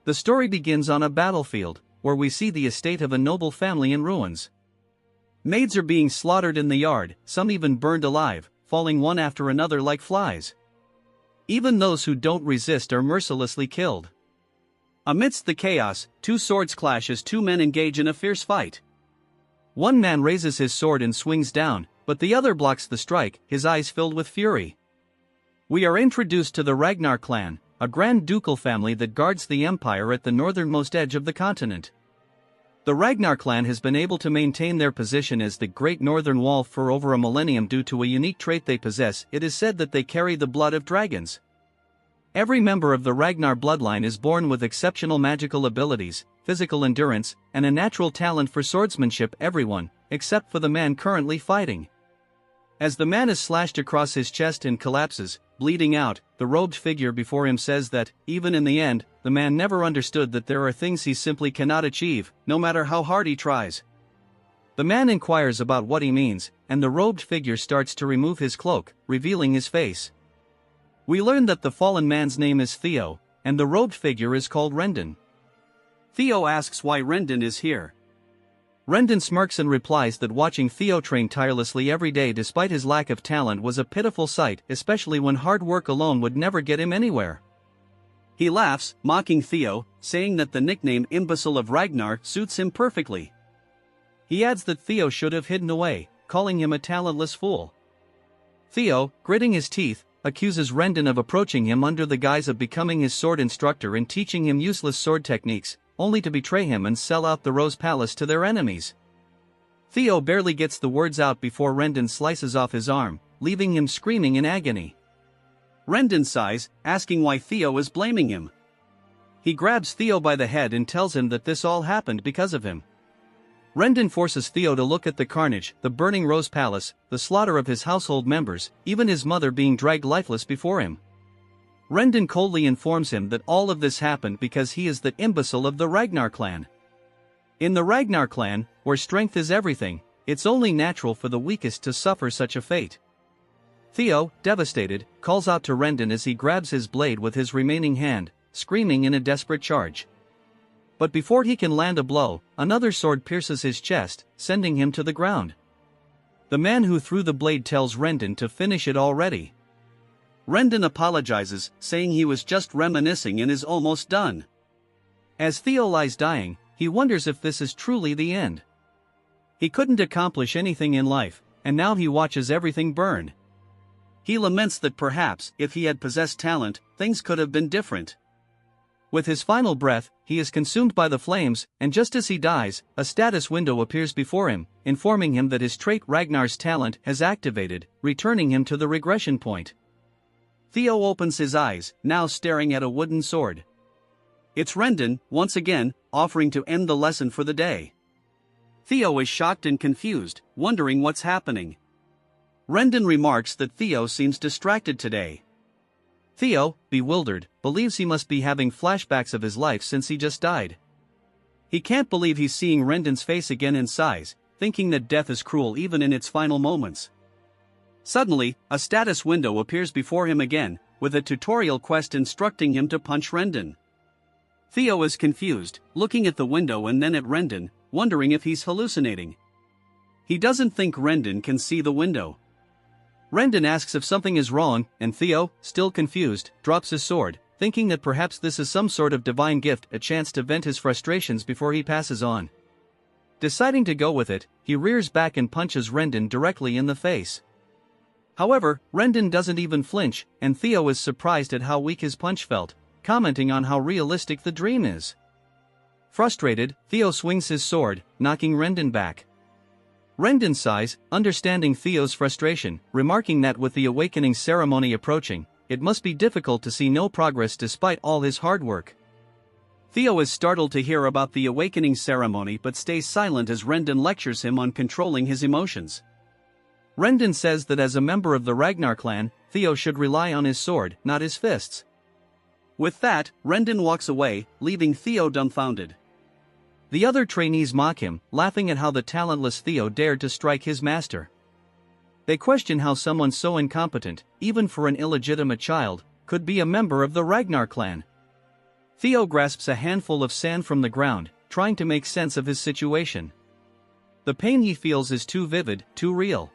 The story begins on a battlefield, where we see the estate of a noble family in ruins. Maids are being slaughtered in the yard, some even burned alive, falling one after another like flies. Even those who don't resist are mercilessly killed. Amidst the chaos, two swords clash as two men engage in a fierce fight. One man raises his sword and swings down, but the other blocks the strike, his eyes filled with fury. We are introduced to the Ragnar clan, a grand ducal family that guards the empire at the northernmost edge of the continent. The Ragnar clan has been able to maintain their position as the Great Northern Wall for over a millennium due to a unique trait they possess. It is said that they carry the blood of dragons. Every member of the Ragnar bloodline is born with exceptional magical abilities, physical endurance, and a natural talent for swordsmanship. Everyone, except for the man currently fighting. As the man is slashed across his chest and collapses, bleeding out, the robed figure before him says that, even in the end, the man never understood that there are things he simply cannot achieve, no matter how hard he tries. The man inquires about what he means, and the robed figure starts to remove his cloak, revealing his face. We learn that the fallen man's name is Theo, and the robed figure is called Rendon. Theo asks why Rendon is here. Rendon smirks and replies that watching Theo train tirelessly every day despite his lack of talent was a pitiful sight, especially when hard work alone would never get him anywhere. He laughs, mocking Theo, saying that the nickname Imbecile of Ragnar suits him perfectly. He adds that Theo should have hidden away, calling him a talentless fool. Theo, gritting his teeth, accuses Rendon of approaching him under the guise of becoming his sword instructor and teaching him useless sword techniques, only to betray him and sell out the Rose Palace to their enemies. Theo barely gets the words out before Rendon slices off his arm, leaving him screaming in agony. Rendon sighs, asking why Theo is blaming him. He grabs Theo by the head and tells him that this all happened because of him. Rendon forces Theo to look at the carnage, the burning Rose Palace, the slaughter of his household members, even his mother being dragged lifeless before him. Rendon coldly informs him that all of this happened because he is the imbecile of the Ragnar clan. In the Ragnar clan, where strength is everything, it's only natural for the weakest to suffer such a fate. Theo, devastated, calls out to Rendon as he grabs his blade with his remaining hand, screaming in a desperate charge. But before he can land a blow, another sword pierces his chest, sending him to the ground. The man who threw the blade tells Rendon to finish it already. Rendon apologizes, saying he was just reminiscing and is almost done. As Theo lies dying, he wonders if this is truly the end. He couldn't accomplish anything in life, and now he watches everything burn. He laments that perhaps, if he had possessed talent, things could have been different. With his final breath, he is consumed by the flames, and just as he dies, a status window appears before him, informing him that his trait Ragnar's talent has activated, returning him to the regression point. Theo opens his eyes, now staring at a wooden sword. It's Rendon, once again, offering to end the lesson for the day. Theo is shocked and confused, wondering what's happening. Rendon remarks that Theo seems distracted today. Theo, bewildered, believes he must be having flashbacks of his life since he just died. He can't believe he's seeing Rendon's face again in size, thinking that death is cruel even in its final moments. Suddenly, a status window appears before him again, with a tutorial quest instructing him to punch Rendon. Theo is confused, looking at the window and then at Rendon, wondering if he's hallucinating. He doesn't think Rendon can see the window. Rendon asks if something is wrong, and Theo, still confused, drops his sword, thinking that perhaps this is some sort of divine gift, a chance to vent his frustrations before he passes on. Deciding to go with it, he rears back and punches Rendon directly in the face. However, Rendon doesn't even flinch, and Theo is surprised at how weak his punch felt, commenting on how realistic the dream is. Frustrated, Theo swings his sword, knocking Rendon back. Rendon sighs, understanding Theo's frustration, remarking that with the awakening ceremony approaching, it must be difficult to see no progress despite all his hard work. Theo is startled to hear about the awakening ceremony but stays silent as Rendon lectures him on controlling his emotions. Rendon says that as a member of the Ragnar clan, Theo should rely on his sword, not his fists. With that, Rendon walks away, leaving Theo dumbfounded. The other trainees mock him, laughing at how the talentless Theo dared to strike his master. They question how someone so incompetent, even for an illegitimate child, could be a member of the Ragnar clan. Theo grasps a handful of sand from the ground, trying to make sense of his situation. The pain he feels is too vivid, too real.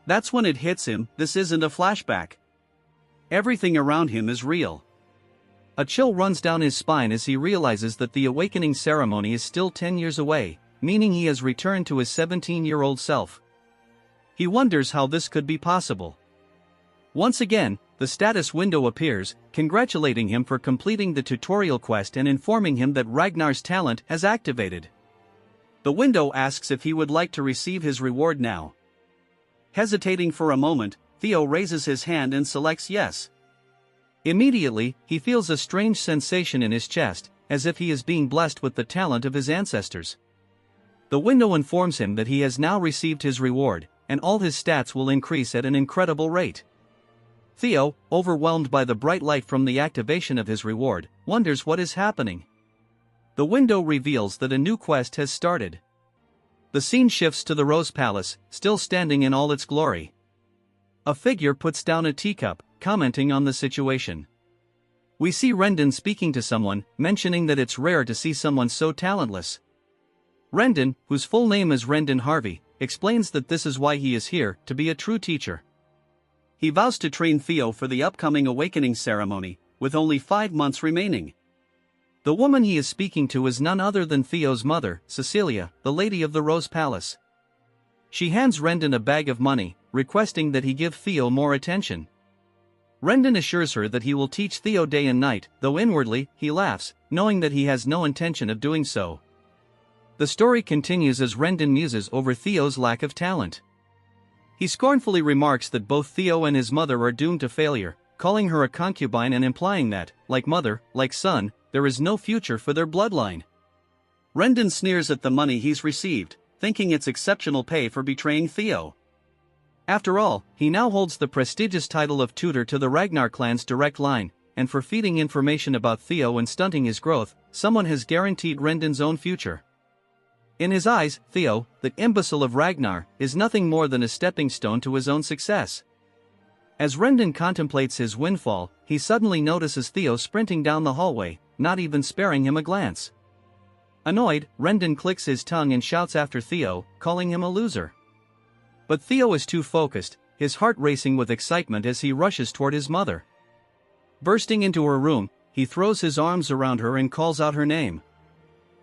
That's when it hits him, this isn't a flashback. Everything around him is real. A chill runs down his spine as he realizes that the awakening ceremony is still 10 years away, meaning he has returned to his 17-year-old self. He wonders how this could be possible. Once again, the status window appears, congratulating him for completing the tutorial quest and informing him that Ragnar's talent has activated. The window asks if he would like to receive his reward now. Hesitating for a moment, Theo raises his hand and selects yes. Immediately, he feels a strange sensation in his chest, as if he is being blessed with the talent of his ancestors. The window informs him that he has now received his reward, and all his stats will increase at an incredible rate. Theo, overwhelmed by the bright light from the activation of his reward, wonders what is happening. The window reveals that a new quest has started. The scene shifts to the Rose Palace, still standing in all its glory. A figure puts down a teacup, commenting on the situation. We see Rendon speaking to someone, mentioning that it's rare to see someone so talentless. Rendon, whose full name is Rendon Harvey, explains that this is why he is here, to be a true teacher. He vows to train Theo for the upcoming awakening ceremony, with only 5 months remaining. The woman he is speaking to is none other than Theo's mother, Cecilia, the lady of the Rose Palace. She hands Rendon a bag of money, requesting that he give Theo more attention. Rendon assures her that he will teach Theo day and night, though inwardly, he laughs, knowing that he has no intention of doing so. The story continues as Rendon muses over Theo's lack of talent. He scornfully remarks that both Theo and his mother are doomed to failure, calling her a concubine and implying that, like mother, like son, there is no future for their bloodline. Rendon sneers at the money he's received, thinking it's exceptional pay for betraying Theo. After all, he now holds the prestigious title of tutor to the Ragnar clan's direct line, and for feeding information about Theo and stunting his growth, someone has guaranteed Rendon's own future. In his eyes, Theo, the imbecile of Ragnar, is nothing more than a stepping stone to his own success. As Rendon contemplates his windfall, he suddenly notices Theo sprinting down the hallway, not even sparing him a glance. Annoyed, Rendon clicks his tongue and shouts after Theo, calling him a loser. But Theo is too focused, his heart racing with excitement as he rushes toward his mother. Bursting into her room, he throws his arms around her and calls out her name.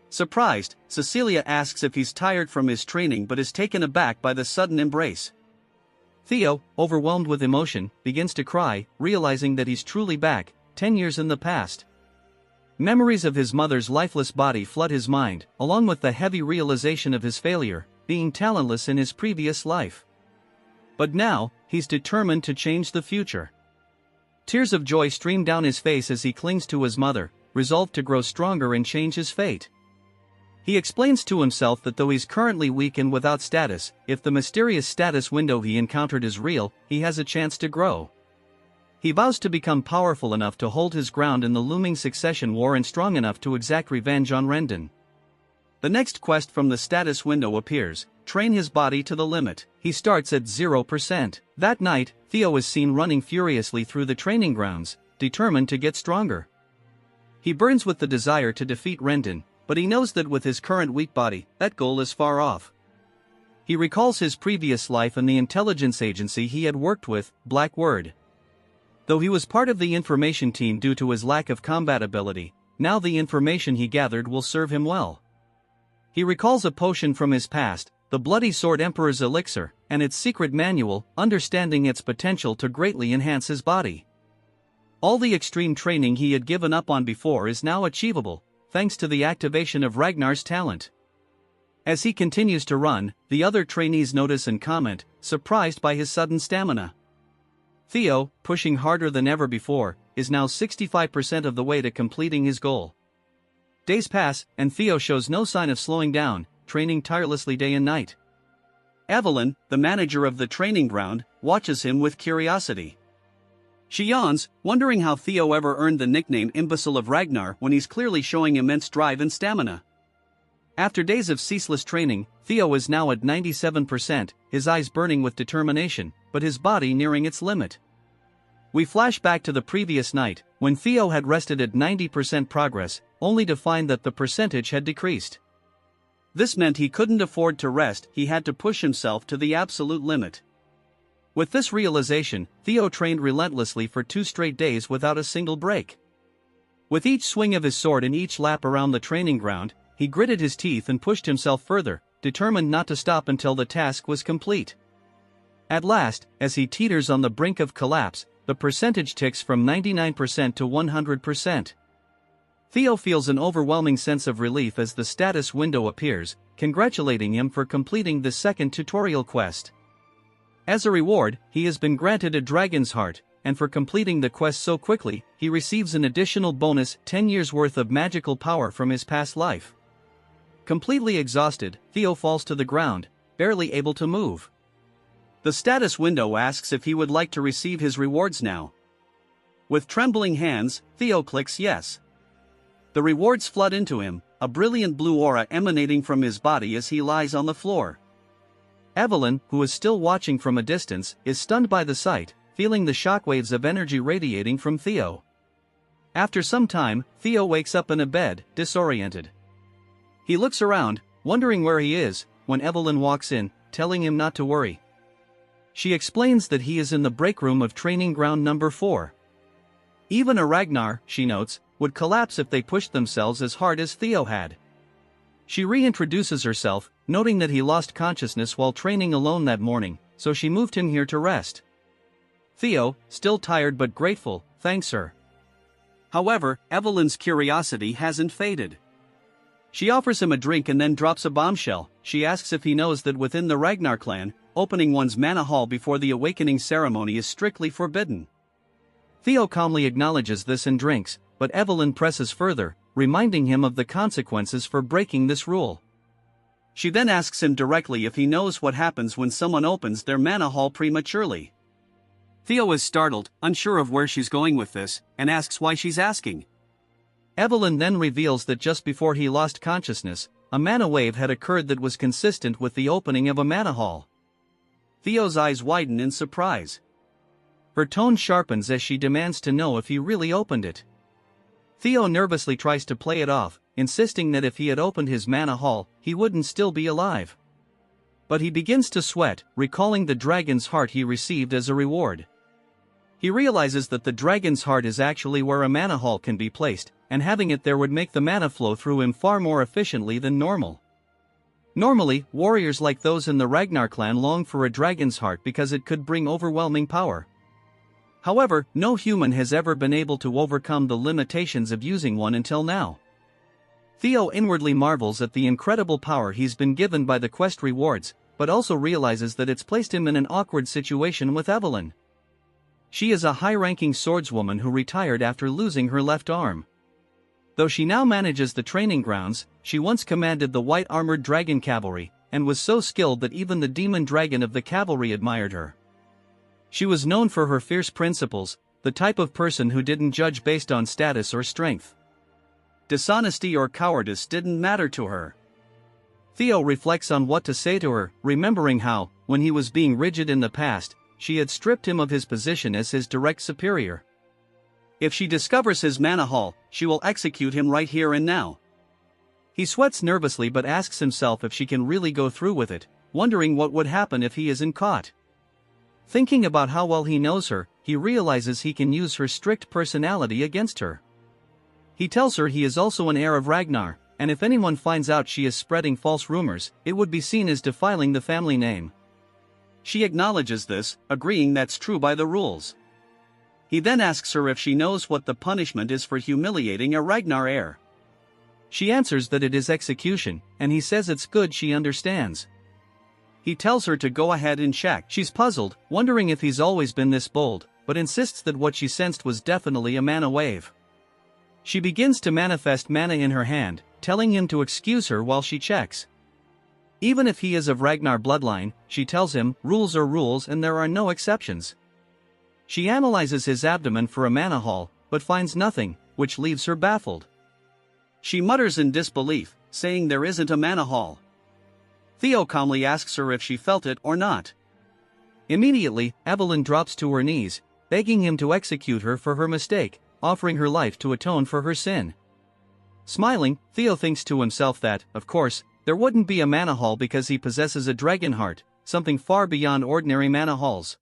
Surprised, Cecilia asks if he's tired from his training but is taken aback by the sudden embrace. Theo, overwhelmed with emotion, begins to cry, realizing that he's truly back, 10 years in the past. Memories of his mother's lifeless body flood his mind, along with the heavy realization of his failure, being talentless in his previous life. But now, he's determined to change the future. Tears of joy stream down his face as he clings to his mother, resolved to grow stronger and change his fate. He explains to himself that though he's currently weak and without status, if the mysterious status window he encountered is real, he has a chance to grow. He vows to become powerful enough to hold his ground in the looming succession war and strong enough to exact revenge on Rendon. The next quest from the status window appears, train his body to the limit. He starts at 0%. That night, Theo is seen running furiously through the training grounds, determined to get stronger. He burns with the desire to defeat Rendon, but he knows that with his current weak body, that goal is far off. He recalls his previous life and the intelligence agency he had worked with, Blackwood. Though he was part of the information team due to his lack of combat ability, now the information he gathered will serve him well. He recalls a potion from his past, the Bloody Sword Emperor's Elixir, and its secret manual, understanding its potential to greatly enhance his body. All the extreme training he had given up on before is now achievable, thanks to the activation of Ragnar's talent. As he continues to run, the other trainees notice and comment, surprised by his sudden stamina. Theo, pushing harder than ever before, is now 65% of the way to completing his goal. Days pass, and Theo shows no sign of slowing down, training tirelessly day and night. Evelyn, the manager of the training ground, watches him with curiosity. She yawns, wondering how Theo ever earned the nickname Imbecile of Ragnar when he's clearly showing immense drive and stamina. After days of ceaseless training, Theo is now at 97%, his eyes burning with determination, but his body nearing its limit. We flash back to the previous night, when Theo had rested at 90% progress, only to find that the percentage had decreased. This meant he couldn't afford to rest, he had to push himself to the absolute limit. With this realization, Theo trained relentlessly for 2 straight days without a single break. With each swing of his sword and each lap around the training ground, he gritted his teeth and pushed himself further, determined not to stop until the task was complete. At last, as he teeters on the brink of collapse, the percentage ticks from 99% to 100%. Theo feels an overwhelming sense of relief as the status window appears, congratulating him for completing the second tutorial quest. As a reward, he has been granted a dragon's heart, and for completing the quest so quickly, he receives an additional bonus 10 years worth of magical power from his past life. Completely exhausted, Theo falls to the ground, barely able to move. The status window asks if he would like to receive his rewards now. With trembling hands, Theo clicks yes. The rewards flood into him, a brilliant blue aura emanating from his body as he lies on the floor. Evelyn, who is still watching from a distance, is stunned by the sight, feeling the shockwaves of energy radiating from Theo. After some time, Theo wakes up in a bed, disoriented. He looks around, wondering where he is, when Evelyn walks in, telling him not to worry. She explains that he is in the break room of training ground number 4. Even a Ragnar, she notes, would collapse if they pushed themselves as hard as Theo had. She reintroduces herself, noting that he lost consciousness while training alone that morning, so she moved him here to rest. Theo, still tired but grateful, thanks her. However, Evelyn's curiosity hasn't faded. She offers him a drink and then drops a bombshell. She asks if he knows that within the Ragnar clan, opening one's mana hall before the awakening ceremony is strictly forbidden. Theo calmly acknowledges this and drinks, but Evelyn presses further, reminding him of the consequences for breaking this rule. She then asks him directly if he knows what happens when someone opens their mana hall prematurely. Theo is startled, unsure of where she's going with this, and asks why she's asking. Evelyn then reveals that just before he lost consciousness, a mana wave had occurred that was consistent with the opening of a mana hall. Theo's eyes widen in surprise. Her tone sharpens as she demands to know if he really opened it. Theo nervously tries to play it off, insisting that if he had opened his mana hall, he wouldn't still be alive. But he begins to sweat, recalling the dragon's heart he received as a reward. He realizes that the dragon's heart is actually where a mana hall can be placed, and having it there would make the mana flow through him far more efficiently than normal. Normally, warriors like those in the Ragnar clan long for a dragon's heart because it could bring overwhelming power. However, no human has ever been able to overcome the limitations of using one until now. Theo inwardly marvels at the incredible power he's been given by the quest rewards, but also realizes that it's placed him in an awkward situation with Evelyn. She is a high-ranking swordswoman who retired after losing her left arm. Though she now manages the training grounds, she once commanded the white-armored dragon cavalry, and was so skilled that even the demon dragon of the cavalry admired her. She was known for her fierce principles, the type of person who didn't judge based on status or strength. Dishonesty or cowardice didn't matter to her. Theo reflects on what to say to her, remembering how, when he was being rigid in the past, she had stripped him of his position as his direct superior. If she discovers his mana hall, she will execute him right here and now. He sweats nervously but asks himself if she can really go through with it, wondering what would happen if he isn't caught. Thinking about how well he knows her, he realizes he can use her strict personality against her. He tells her he is also an heir of Ragnar, and if anyone finds out she is spreading false rumors, it would be seen as defiling the family name. She acknowledges this, agreeing that's true by the rules. He then asks her if she knows what the punishment is for humiliating a Ragnar heir. She answers that it is execution, and he says it's good she understands. He tells her to go ahead and check. She's puzzled, wondering if he's always been this bold, but insists that what she sensed was definitely a mana wave. She begins to manifest mana in her hand, telling him to excuse her while she checks. Even if he is of Ragnar bloodline, she tells him, rules are rules and there are no exceptions. She analyzes his abdomen for a mana hall, but finds nothing, which leaves her baffled. She mutters in disbelief, saying there isn't a mana hall. Theo calmly asks her if she felt it or not. Immediately, Evelyn drops to her knees, begging him to execute her for her mistake, offering her life to atone for her sin. Smiling, Theo thinks to himself that, of course, there wouldn't be a mana hall because he possesses a dragon heart, something far beyond ordinary mana halls.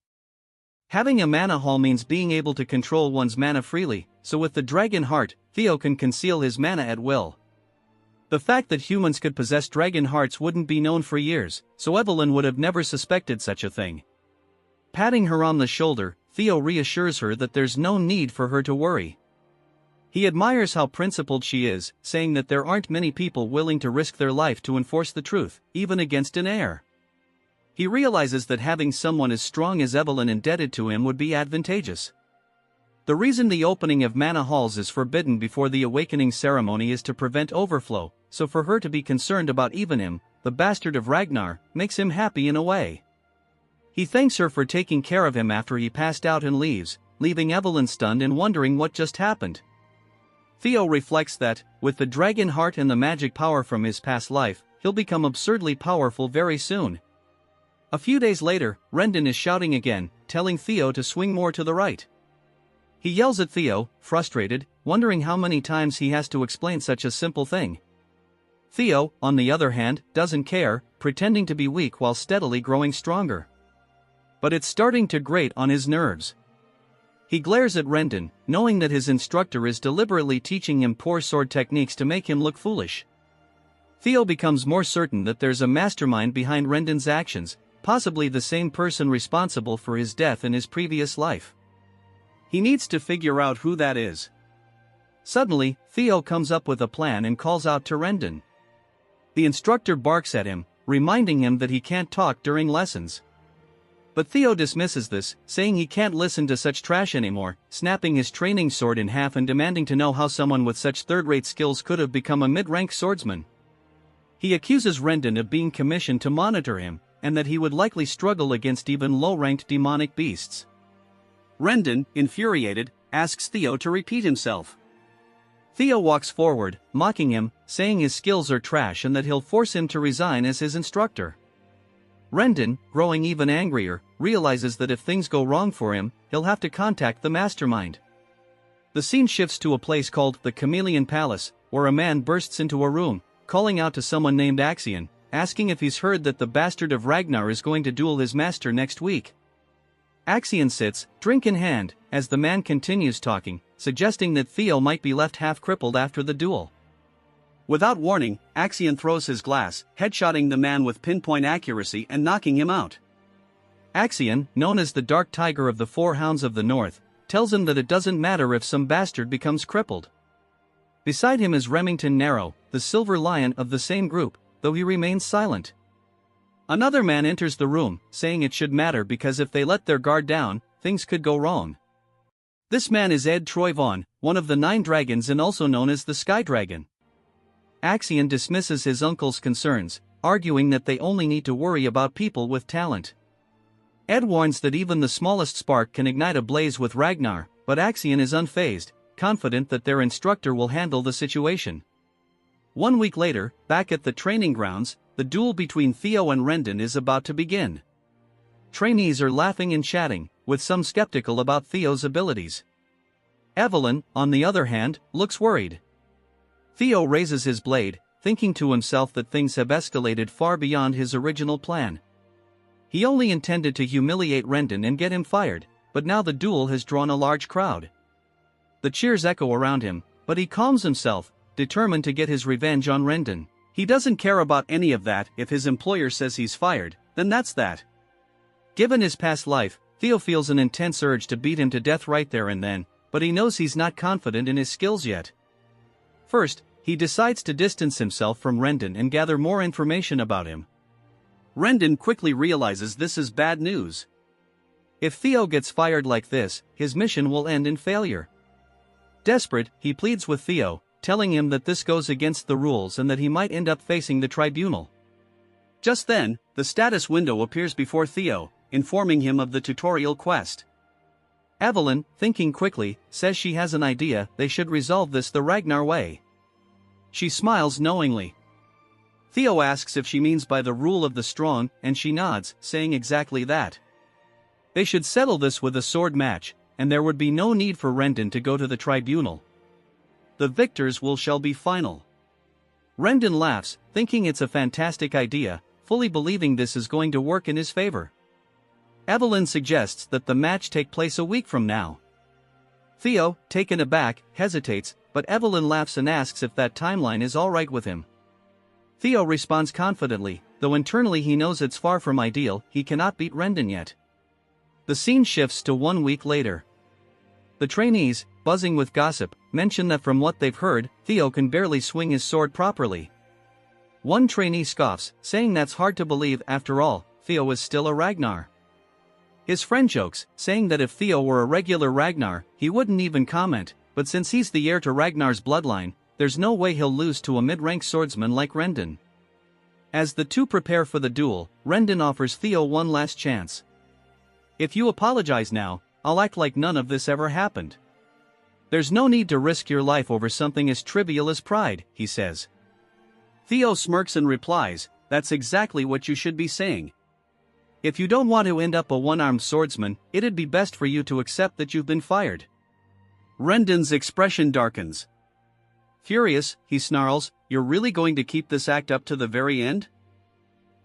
Having a mana hall means being able to control one's mana freely, so with the dragon heart, Theo can conceal his mana at will. The fact that humans could possess dragon hearts wouldn't be known for years, so Evelyn would have never suspected such a thing. Patting her on the shoulder, Theo reassures her that there's no need for her to worry. He admires how principled she is, saying that there aren't many people willing to risk their life to enforce the truth, even against an heir. He realizes that having someone as strong as Evelyn indebted to him would be advantageous. The reason the opening of mana halls is forbidden before the awakening ceremony is to prevent overflow, so for her to be concerned about even him, the bastard of Ragnar, makes him happy in a way. He thanks her for taking care of him after he passed out and leaves, leaving Evelyn stunned and wondering what just happened. Theo reflects that, with the dragon heart and the magic power from his past life, he'll become absurdly powerful very soon. A few days later, Rendon is shouting again, telling Theo to swing more to the right. He yells at Theo, frustrated, wondering how many times he has to explain such a simple thing. Theo, on the other hand, doesn't care, pretending to be weak while steadily growing stronger. But it's starting to grate on his nerves. He glares at Rendon, knowing that his instructor is deliberately teaching him poor sword techniques to make him look foolish. Theo becomes more certain that there's a mastermind behind Rendon's actions, possibly the same person responsible for his death in his previous life. He needs to figure out who that is. Suddenly, Theo comes up with a plan and calls out to Rendon. The instructor barks at him, reminding him that he can't talk during lessons. But Theo dismisses this, saying he can't listen to such trash anymore, snapping his training sword in half and demanding to know how someone with such third-rate skills could have become a mid-rank swordsman. He accuses Rendon of being commissioned to monitor him, and that he would likely struggle against even low-ranked demonic beasts. Rendon, infuriated, asks Theo to repeat himself. Theo walks forward, mocking him, saying his skills are trash and that he'll force him to resign as his instructor. Rendon, growing even angrier, realizes that if things go wrong for him, he'll have to contact the mastermind. The scene shifts to a place called the Chameleon Palace, where a man bursts into a room, calling out to someone named Axion, asking if he's heard that the bastard of Ragnar is going to duel his master next week. Axion sits, drink in hand, as the man continues talking, suggesting that Theo might be left half-crippled after the duel. Without warning, Axion throws his glass, headshotting the man with pinpoint accuracy and knocking him out. Axion, known as the Dark Tiger of the Four Hounds of the North, tells him that it doesn't matter if some bastard becomes crippled. Beside him is Remington Narrow, the Silver Lion of the same group, though he remains silent. Another man enters the room, saying it should matter because if they let their guard down, things could go wrong. This man is Ed Troyvon, one of the 9 dragons and also known as the Sky Dragon. Axion dismisses his uncle's concerns, arguing that they only need to worry about people with talent. Ed warns that even the smallest spark can ignite a blaze with Ragnar, but Axion is unfazed, confident that their instructor will handle the situation. 1 week later, back at the training grounds, the duel between Theo and Rendon is about to begin. Trainees are laughing and chatting, with some skeptical about Theo's abilities. Evelyn, on the other hand, looks worried. Theo raises his blade, thinking to himself that things have escalated far beyond his original plan. He only intended to humiliate Rendon and get him fired, but now the duel has drawn a large crowd. The cheers echo around him, but he calms himself, determined to get his revenge on Rendon. He doesn't care about any of that. If his employer says he's fired, then that's that. Given his past life, Theo feels an intense urge to beat him to death right there and then, but he knows he's not confident in his skills yet. First, he decides to distance himself from Rendon and gather more information about him. Rendon quickly realizes this is bad news. If Theo gets fired like this, his mission will end in failure. Desperate, he pleads with Theo, telling him that this goes against the rules and that he might end up facing the tribunal. Just then, the status window appears before Theo, informing him of the tutorial quest. Evelyn, thinking quickly, says she has an idea. They should resolve this the Ragnar way. She smiles knowingly. Theo asks if she means by the rule of the strong, and she nods, saying exactly that. They should settle this with a sword match, and there would be no need for Rendon to go to the tribunal. The victors shall be final. Rendon laughs, thinking it's a fantastic idea, fully believing this is going to work in his favor. Evelyn suggests that the match take place a week from now. Theo, taken aback, hesitates, but Evelyn laughs and asks if that timeline is alright with him. Theo responds confidently, though internally he knows it's far from ideal. He cannot beat Rendon yet. The scene shifts to 1 week later. The trainees, buzzing with gossip, mention that from what they've heard, Theo can barely swing his sword properly. One trainee scoffs, saying that's hard to believe. After all, Theo is still a Ragnar. His friend jokes, saying that if Theo were a regular Ragnar, he wouldn't even comment, but since he's the heir to Ragnar's bloodline, there's no way he'll lose to a mid-rank swordsman like Rendon. As the two prepare for the duel, Rendon offers Theo one last chance. If you apologize now, I'll act like none of this ever happened. There's no need to risk your life over something as trivial as pride, he says. Theo smirks and replies, that's exactly what you should be saying. If you don't want to end up a one-armed swordsman, it'd be best for you to accept that you've been fired. Rendon's expression darkens. Furious, he snarls, you're really going to keep this act up to the very end?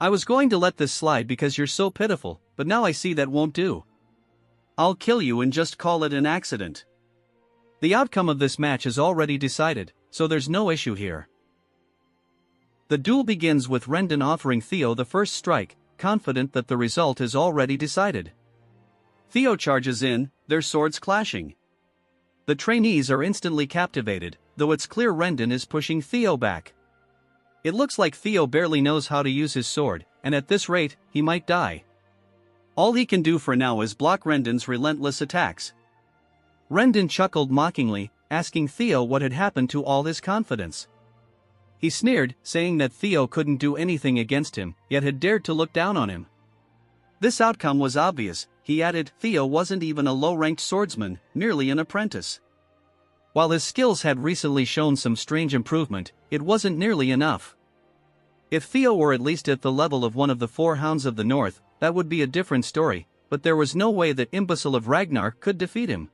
I was going to let this slide because you're so pitiful, but now I see that won't do. I'll kill you and just call it an accident. The outcome of this match is already decided, so there's no issue here. The duel begins with Rendon offering Theo the first strike, confident that the result is already decided. Theo charges in, their swords clashing. The trainees are instantly captivated, though it's clear Rendon is pushing Theo back. It looks like Theo barely knows how to use his sword, and at this rate, he might die. All he can do for now is block Rendon's relentless attacks. Rendon chuckled mockingly, asking Theo what had happened to all his confidence. He sneered, saying that Theo couldn't do anything against him, yet had dared to look down on him. This outcome was obvious, he added. Theo wasn't even a low-ranked swordsman, merely an apprentice. While his skills had recently shown some strange improvement, it wasn't nearly enough. If Theo were at least at the level of one of the four hounds of the north, that would be a different story, but there was no way that imbecile of Ragnar could defeat him.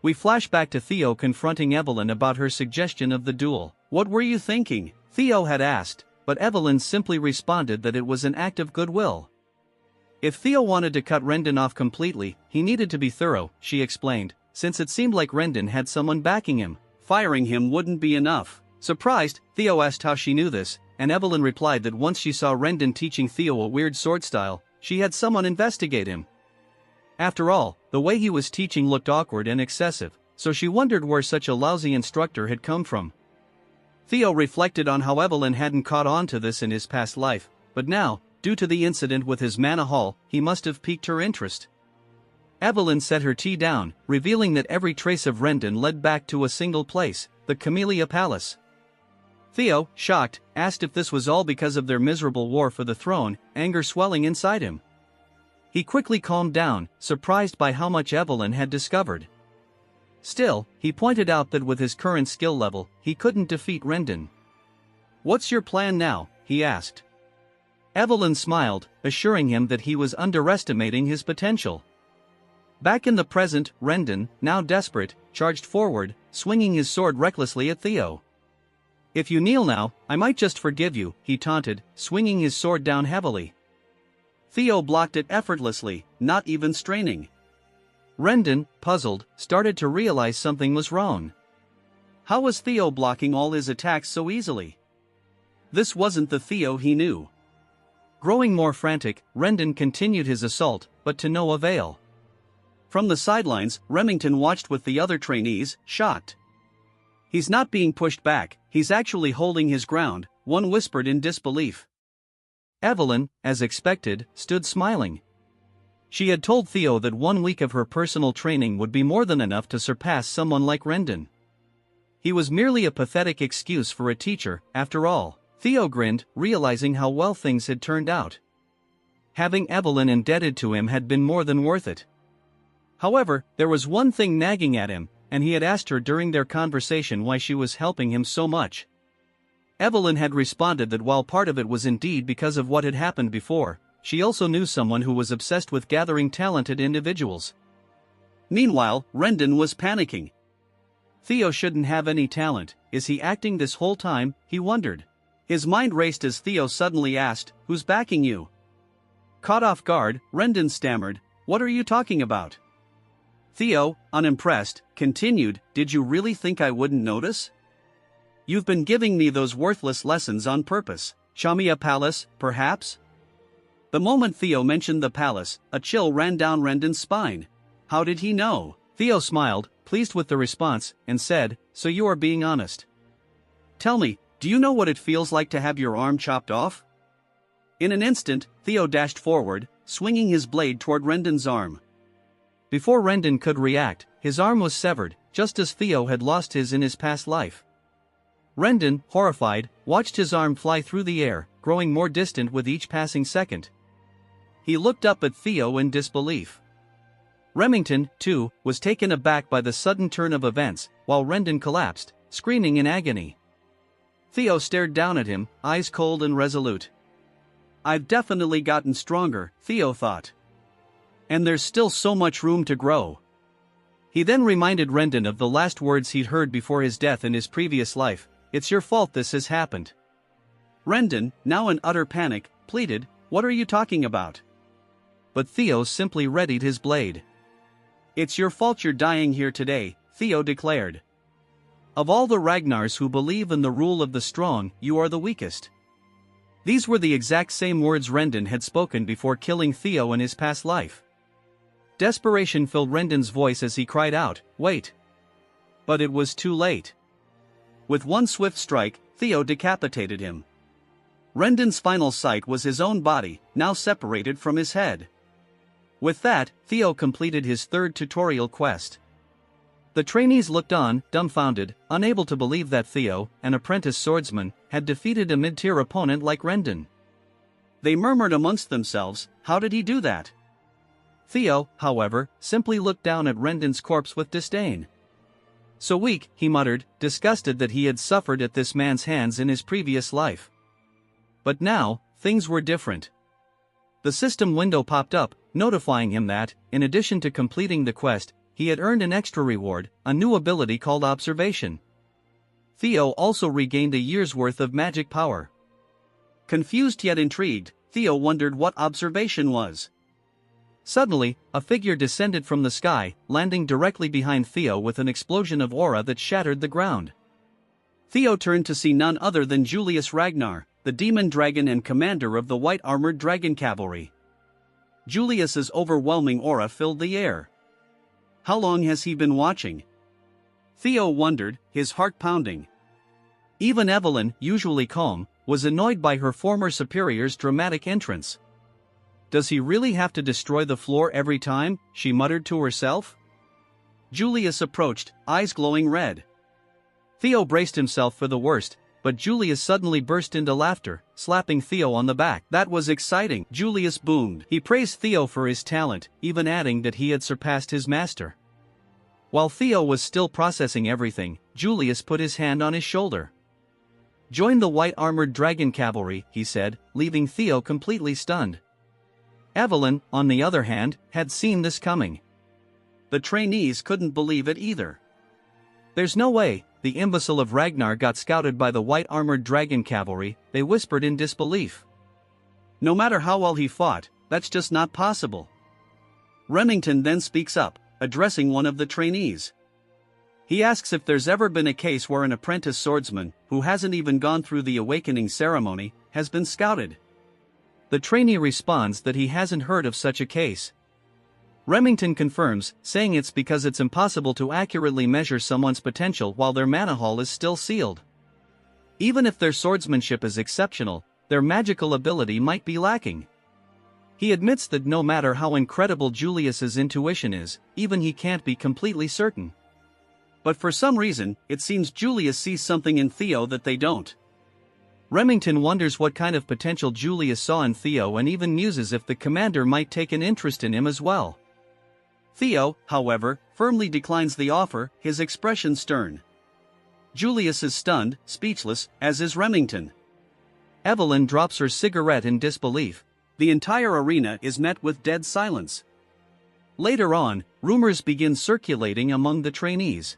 We flash back to Theo confronting Evelyn about her suggestion of the duel. What were you thinking? Theo had asked, but Evelyn simply responded that it was an act of goodwill. If Theo wanted to cut Rendon off completely, he needed to be thorough, she explained, since it seemed like Rendon had someone backing him. Firing him wouldn't be enough. Surprised, Theo asked how she knew this, and Evelyn replied that once she saw Rendon teaching Theo a weird sword style, she had someone investigate him. After all, the way he was teaching looked awkward and excessive, so she wondered where such a lousy instructor had come from. Theo reflected on how Evelyn hadn't caught on to this in his past life, but now, due to the incident with his mana haul, he must have piqued her interest. Evelyn set her tea down, revealing that every trace of Rendon led back to a single place, the Camellia Palace. Theo, shocked, asked if this was all because of their miserable war for the throne, anger swelling inside him. He quickly calmed down, surprised by how much Evelyn had discovered. Still, he pointed out that with his current skill level, he couldn't defeat Rendon. What's your plan now? He asked. Evelyn smiled, assuring him that he was underestimating his potential. Back in the present, Rendon, now desperate, charged forward, swinging his sword recklessly at Theo. If you kneel now, I might just forgive you, he taunted, swinging his sword down heavily. Theo blocked it effortlessly, not even straining. Rendon, puzzled, started to realize something was wrong. How was Theo blocking all his attacks so easily? This wasn't the Theo he knew. Growing more frantic, Rendon continued his assault, but to no avail. From the sidelines, Remington watched with the other trainees, shocked. He's not being pushed back, he's actually holding his ground, one whispered in disbelief. Evelyn, as expected, stood smiling. She had told Theo that 1 week of her personal training would be more than enough to surpass someone like Rendon. He was merely a pathetic excuse for a teacher, after all. Theo grinned, realizing how well things had turned out. Having Evelyn indebted to him had been more than worth it. However, there was one thing nagging at him, and he had asked her during their conversation why she was helping him so much. Evelyn had responded that while part of it was indeed because of what had happened before, she also knew someone who was obsessed with gathering talented individuals. Meanwhile, Rendon was panicking. Theo shouldn't have any talent, is he acting this whole time, he wondered. His mind raced as Theo suddenly asked, who's backing you? Caught off guard, Rendon stammered, what are you talking about? Theo, unimpressed, continued, did you really think I wouldn't notice? You've been giving me those worthless lessons on purpose. Show me a palace, perhaps? The moment Theo mentioned the palace, a chill ran down Rendon's spine. How did he know? Theo smiled, pleased with the response, and said, so you are being honest. Tell me, do you know what it feels like to have your arm chopped off? In an instant, Theo dashed forward, swinging his blade toward Rendon's arm. Before Rendon could react, his arm was severed, just as Theo had lost his in his past life. Rendon, horrified, watched his arm fly through the air, growing more distant with each passing second. He looked up at Theo in disbelief. Remington, too, was taken aback by the sudden turn of events, while Rendon collapsed, screaming in agony. Theo stared down at him, eyes cold and resolute. I've definitely gotten stronger, Theo thought. And there's still so much room to grow. He then reminded Rendon of the last words he'd heard before his death in his previous life, it's your fault this has happened. Rendon, now in utter panic, pleaded, what are you talking about? But Theo simply readied his blade. It's your fault you're dying here today, Theo declared. Of all the Ragnars who believe in the rule of the strong, you are the weakest. These were the exact same words Rendon had spoken before killing Theo in his past life. Desperation filled Rendon's voice as he cried out, wait. But it was too late. With one swift strike, Theo decapitated him. Rendon's final sight was his own body, now separated from his head. With that, Theo completed his third tutorial quest. The trainees looked on, dumbfounded, unable to believe that Theo, an apprentice swordsman, had defeated a mid-tier opponent like Rendon. They murmured amongst themselves, how did he do that? Theo, however, simply looked down at Rendon's corpse with disdain. So weak, he muttered, disgusted that he had suffered at this man's hands in his previous life. But now, things were different. The system window popped up, notifying him that, in addition to completing the quest, he had earned an extra reward, a new ability called Observation. Theo also regained a year's worth of magic power. Confused yet intrigued, Theo wondered what Observation was. Suddenly, a figure descended from the sky, landing directly behind Theo with an explosion of aura that shattered the ground. Theo turned to see none other than Julius Ragnar, the demon dragon and commander of the white-armored dragon cavalry. Julius's overwhelming aura filled the air. How long has he been watching? Theo wondered, his heart pounding. Even Evelyn, usually calm, was annoyed by her former superior's dramatic entrance. Does he really have to destroy the floor every time? She muttered to herself. Julius approached, eyes glowing red. Theo braced himself for the worst, but Julius suddenly burst into laughter, slapping Theo on the back. That was exciting, Julius boomed. He praised Theo for his talent, even adding that he had surpassed his master. While Theo was still processing everything, Julius put his hand on his shoulder. Join the white-armored dragon cavalry, he said, leaving Theo completely stunned. Evelyn, on the other hand, had seen this coming. The trainees couldn't believe it either. There's no way, the imbecile of Ragnar got scouted by the white-armored dragon cavalry, they whispered in disbelief. No matter how well he fought, that's just not possible. Remington then speaks up, addressing one of the trainees. He asks if there's ever been a case where an apprentice swordsman, who hasn't even gone through the awakening ceremony, has been scouted. The trainee responds that he hasn't heard of such a case. Remington confirms, saying it's because it's impossible to accurately measure someone's potential while their mana hall is still sealed. Even if their swordsmanship is exceptional, their magical ability might be lacking. He admits that no matter how incredible Julius's intuition is, even he can't be completely certain. But for some reason, it seems Julius sees something in Theo that they don't. Remington wonders what kind of potential Julius saw in Theo and even muses if the commander might take an interest in him as well. Theo, however, firmly declines the offer, his expression stern. Julius is stunned, speechless, as is Remington. Evelyn drops her cigarette in disbelief. The entire arena is met with dead silence. Later on, rumors begin circulating among the trainees.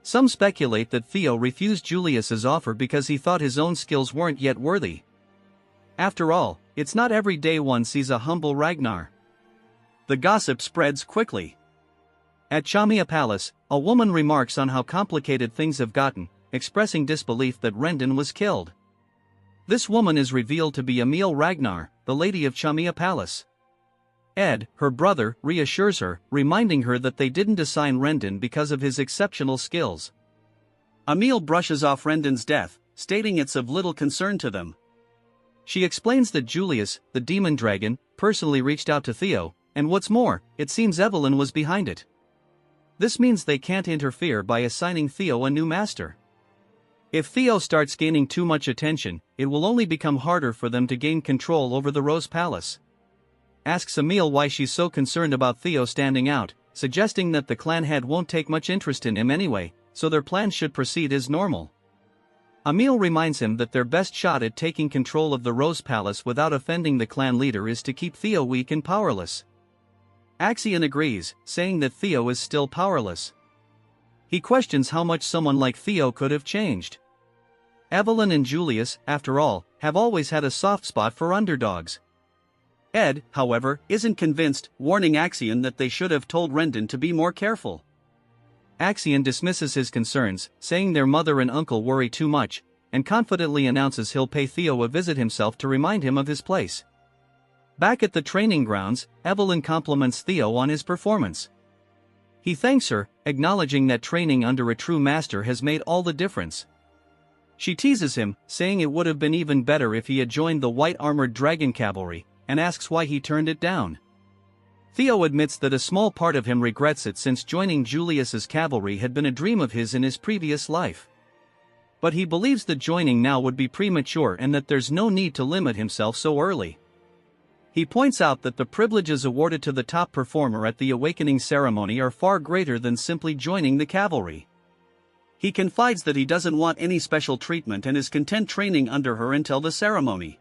Some speculate that Theo refused Julius's offer because he thought his own skills weren't yet worthy. After all, it's not every day one sees a humble Ragnar. The gossip spreads quickly. At Chamia Palace, a woman remarks on how complicated things have gotten, expressing disbelief that Rendon was killed. This woman is revealed to be Emil Ragnar, the lady of Chamia Palace. Ed, her brother, reassures her, reminding her that they didn't assign Rendon because of his exceptional skills. Emil brushes off Rendon's death, stating it's of little concern to them. She explains that Julius, the demon dragon, personally reached out to Theo, and what's more, it seems Evelyn was behind it. This means they can't interfere by assigning Theo a new master. If Theo starts gaining too much attention, it will only become harder for them to gain control over the Rose Palace. Asks Emil why she's so concerned about Theo standing out, suggesting that the clan head won't take much interest in him anyway, so their plans should proceed as normal. Emil reminds him that their best shot at taking control of the Rose Palace without offending the clan leader is to keep Theo weak and powerless. Axion agrees, saying that Theo is still powerless. He questions how much someone like Theo could have changed. Evelyn and Julius, after all, have always had a soft spot for underdogs. Ed, however, isn't convinced, warning Axion that they should have told Rendon to be more careful. Axion dismisses his concerns, saying their mother and uncle worry too much, and confidently announces he'll pay Theo a visit himself to remind him of his place. Back at the training grounds, Evelyn compliments Theo on his performance. He thanks her, acknowledging that training under a true master has made all the difference. She teases him, saying it would have been even better if he had joined the white-armored dragon cavalry, and asks why he turned it down. Theo admits that a small part of him regrets it since joining Julius's cavalry had been a dream of his in his previous life. But he believes that joining now would be premature and that there's no need to limit himself so early. He points out that the privileges awarded to the top performer at the awakening ceremony are far greater than simply joining the cavalry. He confides that he doesn't want any special treatment and is content training under her until the ceremony.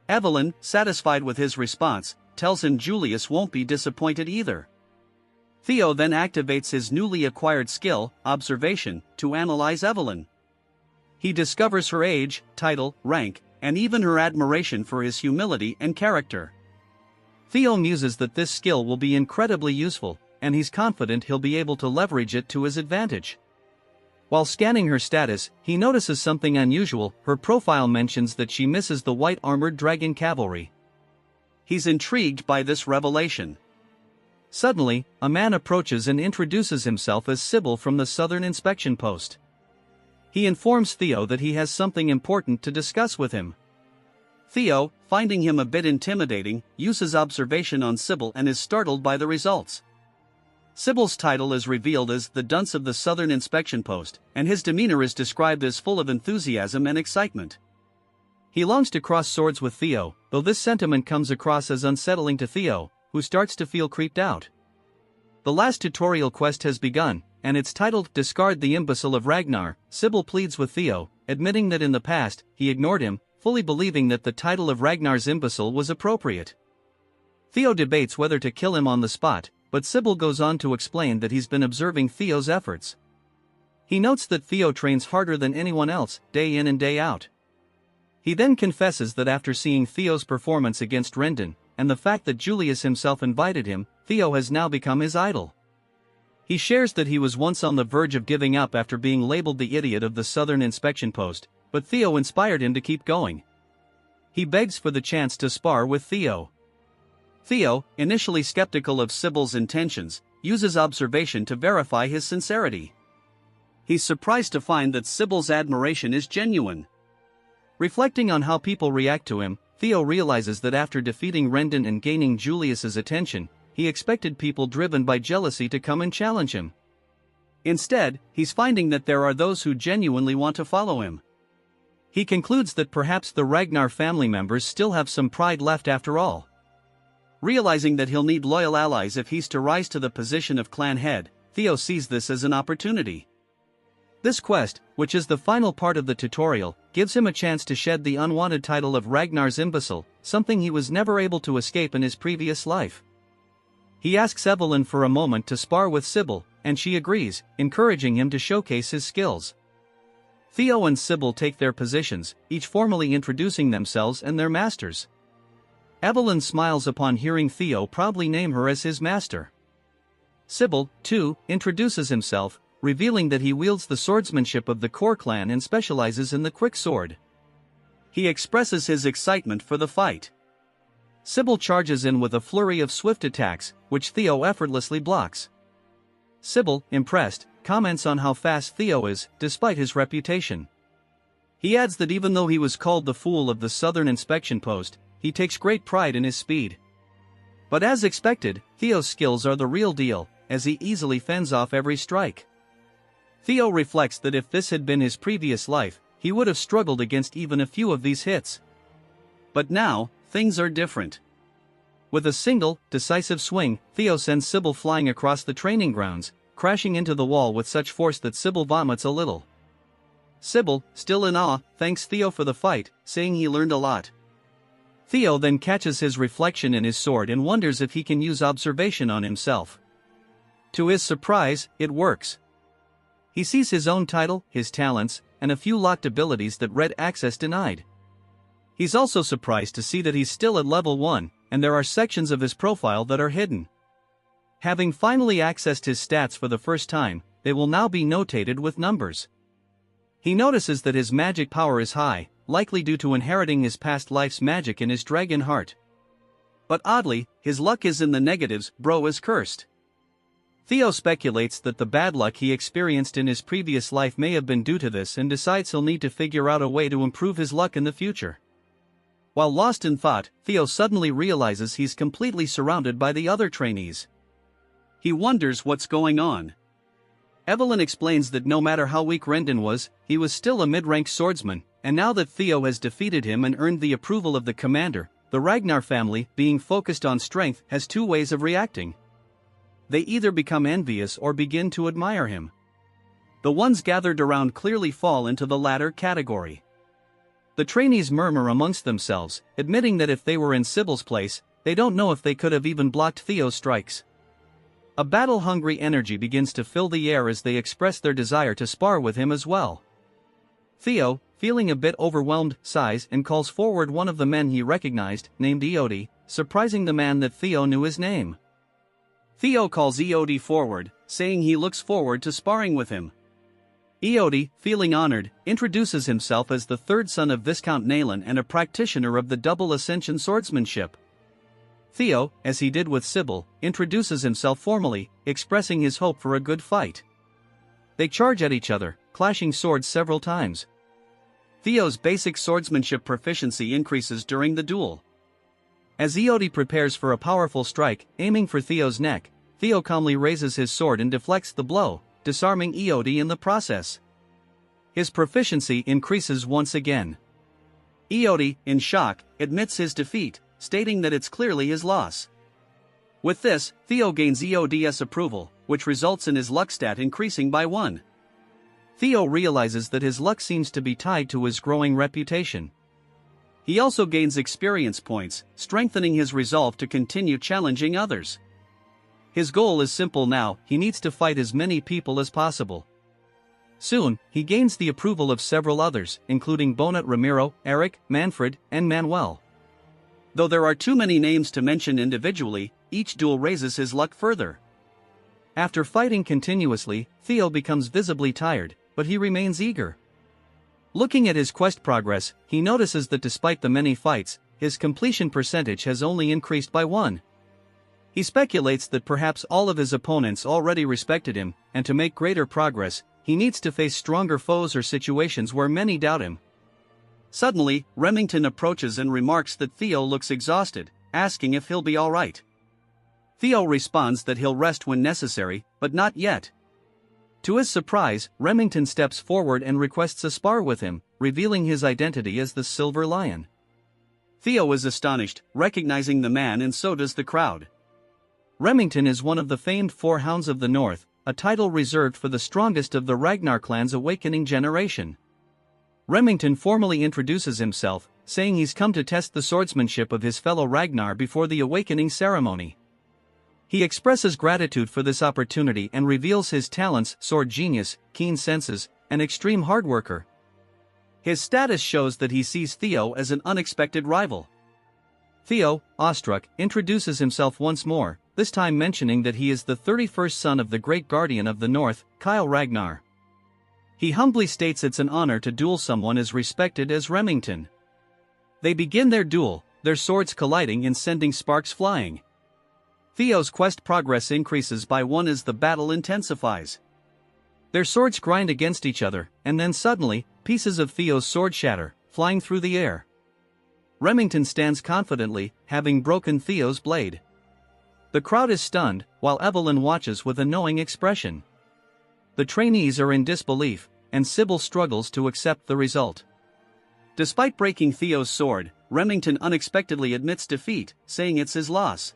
Evelyn, satisfied with his response, tells him Julius won't be disappointed either. Theo then activates his newly acquired skill, observation, to analyze Evelyn. He discovers her age, title, rank, and even her admiration for his humility and character. Theo muses that this skill will be incredibly useful, and he's confident he'll be able to leverage it to his advantage. While scanning her status, he notices something unusual. Her profile mentions that she misses the white-armored dragon cavalry. He's intrigued by this revelation. Suddenly, a man approaches and introduces himself as Sybil from the Southern Inspection Post. He informs Theo that he has something important to discuss with him. Theo, finding him a bit intimidating, uses observation on Sybil and is startled by the results. Sybil's title is revealed as the Dunce of the Southern Inspection Post, and his demeanor is described as full of enthusiasm and excitement. He longs to cross swords with Theo, though this sentiment comes across as unsettling to Theo, who starts to feel creeped out. The last tutorial quest has begun, and it's titled Discard the Imbecile of Ragnar. Sybil pleads with Theo, admitting that in the past, he ignored him, fully believing that the title of Ragnar's imbecile was appropriate. Theo debates whether to kill him on the spot, but Sybil goes on to explain that he's been observing Theo's efforts. He notes that Theo trains harder than anyone else, day in and day out. He then confesses that after seeing Theo's performance against Rendon, and the fact that Julius himself invited him, Theo has now become his idol. He shares that he was once on the verge of giving up after being labeled the idiot of the Southern Inspection Post, but Theo inspired him to keep going. He begs for the chance to spar with Theo. Theo, initially skeptical of Sybil's intentions, uses observation to verify his sincerity. He's surprised to find that Sybil's admiration is genuine. Reflecting on how people react to him, Theo realizes that after defeating Rendon and gaining Julius's attention, he expected people driven by jealousy to come and challenge him. Instead, he's finding that there are those who genuinely want to follow him. He concludes that perhaps the Ragnar family members still have some pride left after all. Realizing that he'll need loyal allies if he's to rise to the position of clan head, Theo sees this as an opportunity. This quest, which is the final part of the tutorial, gives him a chance to shed the unwanted title of Ragnar's imbecile, something he was never able to escape in his previous life. He asks Evelyn for a moment to spar with Sybil, and she agrees, encouraging him to showcase his skills. Theo and Sybil take their positions, each formally introducing themselves and their masters. Evelyn smiles upon hearing Theo proudly name her as his master. Sybil, too, introduces himself, revealing that he wields the swordsmanship of the core clan and specializes in the quick sword. He expresses his excitement for the fight. Sybil charges in with a flurry of swift attacks, which Theo effortlessly blocks. Sybil, impressed, comments on how fast Theo is, despite his reputation. He adds that even though he was called the fool of the Southern Inspection Post, he takes great pride in his speed. But as expected, Theo's skills are the real deal, as he easily fends off every strike. Theo reflects that if this had been his previous life, he would have struggled against even a few of these hits. But now, things are different. With a single, decisive swing, Theo sends Sybil flying across the training grounds, crashing into the wall with such force that Sybil vomits a little. Sybil, still in awe, thanks Theo for the fight, saying he learned a lot. Theo then catches his reflection in his sword and wonders if he can use observation on himself. To his surprise, it works. He sees his own title, his talents, and a few locked abilities that Red Access denied. He's also surprised to see that he's still at level 1, and there are sections of his profile that are hidden. Having finally accessed his stats for the first time, they will now be notated with numbers. He notices that his magic power is high, likely due to inheriting his past life's magic in his dragon heart. But oddly, his luck is in the negatives, bro is cursed. Theo speculates that the bad luck he experienced in his previous life may have been due to this and decides he'll need to figure out a way to improve his luck in the future. While lost in thought, Theo suddenly realizes he's completely surrounded by the other trainees. He wonders what's going on. Evelyn explains that no matter how weak Rendon was, he was still a mid-rank swordsman, and now that Theo has defeated him and earned the approval of the commander, the Ragnar family, being focused on strength, has two ways of reacting. They either become envious or begin to admire him. The ones gathered around clearly fall into the latter category. The trainees murmur amongst themselves, admitting that if they were in Sybil's place, they don't know if they could have even blocked Theo's strikes. A battle-hungry energy begins to fill the air as they express their desire to spar with him as well. Theo, feeling a bit overwhelmed, sighs and calls forward one of the men he recognized, named Eody, surprising the man that Theo knew his name. Theo calls Eody forward, saying he looks forward to sparring with him. Eody, feeling honored, introduces himself as the third son of Viscount Naylan and a practitioner of the double ascension swordsmanship. Theo, as he did with Sybil, introduces himself formally, expressing his hope for a good fight. They charge at each other, clashing swords several times. Theo's basic swordsmanship proficiency increases during the duel. As Eody prepares for a powerful strike, aiming for Theo's neck, Theo calmly raises his sword and deflects the blow, disarming Eody in the process. His proficiency increases once again. Eody, in shock, admits his defeat, stating that it's clearly his loss. With this, Theo gains Eody's approval, which results in his luck stat increasing by 1. Theo realizes that his luck seems to be tied to his growing reputation. He also gains experience points, strengthening his resolve to continue challenging others. His goal is simple now, he needs to fight as many people as possible. Soon, he gains the approval of several others, including Bonat Ramiro, Eric, Manfred, and Manuel. Though there are too many names to mention individually, each duel raises his luck further. After fighting continuously, Theo becomes visibly tired, but he remains eager. Looking at his quest progress, he notices that despite the many fights, his completion percentage has only increased by 1. He speculates that perhaps all of his opponents already respected him, and to make greater progress, he needs to face stronger foes or situations where many doubt him. Suddenly, Remington approaches and remarks that Theo looks exhausted, asking if he'll be alright. Theo responds that he'll rest when necessary, but not yet. To his surprise, Remington steps forward and requests a spar with him, revealing his identity as the Silver Lion. Theo is astonished, recognizing the man, and so does the crowd. Remington is one of the famed Four Hounds of the North, a title reserved for the strongest of the Ragnar clan's awakening generation. Remington formally introduces himself, saying he's come to test the swordsmanship of his fellow Ragnar before the awakening ceremony. He expresses gratitude for this opportunity and reveals his talents: sword genius, keen senses, and extreme hard worker. His status shows that he sees Theo as an unexpected rival. Theo, awestruck, introduces himself once more, this time mentioning that he is the 31st son of the great guardian of the North, Ragnar. He humbly states it's an honor to duel someone as respected as Remington. They begin their duel, their swords colliding and sending sparks flying. Theo's quest progress increases by 1 as the battle intensifies. Their swords grind against each other, and then suddenly, pieces of Theo's sword shatter, flying through the air. Remington stands confidently, having broken Theo's blade. The crowd is stunned, while Evelyn watches with a knowing expression. The trainees are in disbelief, and Sybil struggles to accept the result. Despite breaking Theo's sword, Remington unexpectedly admits defeat, saying it's his loss.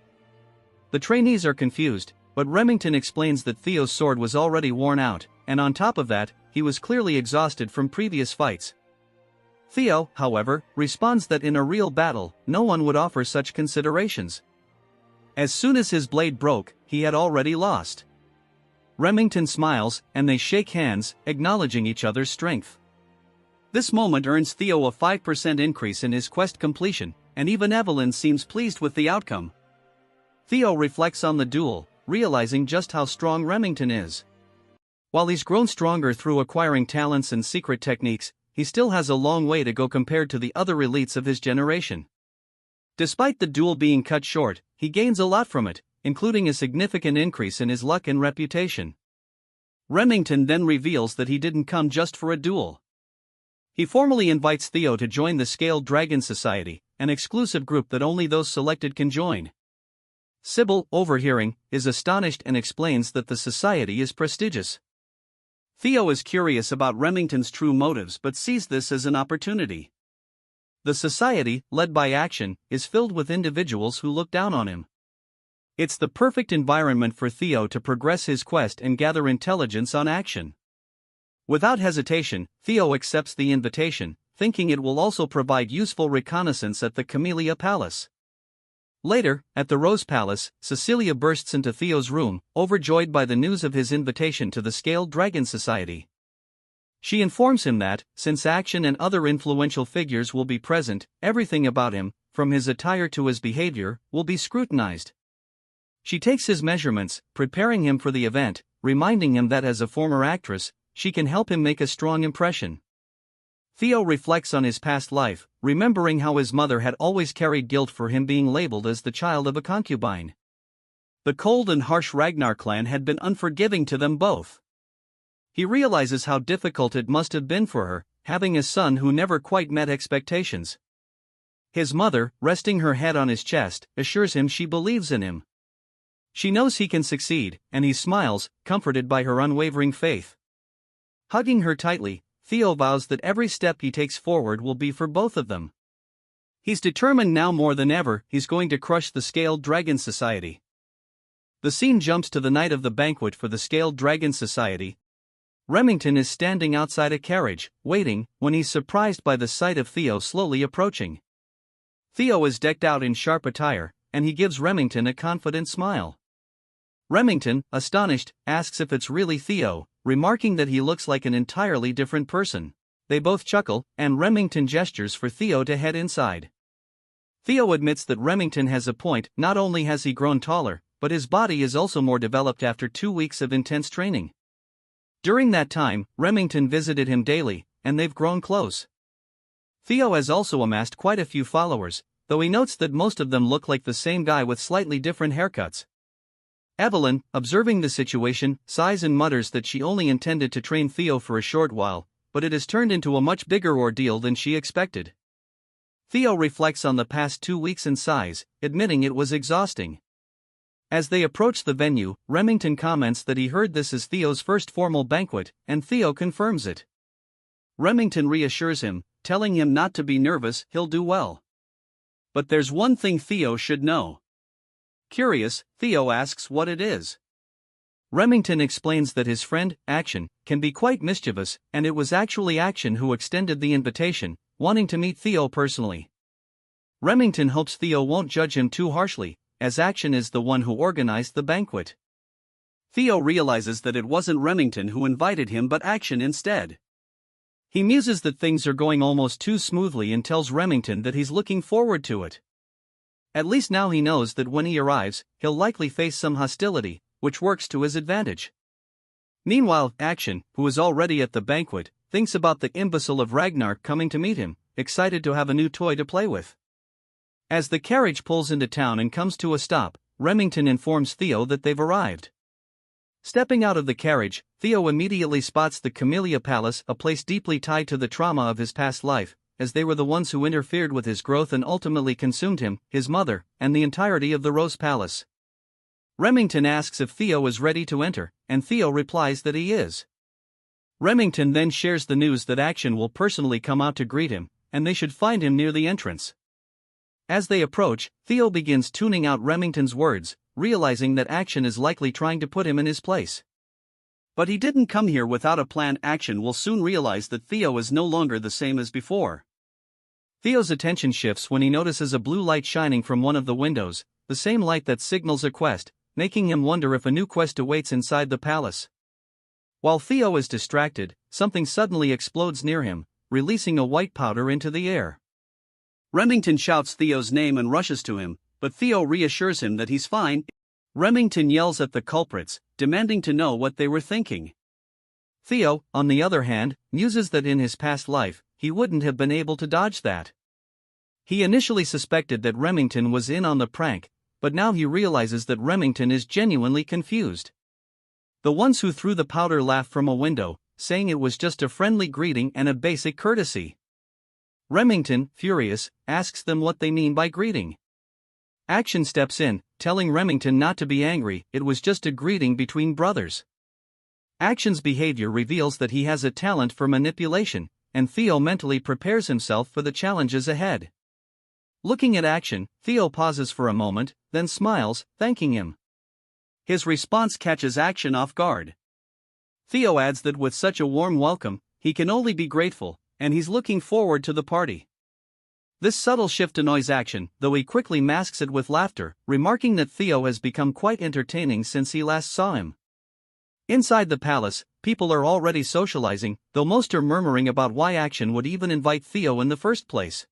The trainees are confused, but Remington explains that Theo's sword was already worn out, and on top of that, he was clearly exhausted from previous fights. Theo, however, responds that in a real battle, no one would offer such considerations. As soon as his blade broke, he had already lost. Remington smiles, and they shake hands, acknowledging each other's strength. This moment earns Theo a 5% increase in his quest completion, and even Evelyn seems pleased with the outcome. Theo reflects on the duel, realizing just how strong Remington is. While he's grown stronger through acquiring talents and secret techniques, he still has a long way to go compared to the other elites of his generation. Despite the duel being cut short, he gains a lot from it, including a significant increase in his luck and reputation. Remington then reveals that he didn't come just for a duel. He formally invites Theo to join the Scaled Dragon Society, an exclusive group that only those selected can join. Sybil, overhearing, is astonished and explains that the society is prestigious. Theo is curious about Remington's true motives but sees this as an opportunity. The society, led by Action, is filled with individuals who look down on him. It's the perfect environment for Theo to progress his quest and gather intelligence on Action. Without hesitation, Theo accepts the invitation, thinking it will also provide useful reconnaissance at the Camellia Palace. Later, at the Rose Palace, Cecilia bursts into Theo's room, overjoyed by the news of his invitation to the Scaled Dragon Society. She informs him that, since Action and other influential figures will be present, everything about him, from his attire to his behavior, will be scrutinized. She takes his measurements, preparing him for the event, reminding him that as a former actress, she can help him make a strong impression. Theo reflects on his past life, remembering how his mother had always carried guilt for him being labeled as the child of a concubine. The cold and harsh Ragnar clan had been unforgiving to them both. He realizes how difficult it must have been for her, having a son who never quite met expectations. His mother, resting her head on his chest, assures him she believes in him. She knows he can succeed, and he smiles, comforted by her unwavering faith. Hugging her tightly, Theo vows that every step he takes forward will be for both of them. He's determined now more than ever he's going to crush the Scaled Dragon Society. The scene jumps to the night of the banquet for the Scaled Dragon Society. Remington is standing outside a carriage, waiting, when he's surprised by the sight of Theo slowly approaching. Theo is decked out in sharp attire, and he gives Remington a confident smile. Remington, astonished, asks if it's really Theo, remarking that he looks like an entirely different person. They both chuckle, and Remington gestures for Theo to head inside. Theo admits that Remington has a point. Not only has he grown taller, but his body is also more developed after 2 weeks of intense training. During that time, Remington visited him daily, and they've grown close. Theo has also amassed quite a few followers, though he notes that most of them look like the same guy with slightly different haircuts. Evelyn, observing the situation, sighs and mutters that she only intended to train Theo for a short while, but it has turned into a much bigger ordeal than she expected. Theo reflects on the past 2 weeks and sighs, admitting it was exhausting. As they approach the venue, Remington comments that he heard this is Theo's first formal banquet, and Theo confirms it. Remington reassures him, telling him not to be nervous, he'll do well. But there's one thing Theo should know. Curious, Theo asks what it is. Remington explains that his friend, Action, can be quite mischievous, and it was actually Action who extended the invitation, wanting to meet Theo personally. Remington hopes Theo won't judge him too harshly, as Action is the one who organized the banquet. Theo realizes that it wasn't Remington who invited him but Action instead. He muses that things are going almost too smoothly and tells Remington that he's looking forward to it. At least now he knows that when he arrives, he'll likely face some hostility, which works to his advantage. Meanwhile, Action, who is already at the banquet, thinks about the imbecile of Ragnar coming to meet him, excited to have a new toy to play with. As the carriage pulls into town and comes to a stop, Remington informs Theo that they've arrived. Stepping out of the carriage, Theo immediately spots the Camellia Palace, a place deeply tied to the trauma of his past life, as they were the ones who interfered with his growth and ultimately consumed him, his mother, and the entirety of the Rose Palace. Remington asks if Theo is ready to enter, and Theo replies that he is. Remington then shares the news that Action will personally come out to greet him, and they should find him near the entrance. As they approach, Theo begins tuning out Remington's words, realizing that Action is likely trying to put him in his place. But he didn't come here without a plan. Action will soon realize that Theo is no longer the same as before. Theo's attention shifts when he notices a blue light shining from one of the windows, the same light that signals a quest, making him wonder if a new quest awaits inside the palace. While Theo is distracted, something suddenly explodes near him, releasing a white powder into the air. Remington shouts Theo's name and rushes to him, but Theo reassures him that he's fine. Remington yells at the culprits, demanding to know what they were thinking. Theo, on the other hand, muses that in his past life, he wouldn't have been able to dodge that. He initially suspected that Remington was in on the prank, but now he realizes that Remington is genuinely confused. The ones who threw the powder laugh from a window, saying it was just a friendly greeting and a basic courtesy. Remington, furious, asks them what they mean by greeting. Action steps in, telling Remington not to be angry, it was just a greeting between brothers. Action's behavior reveals that he has a talent for manipulation, and Theo mentally prepares himself for the challenges ahead. Looking at Action, Theo pauses for a moment, then smiles, thanking him. His response catches Action off guard. Theo adds that with such a warm welcome, he can only be grateful, and he's looking forward to the party. This subtle shift annoys Action, though he quickly masks it with laughter, remarking that Theo has become quite entertaining since he last saw him. Inside the palace, people are already socializing, though most are murmuring about why Action would even invite Theo in the first place.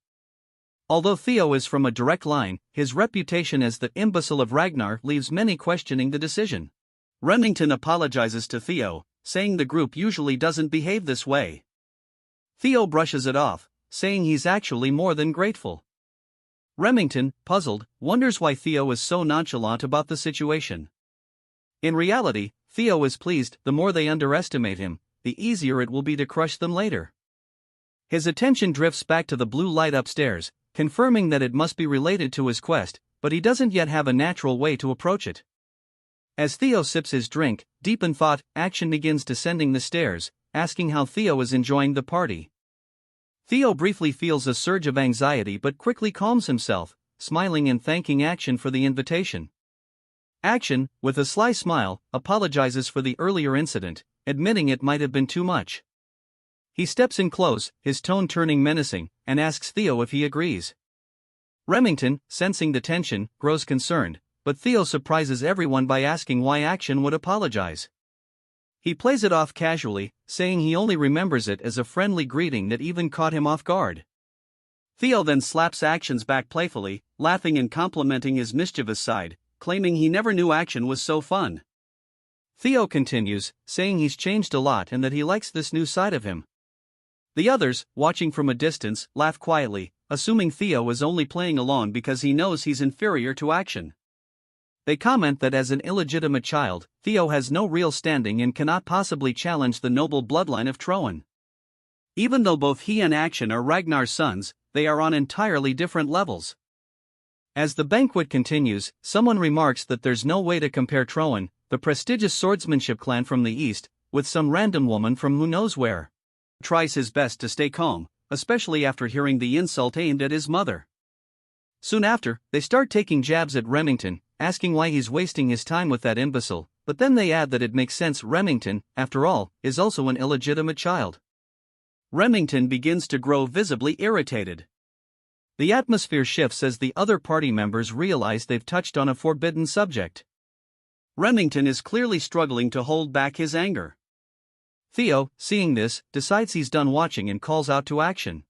Although Theo is from a direct line, his reputation as the imbecile of Ragnar leaves many questioning the decision. Remington apologizes to Theo, saying the group usually doesn't behave this way. Theo brushes it off, saying he's actually more than grateful. Remington, puzzled, wonders why Theo is so nonchalant about the situation. In reality, Theo is pleased. The more they underestimate him, the easier it will be to crush them later. His attention drifts back to the blue light upstairs, confirming that it must be related to his quest, but he doesn't yet have a natural way to approach it. As Theo sips his drink, deep in thought, Action begins descending the stairs, asking how Theo is enjoying the party. Theo briefly feels a surge of anxiety but quickly calms himself, smiling and thanking Action for the invitation. Action, with a sly smile, apologizes for the earlier incident, admitting it might have been too much. He steps in close, his tone turning menacing, and asks Theo if he agrees. Remington, sensing the tension, grows concerned, but Theo surprises everyone by asking why Action would apologize. He plays it off casually, saying he only remembers it as a friendly greeting that even caught him off guard. Theo then slaps Action's back playfully, laughing and complimenting his mischievous side, claiming he never knew Action was so fun. Theo continues, saying he's changed a lot and that he likes this new side of him. The others, watching from a distance, laugh quietly, assuming Theo is only playing along because he knows he's inferior to Action. They comment that as an illegitimate child, Theo has no real standing and cannot possibly challenge the noble bloodline of Thron. Even though both he and Action are Ragnar's sons, they are on entirely different levels. As the banquet continues, someone remarks that there's no way to compare Thron, the prestigious swordsmanship clan from the east, with some random woman from who knows where. Tries his best to stay calm, especially after hearing the insult aimed at his mother. Soon after, they start taking jabs at Remington, asking why he's wasting his time with that imbecile, but then they add that it makes sense. Remington, after all, is also an illegitimate child. Remington begins to grow visibly irritated. The atmosphere shifts as the other party members realize they've touched on a forbidden subject. Remington is clearly struggling to hold back his anger. Theo, seeing this, decides he's done watching and calls out to Action.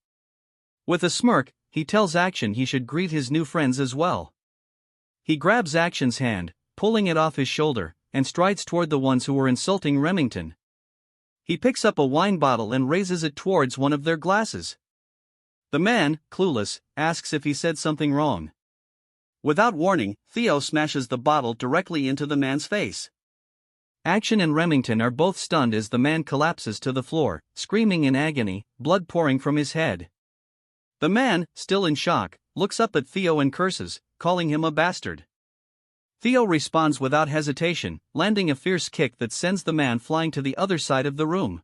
With a smirk, he tells Action he should greet his new friends as well. He grabs Action's hand, pulling it off his shoulder, and strides toward the ones who were insulting Remington. He picks up a wine bottle and raises it towards one of their glasses. The man, clueless, asks if he said something wrong. Without warning, Theo smashes the bottle directly into the man's face. Action and Remington are both stunned as the man collapses to the floor, screaming in agony, blood pouring from his head. The man, still in shock, looks up at Theo and curses, calling him a bastard. Theo responds without hesitation, landing a fierce kick that sends the man flying to the other side of the room.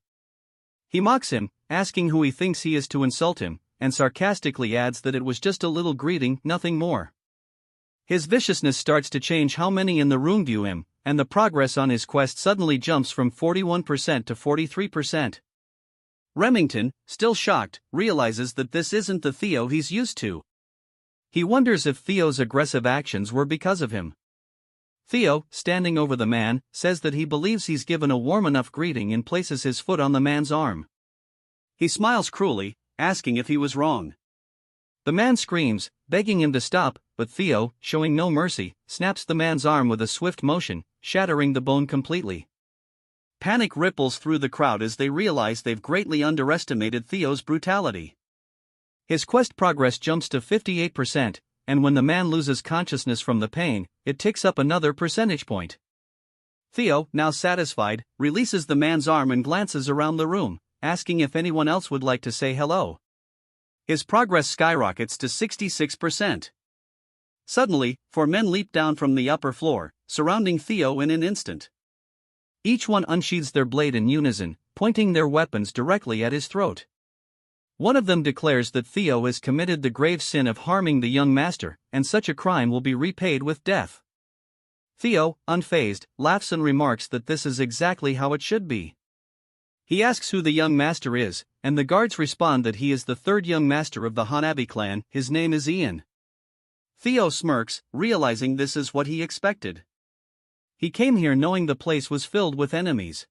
He mocks him, asking who he thinks he is to insult him, and sarcastically adds that it was just a little greeting, nothing more. His viciousness starts to change how many in the room view him, and the progress on his quest suddenly jumps from 41% to 43%. Remington, still shocked, realizes that this isn't the Theo he's used to. He wonders if Theo's aggressive actions were because of him. Theo, standing over the man, says that he believes he's given a warm enough greeting and places his foot on the man's arm. He smiles cruelly, asking if he was wrong. The man screams, begging him to stop, but Theo, showing no mercy, snaps the man's arm with a swift motion, shattering the bone completely. Panic ripples through the crowd as they realize they've greatly underestimated Theo's brutality. His quest progress jumps to 58%, and when the man loses consciousness from the pain, it ticks up another percentage point. Theo, now satisfied, releases the man's arm and glances around the room, asking if anyone else would like to say hello. His progress skyrockets to 66%. Suddenly, 4 men leap down from the upper floor, surrounding Theo in an instant. Each one unsheathes their blade in unison, pointing their weapons directly at his throat. One of them declares that Theo has committed the grave sin of harming the young master, and such a crime will be repaid with death. Theo, unfazed, laughs and remarks that this is exactly how it should be. He asks who the young master is, and the guards respond that he is the third young master of the Hanabi clan. His name is Ian. Theo smirks, realizing this is what he expected. He came here knowing the place was filled with enemies.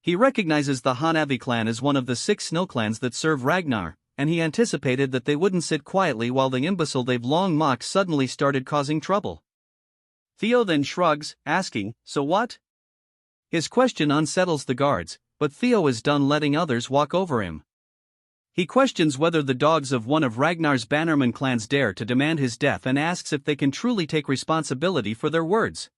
He recognizes the Hanabi clan as one of the 6 snow clans that serve Ragnar, and he anticipated that they wouldn't sit quietly while the imbecile they've long mocked suddenly started causing trouble. Theo then shrugs, asking, "So what?" His question unsettles the guards, but Theo is done letting others walk over him. He questions whether the dogs of one of Ragnar's bannerman clans dare to demand his death and asks if they can truly take responsibility for their words.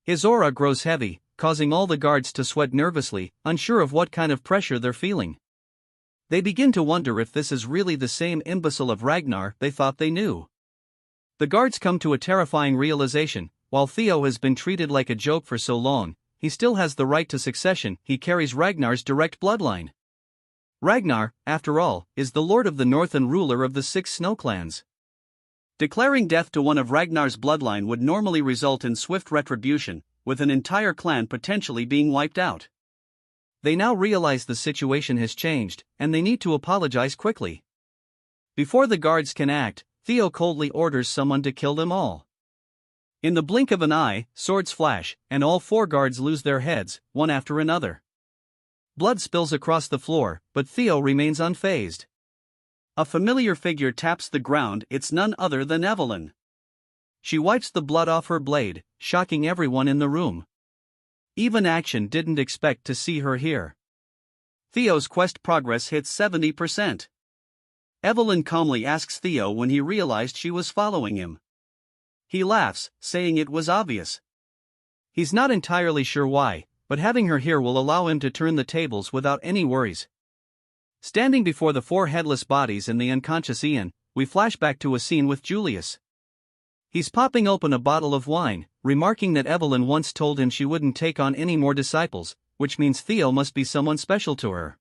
His aura grows heavy, causing all the guards to sweat nervously, unsure of what kind of pressure they're feeling. They begin to wonder if this is really the same imbecile of Ragnar they thought they knew. The guards come to a terrifying realization: while Theo has been treated like a joke for so long, he still has the right to succession. He carries Ragnar's direct bloodline. Ragnar, after all, is the lord of the north and ruler of the 6 snow clans. Declaring death to one of Ragnar's bloodline would normally result in swift retribution, with an entire clan potentially being wiped out. They now realize the situation has changed, and they need to apologize quickly. Before the guards can act, Theo coldly orders someone to kill them all. In the blink of an eye, swords flash, and all 4 guards lose their heads, one after another. Blood spills across the floor, but Theo remains unfazed. A familiar figure taps the ground. It's none other than Evelyn. She wipes the blood off her blade, shocking everyone in the room. Even Action didn't expect to see her here. Theo's quest progress hits 70%. Evelyn calmly asks Theo when he realized she was following him. He laughs, saying it was obvious. He's not entirely sure why, but having her here will allow him to turn the tables without any worries. Standing before the 4 headless bodies and the unconscious Ian, we flash back to a scene with Julius. He's popping open a bottle of wine, remarking that Evelyn once told him she wouldn't take on any more disciples, which means Theo must be someone special to her.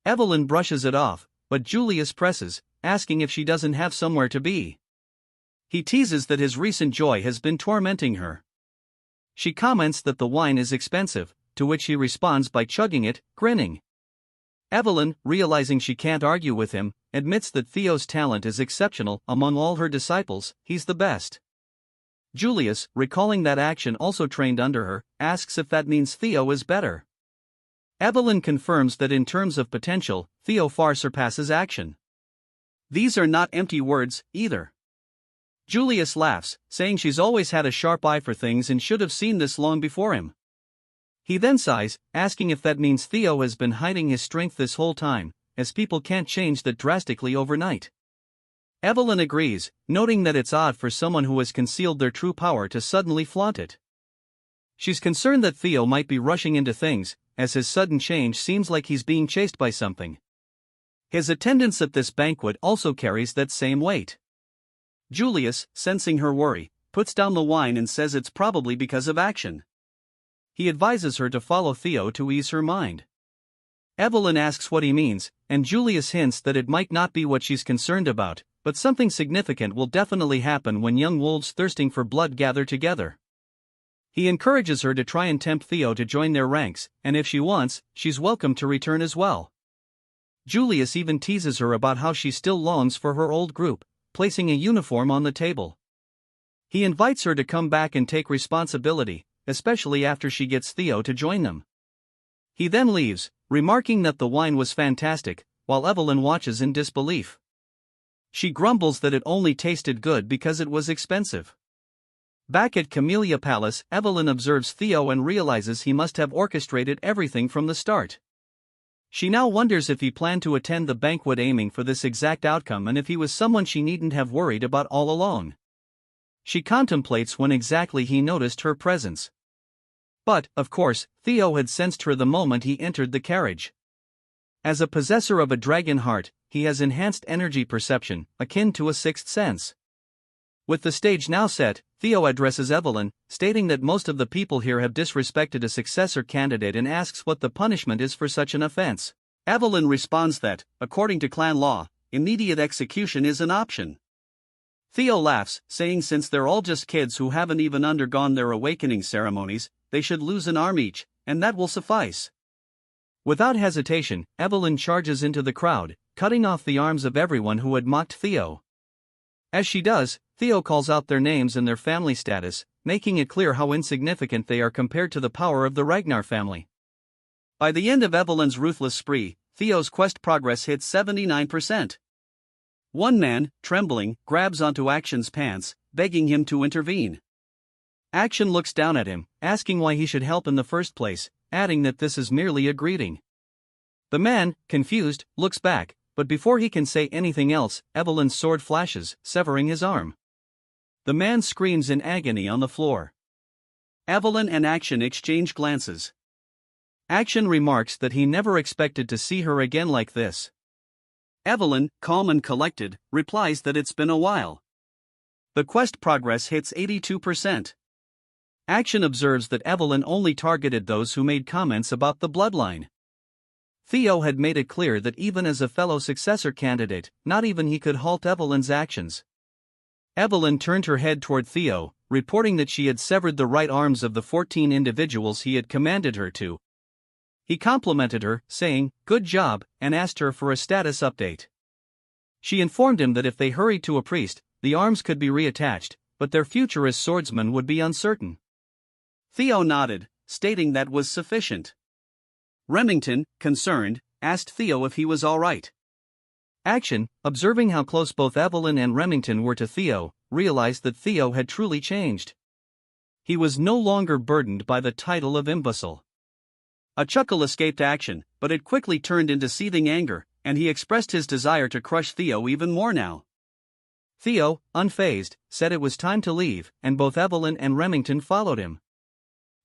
Evelyn brushes it off, but Julius presses, asking if she doesn't have somewhere to be. He teases that his recent joy has been tormenting her. She comments that the wine is expensive, to which he responds by chugging it, grinning. Evelyn, realizing she can't argue with him, admits that Theo's talent is exceptional. Among all her disciples, he's the best. Julius, recalling that Action also trained under her, asks if that means Theo is better. Evelyn confirms that in terms of potential, Theo far surpasses Action. These are not empty words, either. Julius laughs, saying she's always had a sharp eye for things and should have seen this long before him. He then sighs, asking if that means Theo has been hiding his strength this whole time, as people can't change that drastically overnight. Evelyn agrees, noting that it's odd for someone who has concealed their true power to suddenly flaunt it. She's concerned that Theo might be rushing into things, as his sudden change seems like he's being chased by something. His attendance at this banquet also carries that same weight. Julius, sensing her worry, puts down the wine and says it's probably because of Action. He advises her to follow Theo to ease her mind. Evelyn asks what he means, and Julius hints that it might not be what she's concerned about, but something significant will definitely happen when young wolves thirsting for blood gather together. He encourages her to try and tempt Theo to join their ranks, and if she wants, she's welcome to return as well. Julius even teases her about how she still longs for her old group, placing a uniform on the table. He invites her to come back and take responsibility, especially after she gets Theo to join them. He then leaves, remarking that the wine was fantastic, while Evelyn watches in disbelief. She grumbles that it only tasted good because it was expensive. Back at Camellia Palace, Evelyn observes Theo and realizes he must have orchestrated everything from the start. She now wonders if he planned to attend the banquet aiming for this exact outcome and if he was someone she needn't have worried about all along. She contemplates when exactly he noticed her presence. But, of course, Theo had sensed her the moment he entered the carriage. As a possessor of a dragon heart, he has enhanced energy perception, akin to a sixth sense. With the stage now set, Theo addresses Evelyn, stating that most of the people here have disrespected a successor candidate and asks what the punishment is for such an offense. Evelyn responds that, according to clan law, immediate execution is an option. Theo laughs, saying since they're all just kids who haven't even undergone their awakening ceremonies, they should lose an arm each, and that will suffice. Without hesitation, Evelyn charges into the crowd, cutting off the arms of everyone who had mocked Theo. As she does, Theo calls out their names and their family status, making it clear how insignificant they are compared to the power of the Ragnar family. By the end of Evelyn's ruthless spree, Theo's quest progress hits 79%. One man, trembling, grabs onto Action's pants, begging him to intervene. Action looks down at him, asking why he should help in the first place, adding that this is merely a greeting. The man, confused, looks back, but before he can say anything else, Evelyn's sword flashes, severing his arm. The man screams in agony on the floor. Evelyn and Action exchange glances. Action remarks that he never expected to see her again like this. Evelyn, calm and collected, replies that it's been a while. The quest progress hits 82%. Action observes that Evelyn only targeted those who made comments about the bloodline. Theo had made it clear that even as a fellow successor candidate, not even he could halt Evelyn's actions. Evelyn turned her head toward Theo, reporting that she had severed the right arms of the 14 individuals he had commanded her to. He complimented her, saying, "Good job," and asked her for a status update. She informed him that if they hurried to a priest, the arms could be reattached, but their future as swordsmen would be uncertain. Theo nodded, stating that was sufficient. Remington, concerned, asked Theo if he was all right. Action, observing how close both Evelyn and Remington were to Theo, realized that Theo had truly changed. He was no longer burdened by the title of imbecile. A chuckle escaped Action, but it quickly turned into seething anger, and he expressed his desire to crush Theo even more now. Theo, unfazed, said it was time to leave, and both Evelyn and Remington followed him.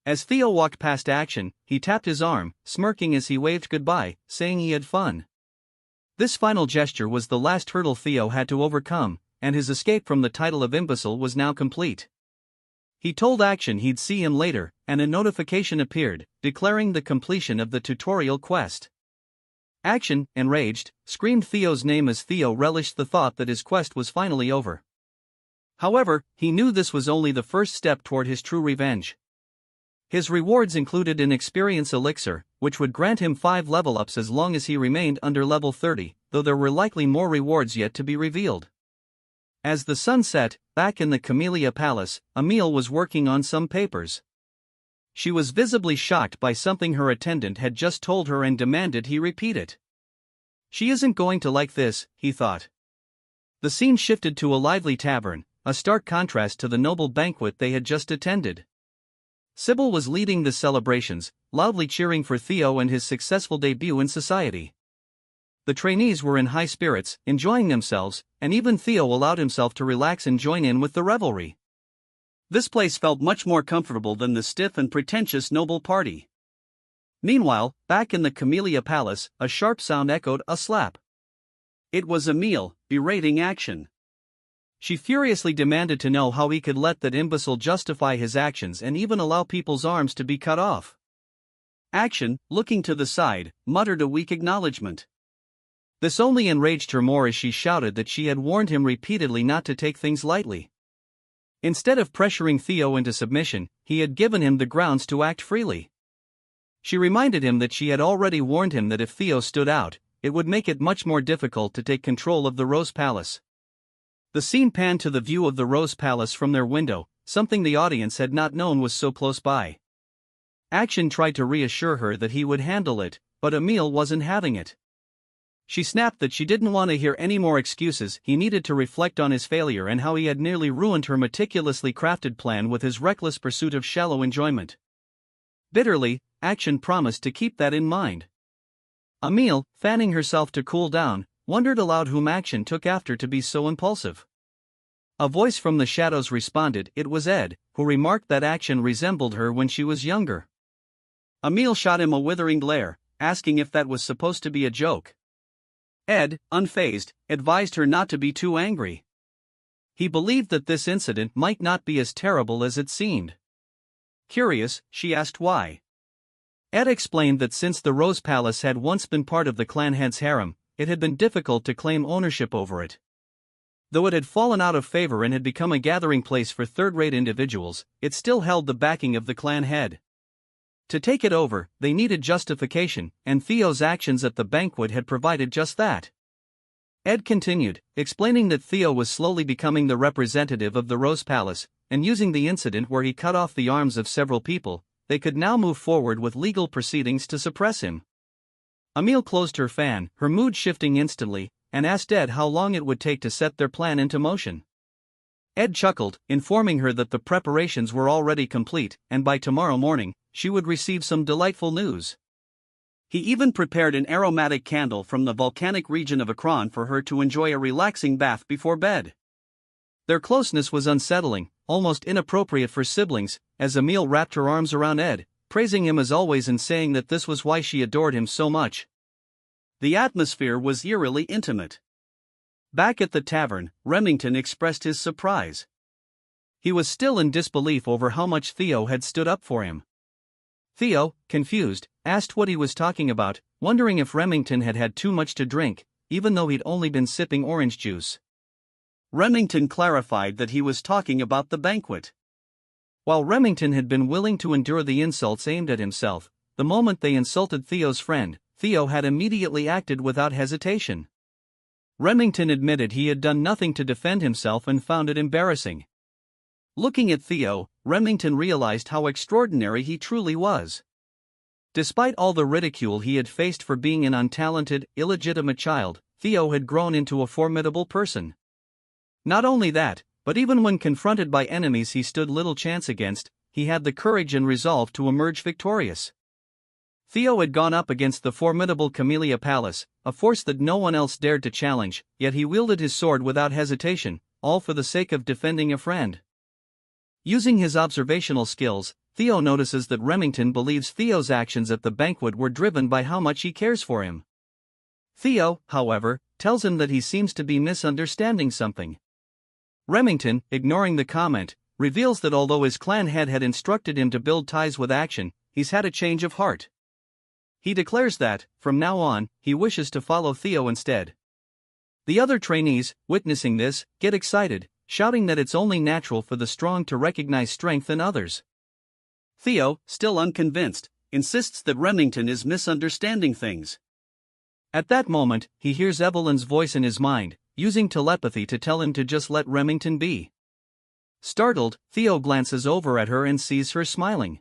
As Theo walked past Action, he tapped his arm, smirking as he waved goodbye, saying he had fun. This final gesture was the last hurdle Theo had to overcome, and his escape from the title of imbecile was now complete. He told Action he'd see him later, and a notification appeared, declaring the completion of the tutorial quest. Action, enraged, screamed Theo's name as Theo relished the thought that his quest was finally over. However, he knew this was only the first step toward his true revenge. His rewards included an experience elixir, which would grant him 5 level ups as long as he remained under level 30, though there were likely more rewards yet to be revealed. As the sun set, back in the Camellia Palace, Emile was working on some papers. She was visibly shocked by something her attendant had just told her and demanded he repeat it. She isn't going to like this, he thought. The scene shifted to a lively tavern, a stark contrast to the noble banquet they had just attended. Sybil was leading the celebrations, loudly cheering for Theo and his successful debut in society. The trainees were in high spirits, enjoying themselves, and even Theo allowed himself to relax and join in with the revelry. This place felt much more comfortable than the stiff and pretentious noble party. Meanwhile, back in the Camellia Palace, a sharp sound echoed a slap. It was Emile, berating Action. She furiously demanded to know how he could let that imbecile justify his actions and even allow people's arms to be cut off. Action, looking to the side, muttered a weak acknowledgement. This only enraged her more as she shouted that she had warned him repeatedly not to take things lightly. Instead of pressuring Theo into submission, he had given him the grounds to act freely. She reminded him that she had already warned him that if Theo stood out, it would make it much more difficult to take control of the Rose Palace. The scene panned to the view of the Rose Palace from their window, something the audience had not known was so close by. Action tried to reassure her that he would handle it, but Emile wasn't having it. She snapped that she didn't want to hear any more excuses. He needed to reflect on his failure and how he had nearly ruined her meticulously crafted plan with his reckless pursuit of shallow enjoyment. Bitterly, Action promised to keep that in mind. Emile, fanning herself to cool down, wondered aloud whom Action took after to be so impulsive. A voice from the shadows responded. It was Ed, who remarked that Action resembled her when she was younger. Emile shot him a withering glare, asking if that was supposed to be a joke. Ed, unfazed, advised her not to be too angry. He believed that this incident might not be as terrible as it seemed. Curious, she asked why. Ed explained that since the Rose Palace had once been part of the clan head's harem, it had been difficult to claim ownership over it. Though it had fallen out of favor and had become a gathering place for third-rate individuals, it still held the backing of the clan head. To take it over, they needed justification, and Theo's actions at the banquet had provided just that. Ed continued, explaining that Theo was slowly becoming the representative of the Rose Palace, and using the incident where he cut off the arms of several people, they could now move forward with legal proceedings to suppress him. Emile closed her fan, her mood shifting instantly, and asked Ed how long it would take to set their plan into motion. Ed chuckled, informing her that the preparations were already complete, and by tomorrow morning, she would receive some delightful news. He even prepared an aromatic candle from the volcanic region of Akron for her to enjoy a relaxing bath before bed. Their closeness was unsettling, almost inappropriate for siblings, as Emile wrapped her arms around Ed, praising him as always and saying that this was why she adored him so much. The atmosphere was eerily intimate. Back at the tavern, Remington expressed his surprise. He was still in disbelief over how much Theo had stood up for him. Theo, confused, asked what he was talking about, wondering if Remington had had too much to drink, even though he'd only been sipping orange juice. Remington clarified that he was talking about the banquet. While Remington had been willing to endure the insults aimed at himself, the moment they insulted Theo's friend, Theo had immediately acted without hesitation. Remington admitted he had done nothing to defend himself and found it embarrassing. Looking at Theo, Remington realized how extraordinary he truly was. Despite all the ridicule he had faced for being an untalented, illegitimate child, Theo had grown into a formidable person. Not only that, but even when confronted by enemies he stood little chance against, he had the courage and resolve to emerge victorious. Theo had gone up against the formidable Camellia Palace, a force that no one else dared to challenge, yet he wielded his sword without hesitation, all for the sake of defending a friend. Using his observational skills, Theo notices that Remington believes Theo's actions at the banquet were driven by how much he cares for him. Theo, however, tells him that he seems to be misunderstanding something. Remington, ignoring the comment, reveals that although his clan head had instructed him to build ties with Action, he's had a change of heart. He declares that, from now on, he wishes to follow Theo instead. The other trainees, witnessing this, get excited, shouting that it's only natural for the strong to recognize strength in others. Theo, still unconvinced, insists that Remington is misunderstanding things. At that moment, he hears Evelyn's voice in his mind, using telepathy to tell him to just let Remington be. Startled, Theo glances over at her and sees her smiling.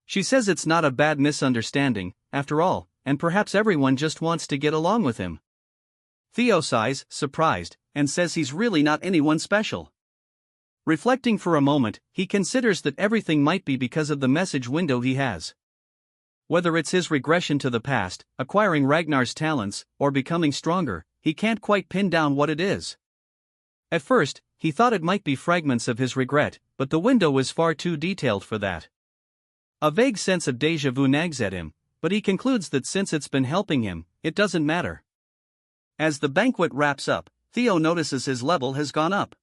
She says it's not a bad misunderstanding, after all, and perhaps everyone just wants to get along with him. Theo sighs, surprised, and says he's really not anyone special. Reflecting for a moment, he considers that everything might be because of the message window he has. Whether it's his regression to the past, acquiring Ragnar's talents, or becoming stronger, he can't quite pin down what it is. At first, he thought it might be fragments of his regret, but the window is far too detailed for that. A vague sense of déjà vu nags at him, but he concludes that since it's been helping him, it doesn't matter. As the banquet wraps up, Theo notices his level has gone up.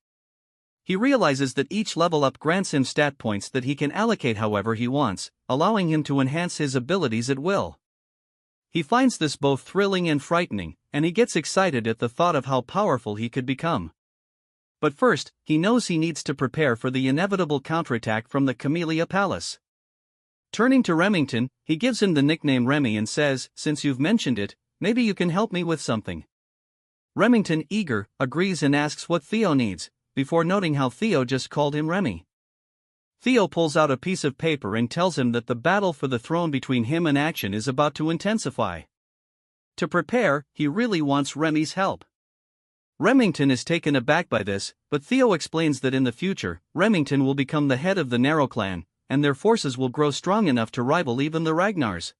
He realizes that each level up grants him stat points that he can allocate however he wants, allowing him to enhance his abilities at will. He finds this both thrilling and frightening, and he gets excited at the thought of how powerful he could become. But first, he knows he needs to prepare for the inevitable counterattack from the Camellia Palace. Turning to Remington, he gives him the nickname Remy and says, "Since you've mentioned it, maybe you can help me with something." Remington, eager, agrees and asks what Theo needs, before noting how Theo just called him Remy. Theo pulls out a piece of paper and tells him that the battle for the throne between him and Action is about to intensify. To prepare, he really wants Remy's help. Remington is taken aback by this, but Theo explains that in the future, Remington will become the head of the Narrow clan, and their forces will grow strong enough to rival even the Ragnars.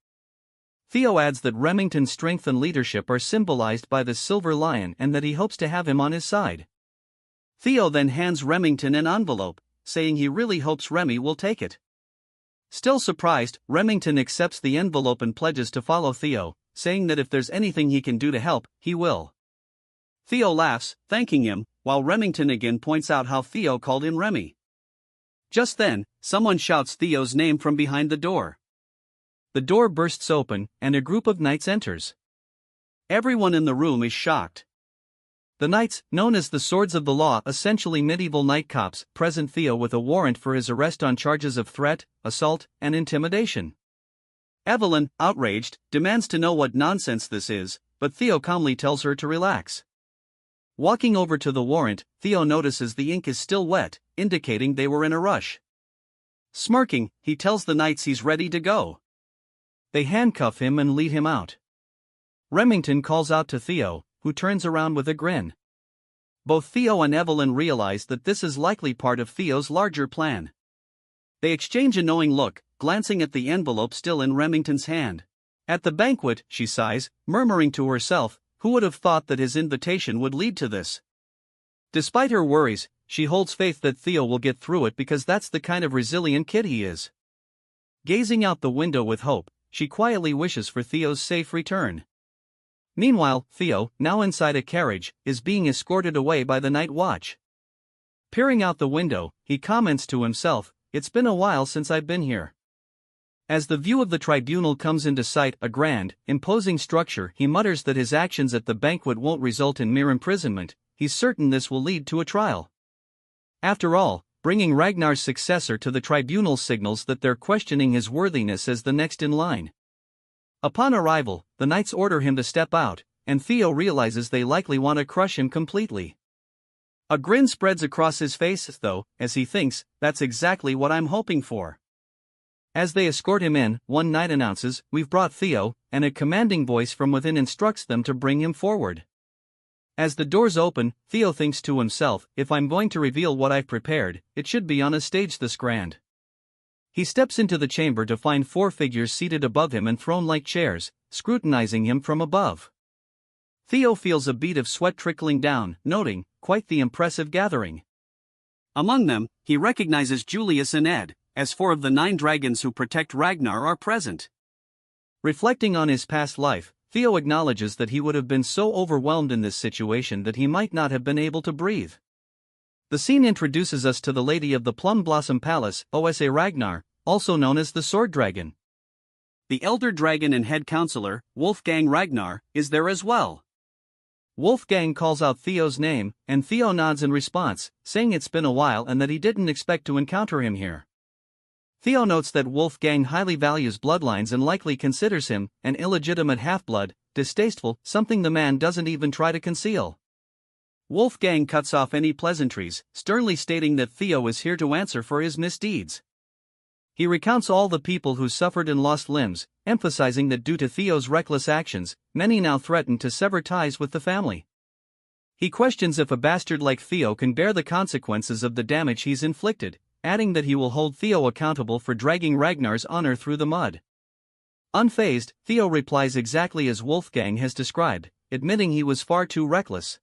Theo adds that Remington's strength and leadership are symbolized by the silver lion and that he hopes to have him on his side. Theo then hands Remington an envelope, saying he really hopes Remy will take it. Still surprised, Remington accepts the envelope and pledges to follow Theo, saying that if there's anything he can do to help, he will. Theo laughs, thanking him, while Remington again points out how Theo called him Remy. Just then, someone shouts Theo's name from behind the door. The door bursts open, and a group of knights enters. Everyone in the room is shocked. The knights, known as the Swords of the Law, essentially medieval night cops, present Theo with a warrant for his arrest on charges of threat, assault, and intimidation. Evelyn, outraged, demands to know what nonsense this is, but Theo calmly tells her to relax. Walking over to the warrant, Theo notices the ink is still wet, indicating they were in a rush. Smirking, he tells the knights he's ready to go. They handcuff him and lead him out. Remington calls out to Theo, who turns around with a grin. Both Theo and Evelyn realize that this is likely part of Theo's larger plan. They exchange a knowing look, glancing at the envelope still in Remington's hand. At the banquet, she sighs, murmuring to herself, who would have thought that his invitation would lead to this? Despite her worries, she holds faith that Theo will get through it because that's the kind of resilient kid he is. Gazing out the window with hope, she quietly wishes for Theo's safe return. Meanwhile, Theo, now inside a carriage, is being escorted away by the night watch. Peering out the window, he comments to himself, "It's been a while since I've been here." As the view of the tribunal comes into sight, a grand, imposing structure, he mutters that his actions at the banquet won't result in mere imprisonment. He's certain this will lead to a trial. After all, bringing Ragnar's successor to the tribunal signals that they're questioning his worthiness as the next in line. Upon arrival, the knights order him to step out, and Theo realizes they likely want to crush him completely. A grin spreads across his face though, as he thinks, that's exactly what I'm hoping for. As they escort him in, one knight announces, "We've brought Theo," and a commanding voice from within instructs them to bring him forward. As the doors open, Theo thinks to himself, if I'm going to reveal what I've prepared, it should be on a stage this grand. He steps into the chamber to find 4 figures seated above him in throne-like chairs, scrutinizing him from above. Theo feels a bead of sweat trickling down, noting, quite the impressive gathering. Among them, he recognizes Julius and Ed, as 4 of the 9 dragons who protect Ragnar are present. Reflecting on his past life, Theo acknowledges that he would have been so overwhelmed in this situation that he might not have been able to breathe. The scene introduces us to the Lady of the Plum Blossom Palace, Osa Ragnar, also known as the Sword Dragon. The elder dragon and head counselor, Wolfgang Ragnar, is there as well. Wolfgang calls out Theo's name, and Theo nods in response, saying it's been a while and that he didn't expect to encounter him here. Theo notes that Wolfgang highly values bloodlines and likely considers him an illegitimate half-blood, distasteful, something the man doesn't even try to conceal. Wolfgang cuts off any pleasantries, sternly stating that Theo is here to answer for his misdeeds. He recounts all the people who suffered and lost limbs, emphasizing that due to Theo's reckless actions, many now threaten to sever ties with the family. He questions if a bastard like Theo can bear the consequences of the damage he's inflicted, adding that he will hold Theo accountable for dragging Ragnar's honor through the mud. Unfazed, Theo replies exactly as Wolfgang has described, admitting he was far too reckless.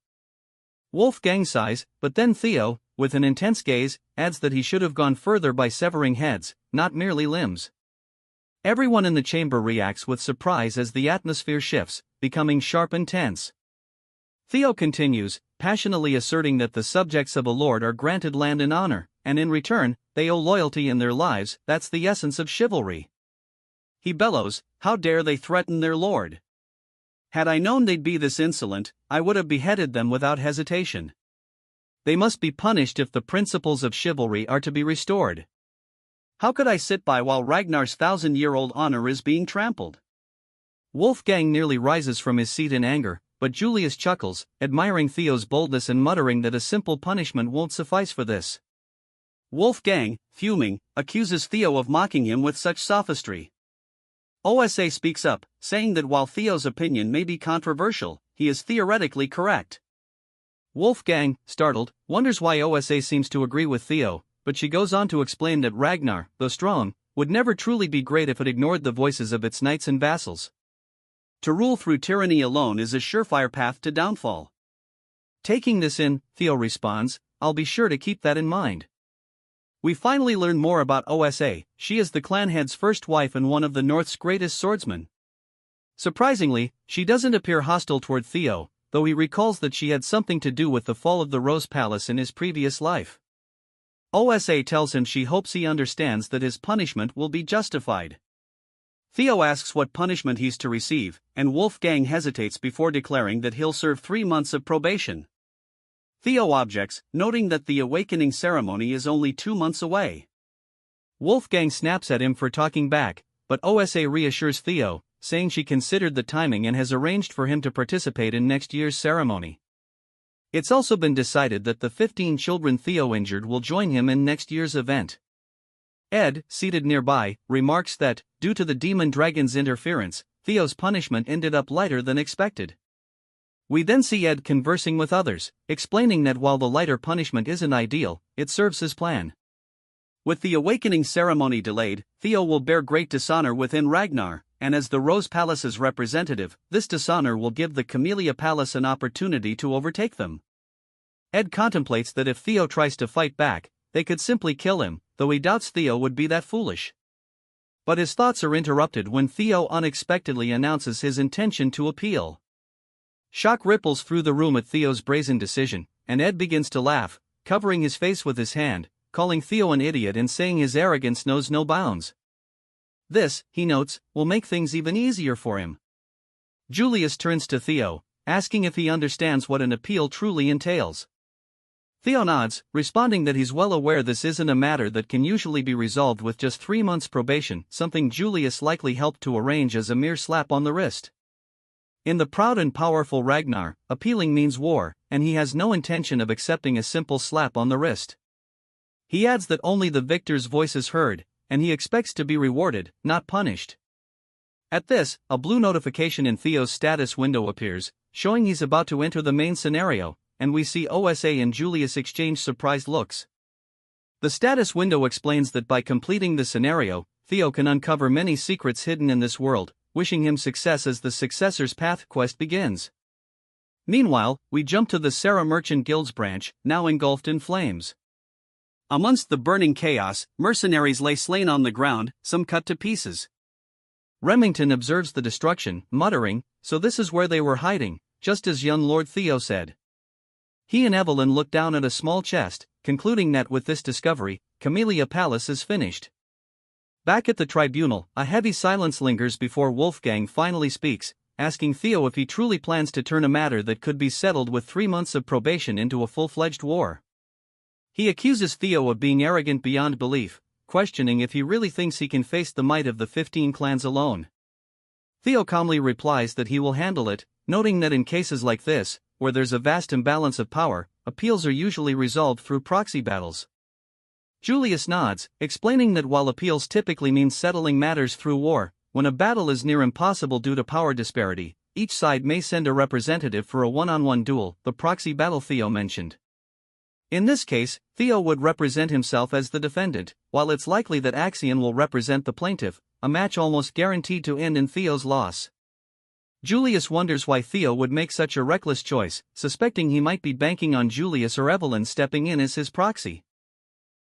Wolfgang sighs, but then Theo, with an intense gaze, adds that he should have gone further by severing heads, not merely limbs. Everyone in the chamber reacts with surprise as the atmosphere shifts, becoming sharp and tense. Theo continues, passionately asserting that the subjects of a lord are granted land and honor, and in return, they owe loyalty in their lives. That's the essence of chivalry. He bellows, "How dare they threaten their lord? Had I known they'd be this insolent, I would have beheaded them without hesitation. They must be punished if the principles of chivalry are to be restored. How could I sit by while Ragnar's 1,000-year-old honor is being trampled?" Wolfgang nearly rises from his seat in anger, but Julius chuckles, admiring Theo's boldness and muttering that a simple punishment won't suffice for this. Wolfgang, fuming, accuses Theo of mocking him with such sophistry. OSA speaks up, saying that while Theo's opinion may be controversial, he is theoretically correct. Wolfgang, startled, wonders why OSA seems to agree with Theo, but she goes on to explain that Ragnar, though strong, would never truly be great if it ignored the voices of its knights and vassals. To rule through tyranny alone is a surefire path to downfall. Taking this in, Theo responds, "I'll be sure to keep that in mind." We finally learn more about OSA. She is the clan head's first wife and one of the North's greatest swordsmen. Surprisingly, she doesn't appear hostile toward Theo, though he recalls that she had something to do with the fall of the Rose Palace in his previous life. OSA tells him she hopes he understands that his punishment will be justified. Theo asks what punishment he's to receive, and Wolfgang hesitates before declaring that he'll serve 3 months of probation. Theo objects, noting that the awakening ceremony is only 2 months away. Wolfgang snaps at him for talking back, but OSA reassures Theo, saying she considered the timing and has arranged for him to participate in next year's ceremony. It's also been decided that the 15 children Theo injured will join him in next year's event. Ed, seated nearby, remarks that, due to the demon dragon's interference, Theo's punishment ended up lighter than expected. We then see Ed conversing with others, explaining that while the lighter punishment isn't ideal, it serves his plan. With the awakening ceremony delayed, Theo will bear great dishonor within Ragnar, and as the Rose Palace's representative, this dishonor will give the Camellia Palace an opportunity to overtake them. Ed contemplates that if Theo tries to fight back, they could simply kill him, though he doubts Theo would be that foolish. But his thoughts are interrupted when Theo unexpectedly announces his intention to appeal. Shock ripples through the room at Theo's brazen decision, and Ed begins to laugh, covering his face with his hand, calling Theo an idiot and saying his arrogance knows no bounds. This, he notes, will make things even easier for him. Julius turns to Theo, asking if he understands what an appeal truly entails. Theo nods, responding that he's well aware this isn't a matter that can usually be resolved with just 3 months probation, something Julius likely helped to arrange as a mere slap on the wrist. In the proud and powerful Ragnar, appealing means war, and he has no intention of accepting a simple slap on the wrist. He adds that only the victor's voice is heard, and he expects to be rewarded, not punished. At this, a blue notification in Theo's status window appears, showing he's about to enter the main scenario, and we see OSA and Julius exchange surprised looks. The status window explains that by completing the scenario, Theo can uncover many secrets hidden in this world, wishing him success as the Successor's Path quest begins. Meanwhile, we jump to the Sarah Merchant Guild's branch, now engulfed in flames. Amongst the burning chaos, mercenaries lay slain on the ground, some cut to pieces. Remington observes the destruction, muttering, "So this is where they were hiding," just as young Lord Theo said. He and Evelyn look down at a small chest, concluding that with this discovery, Camellia Palace is finished. Back at the tribunal, a heavy silence lingers before Wolfgang finally speaks, asking Theo if he truly plans to turn a matter that could be settled with 3 months of probation into a full-fledged war. He accuses Theo of being arrogant beyond belief, questioning if he really thinks he can face the might of the 15 clans alone. Theo calmly replies that he will handle it, noting that in cases like this, where there's a vast imbalance of power, appeals are usually resolved through proxy battles. Julius nods, explaining that while appeals typically mean settling matters through war, when a battle is near impossible due to power disparity, each side may send a representative for a one-on-one duel, the proxy battle Theo mentioned. In this case, Theo would represent himself as the defendant, while it's likely that Axion will represent the plaintiff, a match almost guaranteed to end in Theo's loss. Julius wonders why Theo would make such a reckless choice, suspecting he might be banking on Julius or Evelyn stepping in as his proxy.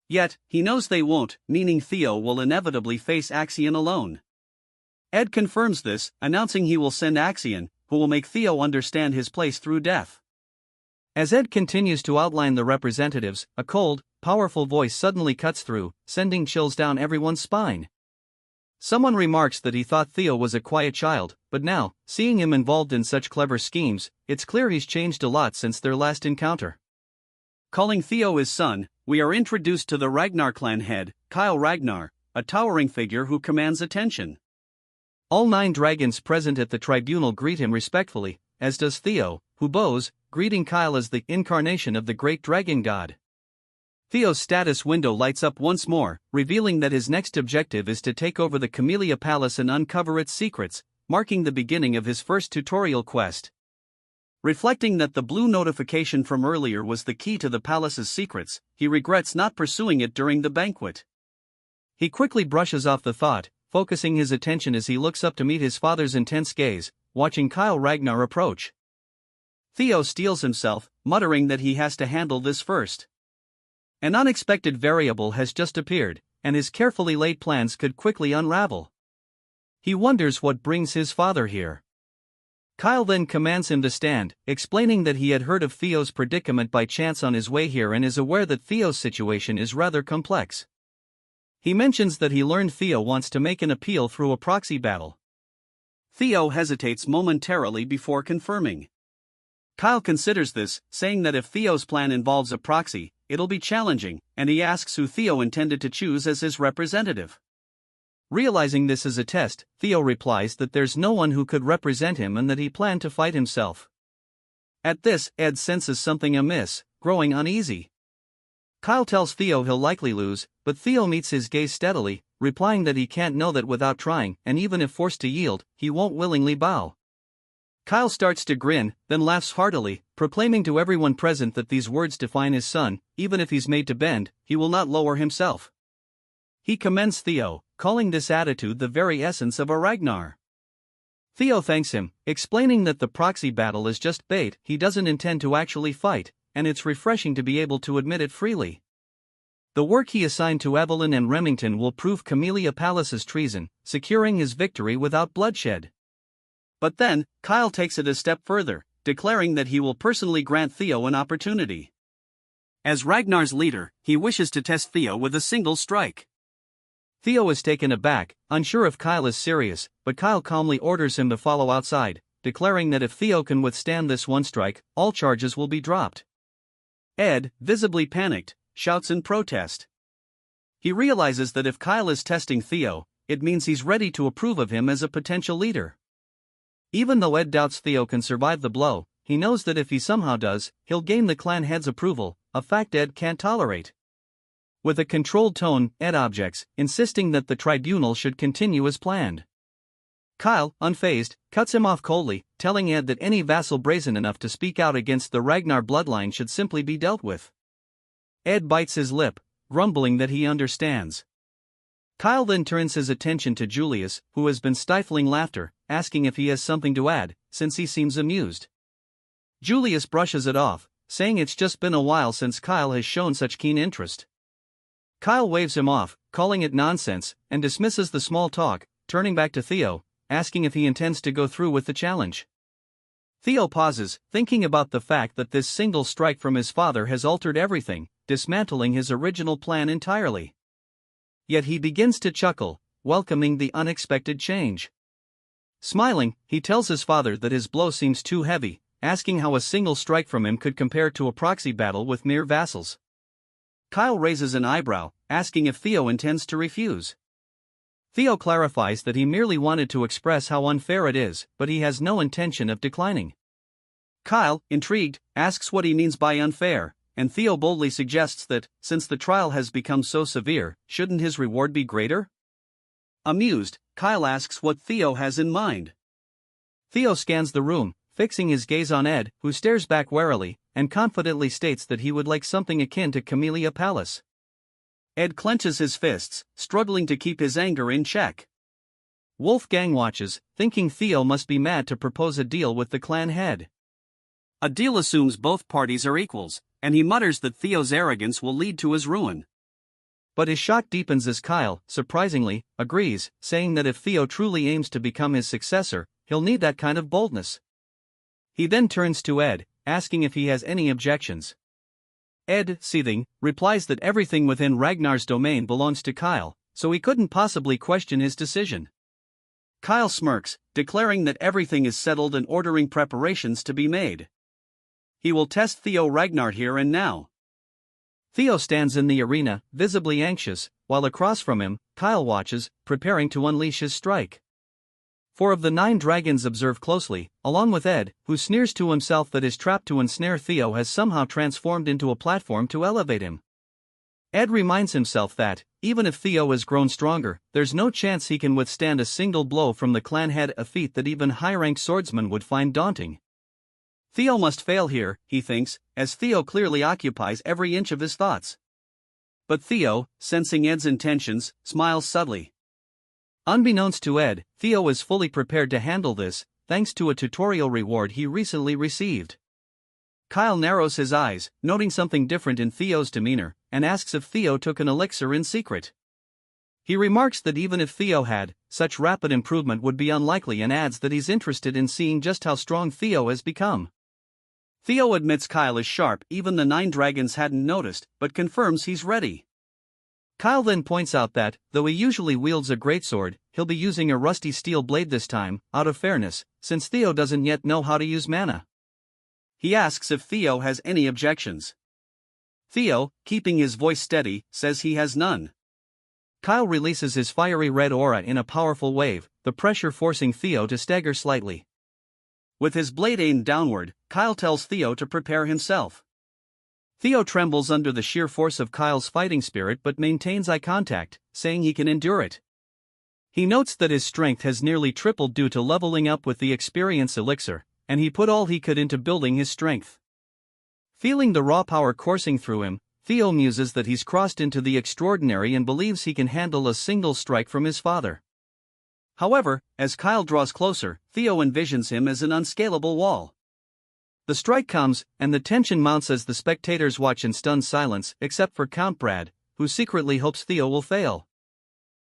Yet, he knows they won't, meaning Theo will inevitably face Axion alone. Ed confirms this, announcing he will send Axion, who will make Theo understand his place through death. As Ed continues to outline the representatives, a cold, powerful voice suddenly cuts through, sending chills down everyone's spine. Someone remarks that he thought Theo was a quiet child, but now, seeing him involved in such clever schemes, it's clear he's changed a lot since their last encounter. Calling Theo his son, we are introduced to the Ragnar clan head, Kyle Ragnar, a towering figure who commands attention. All 9 dragons present at the tribunal greet him respectfully, as does Theo, who bows, greeting Kyle as the incarnation of the great dragon god. Theo's status window lights up once more, revealing that his next objective is to take over the Camellia Palace and uncover its secrets, marking the beginning of his first tutorial quest. Reflecting that the blue notification from earlier was the key to the palace's secrets, he regrets not pursuing it during the banquet. He quickly brushes off the thought, focusing his attention as he looks up to meet his father's intense gaze, watching Kyle Ragnar approach. Theo steels himself, muttering that he has to handle this first. An unexpected variable has just appeared, and his carefully laid plans could quickly unravel. He wonders what brings his father here. Kyle then commands him to stand, explaining that he had heard of Theo's predicament by chance on his way here and is aware that Theo's situation is rather complex. He mentions that he learned Theo wants to make an appeal through a proxy battle. Theo hesitates momentarily before confirming. Kyle considers this, saying that if Theo's plan involves a proxy, it'll be challenging, and he asks who Theo intended to choose as his representative. Realizing this is a test, Theo replies that there's no one who could represent him and that he planned to fight himself. At this, Ed senses something amiss, growing uneasy. Kyle tells Theo he'll likely lose, but Theo meets his gaze steadily, replying that he can't know that without trying, and even if forced to yield, he won't willingly bow. Kyle starts to grin, then laughs heartily, proclaiming to everyone present that these words define his son. Even if he's made to bend, he will not lower himself. He commends Theo, calling this attitude the very essence of a Ragnar. Theo thanks him, explaining that the proxy battle is just bait, he doesn't intend to actually fight, and it's refreshing to be able to admit it freely. The work he assigned to Evelyn and Remington will prove Camellia Palace's treason, securing his victory without bloodshed. But then, Kyle takes it a step further, declaring that he will personally grant Theo an opportunity. As Ragnar's leader, he wishes to test Theo with a single strike. Theo is taken aback, unsure if Kyle is serious, but Kyle calmly orders him to follow outside, declaring that if Theo can withstand this one strike, all charges will be dropped. Ed, visibly panicked, shouts in protest. He realizes that if Kyle is testing Theo, it means he's ready to approve of him as a potential leader. Even though Ed doubts Theo can survive the blow, he knows that if he somehow does, he'll gain the clan head's approval, a fact Ed can't tolerate. With a controlled tone, Ed objects, insisting that the tribunal should continue as planned. Kyle, unfazed, cuts him off coldly, telling Ed that any vassal brazen enough to speak out against the Ragnar bloodline should simply be dealt with. Ed bites his lip, grumbling that he understands. Kyle then turns his attention to Julius, who has been stifling laughter, asking if he has something to add, since he seems amused. Julius brushes it off, saying it's just been a while since Kyle has shown such keen interest. Kyle waves him off, calling it nonsense, and dismisses the small talk, turning back to Theo, asking if he intends to go through with the challenge. Theo pauses, thinking about the fact that this single strike from his father has altered everything, dismantling his original plan entirely. Yet he begins to chuckle, welcoming the unexpected change. Smiling, he tells his father that his blow seems too heavy, asking how a single strike from him could compare to a proxy battle with mere vassals. Kyle raises an eyebrow, asking if Theo intends to refuse. Theo clarifies that he merely wanted to express how unfair it is, but he has no intention of declining. Kyle, intrigued, asks what he means by unfair, and Theo boldly suggests that, since the trial has become so severe, shouldn't his reward be greater? Amused, Kyle asks what Theo has in mind. Theo scans the room, fixing his gaze on Ed, who stares back warily, and confidently states that he would like something akin to Camellia Palace. Ed clenches his fists, struggling to keep his anger in check. Wolfgang watches, thinking Theo must be mad to propose a deal with the clan head. A deal assumes both parties are equals, and he mutters that Theo's arrogance will lead to his ruin. But his shock deepens as Kyle, surprisingly, agrees, saying that if Theo truly aims to become his successor, he'll need that kind of boldness. He then turns to Ed, asking if he has any objections. Ed, seething, replies that everything within Ragnar's domain belongs to Kyle, so he couldn't possibly question his decision. Kyle smirks, declaring that everything is settled and ordering preparations to be made. He will test Theo Ragnar here and now. Theo stands in the arena, visibly anxious, while across from him, Kyle watches, preparing to unleash his strike. 4 of the 9 dragons observe closely, along with Ed, who sneers to himself that his trap to ensnare Theo has somehow transformed into a platform to elevate him. Ed reminds himself that, even if Theo has grown stronger, there's no chance he can withstand a single blow from the clan head, a feat that even high-ranked swordsmen would find daunting. Theo must fail here, he thinks, as Theo clearly occupies every inch of his thoughts. But Theo, sensing Ed's intentions, smiles subtly. Unbeknownst to Ed, Theo is fully prepared to handle this, thanks to a tutorial reward he recently received. Kyle narrows his eyes, noting something different in Theo's demeanor, and asks if Theo took an elixir in secret. He remarks that even if Theo had, such rapid improvement would be unlikely, and adds that he's interested in seeing just how strong Theo has become. Theo admits Kyle is sharp, even the 9 dragons hadn't noticed, but confirms he's ready. Kyle then points out that, though he usually wields a greatsword, he'll be using a rusty steel blade this time, out of fairness, since Theo doesn't yet know how to use mana. He asks if Theo has any objections. Theo, keeping his voice steady, says he has none. Kyle releases his fiery red aura in a powerful wave, the pressure forcing Theo to stagger slightly. With his blade aimed downward, Kyle tells Theo to prepare himself. Theo trembles under the sheer force of Kyle's fighting spirit but maintains eye contact, saying he can endure it. He notes that his strength has nearly tripled due to leveling up with the experience elixir, and he put all he could into building his strength. Feeling the raw power coursing through him, Theo muses that he's crossed into the extraordinary and believes he can handle a single strike from his father. However, as Kyle draws closer, Theo envisions him as an unscalable wall. The strike comes, and the tension mounts as the spectators watch in stunned silence, except for Count Brad, who secretly hopes Theo will fail.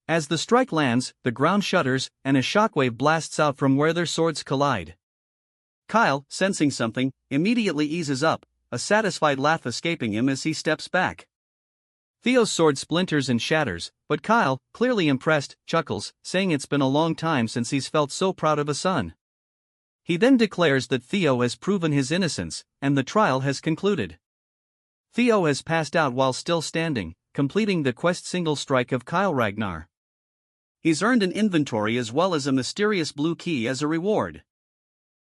As the strike lands, the ground shudders, and a shockwave blasts out from where their swords collide. Kyle, sensing something, immediately eases up, a satisfied laugh escaping him as he steps back. Theo's sword splinters and shatters, but Kyle, clearly impressed, chuckles, saying it's been a long time since he's felt so proud of a son. He then declares that Theo has proven his innocence, and the trial has concluded. Theo has passed out while still standing, completing the quest single strike of Kyle Ragnar. He's earned an inventory as well as a mysterious blue key as a reward.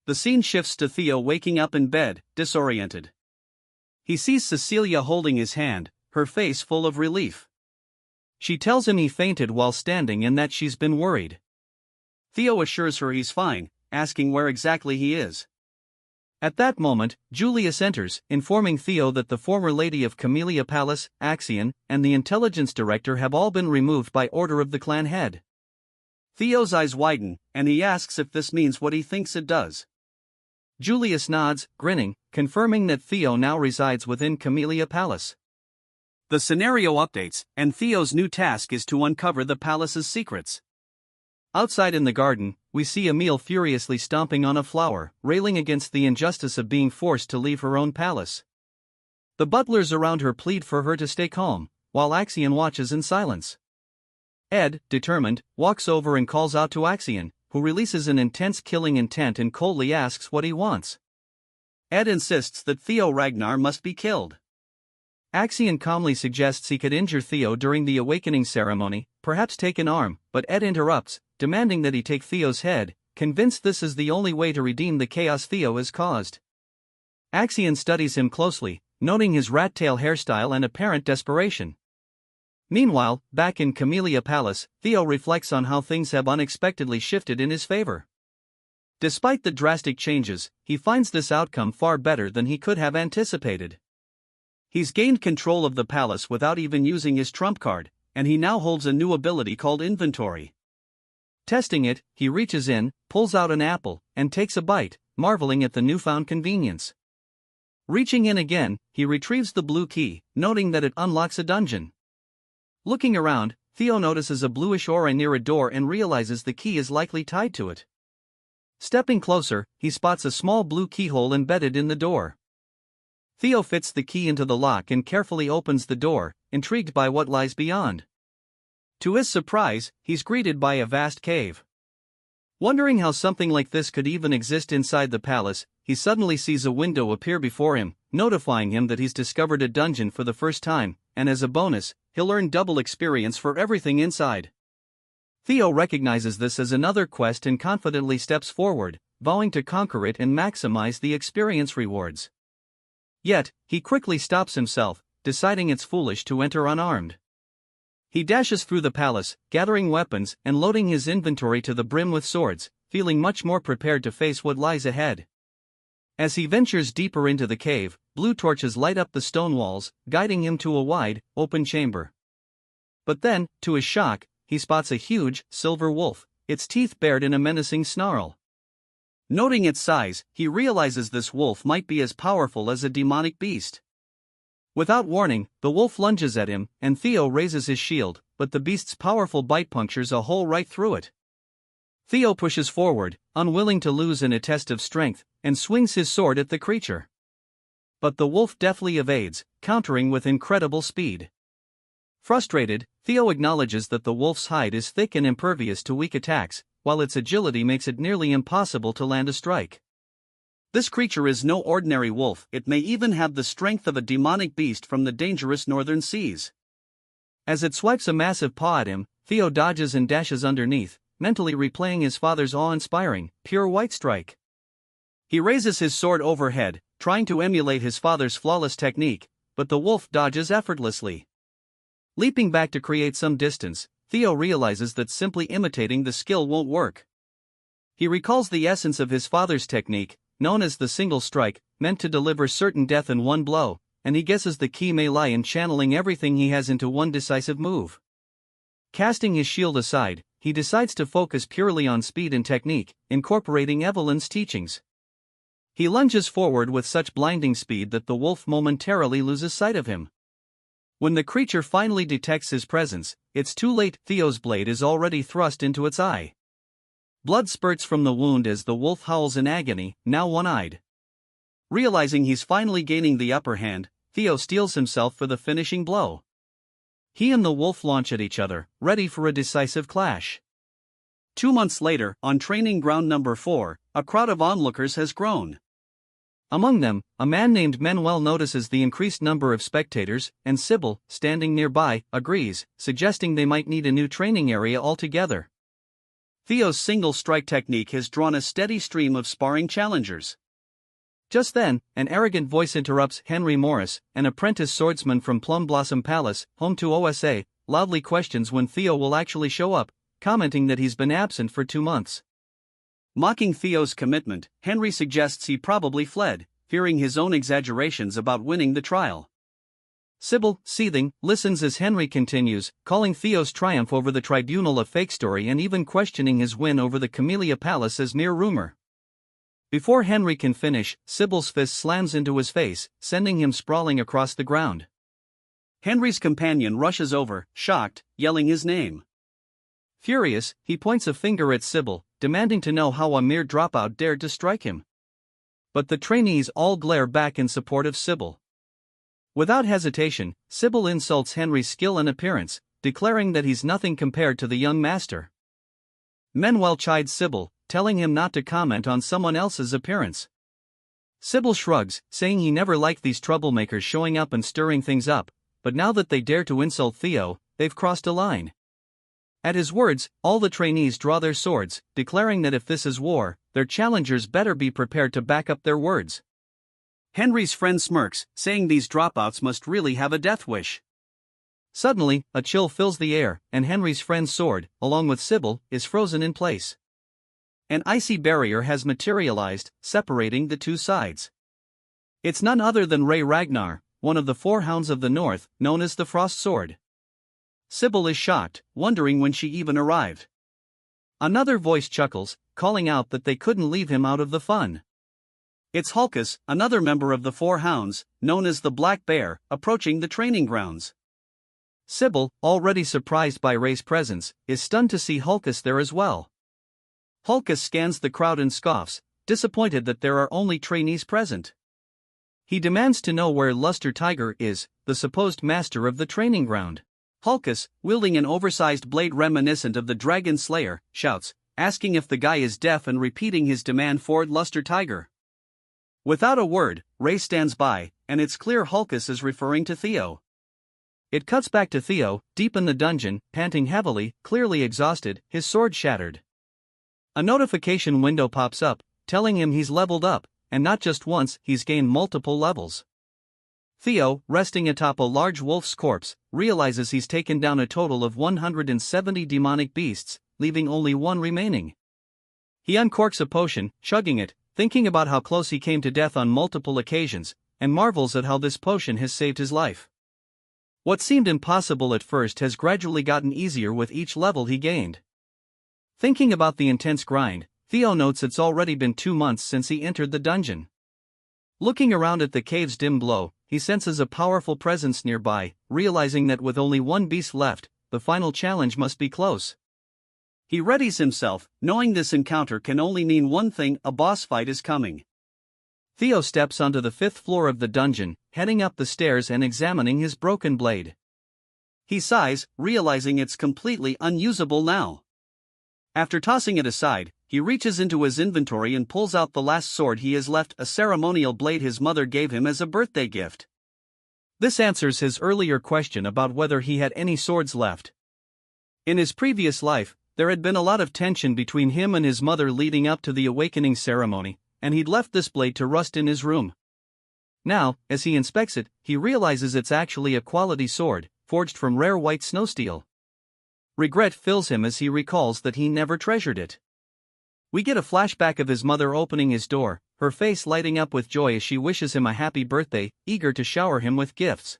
The scene shifts to Theo waking up in bed, disoriented. He sees Cecilia holding his hand, her face full of relief. She tells him he fainted while standing and that she's been worried. Theo assures her he's fine, asking where exactly he is. At that moment, Julius enters, informing Theo that the former lady of Camellia Palace, Axion, and the intelligence director have all been removed by order of the clan head. Theo's eyes widen, and he asks if this means what he thinks it does. Julius nods, grinning, confirming that Theo now resides within Camellia Palace. The scenario updates, and Theo's new task is to uncover the palace's secrets. Outside in the garden, we see Emile furiously stomping on a flower, railing against the injustice of being forced to leave her own palace. The butlers around her plead for her to stay calm, while Axion watches in silence. Ed, determined, walks over and calls out to Axion, who releases an intense killing intent and coldly asks what he wants. Ed insists that Theo Ragnar must be killed. Axion calmly suggests he could injure Theo during the awakening ceremony, perhaps take an arm, but Ed interrupts, demanding that he take Theo's head, convinced this is the only way to redeem the chaos Theo has caused. Axion studies him closely, noting his rat-tail hairstyle and apparent desperation. Meanwhile, back in Camellia Palace, Theo reflects on how things have unexpectedly shifted in his favor. Despite the drastic changes, he finds this outcome far better than he could have anticipated. He's gained control of the palace without even using his trump card, and he now holds a new ability called Inventory. Testing it, he reaches in, pulls out an apple, and takes a bite, marveling at the newfound convenience. Reaching in again, he retrieves the blue key, noting that it unlocks a dungeon. Looking around, Theo notices a bluish aura near a door and realizes the key is likely tied to it. Stepping closer, he spots a small blue keyhole embedded in the door. Theo fits the key into the lock and carefully opens the door, intrigued by what lies beyond. To his surprise, he's greeted by a vast cave. Wondering how something like this could even exist inside the palace, he suddenly sees a window appear before him, notifying him that he's discovered a dungeon for the first time, and as a bonus, he'll earn double experience for everything inside. Theo recognizes this as another quest and confidently steps forward, vowing to conquer it and maximize the experience rewards. Yet, he quickly stops himself, deciding it's foolish to enter unarmed. He dashes through the palace, gathering weapons and loading his inventory to the brim with swords, feeling much more prepared to face what lies ahead. As he ventures deeper into the cave, blue torches light up the stone walls, guiding him to a wide, open chamber. But then, to his shock, he spots a huge, silver wolf, its teeth bared in a menacing snarl. Noting its size, he realizes this wolf might be as powerful as a demonic beast. Without warning, the wolf lunges at him, and Theo raises his shield, but the beast's powerful bite punctures a hole right through it. Theo pushes forward, unwilling to lose in a test of strength, and swings his sword at the creature. But the wolf deftly evades, countering with incredible speed. Frustrated, Theo acknowledges that the wolf's hide is thick and impervious to weak attacks, while its agility makes it nearly impossible to land a strike. This creature is no ordinary wolf, it may even have the strength of a demonic beast from the dangerous northern seas. As it swipes a massive paw at him, Theo dodges and dashes underneath, mentally replaying his father's awe-inspiring, pure white strike. He raises his sword overhead, trying to emulate his father's flawless technique, but the wolf dodges effortlessly. Leaping back to create some distance, Theo realizes that simply imitating the skill won't work. He recalls the essence of his father's technique, known as the single strike, meant to deliver certain death in one blow, and he guesses the key may lie in channeling everything he has into one decisive move. Casting his shield aside, he decides to focus purely on speed and technique, incorporating Evelyn's teachings. He lunges forward with such blinding speed that the wolf momentarily loses sight of him. When the creature finally detects his presence, it's too late. Theo's blade is already thrust into its eye. Blood spurts from the wound as the wolf howls in agony, now one-eyed. Realizing he's finally gaining the upper hand, Theo steels himself for the finishing blow. He and the wolf launch at each other, ready for a decisive clash. 2 months later, on training ground number 4, a crowd of onlookers has grown. Among them, a man named Manhwa notices the increased number of spectators, and Sybil, standing nearby, agrees, suggesting they might need a new training area altogether. Theo's single strike technique has drawn a steady stream of sparring challengers. Just then, an arrogant voice interrupts Henry Morris, an apprentice swordsman from Plum Blossom Palace, home to OSA, loudly questions when Theo will actually show up, commenting that he's been absent for 2 months. Mocking Theo's commitment, Henry suggests he probably fled, fearing his own exaggerations about winning the trial. Sybil, seething, listens as Henry continues, calling Theo's triumph over the tribunal a fake story and even questioning his win over the Camellia Palace as mere rumor. Before Henry can finish, Sybil's fist slams into his face, sending him sprawling across the ground. Henry's companion rushes over, shocked, yelling his name. Furious, he points a finger at Sybil, demanding to know how a mere dropout dared to strike him. But the trainees all glare back in support of Sybil. Without hesitation, Sybil insults Henry's skill and appearance, declaring that he's nothing compared to the young master. Manhwa chides Sybil, telling him not to comment on someone else's appearance. Sybil shrugs, saying he never liked these troublemakers showing up and stirring things up, but now that they dare to insult Theo, they've crossed a line. At his words, all the trainees draw their swords, declaring that if this is war, their challengers better be prepared to back up their words. Henry's friend smirks, saying these dropouts must really have a death wish. Suddenly, a chill fills the air, and Henry's friend's sword, along with Sybil, is frozen in place. An icy barrier has materialized, separating the two sides. It's none other than Ragnar, one of the four hounds of the north, known as the Frost Sword. Sybil is shocked, wondering when she even arrived. Another voice chuckles, calling out that they couldn't leave him out of the fun. It's Hulkus, another member of the four hounds, known as the Black Bear, approaching the training grounds. Sybil, already surprised by Ray's presence, is stunned to see Hulkus there as well. Hulkus scans the crowd and scoffs, disappointed that there are only trainees present. He demands to know where Luster Tiger is, the supposed master of the training ground. Hulkus, wielding an oversized blade reminiscent of the Dragon Slayer, shouts, asking if the guy is deaf and repeating his demand for Luster Tiger. Without a word, Ray stands by, and it's clear Hulkus is referring to Theo. It cuts back to Theo, deep in the dungeon, panting heavily, clearly exhausted, his sword shattered. A notification window pops up, telling him he's leveled up, and not just once, he's gained multiple levels. Theo, resting atop a large wolf's corpse, realizes he's taken down a total of 170 demonic beasts, leaving only one remaining. He uncorks a potion, chugging it, thinking about how close he came to death on multiple occasions, and marvels at how this potion has saved his life. What seemed impossible at first has gradually gotten easier with each level he gained. Thinking about the intense grind, Theo notes it's already been 2 months since he entered the dungeon. Looking around at the cave's dim glow, he senses a powerful presence nearby, realizing that with only one beast left, the final challenge must be close. He readies himself, knowing this encounter can only mean one thing: a boss fight is coming. Theo steps onto the 5th floor of the dungeon, heading up the stairs and examining his broken blade. He sighs, realizing it's completely unusable now. After tossing it aside, he reaches into his inventory and pulls out the last sword he has left, a ceremonial blade his mother gave him as a birthday gift. This answers his earlier question about whether he had any swords left. In his previous life, there had been a lot of tension between him and his mother leading up to the awakening ceremony, and he'd left this blade to rust in his room. Now, as he inspects it, he realizes it's actually a quality sword, forged from rare white snow steel. Regret fills him as he recalls that he never treasured it. We get a flashback of his mother opening his door, her face lighting up with joy as she wishes him a happy birthday, eager to shower him with gifts.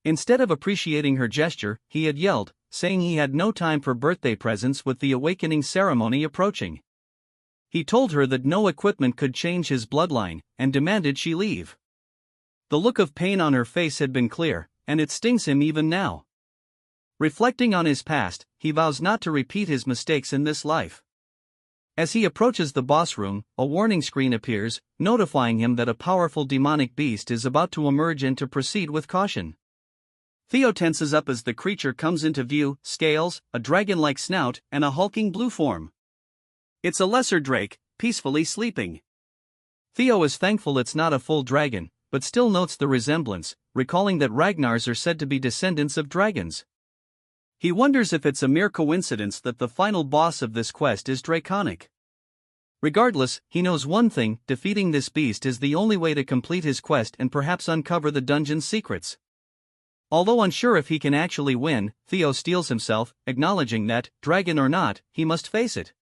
Instead of appreciating her gesture, he had yelled, saying he had no time for birthday presents with the awakening ceremony approaching. He told her that no equipment could change his bloodline, and demanded she leave. The look of pain on her face had been clear, and it stings him even now. Reflecting on his past, he vows not to repeat his mistakes in this life. As he approaches the boss room, a warning screen appears, notifying him that a powerful demonic beast is about to emerge and to proceed with caution. Theo tenses up as the creature comes into view: scales, a dragon-like snout, and a hulking blue form. It's a lesser drake, peacefully sleeping. Theo is thankful it's not a full dragon, but still notes the resemblance, recalling that Ragnars are said to be descendants of dragons. He wonders if it's a mere coincidence that the final boss of this quest is draconic. Regardless, he knows one thing: defeating this beast is the only way to complete his quest and perhaps uncover the dungeon's secrets. Although unsure if he can actually win, Theo steels himself, acknowledging that, dragon or not, he must face it.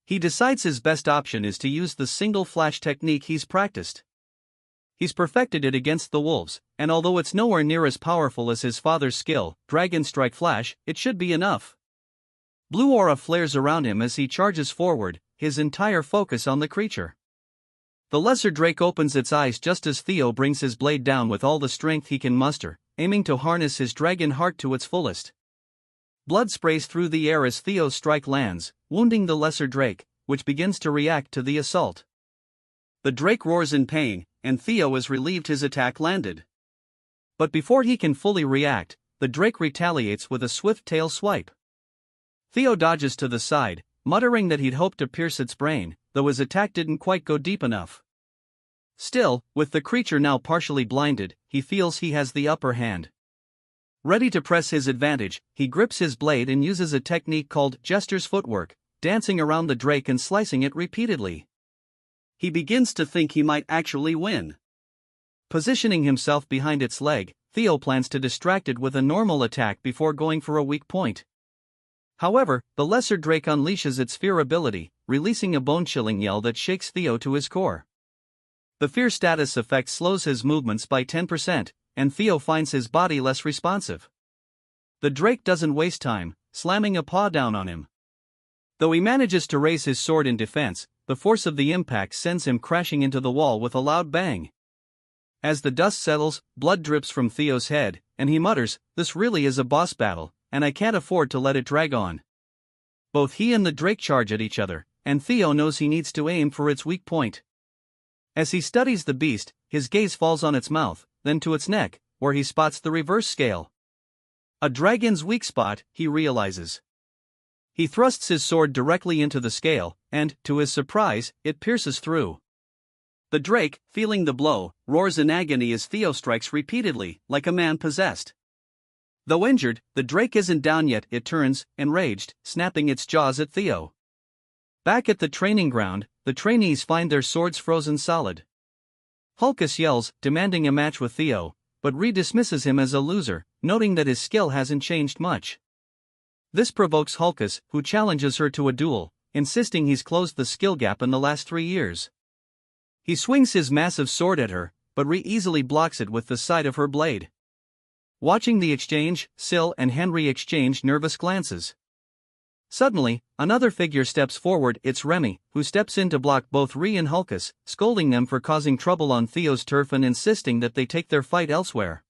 He decides his best option is to use the single flash technique he's practiced. He's perfected it against the wolves, and although it's nowhere near as powerful as his father's skill, Dragon Strike Flash, it should be enough. Blue aura flares around him as he charges forward, his entire focus on the creature. The lesser drake opens its eyes just as Theo brings his blade down with all the strength he can muster, aiming to harness his dragon heart to its fullest. Blood sprays through the air as Theo's strike lands, wounding the lesser drake, which begins to react to the assault. The drake roars in pain, and Theo is relieved his attack landed. But before he can fully react, the drake retaliates with a swift tail swipe. Theo dodges to the side, muttering that he'd hoped to pierce its brain, though his attack didn't quite go deep enough. Still, with the creature now partially blinded, he feels he has the upper hand. Ready to press his advantage, he grips his blade and uses a technique called Jester's footwork, dancing around the drake and slicing it repeatedly. He begins to think he might actually win. Positioning himself behind its leg, Theo plans to distract it with a normal attack before going for a weak point. However, the lesser drake unleashes its fear ability, releasing a bone-chilling yell that shakes Theo to his core. The fear status effect slows his movements by 10%, and Theo finds his body less responsive. The drake doesn't waste time, slamming a paw down on him. Though he manages to raise his sword in defense, the force of the impact sends him crashing into the wall with a loud bang. As the dust settles, blood drips from Theo's head, and he mutters, "This really is a boss battle, and I can't afford to let it drag on." Both he and the drake charge at each other, and Theo knows he needs to aim for its weak point. As he studies the beast, his gaze falls on its mouth, then to its neck, where he spots the reverse scale. A dragon's weak spot, he realizes. He thrusts his sword directly into the scale, and, to his surprise, it pierces through. The drake, feeling the blow, roars in agony as Theo strikes repeatedly, like a man possessed. Though injured, the drake isn't down yet. It turns, enraged, snapping its jaws at Theo. Back at the training ground, the trainees find their swords frozen solid. Hulkus yells, demanding a match with Theo, but dismisses him as a loser, noting that his skill hasn't changed much. This provokes Hulkus, who challenges her to a duel, insisting he's closed the skill gap in the last 3 years. He swings his massive sword at her, but easily blocks it with the side of her blade. Watching the exchange, Syl and Henry exchange nervous glances. Suddenly, another figure steps forward. It's Remy, who steps in to block both Ree and Hulkus, scolding them for causing trouble on Theo's turf and insisting that they take their fight elsewhere.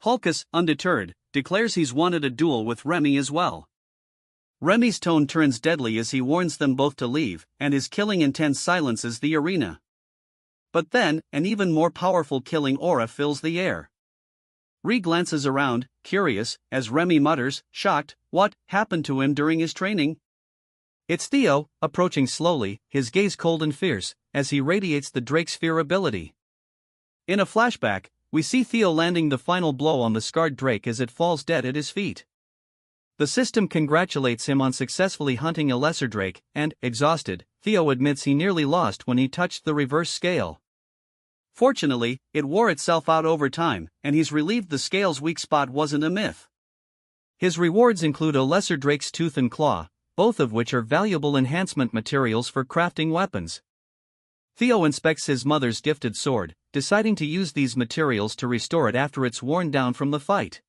Hulkus, undeterred, declares he's wanted a duel with Remy as well. Remy's tone turns deadly as he warns them both to leave, and his killing intent silences the arena. But then, an even more powerful killing aura fills the air. Ree glances around, curious, as Remy mutters, shocked, what happened to him during his training? It's Theo, approaching slowly, his gaze cold and fierce, as he radiates the drake's fear ability. In a flashback, we see Theo landing the final blow on the scarred drake as it falls dead at his feet. The system congratulates him on successfully hunting a lesser drake, and, exhausted, Theo admits he nearly lost when he touched the reverse scale. Fortunately, it wore itself out over time, and he's relieved the scale's weak spot wasn't a myth. His rewards include a lesser drake's tooth and claw, both of which are valuable enhancement materials for crafting weapons. Theo inspects his mother's gifted sword, deciding to use these materials to restore it after it's worn down from the fight.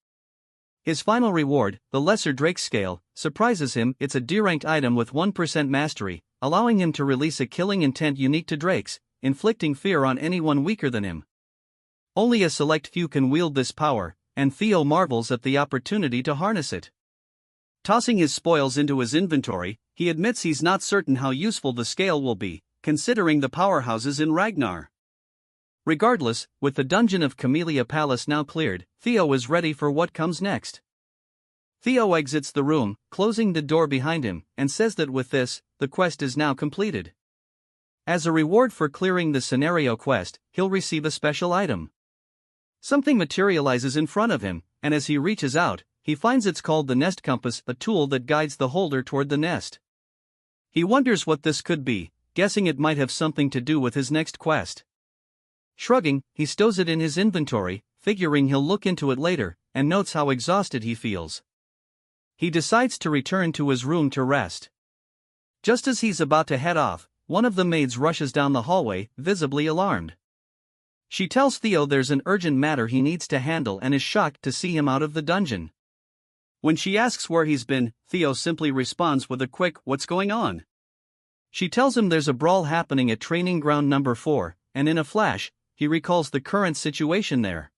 His final reward, the lesser drake scale, surprises him. It's a D-ranked item with 1% mastery, allowing him to release a killing intent unique to drakes, inflicting fear on anyone weaker than him. Only a select few can wield this power, and Theo marvels at the opportunity to harness it. Tossing his spoils into his inventory, he admits he's not certain how useful the scale will be, considering the powerhouses in Ragnar. Regardless, with the dungeon of Camellia Palace now cleared, Theo is ready for what comes next. Theo exits the room, closing the door behind him, and says that with this, the quest is now completed. As a reward for clearing the scenario quest, he'll receive a special item. Something materializes in front of him, and as he reaches out, he finds it's called the Nest Compass, a tool that guides the holder toward the nest. He wonders what this could be, guessing it might have something to do with his next quest. Shrugging, he stows it in his inventory, figuring he'll look into it later, and notes how exhausted he feels. He decides to return to his room to rest. Just as he's about to head off, one of the maids rushes down the hallway, visibly alarmed. She tells Theo there's an urgent matter he needs to handle and is shocked to see him out of the dungeon. When she asks where he's been, Theo simply responds with a quick, "What's going on?" She tells him there's a brawl happening at training ground number 4, and in a flash, he recalls the current situation there.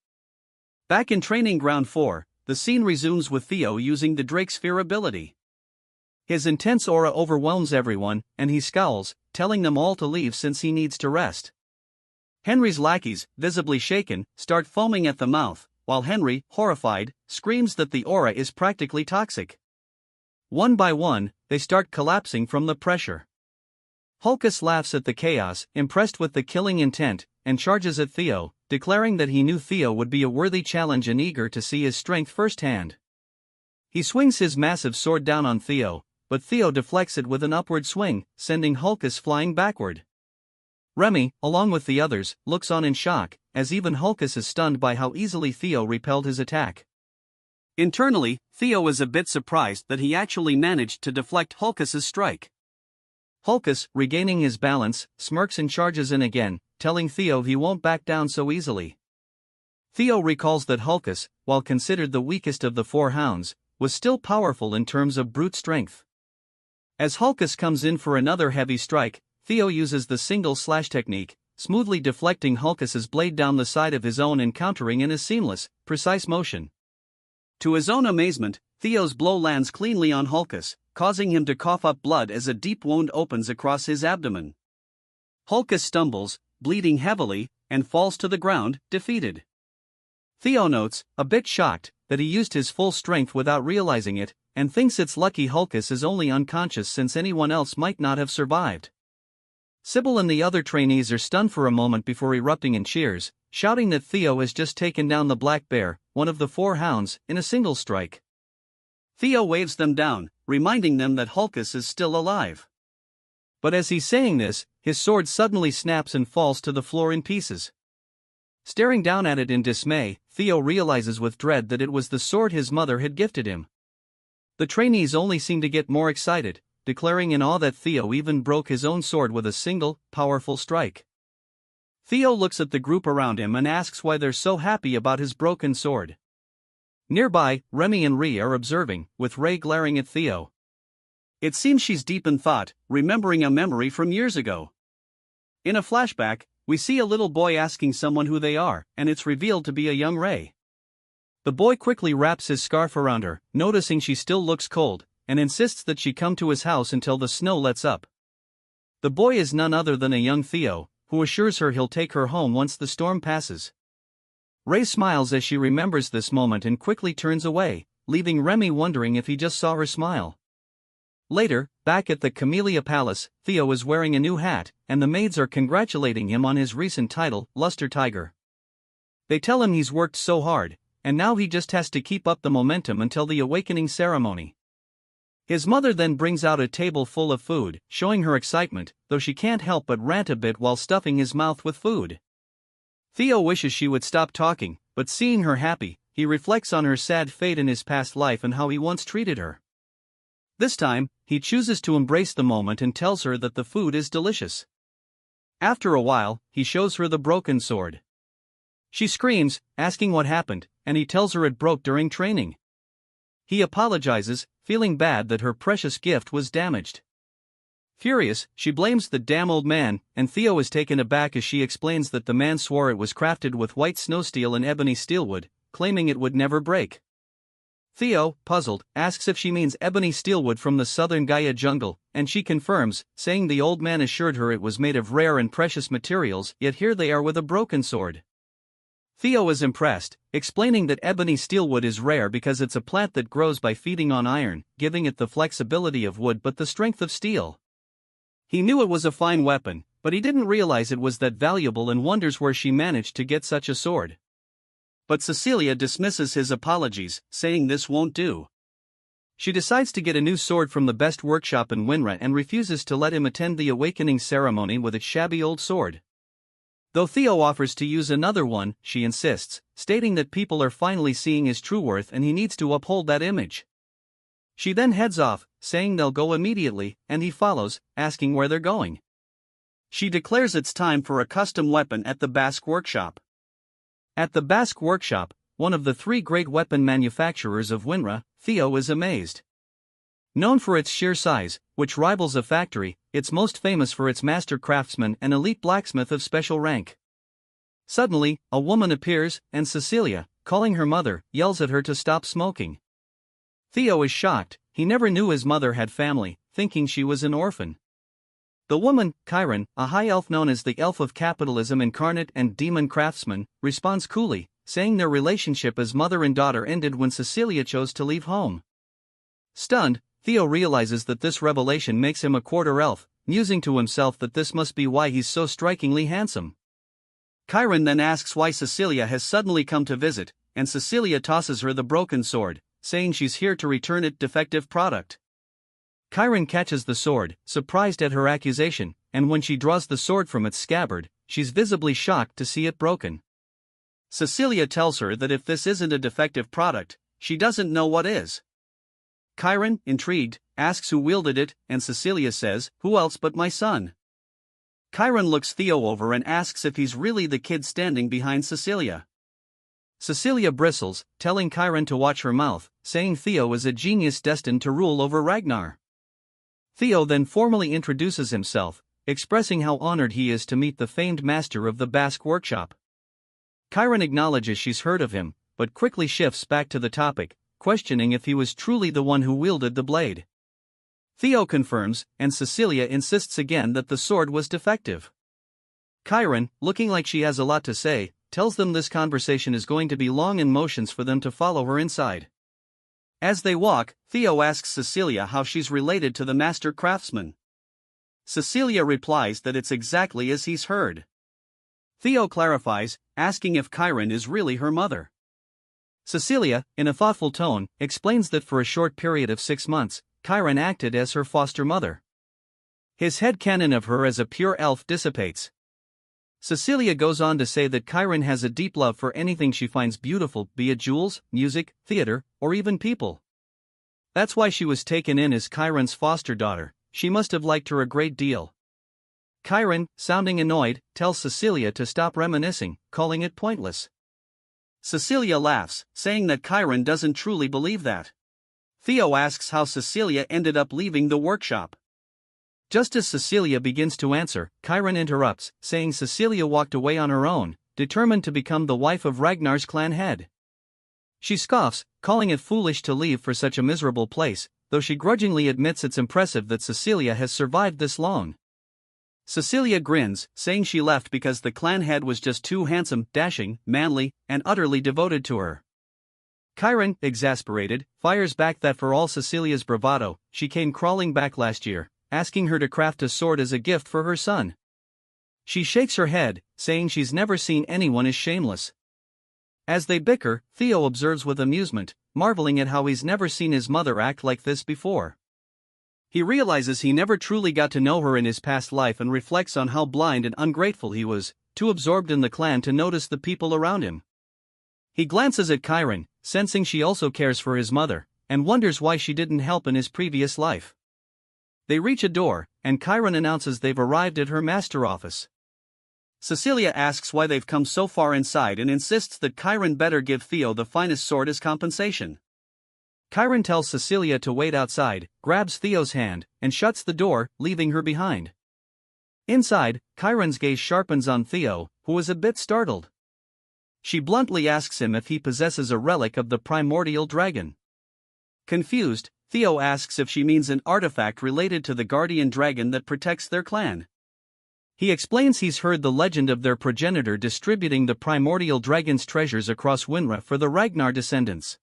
Back in training ground 4, the scene resumes with Theo using the Drake's fear ability. His intense aura overwhelms everyone, and he scowls, telling them all to leave since he needs to rest. Henry's lackeys, visibly shaken, start foaming at the mouth, while Henry, horrified, screams that the aura is practically toxic. One by one, they start collapsing from the pressure. Hulkus laughs at the chaos, impressed with the killing intent, and charges at Theo, declaring that he knew Theo would be a worthy challenge and eager to see his strength firsthand. He swings his massive sword down on Theo, but Theo deflects it with an upward swing, sending Hulkus flying backward. Remy, along with the others, looks on in shock, as even Hulkus is stunned by how easily Theo repelled his attack. Internally, Theo is a bit surprised that he actually managed to deflect Hulkus's strike. Hulkus, regaining his balance, smirks and charges in again, telling Theo he won't back down so easily. Theo recalls that Hulkus, while considered the weakest of the four hounds, was still powerful in terms of brute strength. As Hulkus comes in for another heavy strike, Theo uses the single slash technique, smoothly deflecting Hulkus's blade down the side of his own and countering in a seamless, precise motion. To his own amazement, Theo's blow lands cleanly on Hulkus, causing him to cough up blood as a deep wound opens across his abdomen. Hulkus stumbles, bleeding heavily, and falls to the ground, defeated. Theo notes, a bit shocked, that he used his full strength without realizing it, and thinks it's lucky Hulkus is only unconscious since anyone else might not have survived. Sybil and the other trainees are stunned for a moment before erupting in cheers, shouting that Theo has just taken down the Black Bear, one of the four hounds, in a single strike. Theo waves them down, reminding them that Hulkus is still alive. But as he's saying this, his sword suddenly snaps and falls to the floor in pieces. Staring down at it in dismay, Theo realizes with dread that it was the sword his mother had gifted him. The trainees only seem to get more excited, declaring in awe that Theo even broke his own sword with a single, powerful strike. Theo looks at the group around him and asks why they're so happy about his broken sword. Nearby, Remy and Ree are observing, with Ray glaring at Theo. It seems she's deep in thought, remembering a memory from years ago. In a flashback, we see a little boy asking someone who they are, and it's revealed to be a young Ray. The boy quickly wraps his scarf around her, noticing she still looks cold, and insists that she come to his house until the snow lets up. The boy is none other than a young Theo, who assures her he'll take her home once the storm passes. Ray smiles as she remembers this moment and quickly turns away, leaving Remy wondering if he just saw her smile. Later, back at the Camellia Palace, Theo is wearing a new hat, and the maids are congratulating him on his recent title, Luster Tiger. They tell him he's worked so hard, and now he just has to keep up the momentum until the awakening ceremony. His mother then brings out a table full of food, showing her excitement, though she can't help but rant a bit while stuffing his mouth with food. Theo wishes she would stop talking, but seeing her happy, he reflects on her sad fate in his past life and how he once treated her. This time, he chooses to embrace the moment and tells her that the food is delicious. After a while, he shows her the broken sword. She screams, asking what happened, and he tells her it broke during training. He apologizes, feeling bad that her precious gift was damaged. Furious, she blames the damn old man, and Theo is taken aback as she explains that the man swore it was crafted with white snow steel and ebony steelwood, claiming it would never break. Theo, puzzled, asks if she means ebony steelwood from the southern Gaia jungle, and she confirms, saying the old man assured her it was made of rare and precious materials, yet here they are with a broken sword. Theo is impressed, explaining that ebony steelwood is rare because it's a plant that grows by feeding on iron, giving it the flexibility of wood but the strength of steel. He knew it was a fine weapon, but he didn't realize it was that valuable and wonders where she managed to get such a sword. But Cecilia dismisses his apologies, saying this won't do. She decides to get a new sword from the best workshop in Winra and refuses to let him attend the awakening ceremony with its shabby old sword. Though Theo offers to use another one, she insists, stating that people are finally seeing his true worth and he needs to uphold that image. She then heads off, saying they'll go immediately, and he follows, asking where they're going. She declares it's time for a custom weapon at the Basque workshop. At the Basque workshop, one of the three great weapon manufacturers of Winra, Theo is amazed. Known for its sheer size, which rivals a factory, it's most famous for its master craftsman and elite blacksmith of special rank. Suddenly, a woman appears, and Cecilia, calling her mother, yells at her to stop smoking. Theo is shocked, he never knew his mother had family, thinking she was an orphan. The woman, Chiron, a high elf known as the Elf of Capitalism Incarnate and Demon Craftsman, responds coolly, saying their relationship as mother and daughter ended when Cecilia chose to leave home. Stunned, Theo realizes that this revelation makes him a quarter elf, musing to himself that this must be why he's so strikingly handsome. Chiron then asks why Cecilia has suddenly come to visit, and Cecilia tosses her the broken sword, saying she's here to return it defective product. Chiron catches the sword, surprised at her accusation, and when she draws the sword from its scabbard, she's visibly shocked to see it broken. Cecilia tells her that if this isn't a defective product, she doesn't know what is. Chiron, intrigued, asks who wielded it, and Cecilia says, "Who else but my son?" Chiron looks Theo over and asks if he's really the kid standing behind Cecilia. Cecilia bristles, telling Chiron to watch her mouth, saying Theo is a genius destined to rule over Ragnar. Theo then formally introduces himself, expressing how honored he is to meet the famed master of the Basque workshop. Chiron acknowledges she's heard of him, but quickly shifts back to the topic, questioning if he was truly the one who wielded the blade. Theo confirms, and Cecilia insists again that the sword was defective. Chiron, looking like she has a lot to say, tells them this conversation is going to be long and motions for them to follow her inside. As they walk, Theo asks Cecilia how she's related to the master craftsman. Cecilia replies that it's exactly as he's heard. Theo clarifies, asking if Chiron is really her mother. Cecilia, in a thoughtful tone, explains that for a short period of 6 months, Chiron acted as her foster mother. His headcanon of her as a pure elf dissipates. Cecilia goes on to say that Chiron has a deep love for anything she finds beautiful, be it jewels, music, theater, or even people. That's why she was taken in as Chiron's foster daughter. She must have liked her a great deal. Chiron, sounding annoyed, tells Cecilia to stop reminiscing, calling it pointless. Cecilia laughs, saying that Chiron doesn't truly believe that. Theo asks how Cecilia ended up leaving the workshop. Just as Cecilia begins to answer, Chiron interrupts, saying Cecilia walked away on her own, determined to become the wife of Ragnar's clan head. She scoffs, calling it foolish to leave for such a miserable place, though she grudgingly admits it's impressive that Cecilia has survived this long. Cecilia grins, saying she left because the clan head was just too handsome, dashing, manly, and utterly devoted to her. Chiron, exasperated, fires back that for all Cecilia's bravado, she came crawling back last year, asking her to craft a sword as a gift for her son. She shakes her head, saying she's never seen anyone as shameless. As they bicker, Theo observes with amusement, marveling at how he's never seen his mother act like this before. He realizes he never truly got to know her in his past life and reflects on how blind and ungrateful he was, too absorbed in the clan to notice the people around him. He glances at Chiron, sensing she also cares for his mother, and wonders why she didn't help in his previous life. They reach a door, and Chiron announces they've arrived at her master office. Cecilia asks why they've come so far inside and insists that Chiron better give Theo the finest sword as compensation. Chiron tells Cecilia to wait outside, grabs Theo's hand, and shuts the door, leaving her behind. Inside, Chiron's gaze sharpens on Theo, who is a bit startled. She bluntly asks him if he possesses a relic of the primordial dragon. Confused, Theo asks if she means an artifact related to the guardian dragon that protects their clan. He explains he's heard the legend of their progenitor distributing the primordial dragon's treasures across Winra for the Ragnar descendants.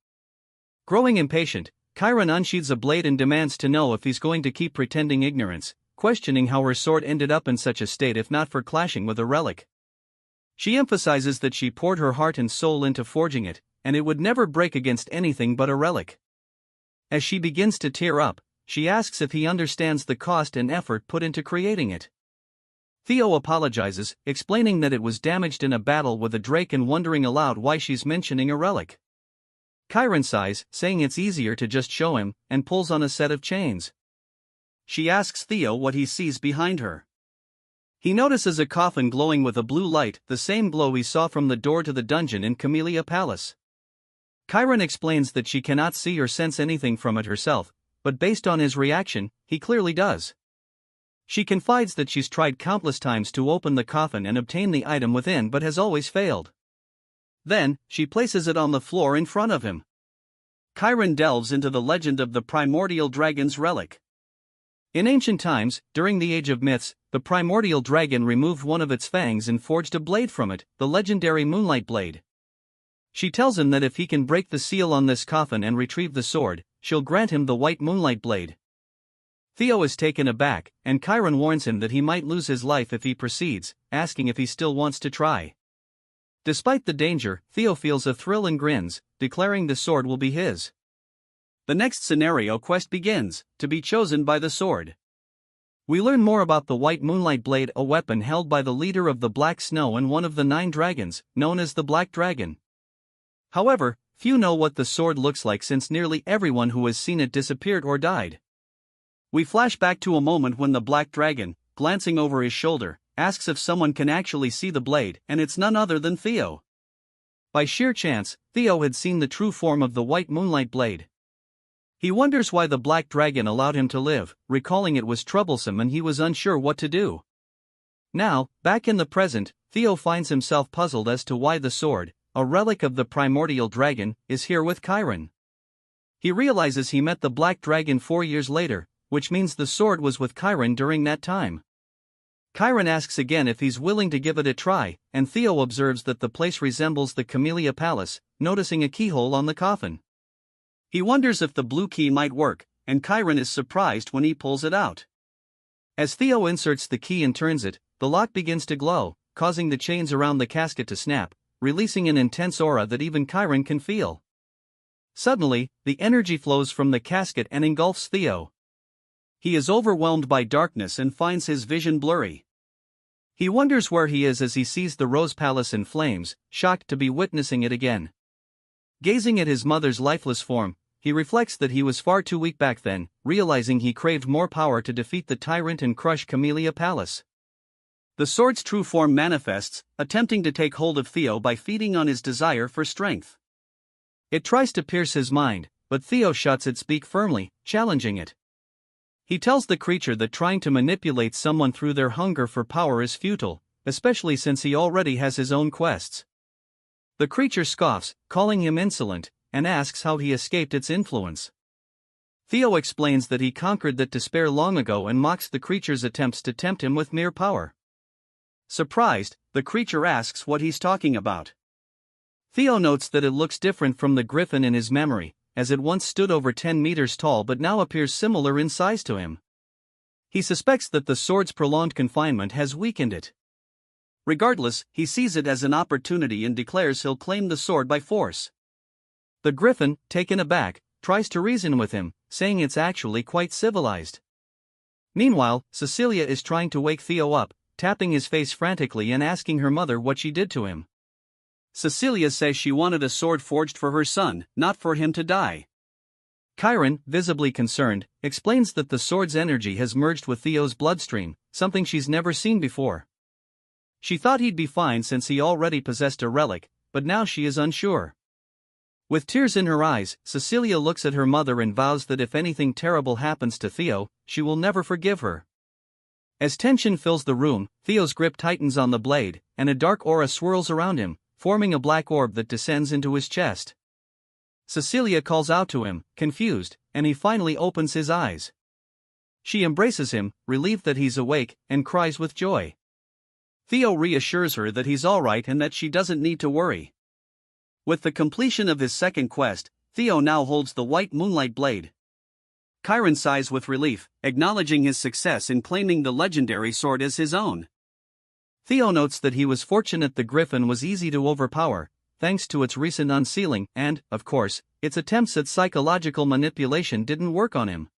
Growing impatient, Chiron unsheathes a blade and demands to know if he's going to keep pretending ignorance, questioning how her sword ended up in such a state if not for clashing with a relic. She emphasizes that she poured her heart and soul into forging it, and it would never break against anything but a relic. As she begins to tear up, she asks if he understands the cost and effort put into creating it. Theo apologizes, explaining that it was damaged in a battle with a drake and wondering aloud why she's mentioning a relic. Chiron sighs, saying it's easier to just show him, and pulls on a set of chains. She asks Theo what he sees behind her. He notices a coffin glowing with a blue light, the same glow he saw from the door to the dungeon in Camellia Palace. Chiron explains that she cannot see or sense anything from it herself, but based on his reaction, he clearly does. She confides that she's tried countless times to open the coffin and obtain the item within but has always failed. Then, she places it on the floor in front of him. Chiron delves into the legend of the primordial dragon's relic. In ancient times, during the Age of Myths, the primordial dragon removed one of its fangs and forged a blade from it, the legendary Moonlight Blade. She tells him that if he can break the seal on this coffin and retrieve the sword, she'll grant him the white Moonlight Blade. Theo is taken aback, and Chiron warns him that he might lose his life if he proceeds, asking if he still wants to try. Despite the danger, Theo feels a thrill and grins, declaring the sword will be his. The next scenario quest begins, to be chosen by the sword. We learn more about the White Moonlight Blade, a weapon held by the leader of the Black Snow and one of the 9 dragons, known as the Black Dragon. However, few know what the sword looks like since nearly everyone who has seen it disappeared or died. We flash back to a moment when the Black Dragon, glancing over his shoulder, asks if someone can actually see the blade, and it's none other than Theo. By sheer chance, Theo had seen the true form of the White Moonlight Blade. He wonders why the Black Dragon allowed him to live, recalling it was troublesome and he was unsure what to do. Now, back in the present, Theo finds himself puzzled as to why the sword, a relic of the primordial dragon, is here with Chiron. He realizes he met the Black Dragon 4 years later, which means the sword was with Chiron during that time. Chiron asks again if he's willing to give it a try, and Theo observes that the place resembles the Camellia Palace, noticing a keyhole on the coffin. He wonders if the blue key might work, and Chiron is surprised when he pulls it out. As Theo inserts the key and turns it, the lock begins to glow, causing the chains around the casket to snap, releasing an intense aura that even Chiron can feel. Suddenly, the energy flows from the casket and engulfs Theo. He is overwhelmed by darkness and finds his vision blurry. He wonders where he is as he sees the Rose Palace in flames, shocked to be witnessing it again. Gazing at his mother's lifeless form, he reflects that he was far too weak back then, realizing he craved more power to defeat the tyrant and crush Camellia Palace. The sword's true form manifests, attempting to take hold of Theo by feeding on his desire for strength. It tries to pierce his mind, but Theo shuts its beak firmly, challenging it. He tells the creature that trying to manipulate someone through their hunger for power is futile, especially since he already has his own quests. The creature scoffs, calling him insolent, and asks how he escaped its influence. Theo explains that he conquered that despair long ago and mocks the creature's attempts to tempt him with mere power. Surprised, the creature asks what he's talking about. Theo notes that it looks different from the griffin in his memory, as it once stood over 10 meters tall but now appears similar in size to him. He suspects that the sword's prolonged confinement has weakened it. Regardless, he sees it as an opportunity and declares he'll claim the sword by force. The griffin, taken aback, tries to reason with him, saying it's actually quite civilized. Meanwhile, Cecilia is trying to wake Theo up, tapping his face frantically and asking her mother what she did to him. Cecilia says she wanted a sword forged for her son, not for him to die. Chiron, visibly concerned, explains that the sword's energy has merged with Theo's bloodstream, something she's never seen before. She thought he'd be fine since he already possessed a relic, but now she is unsure. With tears in her eyes, Cecilia looks at her mother and vows that if anything terrible happens to Theo, she will never forgive her. As tension fills the room, Theo's grip tightens on the blade, and a dark aura swirls around him, forming a black orb that descends into his chest. Cecilia calls out to him, confused, and he finally opens his eyes. She embraces him, relieved that he's awake, and cries with joy. Theo reassures her that he's alright and that she doesn't need to worry. With the completion of his second quest, Theo now holds the White Moonlight Blade. Chiron sighs with relief, acknowledging his success in claiming the legendary sword as his own. Theo notes that he was fortunate the griffin was easy to overpower, thanks to its recent unsealing, and, of course, its attempts at psychological manipulation didn't work on him.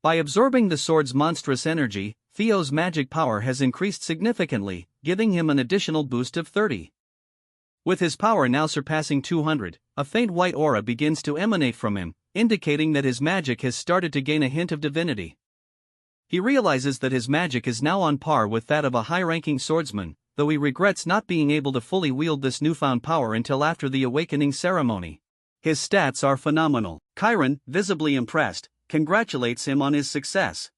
By absorbing the sword's monstrous energy, Theo's magic power has increased significantly, giving him an additional boost of 30. With his power now surpassing 200, a faint white aura begins to emanate from him, indicating that his magic has started to gain a hint of divinity. He realizes that his magic is now on par with that of a high-ranking swordsman, though he regrets not being able to fully wield this newfound power until after the awakening ceremony. His stats are phenomenal. Chiron, visibly impressed, congratulates him on his success.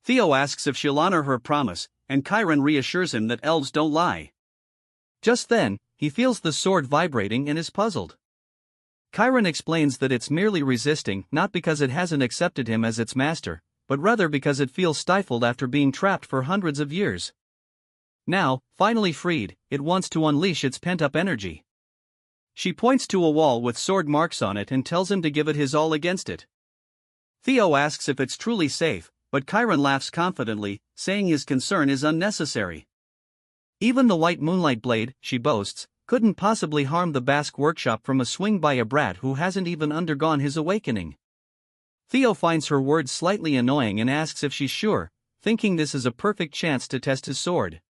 Theo asks if she'll honor her promise, and Chiron reassures him that elves don't lie. Just then, he feels the sword vibrating and is puzzled. Chiron explains that it's merely resisting not because it hasn't accepted him as its master, but rather because it feels stifled after being trapped for hundreds of years. Now, finally freed, it wants to unleash its pent-up energy. She points to a wall with sword marks on it and tells him to give it his all against it. Theo asks if it's truly safe, but Chiron laughs confidently, saying his concern is unnecessary. Even the White Moonlight Blade, she boasts, couldn't possibly harm the Basque workshop from a swing by a brat who hasn't even undergone his awakening. Theo finds her words slightly annoying and asks if she's sure, thinking this is a perfect chance to test his sword.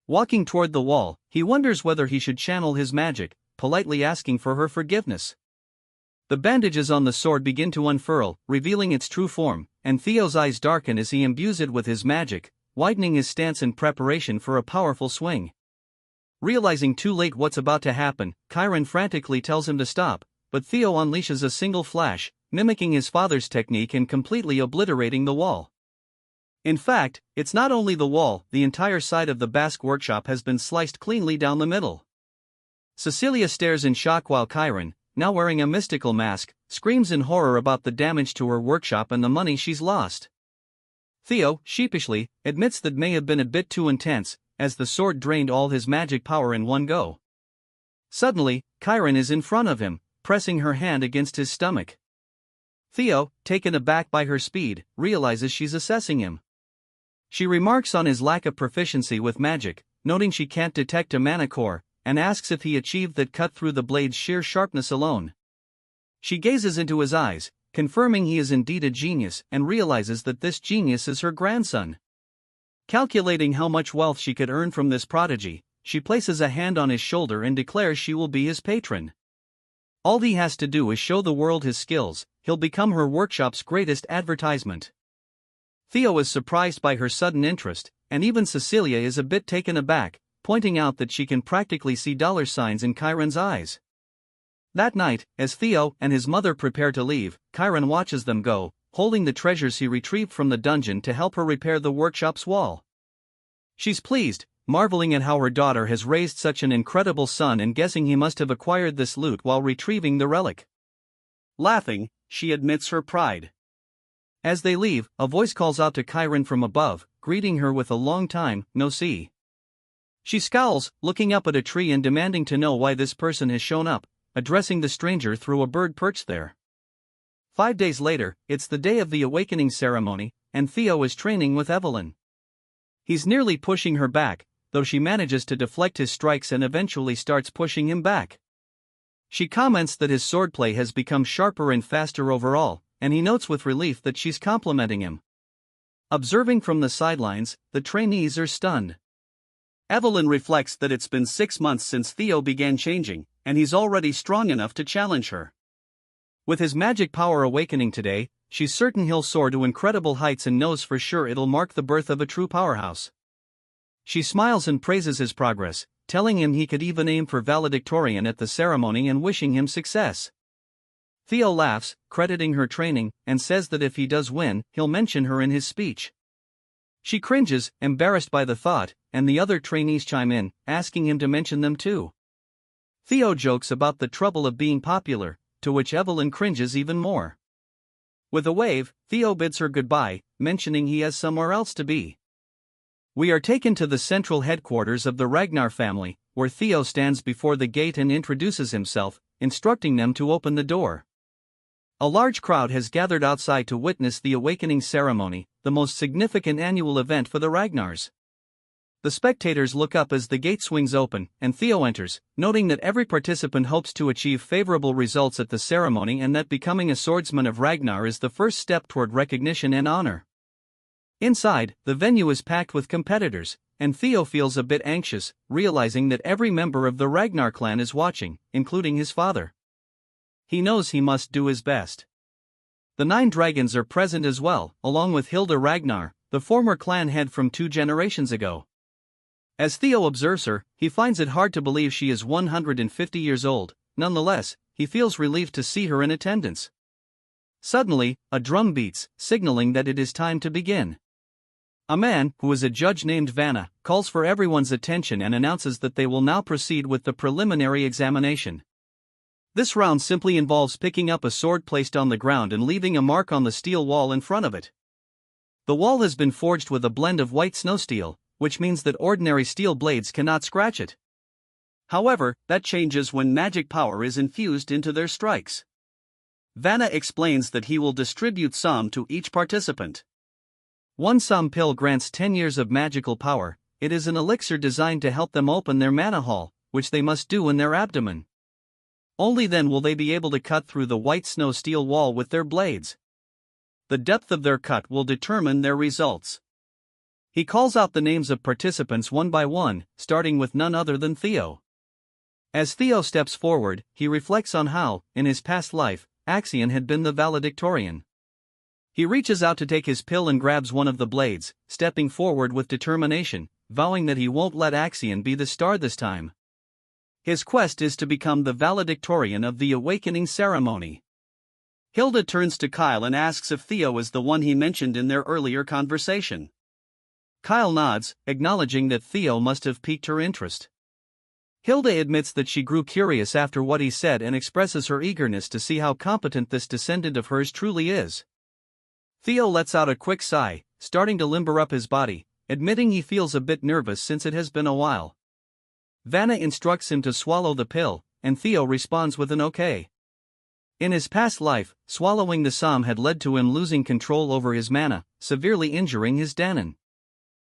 Walking toward the wall, he wonders whether he should channel his magic, politely asking for her forgiveness. The bandages on the sword begin to unfurl, revealing its true form, and Theo's eyes darken as he imbues it with his magic, widening his stance in preparation for a powerful swing. Realizing too late what's about to happen, Chiron frantically tells him to stop, but Theo unleashes a single flash, mimicking his father's technique and completely obliterating the wall. In fact, it's not only the wall, the entire side of the Basque workshop has been sliced cleanly down the middle. Cecilia stares in shock while Chiron, now wearing a mystical mask, screams in horror about the damage to her workshop and the money she's lost. Theo, sheepishly, admits that may have been a bit too intense, as the sword drained all his magic power in one go. Suddenly, Chiron is in front of him, pressing her hand against his stomach. Theo, taken aback by her speed, realizes she's assessing him. She remarks on his lack of proficiency with magic, noting she can't detect a mana core, and asks if he achieved that cut through the blade's sheer sharpness alone. She gazes into his eyes, confirming he is indeed a genius, and realizes that this genius is her grandson. Calculating how much wealth she could earn from this prodigy, she places a hand on his shoulder and declares she will be his patron. All he has to do is show the world his skills, he'll become her workshop's greatest advertisement. Theo is surprised by her sudden interest, and even Cecilia is a bit taken aback, pointing out that she can practically see dollar signs in Chiron's eyes. That night, as Theo and his mother prepare to leave, Chiron watches them go, holding the treasures he retrieved from the dungeon to help her repair the workshop's wall. She's pleased, marveling at how her daughter has raised such an incredible son and guessing he must have acquired this loot while retrieving the relic. Laughing, she admits her pride. As they leave, a voice calls out to Chiron from above, greeting her with a long time no see. She scowls, looking up at a tree and demanding to know why this person has shown up, addressing the stranger through a bird perched there. 5 days later, it's the day of the awakening ceremony, and Theo is training with Evelyn. He's nearly pushing her back, though she manages to deflect his strikes and eventually starts pushing him back. She comments that his swordplay has become sharper and faster overall, and he notes with relief that she's complimenting him. Observing from the sidelines, the trainees are stunned. Evelyn reflects that it's been 6 months since Theo began changing, and he's already strong enough to challenge her. With his magic power awakening today, she's certain he'll soar to incredible heights and knows for sure it'll mark the birth of a true powerhouse. She smiles and praises his progress, telling him he could even aim for valedictorian at the ceremony and wishing him success. Theo laughs, crediting her training, and says that if he does win, he'll mention her in his speech. She cringes, embarrassed by the thought, and the other trainees chime in, asking him to mention them too. Theo jokes about the trouble of being popular, to which Evelyn cringes even more. With a wave, Theo bids her goodbye, mentioning he has somewhere else to be. We are taken to the central headquarters of the Ragnar family, where Theo stands before the gate and introduces himself, instructing them to open the door. A large crowd has gathered outside to witness the awakening ceremony, the most significant annual event for the Ragnars. The spectators look up as the gate swings open, and Theo enters, noting that every participant hopes to achieve favorable results at the ceremony and that becoming a swordsman of Ragnar is the first step toward recognition and honor. Inside, the venue is packed with competitors, and Theo feels a bit anxious, realizing that every member of the Ragnar clan is watching, including his father. He knows he must do his best. The 9 dragons are present as well, along with Hilda Ragnar, the former clan head from 2 generations ago. As Theo observes her, he finds it hard to believe she is 150 years old. Nonetheless, he feels relieved to see her in attendance. Suddenly, a drum beats, signaling that it is time to begin. A man, who is a judge named Vanna, calls for everyone's attention and announces that they will now proceed with the preliminary examination. This round simply involves picking up a sword placed on the ground and leaving a mark on the steel wall in front of it. The wall has been forged with a blend of white snow steel, which means that ordinary steel blades cannot scratch it. However, that changes when magic power is infused into their strikes. Vanna explains that he will distribute some to each participant. One some pill grants 10 years of magical power. It is an elixir designed to help them open their mana hall, which they must do in their abdomen. Only then will they be able to cut through the white snow steel wall with their blades. The depth of their cut will determine their results. He calls out the names of participants one by one, starting with none other than Theo. As Theo steps forward, he reflects on how, in his past life, Axion had been the valedictorian. He reaches out to take his pill and grabs one of the blades, stepping forward with determination, vowing that he won't let Axion be the star this time. His quest is to become the valedictorian of the awakening ceremony. Hilda turns to Kyle and asks if Theo is the one he mentioned in their earlier conversation. Kyle nods, acknowledging that Theo must have piqued her interest. Hilda admits that she grew curious after what he said and expresses her eagerness to see how competent this descendant of hers truly is. Theo lets out a quick sigh, starting to limber up his body, admitting he feels a bit nervous since it has been a while. Vanna instructs him to swallow the pill, and Theo responds with an okay. In his past life, swallowing the psalm had led to him losing control over his mana, severely injuring his Danon.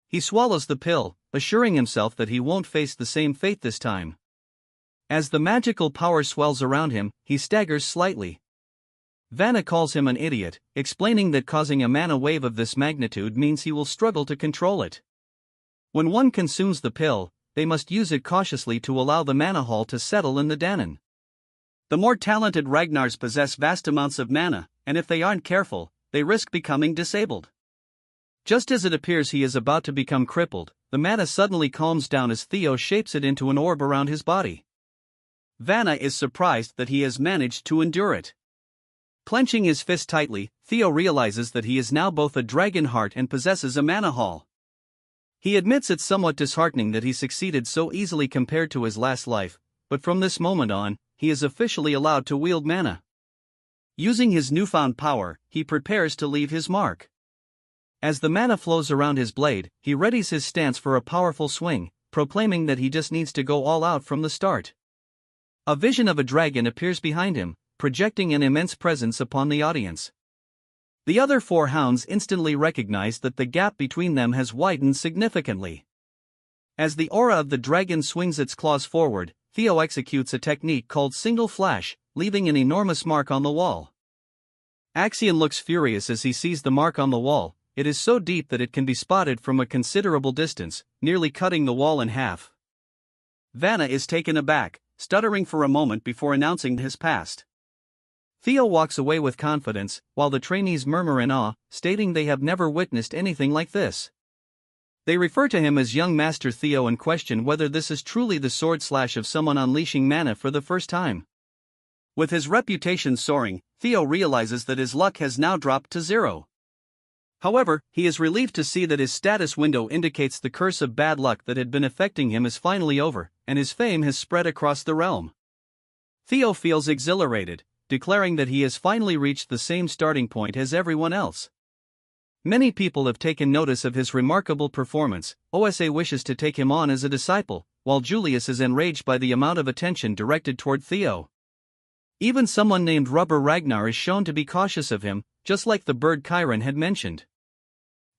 He swallows the pill, assuring himself that he won't face the same fate this time. As the magical power swells around him, he staggers slightly. Vanna calls him an idiot, explaining that causing a mana wave of this magnitude means he will struggle to control it. When one consumes the pill, they must use it cautiously to allow the mana hall to settle in the Danon. The more talented Ragnars possess vast amounts of mana, and if they aren't careful, they risk becoming disabled. Just as it appears he is about to become crippled, the mana suddenly calms down as Theo shapes it into an orb around his body. Vanna is surprised that he has managed to endure it. Clenching his fist tightly, Theo realizes that he is now both a dragon heart and possesses a mana hall. He admits it's somewhat disheartening that he succeeded so easily compared to his last life, but from this moment on, he is officially allowed to wield mana. Using his newfound power, he prepares to leave his mark. As the mana flows around his blade, he readies his stance for a powerful swing, proclaiming that he just needs to go all out from the start. A vision of a dragon appears behind him, projecting an immense presence upon the audience. The other four hounds instantly recognize that the gap between them has widened significantly. As the aura of the dragon swings its claws forward, Theo executes a technique called Single Flash, leaving an enormous mark on the wall. Axion looks furious as he sees the mark on the wall. It is so deep that it can be spotted from a considerable distance, nearly cutting the wall in half. Vanna is taken aback, stuttering for a moment before announcing his past. Theo walks away with confidence, while the trainees murmur in awe, stating they have never witnessed anything like this. They refer to him as young Master Theo and question whether this is truly the sword slash of someone unleashing mana for the first time. With his reputation soaring, Theo realizes that his luck has now dropped to 0. However, he is relieved to see that his status window indicates the curse of bad luck that had been affecting him is finally over, and his fame has spread across the realm. Theo feels exhilarated, declaring that he has finally reached the same starting point as everyone else. Many people have taken notice of his remarkable performance. OSA wishes to take him on as a disciple, while Julius is enraged by the amount of attention directed toward Theo. Even someone named Rubber Ragnar is shown to be cautious of him, just like the bird Chiron had mentioned.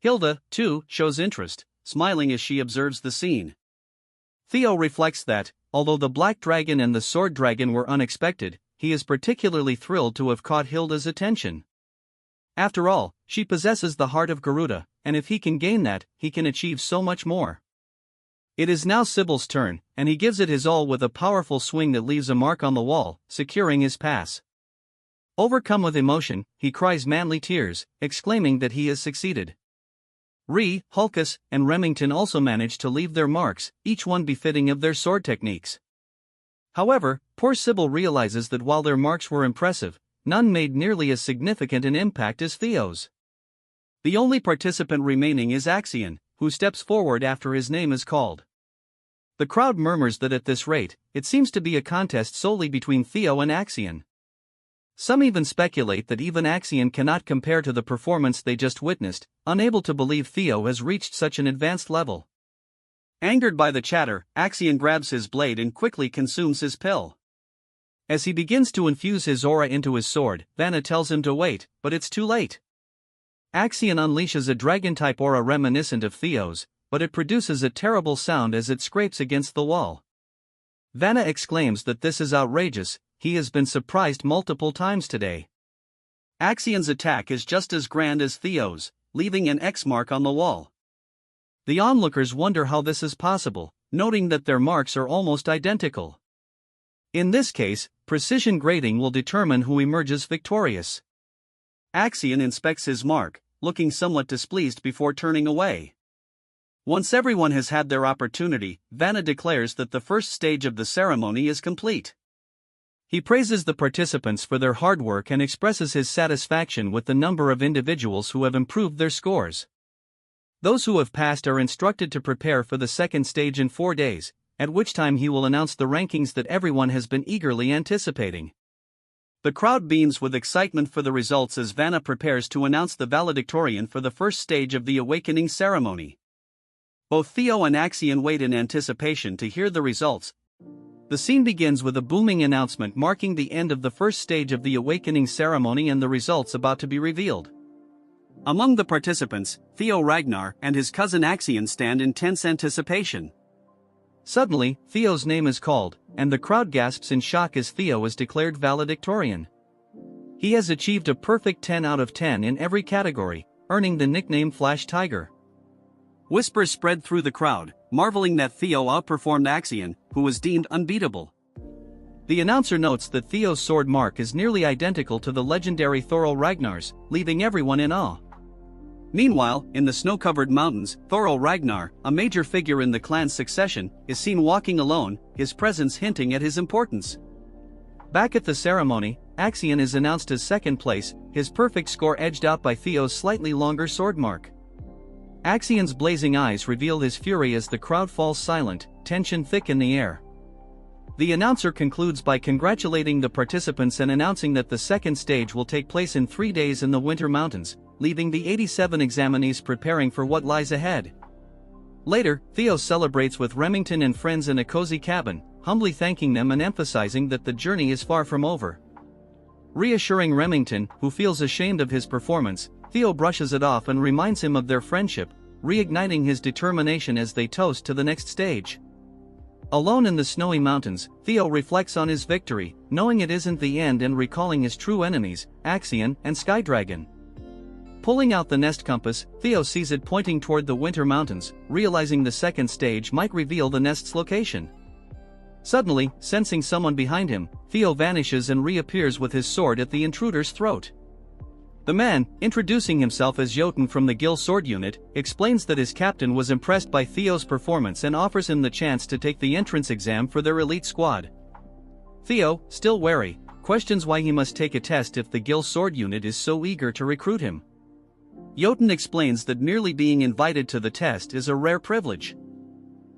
Hilda, too, shows interest, smiling as she observes the scene. Theo reflects that, although the Black Dragon and the Sword Dragon were unexpected, he is particularly thrilled to have caught Hilda's attention. After all, she possesses the heart of Garuda, and if he can gain that, he can achieve so much more. It is now Sybil's turn, and he gives it his all with a powerful swing that leaves a mark on the wall, securing his pass. Overcome with emotion, he cries manly tears, exclaiming that he has succeeded. Hulkus, and Remington also manage to leave their marks, each one befitting of their sword techniques. However, poor Sybil realizes that while their marks were impressive, none made nearly as significant an impact as Theo's. The only participant remaining is Axion, who steps forward after his name is called. The crowd murmurs that at this rate, it seems to be a contest solely between Theo and Axion. Some even speculate that even Axion cannot compare to the performance they just witnessed, unable to believe Theo has reached such an advanced level. Angered by the chatter, Axion grabs his blade and quickly consumes his pill. As he begins to infuse his aura into his sword, Vanna tells him to wait, but it's too late. Axion unleashes a dragon-type aura reminiscent of Theo's, but it produces a terrible sound as it scrapes against the wall. Vanna exclaims that this is outrageous, he has been surprised multiple times today. Axion's attack is just as grand as Theo's, leaving an X mark on the wall. The onlookers wonder how this is possible, noting that their marks are almost identical. In this case, precision grading will determine who emerges victorious. Axion inspects his mark, looking somewhat displeased before turning away. Once everyone has had their opportunity, Vanna declares that the first stage of the ceremony is complete. He praises the participants for their hard work and expresses his satisfaction with the number of individuals who have improved their scores. Those who have passed are instructed to prepare for the second stage in 4 days, at which time he will announce the rankings that everyone has been eagerly anticipating. The crowd beams with excitement for the results as Vanna prepares to announce the valedictorian for the first stage of the awakening ceremony. Both Theo and Axion wait in anticipation to hear the results. The scene begins with a booming announcement marking the end of the first stage of the awakening ceremony and the results about to be revealed. Among the participants, Theo Ragnar and his cousin Axion stand in tense anticipation. Suddenly, Theo's name is called, and the crowd gasps in shock as Theo is declared valedictorian. He has achieved a perfect 10 out of 10 in every category, earning the nickname Flash Tiger. Whispers spread through the crowd, marveling that Theo outperformed Axion, who was deemed unbeatable. The announcer notes that Theo's sword mark is nearly identical to the legendary Thorol Ragnar's, leaving everyone in awe. Meanwhile, in the snow-covered mountains, Thorol Ragnar, a major figure in the clan's succession, is seen walking alone, his presence hinting at his importance. Back at the ceremony, Axion is announced as second place, his perfect score edged out by Theo's slightly longer sword mark. Axion's blazing eyes reveal his fury as the crowd falls silent, tension thick in the air. The announcer concludes by congratulating the participants and announcing that the second stage will take place in 3 days in the Winter Mountains, leaving the 87 examinees preparing for what lies ahead. Later, Theo celebrates with Remington and friends in a cozy cabin, humbly thanking them and emphasizing that the journey is far from over. Reassuring Remington, who feels ashamed of his performance, Theo brushes it off and reminds him of their friendship, reigniting his determination as they toast to the next stage. Alone in the snowy mountains, Theo reflects on his victory, knowing it isn't the end and recalling his true enemies, Axion and Skydragon. Pulling out the nest compass, Theo sees it pointing toward the Winter Mountains, realizing the second stage might reveal the nest's location. Suddenly, sensing someone behind him, Theo vanishes and reappears with his sword at the intruder's throat. The man, introducing himself as Jotun from the Gil Sword Unit, explains that his captain was impressed by Theo's performance and offers him the chance to take the entrance exam for their elite squad. Theo, still wary, questions why he must take a test if the Gil Sword Unit is so eager to recruit him. Jotun explains that merely being invited to the test is a rare privilege.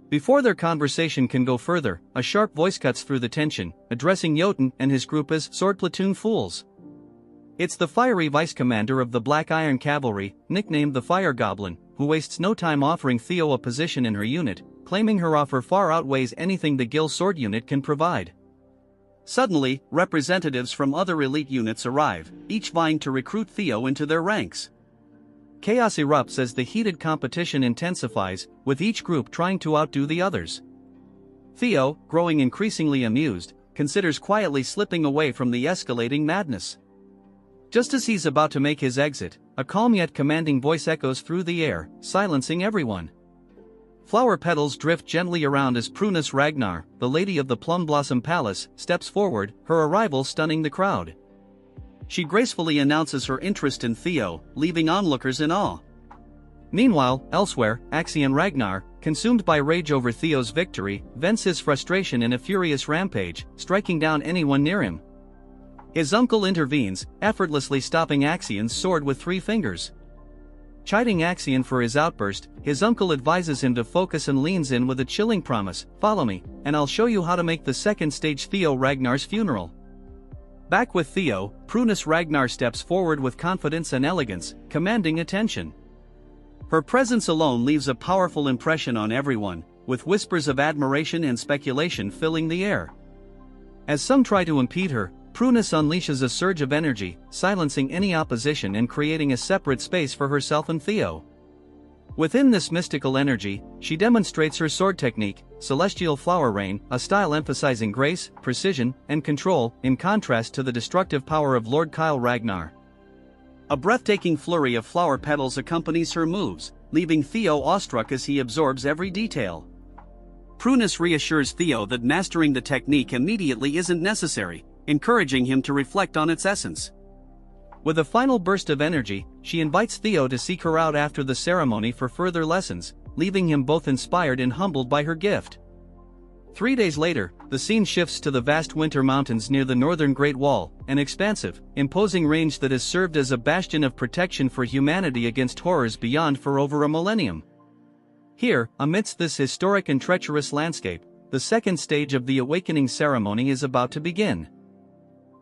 Before their conversation can go further, a sharp voice cuts through the tension, addressing Jotun and his group as Sword Platoon Fools. It's the fiery vice commander of the Black Iron Cavalry, nicknamed the Fire Goblin, who wastes no time offering Theo a position in her unit, claiming her offer far outweighs anything the Gil Sword Unit can provide. Suddenly, representatives from other elite units arrive, each vying to recruit Theo into their ranks. Chaos erupts as the heated competition intensifies, with each group trying to outdo the others. Theo, growing increasingly amused, considers quietly slipping away from the escalating madness. Just as he's about to make his exit, a calm yet commanding voice echoes through the air, silencing everyone. Flower petals drift gently around as Prunus Ragnar, the lady of the Plum Blossom Palace, steps forward, her arrival stunning the crowd. She gracefully announces her interest in Theo, leaving onlookers in awe. Meanwhile, elsewhere, Axion Ragnar, consumed by rage over Theo's victory, vents his frustration in a furious rampage, striking down anyone near him. His uncle intervenes, effortlessly stopping Axion's sword with 3 fingers. Chiding Axion for his outburst, his uncle advises him to focus and leans in with a chilling promise, "Follow me, and I'll show you how to make the second stage Theo Ragnar's funeral." Back with Theo, Prunus Ragnar steps forward with confidence and elegance, commanding attention. Her presence alone leaves a powerful impression on everyone, with whispers of admiration and speculation filling the air. As some try to impede her, Prunus unleashes a surge of energy, silencing any opposition and creating a separate space for herself and Theo. Within this mystical energy, she demonstrates her sword technique, Celestial Flower Rain, a style emphasizing grace, precision, and control, in contrast to the destructive power of Lord Kyle Ragnar. A breathtaking flurry of flower petals accompanies her moves, leaving Theo awestruck as he absorbs every detail. Prunus reassures Theo that mastering the technique immediately isn't necessary, encouraging him to reflect on its essence. With a final burst of energy, she invites Theo to seek her out after the ceremony for further lessons, leaving him both inspired and humbled by her gift. 3 days later, the scene shifts to the vast winter mountains near the northern Great Wall, an expansive, imposing range that has served as a bastion of protection for humanity against horrors beyond for over a millennium. Here, amidst this historic and treacherous landscape, the second stage of the awakening ceremony is about to begin.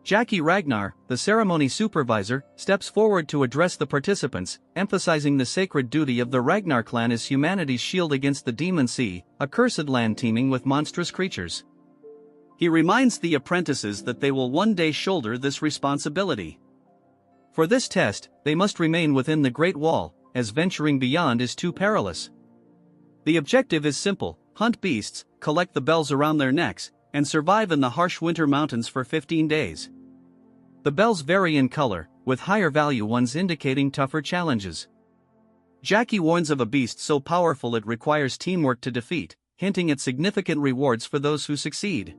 Jackie Ragnar, the ceremony supervisor, steps forward to address the participants, emphasizing the sacred duty of the Ragnar clan as humanity's shield against the Demon Sea, a cursed land teeming with monstrous creatures. He reminds the apprentices that they will one day shoulder this responsibility. For this test, they must remain within the Great Wall, as venturing beyond is too perilous. The objective is simple: hunt beasts, collect the bells around their necks, and survive in the harsh winter mountains for 15 days. The bells vary in color, with higher value ones indicating tougher challenges. Jackie warns of a beast so powerful it requires teamwork to defeat, hinting at significant rewards for those who succeed.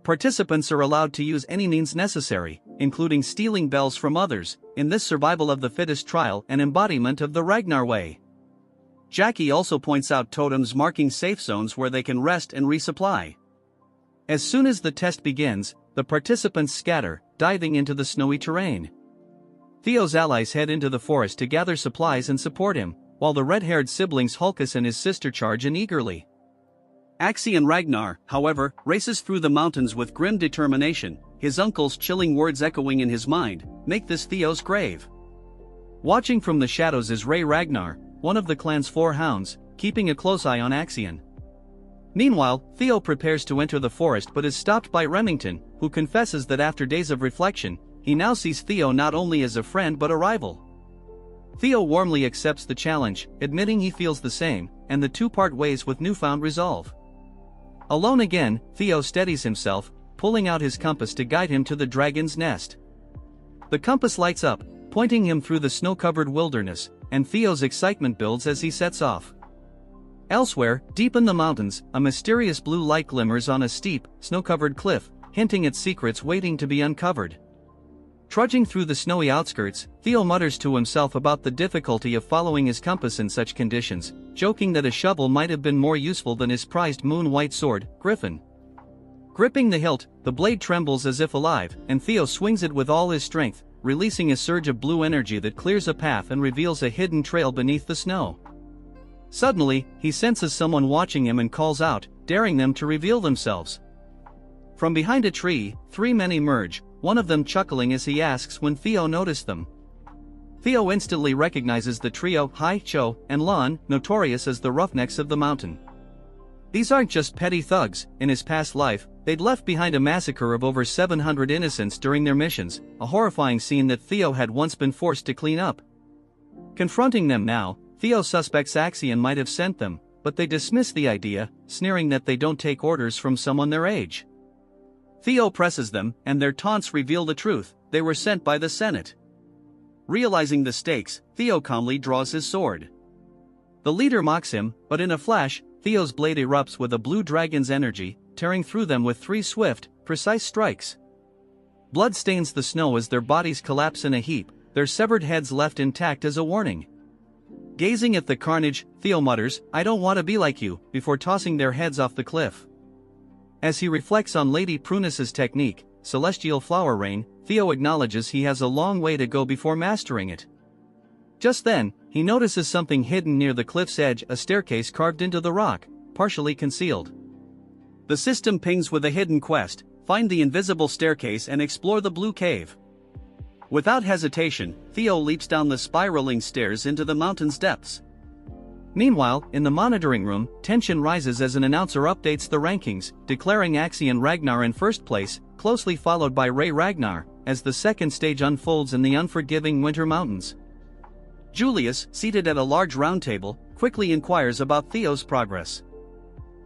Participants are allowed to use any means necessary, including stealing bells from others, in this survival of the fittest trial and embodiment of the Ragnar way. Jackie also points out totems marking safe zones where they can rest and resupply. As soon as the test begins, the participants scatter, diving into the snowy terrain. Theo's allies head into the forest to gather supplies and support him, while the red-haired siblings Hulkus and his sister charge in eagerly. Axion Ragnar, however, races through the mountains with grim determination, his uncle's chilling words echoing in his mind, "Make this Theo's grave." Watching from the shadows is Ragnar, one of the clan's 4 hounds, keeping a close eye on Axion. Meanwhile, Theo prepares to enter the forest but is stopped by Remington, who confesses that after days of reflection, he now sees Theo not only as a friend but a rival. Theo warmly accepts the challenge, admitting he feels the same, and the two part ways with newfound resolve. Alone again, Theo steadies himself, pulling out his compass to guide him to the dragon's nest. The compass lights up, pointing him through the snow-covered wilderness, and Theo's excitement builds as he sets off. Elsewhere, deep in the mountains, a mysterious blue light glimmers on a steep, snow-covered cliff, hinting at secrets waiting to be uncovered. Trudging through the snowy outskirts, Theo mutters to himself about the difficulty of following his compass in such conditions, joking that a shovel might have been more useful than his prized moon-white sword, Griffin. Gripping the hilt, the blade trembles as if alive, and Theo swings it with all his strength, releasing a surge of blue energy that clears a path and reveals a hidden trail beneath the snow. Suddenly, he senses someone watching him and calls out, daring them to reveal themselves. From behind a tree, 3 men emerge, one of them chuckling as he asks when Theo noticed them. Theo instantly recognizes the trio, Hai, Cho, and Lon, notorious as the roughnecks of the mountain. These aren't just petty thugs. In his past life, they'd left behind a massacre of over 700 innocents during their missions, a horrifying scene that Theo had once been forced to clean up. Confronting them now, Theo suspects Axion might have sent them, but they dismiss the idea, sneering that they don't take orders from someone their age. Theo presses them, and their taunts reveal the truth: they were sent by the Senate. Realizing the stakes, Theo calmly draws his sword. The leader mocks him, but in a flash, Theo's blade erupts with a blue dragon's energy, tearing through them with 3 swift, precise strikes. Blood stains the snow as their bodies collapse in a heap, their severed heads left intact as a warning. Gazing at the carnage, Theo mutters, "I don't want to be like you," before tossing their heads off the cliff. As he reflects on Lady Prunus's technique, Celestial Flower Rain, Theo acknowledges he has a long way to go before mastering it. Just then, he notices something hidden near the cliff's edge, a staircase carved into the rock, partially concealed. The system pings with a hidden quest: find the invisible staircase and explore the blue cave. Without hesitation, Theo leaps down the spiraling stairs into the mountain's depths. Meanwhile, in the monitoring room, tension rises as an announcer updates the rankings, declaring Axion Ragnar in first place, closely followed by Ragnar, as the second stage unfolds in the unforgiving winter mountains. Julius, seated at a large round table, quickly inquires about Theo's progress.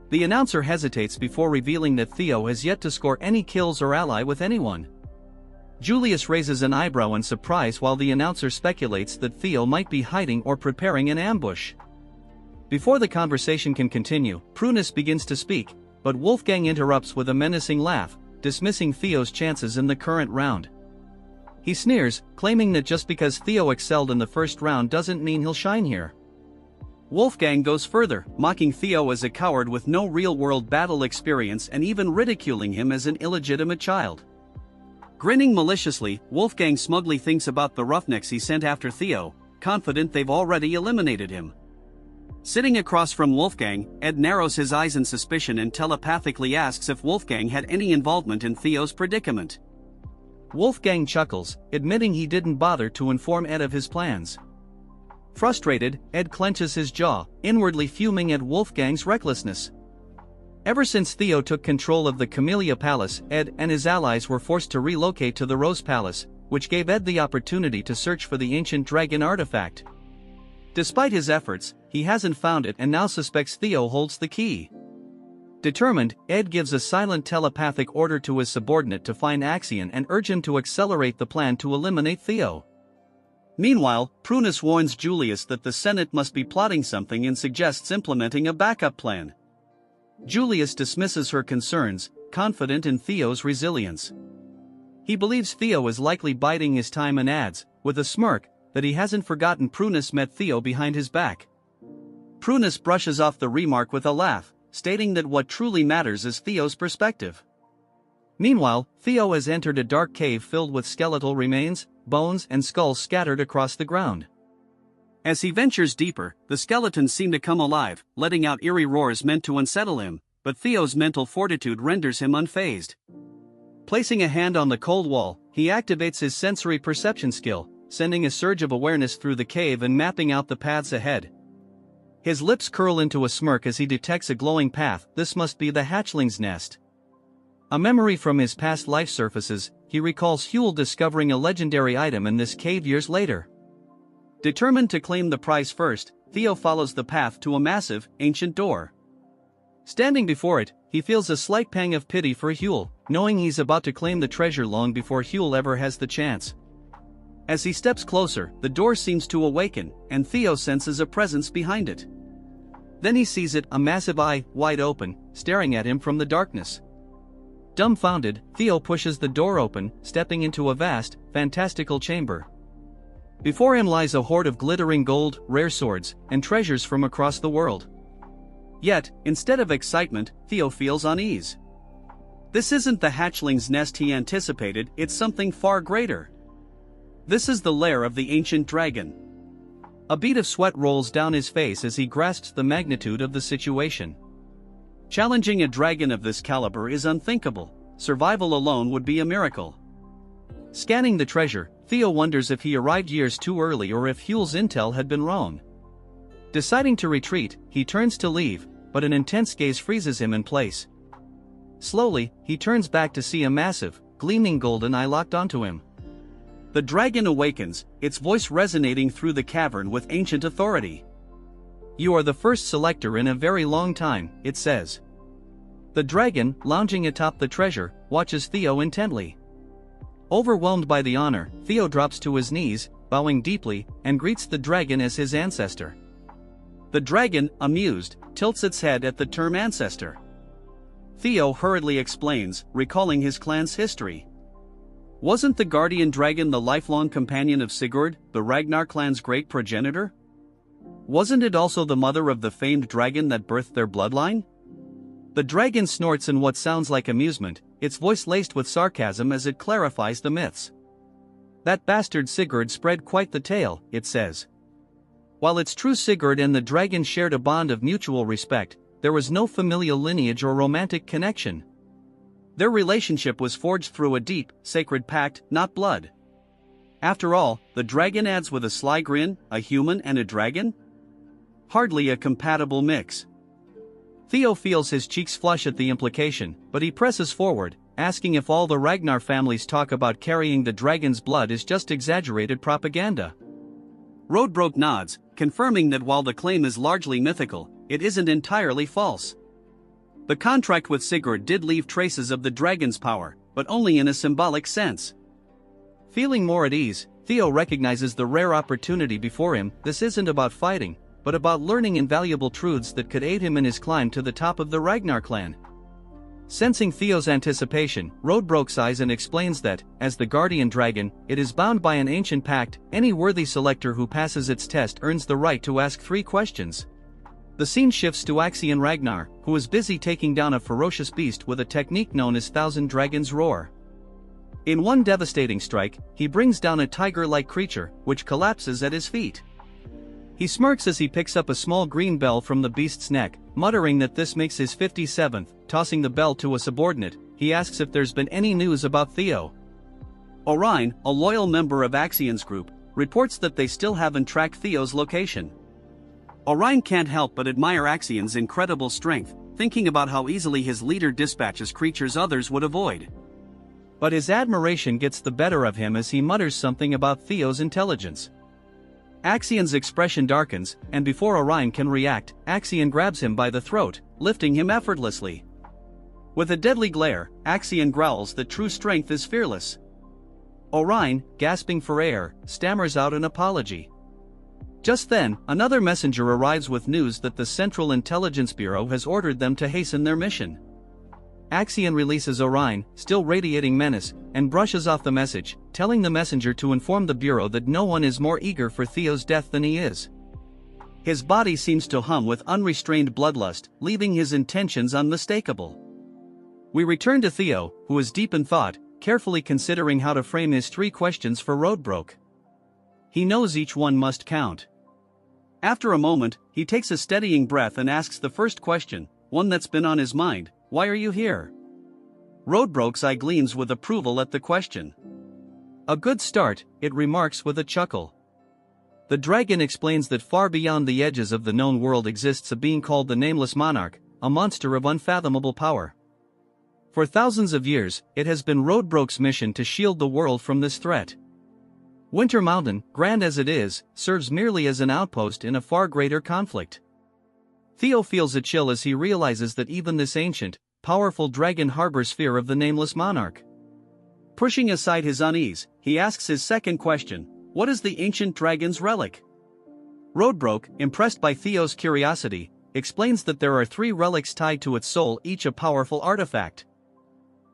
The announcer hesitates before revealing that Theo has yet to score any kills or ally with anyone. Julius raises an eyebrow in surprise while the announcer speculates that Theo might be hiding or preparing an ambush. Before the conversation can continue, Prunus begins to speak, but Wolfgang interrupts with a menacing laugh, dismissing Theo's chances in the current round. He sneers, claiming that just because Theo excelled in the first round doesn't mean he'll shine here. Wolfgang goes further, mocking Theo as a coward with no real-world battle experience and even ridiculing him as an illegitimate child. Grinning maliciously, Wolfgang smugly thinks about the roughnecks he sent after Theo, confident they've already eliminated him. Sitting across from Wolfgang, Ed narrows his eyes in suspicion and telepathically asks if Wolfgang had any involvement in Theo's predicament. Wolfgang chuckles, admitting he didn't bother to inform Ed of his plans. Frustrated, Ed clenches his jaw, inwardly fuming at Wolfgang's recklessness. Ever since Theo took control of the Camellia Palace, Ed and his allies were forced to relocate to the Rose Palace, which gave Ed the opportunity to search for the ancient dragon artifact. Despite his efforts, he hasn't found it and now suspects Theo holds the key. Determined, Ed gives a silent telepathic order to his subordinate to find Axion and urge him to accelerate the plan to eliminate Theo. Meanwhile, Prunus warns Julius that the Senate must be plotting something and suggests implementing a backup plan. Julius dismisses her concerns, confident in Theo's resilience. He believes Theo is likely biding his time and adds, with a smirk, that he hasn't forgotten Prunus met Theo behind his back. Prunus brushes off the remark with a laugh, stating that what truly matters is Theo's perspective. Meanwhile, Theo has entered a dark cave filled with skeletal remains, bones and skulls scattered across the ground. As he ventures deeper, the skeletons seem to come alive, letting out eerie roars meant to unsettle him, but Theo's mental fortitude renders him unfazed. Placing a hand on the cold wall, he activates his sensory perception skill, sending a surge of awareness through the cave and mapping out the paths ahead. His lips curl into a smirk as he detects a glowing path. This must be the hatchling's nest. A memory from his past life surfaces, he recalls Huel discovering a legendary item in this cave years later. Determined to claim the prize first, Theo follows the path to a massive, ancient door. Standing before it, he feels a slight pang of pity for Huel, knowing he's about to claim the treasure long before Huel ever has the chance. As he steps closer, the door seems to awaken, and Theo senses a presence behind it. Then he sees it, a massive eye, wide open, staring at him from the darkness. Dumbfounded, Theo pushes the door open, stepping into a vast, fantastical chamber. Before him lies a hoard of glittering gold, rare swords, and treasures from across the world. Yet, instead of excitement, Theo feels unease. This isn't the hatchling's nest he anticipated, it's something far greater. This is the lair of the ancient dragon. A bead of sweat rolls down his face as he grasps the magnitude of the situation. Challenging a dragon of this caliber is unthinkable. Survival alone would be a miracle. Scanning the treasure, Theo wonders if he arrived years too early or if Huel's intel had been wrong. Deciding to retreat, he turns to leave, but an intense gaze freezes him in place. Slowly, he turns back to see a massive, gleaming golden eye locked onto him. The dragon awakens, its voice resonating through the cavern with ancient authority. "You are the first selector in a very long time," it says. The dragon, lounging atop the treasure, watches Theo intently. Overwhelmed by the honor, Theo drops to his knees, bowing deeply, and greets the dragon as his ancestor. The dragon, amused, tilts its head at the term ancestor. Theo hurriedly explains, recalling his clan's history. Wasn't the guardian dragon the lifelong companion of Sigurd, the Ragnar clan's great progenitor? Wasn't it also the mother of the famed dragon that birthed their bloodline? The dragon snorts in what sounds like amusement, its voice laced with sarcasm as it clarifies the myths. That bastard Sigurd spread quite the tale, it says. While it's true Sigurd and the dragon shared a bond of mutual respect, there was no familial lineage or romantic connection. Their relationship was forged through a deep, sacred pact, not blood. After all, the dragon adds with a sly grin, a human and a dragon? Hardly a compatible mix. Theo feels his cheeks flush at the implication, but he presses forward, asking if all the Ragnar family's talk about carrying the dragon's blood is just exaggerated propaganda. Roadbroke nods, confirming that while the claim is largely mythical, it isn't entirely false. The contract with Sigurd did leave traces of the dragon's power, but only in a symbolic sense. Feeling more at ease, Theo recognizes the rare opportunity before him. This isn't about fighting, but about learning invaluable truths that could aid him in his climb to the top of the Ragnar clan. Sensing Theo's anticipation, Roadbroke sighs and explains that, as the guardian dragon, it is bound by an ancient pact. Any worthy selector who passes its test earns the right to ask 3 questions. The scene shifts to Axion Ragnar, who is busy taking down a ferocious beast with a technique known as Thousand Dragons Roar. In one devastating strike, he brings down a tiger-like creature, which collapses at his feet. He smirks as he picks up a small green bell from the beast's neck, muttering that this makes his 57th. Tossing the bell to a subordinate, he asks if there's been any news about Theo. Orion, a loyal member of Axion's group, reports that they still haven't tracked Theo's location. Orion can't help but admire Axion's incredible strength, thinking about how easily his leader dispatches creatures others would avoid. But his admiration gets the better of him as he mutters something about Theo's intelligence. Axion's expression darkens, and before Orion can react, Axion grabs him by the throat, lifting him effortlessly. With a deadly glare, Axion growls that true strength is fearless. Orion, gasping for air, stammers out an apology. Just then, another messenger arrives with news that the Central Intelligence Bureau has ordered them to hasten their mission. Axion releases Orion, still radiating menace, and brushes off the message, telling the messenger to inform the Bureau that no one is more eager for Theo's death than he is. His body seems to hum with unrestrained bloodlust, leaving his intentions unmistakable. We return to Theo, who is deep in thought, carefully considering how to frame his 3 questions for Roadbroke. He knows each one must count. After a moment, he takes a steadying breath and asks the first question, one that's been on his mind: why are you here? Roadbroke's eye gleams with approval at the question. A good start, it remarks with a chuckle. The dragon explains that far beyond the edges of the known world exists a being called the Nameless Monarch, a monster of unfathomable power. For thousands of years, it has been Roadbroke's mission to shield the world from this threat. Winter Mountain, grand as it is, serves merely as an outpost in a far greater conflict. Theo feels a chill as he realizes that even this ancient, powerful dragon harbors fear of the Nameless Monarch. Pushing aside his unease, he asks his second question: what is the ancient dragon's relic? Roadbroke, impressed by Theo's curiosity, explains that there are 3 relics tied to its soul, each a powerful artifact.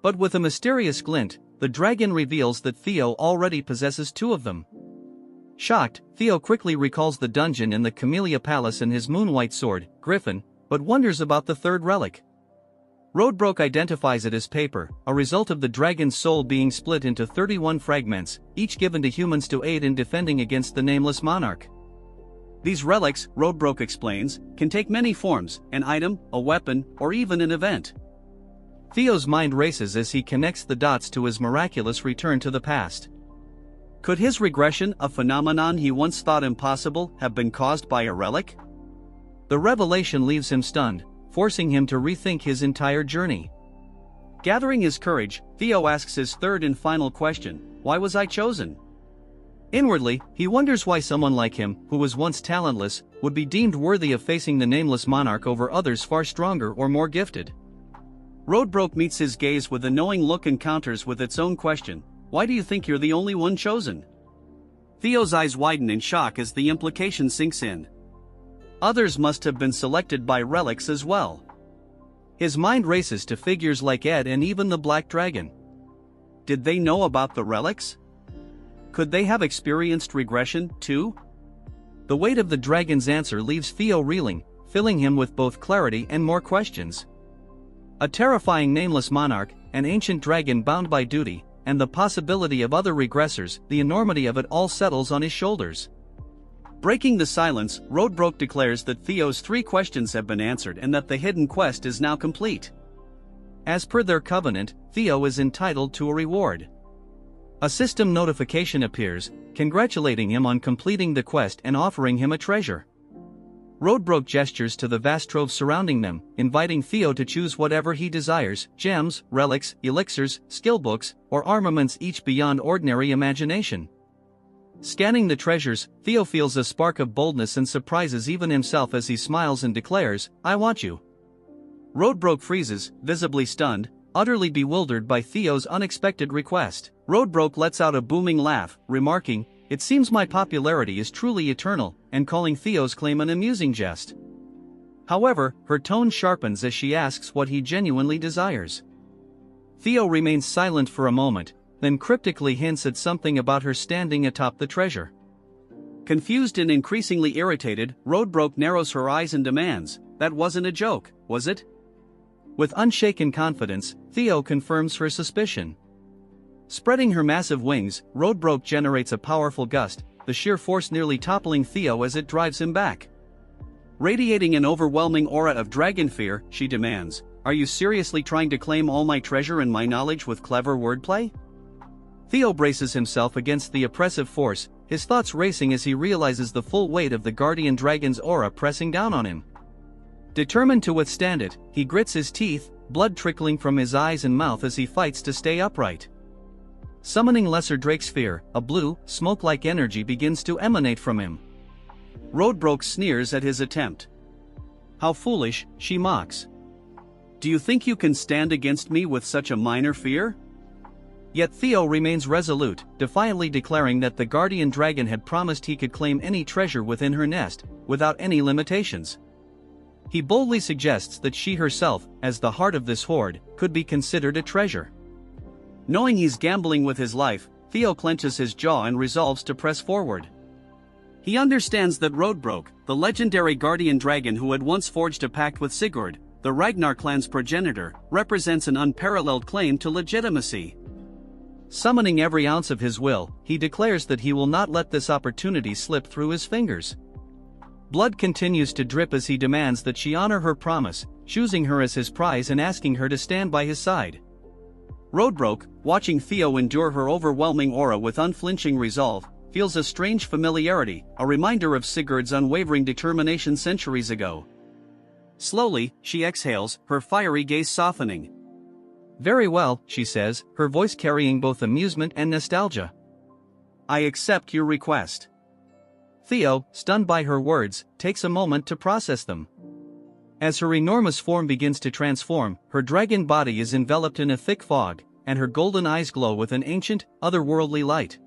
But with a mysterious glint, the dragon reveals that Theo already possesses 2 of them. Shocked, Theo quickly recalls the dungeon in the Camellia Palace and his moonwhite sword, Griffin, but wonders about the 3rd relic. Roadbroke identifies it as paper, a result of the dragon's soul being split into 31 fragments, each given to humans to aid in defending against the Nameless Monarch. These relics, Roadbroke explains, can take many forms: an item, a weapon, or even an event. Theo's mind races as he connects the dots to his miraculous return to the past. Could his regression, a phenomenon he once thought impossible, have been caused by a relic? The revelation leaves him stunned, forcing him to rethink his entire journey. Gathering his courage, Theo asks his 3rd and final question: why was I chosen? Inwardly, he wonders why someone like him, who was once talentless, would be deemed worthy of facing the Nameless Monarch over others far stronger or more gifted. Roadbroke meets his gaze with a knowing look and counters with its own question: why do you think you're the only one chosen? Theo's eyes widen in shock as the implication sinks in. Others must have been selected by relics as well. His mind races to figures like Ed and even the Black Dragon. Did they know about the relics? Could they have experienced regression, too? The weight of the dragon's answer leaves Theo reeling, filling him with both clarity and more questions. A terrifying Nameless Monarch, an ancient dragon bound by duty, and the possibility of other regressors, the enormity of it all settles on his shoulders. Breaking the silence, Roadbroke declares that Theo's 3 questions have been answered and that the hidden quest is now complete. As per their covenant, Theo is entitled to a reward. A system notification appears, congratulating him on completing the quest and offering him a treasure. Roadbroke gestures to the vast trove surrounding them, inviting Theo to choose whatever he desires: gems, relics, elixirs, skill books, or armaments, each beyond ordinary imagination. Scanning the treasures, Theo feels a spark of boldness and surprises even himself as he smiles and declares, "I want you." Roadbroke freezes, visibly stunned, utterly bewildered by Theo's unexpected request. Roadbroke lets out a booming laugh, remarking, "It seems my popularity is truly eternal," and calling Theo's claim an amusing jest. However, her tone sharpens as she asks what he genuinely desires. Theo remains silent for a moment, then cryptically hints at something about her standing atop the treasure. Confused and increasingly irritated, Roadbroke narrows her eyes and demands, "That wasn't a joke, was it?" With unshaken confidence, Theo confirms her suspicion. Spreading her massive wings, Roadbroke generates a powerful gust, the sheer force nearly toppling Theo as it drives him back. Radiating an overwhelming aura of dragon fear, she demands, "Are you seriously trying to claim all my treasure and my knowledge with clever wordplay?" Theo braces himself against the oppressive force, his thoughts racing as he realizes the full weight of the guardian dragon's aura pressing down on him. Determined to withstand it, he grits his teeth, blood trickling from his eyes and mouth as he fights to stay upright. Summoning Lesser Drake's fear, a blue, smoke-like energy begins to emanate from him. Roadbroke sneers at his attempt. "How foolish," she mocks. "Do you think you can stand against me with such a minor fear?" Yet Theo remains resolute, defiantly declaring that the guardian dragon had promised he could claim any treasure within her nest, without any limitations. He boldly suggests that she herself, as the heart of this hoard, could be considered a treasure. Knowing he's gambling with his life, Theo clenches his jaw and resolves to press forward. He understands that Roadbroke, the legendary guardian dragon who had once forged a pact with Sigurd, the Ragnar clan's progenitor, represents an unparalleled claim to legitimacy. Summoning every ounce of his will, he declares that he will not let this opportunity slip through his fingers. Blood continues to drip as he demands that she honor her promise, choosing her as his prize and asking her to stand by his side. Roadbroke, watching Theo endure her overwhelming aura with unflinching resolve, feels a strange familiarity, a reminder of Sigurd's unwavering determination centuries ago. Slowly, she exhales, her fiery gaze softening. "Very well," she says, her voice carrying both amusement and nostalgia. "I accept your request." Theo, stunned by her words, takes a moment to process them. As her enormous form begins to transform, her dragon body is enveloped in a thick fog, and her golden eyes glow with an ancient, otherworldly light.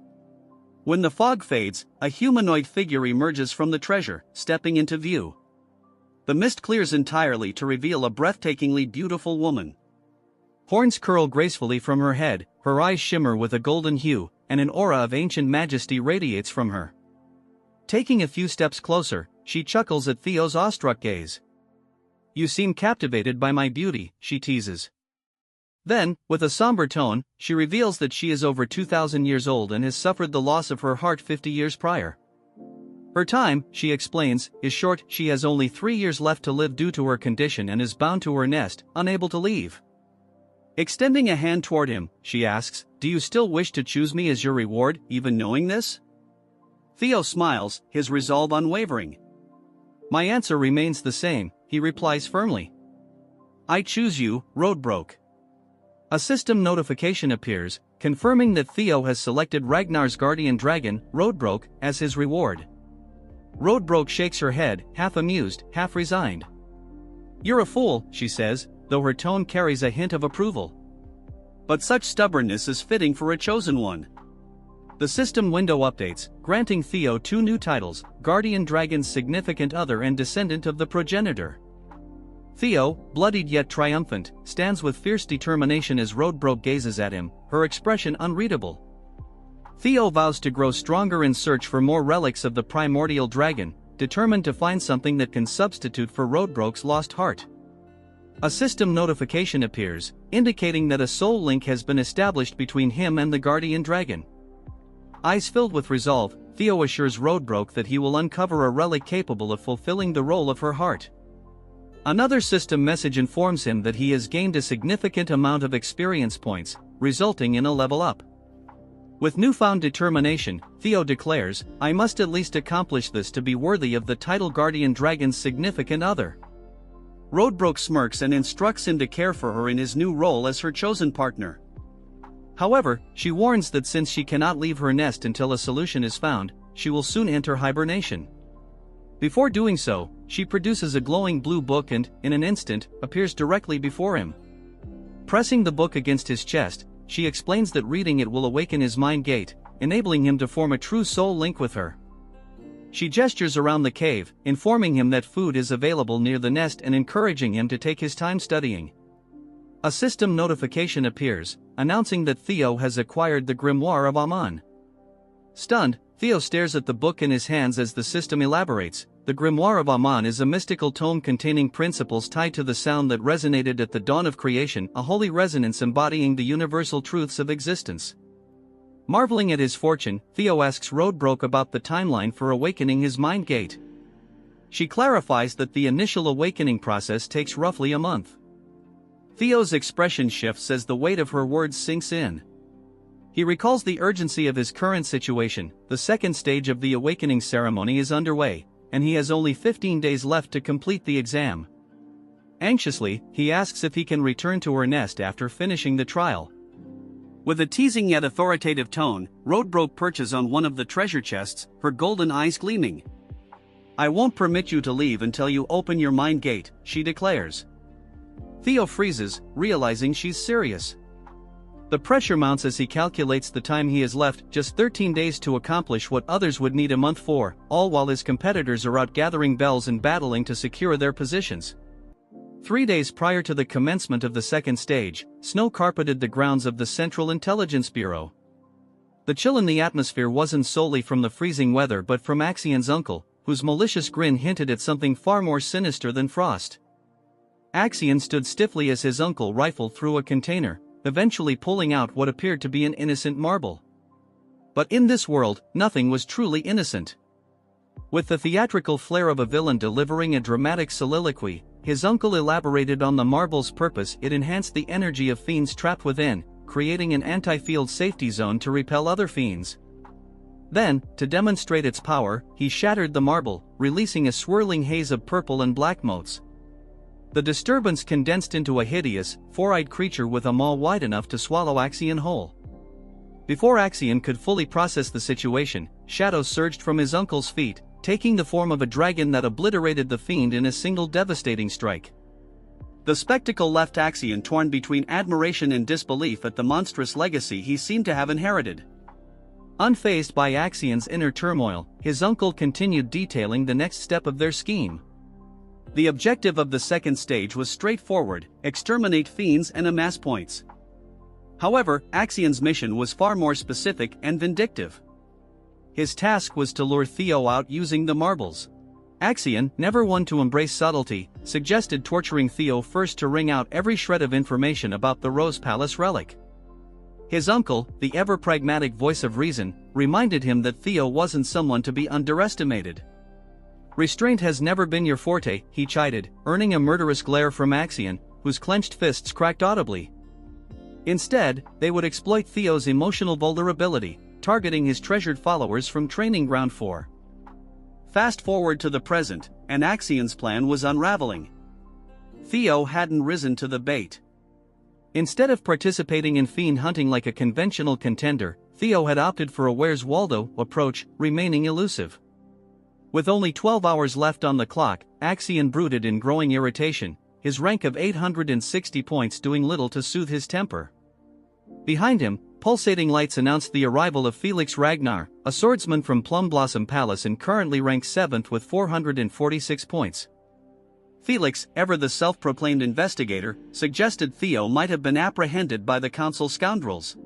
When the fog fades, a humanoid figure emerges from the treasure, stepping into view. The mist clears entirely to reveal a breathtakingly beautiful woman. Horns curl gracefully from her head, her eyes shimmer with a golden hue, and an aura of ancient majesty radiates from her. Taking a few steps closer, she chuckles at Theo's awestruck gaze. "You seem captivated by my beauty," she teases. Then, with a somber tone, she reveals that she is over 2,000 years old and has suffered the loss of her heart 50 years prior. Her time, she explains, is short. She has only 3 years left to live due to her condition and is bound to her nest, unable to leave. Extending a hand toward him, she asks, "Do you still wish to choose me as your reward, even knowing this?" Theo smiles, his resolve unwavering. "My answer remains the same," he replies firmly. "I choose you, Roadbroke." A system notification appears, confirming that Theo has selected Ragnar's guardian dragon, Roadbroke, as his reward. Roadbroke shakes her head, half amused, half resigned. "You're a fool," she says, though her tone carries a hint of approval. "But such stubbornness is fitting for a chosen one." The system window updates, granting Theo 2 new titles, Guardian Dragon's Significant Other and Descendant of the Progenitor. Theo, bloodied yet triumphant, stands with fierce determination as Roadbroke gazes at him, her expression unreadable. Theo vows to grow stronger in search for more relics of the primordial dragon, determined to find something that can substitute for Roadbroke's lost heart. A system notification appears, indicating that a soul link has been established between him and the guardian dragon. Eyes filled with resolve, Theo assures Roadbroke that he will uncover a relic capable of fulfilling the role of her heart. Another system message informs him that he has gained a significant amount of experience points, resulting in a level up. With newfound determination, Theo declares, "I must at least accomplish this to be worthy of the title Guardian Dragon's Significant Other." Roadbroke smirks and instructs him to care for her in his new role as her chosen partner. However, she warns that since she cannot leave her nest until a solution is found, she will soon enter hibernation. Before doing so, she produces a glowing blue book and, in an instant, appears directly before him. Pressing the book against his chest, she explains that reading it will awaken his mind gate, enabling him to form a true soul link with her. She gestures around the cave, informing him that food is available near the nest and encouraging him to take his time studying. A system notification appears, announcing that Theo has acquired the Grimoire of Aman. Stunned, Theo stares at the book in his hands as the system elaborates. The Grimoire of Aman is a mystical tome containing principles tied to the sound that resonated at the dawn of creation, a holy resonance embodying the universal truths of existence. Marveling at his fortune, Theo asks Roadbroke about the timeline for awakening his mind gate. She clarifies that the initial awakening process takes roughly a month. Theo's expression shifts as the weight of her words sinks in. He recalls the urgency of his current situation. The second stage of the awakening ceremony is underway, and he has only 15 days left to complete the exam. Anxiously, he asks if he can return to her nest after finishing the trial. With a teasing yet authoritative tone, Roadbroke perches on one of the treasure chests, her golden eyes gleaming. "I won't permit you to leave until you open your mind gate," she declares. Theo freezes, realizing she's serious. The pressure mounts as he calculates the time he has left, just 13 days to accomplish what others would need a month for, all while his competitors are out gathering bells and battling to secure their positions. 3 days prior to the commencement of the second stage, snow carpeted the grounds of the Central Intelligence Bureau. The chill in the atmosphere wasn't solely from the freezing weather but from Axion's uncle, whose malicious grin hinted at something far more sinister than frost. Axion stood stiffly as his uncle rifled through a container, eventually pulling out what appeared to be an innocent marble. But in this world, nothing was truly innocent. With the theatrical flair of a villain delivering a dramatic soliloquy, his uncle elaborated on the marble's purpose. It enhanced the energy of fiends trapped within, creating an anti-field safety zone to repel other fiends. Then, to demonstrate its power, he shattered the marble, releasing a swirling haze of purple and black motes. The disturbance condensed into a hideous, four-eyed creature with a maw wide enough to swallow Axion whole. Before Axion could fully process the situation, shadows surged from his uncle's feet, taking the form of a dragon that obliterated the fiend in a single devastating strike. The spectacle left Axion torn between admiration and disbelief at the monstrous legacy he seemed to have inherited. Unfazed by Axion's inner turmoil, his uncle continued detailing the next step of their scheme. The objective of the second stage was straightforward: exterminate fiends and amass points. However, Axion's mission was far more specific and vindictive. His task was to lure Theo out using the marbles. Axion, never one to embrace subtlety, suggested torturing Theo first to wring out every shred of information about the Rose Palace relic. His uncle, the ever-pragmatic voice of reason, reminded him that Theo wasn't someone to be underestimated. "Restraint has never been your forte," he chided, earning a murderous glare from Axion, whose clenched fists cracked audibly. Instead, they would exploit Theo's emotional vulnerability, targeting his treasured followers from Training Ground 4. Fast forward to the present, and Axion's plan was unraveling. Theo hadn't risen to the bait. Instead of participating in fiend hunting like a conventional contender, Theo had opted for a Where's Waldo approach, remaining elusive. With only 12 hours left on the clock, Axion brooded in growing irritation, his rank of 860 points doing little to soothe his temper. Behind him, pulsating lights announced the arrival of Felix Ragnar, a swordsman from Plum Blossom Palace and currently ranked 7th with 446 points. Felix, ever the self-proclaimed investigator, suggested Theo might have been apprehended by the council scoundrels.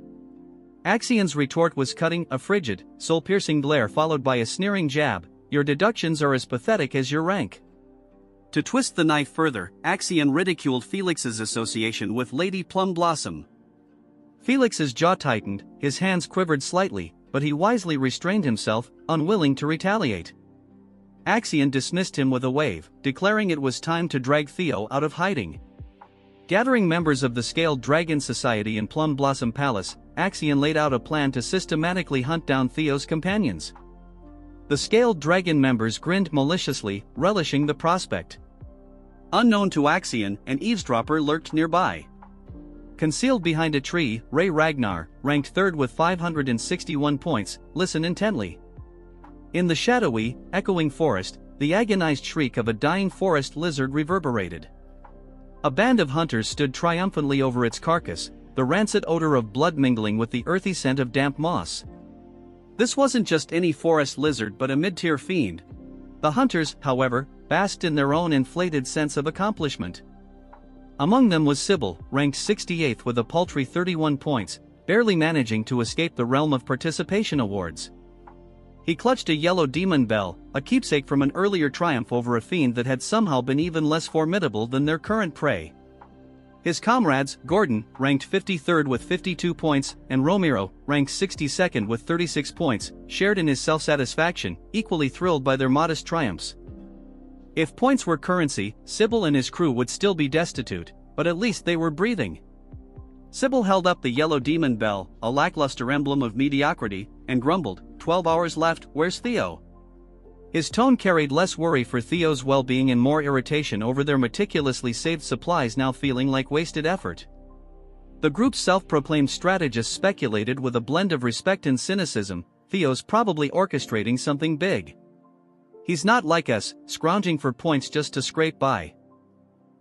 Axion's retort was cutting, a frigid, soul-piercing glare followed by a sneering jab. "Your deductions are as pathetic as your rank." To twist the knife further, Axion ridiculed Felix's association with Lady Plum Blossom. Felix's jaw tightened, his hands quivered slightly, but he wisely restrained himself, unwilling to retaliate. Axion dismissed him with a wave, declaring it was time to drag Theo out of hiding. Gathering members of the Scaled Dragon Society in Plum Blossom Palace, Axion laid out a plan to systematically hunt down Theo's companions. The Scaled Dragon members grinned maliciously, relishing the prospect. Unknown to Axion, an eavesdropper lurked nearby. Concealed behind a tree, Ragnar, ranked third with 561 points, listen intently. In the shadowy, echoing forest, the agonized shriek of a dying forest lizard reverberated. A band of hunters stood triumphantly over its carcass, the rancid odor of blood mingling with the earthy scent of damp moss. This wasn't just any forest lizard but a mid-tier fiend. The hunters, however, basked in their own inflated sense of accomplishment. Among them was Sybil, ranked 68th with a paltry 31 points, barely managing to escape the realm of participation awards. He clutched a yellow demon bell, a keepsake from an earlier triumph over a fiend that had somehow been even less formidable than their current prey. His comrades, Gordon, ranked 53rd with 52 points, and Romero, ranked 62nd with 36 points, shared in his self-satisfaction, equally thrilled by their modest triumphs. If points were currency, Sybil and his crew would still be destitute, but at least they were breathing. Sybil held up the yellow demon bell, a lackluster emblem of mediocrity, and grumbled, 12 hours left, where's Theo? His tone carried less worry for Theo's well-being and more irritation over their meticulously saved supplies now feeling like wasted effort. The group's self-proclaimed strategist speculated with a blend of respect and cynicism, Theo's probably orchestrating something big. He's not like us, scrounging for points just to scrape by.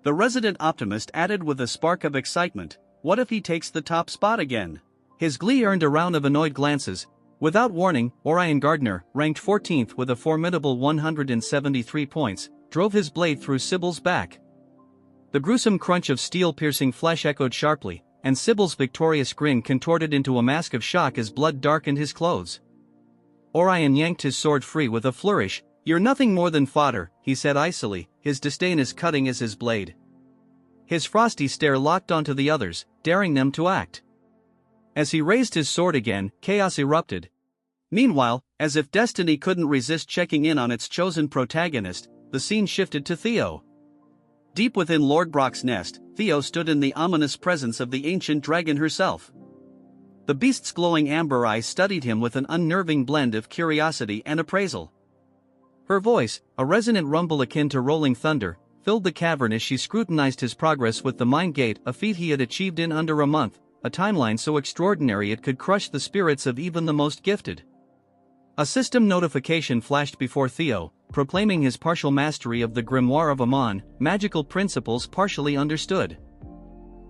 The resident optimist added with a spark of excitement, what if he takes the top spot again? His glee earned a round of annoyed glances. Without warning, Ragnar, ranked 14th with a formidable 173 points, drove his blade through Sybil's back. The gruesome crunch of steel-piercing flesh echoed sharply, and Sybil's victorious grin contorted into a mask of shock as blood darkened his clothes. Orion yanked his sword free with a flourish. You're nothing more than fodder, he said icily, his disdain as cutting as his blade. His frosty stare locked onto the others, daring them to act. As he raised his sword again, chaos erupted. Meanwhile, as if destiny couldn't resist checking in on its chosen protagonist, the scene shifted to Theo. Deep within Lord Brock's nest, Theo stood in the ominous presence of the ancient dragon herself. The beast's glowing amber eyes studied him with an unnerving blend of curiosity and appraisal. Her voice, a resonant rumble akin to rolling thunder, filled the cavern as she scrutinized his progress with the Mind Gate, a feat he had achieved in under a month, a timeline so extraordinary it could crush the spirits of even the most gifted. A system notification flashed before Theo, proclaiming his partial mastery of the Grimoire of Amon, magical principles partially understood.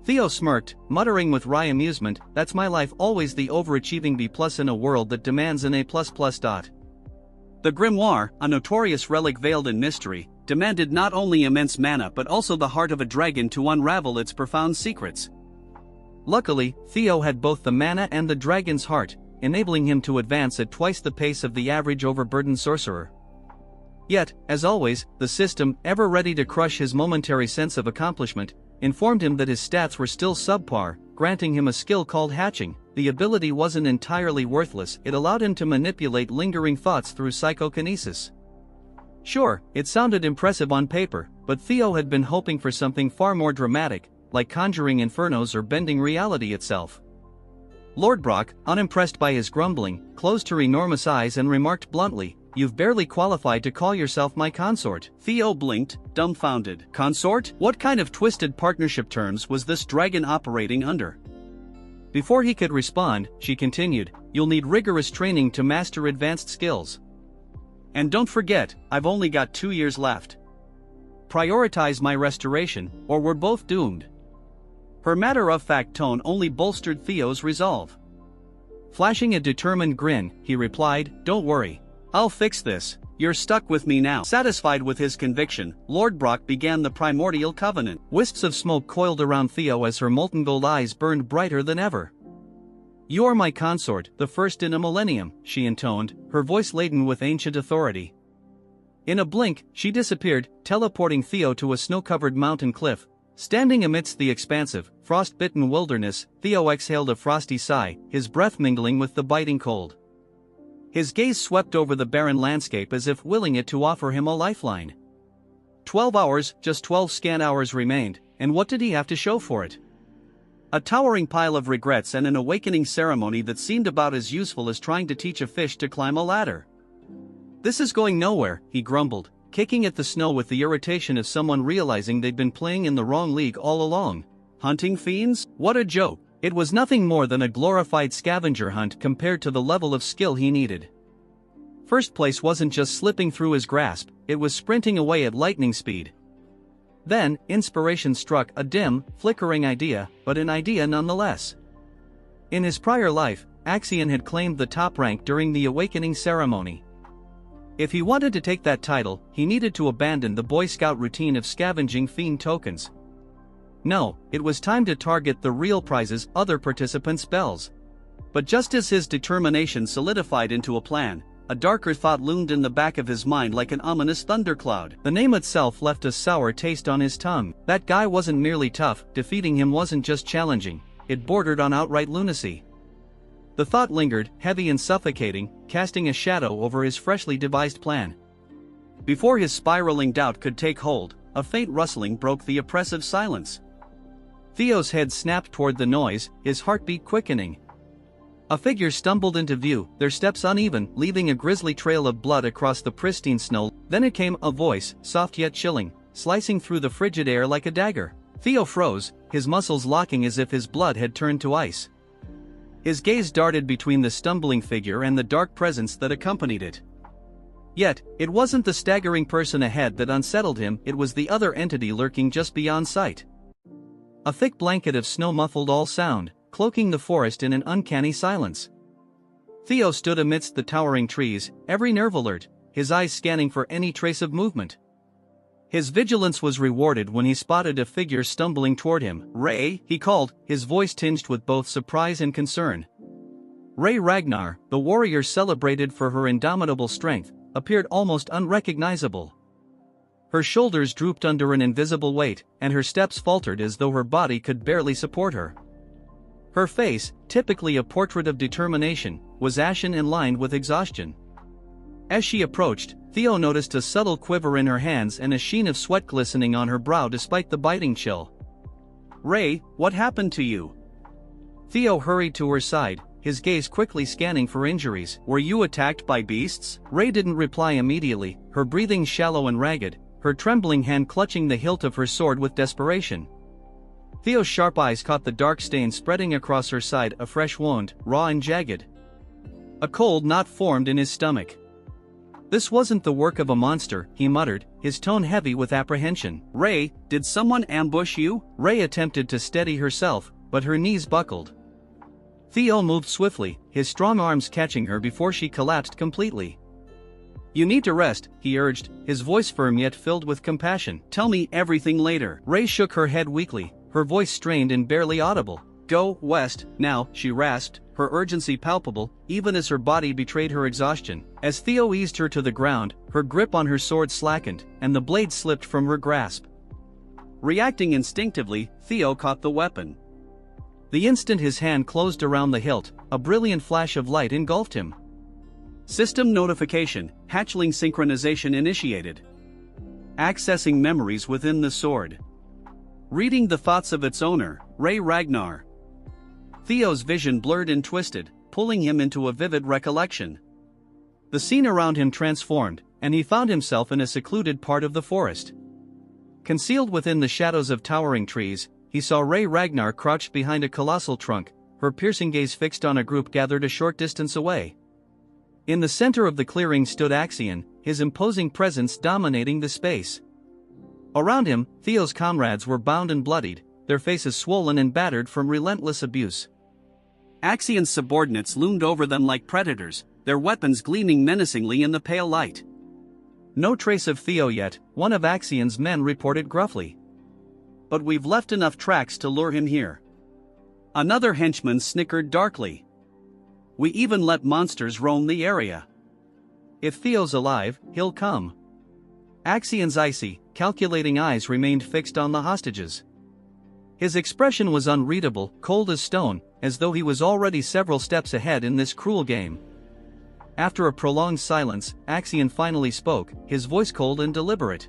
Theo smirked, muttering with wry amusement, that's my life, always the overachieving B+ in a world that demands an A++. The Grimoire, a notorious relic veiled in mystery, demanded not only immense mana but also the heart of a dragon to unravel its profound secrets. Luckily, Theo had both the mana and the dragon's heart, enabling him to advance at twice the pace of the average overburdened sorcerer. Yet, as always, the system, ever ready to crush his momentary sense of accomplishment, informed him that his stats were still subpar, granting him a skill called hatching. The ability wasn't entirely worthless, it allowed him to manipulate lingering thoughts through psychokinesis. Sure, it sounded impressive on paper, but Theo had been hoping for something far more dramatic, like conjuring infernos or bending reality itself. Lord Brock, unimpressed by his grumbling, closed her enormous eyes and remarked bluntly, "You've barely qualified to call yourself my consort." Theo blinked, dumbfounded. Consort? What kind of twisted partnership terms was this dragon operating under? Before he could respond, she continued, "You'll need rigorous training to master advanced skills. And don't forget, I've only got 2 years left. Prioritize my restoration, or we're both doomed." Her matter-of-fact tone only bolstered Theo's resolve. Flashing a determined grin, he replied, "Don't worry. I'll fix this. You're stuck with me now." Satisfied with his conviction, Lord Brock began the primordial covenant. Wisps of smoke coiled around Theo as her molten gold eyes burned brighter than ever. "You're my consort, the first in a millennium," she intoned, her voice laden with ancient authority. In a blink, she disappeared, teleporting Theo to a snow-covered mountain cliff. Standing amidst the expansive, frost-bitten wilderness, Theo exhaled a frosty sigh, his breath mingling with the biting cold. His gaze swept over the barren landscape as if willing it to offer him a lifeline. 12 hours, just 12 scan hours remained, and what did he have to show for it? A towering pile of regrets and an awakening ceremony that seemed about as useful as trying to teach a fish to climb a ladder. "This is going nowhere," he grumbled, kicking at the snow with the irritation of someone realizing they'd been playing in the wrong league all along. Hunting fiends? What a joke. It was nothing more than a glorified scavenger hunt compared to the level of skill he needed. First place wasn't just slipping through his grasp, it was sprinting away at lightning speed. Then, inspiration struck, a dim, flickering idea, but an idea nonetheless. In his prior life, Axion had claimed the top rank during the awakening ceremony. If he wanted to take that title, he needed to abandon the Boy Scout routine of scavenging fiend tokens. No, it was time to target the real prizes, other participants' spells. But just as his determination solidified into a plan, a darker thought loomed in the back of his mind like an ominous thundercloud. The name itself left a sour taste on his tongue. That guy wasn't merely tough, defeating him wasn't just challenging, it bordered on outright lunacy. The thought lingered, heavy and suffocating, casting a shadow over his freshly devised plan. Before his spiraling doubt could take hold, a faint rustling broke the oppressive silence. Theo's head snapped toward the noise, his heartbeat quickening. A figure stumbled into view, their steps uneven, leaving a grisly trail of blood across the pristine snow. Then it came, a voice, soft yet chilling, slicing through the frigid air like a dagger. Theo froze, his muscles locking as if his blood had turned to ice. His gaze darted between the stumbling figure and the dark presence that accompanied it. Yet, it wasn't the staggering person ahead that unsettled him, it was the other entity lurking just beyond sight. A thick blanket of snow muffled all sound, cloaking the forest in an uncanny silence. Theo stood amidst the towering trees, every nerve alert, his eyes scanning for any trace of movement. His vigilance was rewarded when he spotted a figure stumbling toward him. "Ray," he called, his voice tinged with both surprise and concern. Ray Ragnar, the warrior celebrated for her indomitable strength, appeared almost unrecognizable. Her shoulders drooped under an invisible weight, and her steps faltered as though her body could barely support her. Her face, typically a portrait of determination, was ashen and lined with exhaustion. As she approached, Theo noticed a subtle quiver in her hands and a sheen of sweat glistening on her brow despite the biting chill. "Ray, what happened to you?" Theo hurried to her side, his gaze quickly scanning for injuries. "Were you attacked by beasts?" Ray didn't reply immediately, her breathing shallow and ragged, her trembling hand clutching the hilt of her sword with desperation. Theo's sharp eyes caught the dark stain spreading across her side, a fresh wound, raw and jagged. A cold knot formed in his stomach. "This wasn't the work of a monster," he muttered, his tone heavy with apprehension. "Ray, did someone ambush you?" Ray attempted to steady herself, but her knees buckled. Theo moved swiftly, his strong arms catching her before she collapsed completely. "You need to rest," he urged, his voice firm yet filled with compassion. "Tell me everything later." Ray shook her head weakly, her voice strained and barely audible. "Go west, now," she rasped, her urgency palpable, even as her body betrayed her exhaustion. As Theo eased her to the ground, her grip on her sword slackened, and the blade slipped from her grasp. Reacting instinctively, Theo caught the weapon. The instant his hand closed around the hilt, a brilliant flash of light engulfed him. System notification, hatchling synchronization initiated. Accessing memories within the sword. Reading the thoughts of its owner, Ray Ragnar. Theo's vision blurred and twisted, pulling him into a vivid recollection. The scene around him transformed, and he found himself in a secluded part of the forest. Concealed within the shadows of towering trees, he saw Ray Ragnar crouched behind a colossal trunk, her piercing gaze fixed on a group gathered a short distance away. In the center of the clearing stood Axion, his imposing presence dominating the space. Around him, Theo's comrades were bound and bloodied, their faces swollen and battered from relentless abuse. Axion's subordinates loomed over them like predators, their weapons gleaming menacingly in the pale light. "No trace of Theo yet," one of Axion's men reported gruffly. "But we've left enough tracks to lure him here." Another henchman snickered darkly. "We even let monsters roam the area. If Theo's alive, he'll come." Axion's icy, calculating eyes remained fixed on the hostages. His expression was unreadable, cold as stone, as though he was already several steps ahead in this cruel game. After a prolonged silence, Axion finally spoke, his voice cold and deliberate.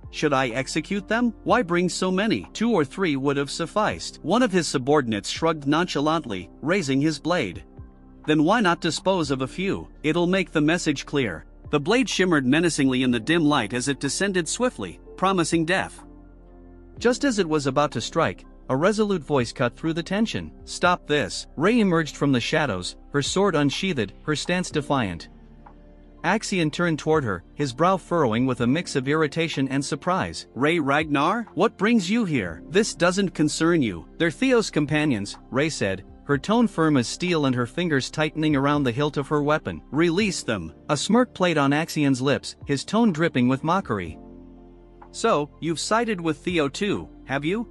"Should I execute them? Why bring so many? 2 or 3 would have sufficed." One of his subordinates shrugged nonchalantly, raising his blade. "Then why not dispose of a few? It'll make the message clear." The blade shimmered menacingly in the dim light as it descended swiftly, promising death. Just as it was about to strike, A resolute voice cut through the tension. "Stop this." Rei emerged from the shadows, her sword unsheathed, her stance defiant. Axion turned toward her, his brow furrowing with a mix of irritation and surprise. "Ragnar? What brings you here? This doesn't concern you." "They're Theo's companions," Rei said, her tone firm as steel and her fingers tightening around the hilt of her weapon. "Release them." A smirk played on Axion's lips, his tone dripping with mockery. "So, you've sided with Theo too, have you?"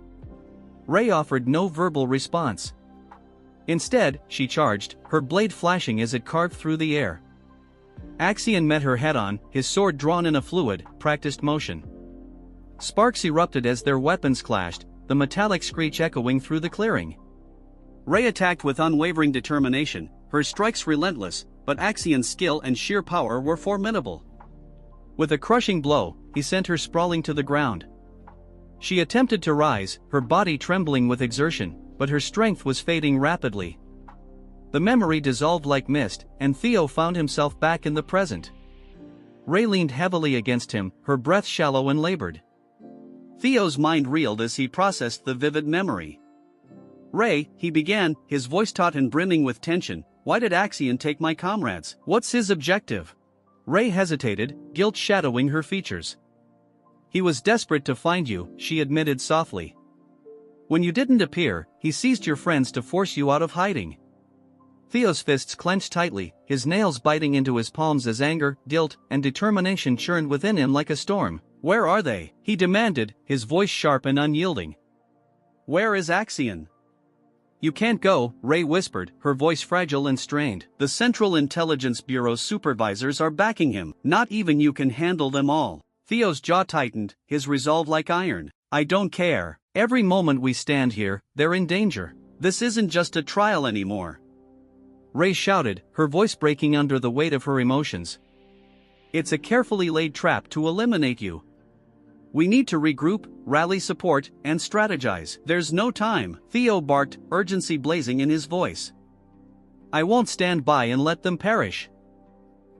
Rei offered no verbal response. Instead, she charged, her blade flashing as it carved through the air. Axion met her head-on, his sword drawn in a fluid, practiced motion. Sparks erupted as their weapons clashed, the metallic screech echoing through the clearing. Rei attacked with unwavering determination, her strikes relentless, but Axion's skill and sheer power were formidable. With a crushing blow, he sent her sprawling to the ground. She attempted to rise, her body trembling with exertion, but her strength was fading rapidly. The memory dissolved like mist, and Theo found himself back in the present. Rei leaned heavily against him, her breath shallow and labored. Theo's mind reeled as he processed the vivid memory. "Rei," he began, his voice taut and brimming with tension, "why did Axion take my comrades? What's his objective?" Rei hesitated, guilt shadowing her features. "He was desperate to find you," she admitted softly. "When you didn't appear, he seized your friends to force you out of hiding." Theo's fists clenched tightly, his nails biting into his palms as anger, guilt, and determination churned within him like a storm. "Where are they?" he demanded, his voice sharp and unyielding. "Where is Axion?" "You can't go," Rei whispered, her voice fragile and strained. "The Central Intelligence Bureau's supervisors are backing him. Not even you can handle them all." Theo's jaw tightened, his resolve like iron. "I don't care. Every moment we stand here, they're in danger. This isn't just a trial anymore," Rei shouted, her voice breaking under the weight of her emotions. "It's a carefully laid trap to eliminate you. We need to regroup, rally support, and strategize. There's no time," Theo barked, urgency blazing in his voice. "I won't stand by and let them perish."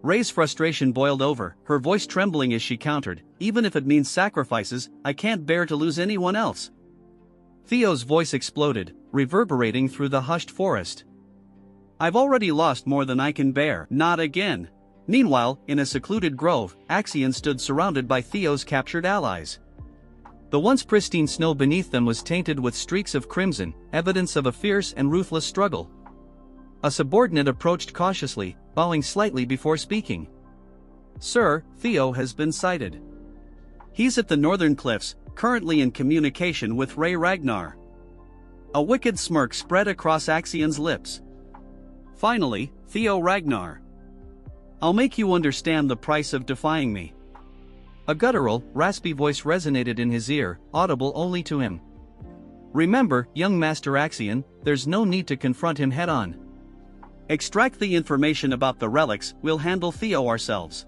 Rei's frustration boiled over, her voice trembling as she countered, "Even if it means sacrifices, I can't bear to lose anyone else." Theo's voice exploded, reverberating through the hushed forest. "I've already lost more than I can bear. Not again." Meanwhile, in a secluded grove, Axion stood surrounded by Theo's captured allies. The once pristine snow beneath them was tainted with streaks of crimson, evidence of a fierce and ruthless struggle. A subordinate approached cautiously, bowing slightly before speaking. "Sir, Theo has been sighted. He's at the northern cliffs, currently in communication with Ragnar." A wicked smirk spread across Axion's lips. "Finally, Theo Ragnar. I'll make you understand the price of defying me." A guttural, raspy voice resonated in his ear, audible only to him. "Remember, young Master Axion, there's no need to confront him head-on. Extract the information about the relics, we'll handle Theo ourselves."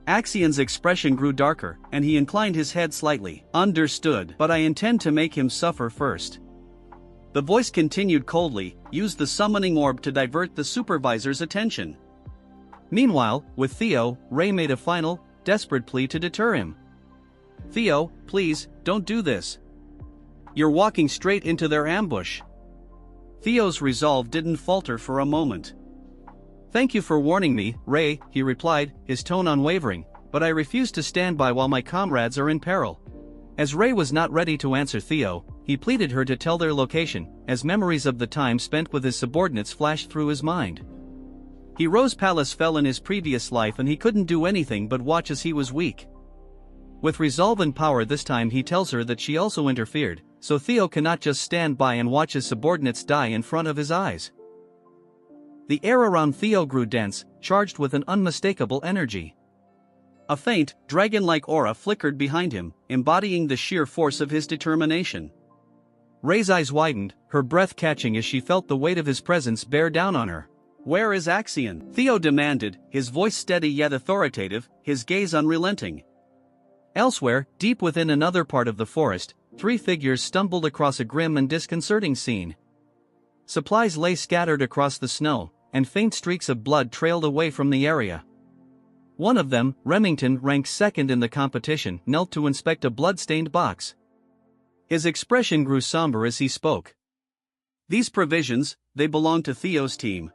Axion's expression grew darker, and he inclined his head slightly. "Understood, but I intend to make him suffer first." The voice continued coldly, "Use the summoning orb to divert the supervisor's attention." Meanwhile, with Theo, Rei made a final, desperate plea to deter him. "Theo, please, don't do this. You're walking straight into their ambush." Theo's resolve didn't falter for a moment. "Thank you for warning me, Rei," he replied, his tone unwavering, "but I refuse to stand by while my comrades are in peril." As Rei was not ready to answer Theo, he pleaded her to tell their location, as memories of the time spent with his subordinates flashed through his mind. Hero's palace fell in his previous life and he couldn't do anything but watch as he was weak. With resolve and power this time he tells her that she also interfered, so Theo cannot just stand by and watch his subordinates die in front of his eyes. The air around Theo grew dense, charged with an unmistakable energy. A faint, dragon-like aura flickered behind him, embodying the sheer force of his determination. Rei's eyes widened, her breath catching as she felt the weight of his presence bear down on her. "Where is Axion?" Theo demanded, his voice steady yet authoritative, his gaze unrelenting. Elsewhere, deep within another part of the forest, three figures stumbled across a grim and disconcerting scene. Supplies lay scattered across the snow, and faint streaks of blood trailed away from the area. One of them, Remington, ranked second in the competition, knelt to inspect a blood-stained box. His expression grew somber as he spoke. These provisions, they belong to Theo's team.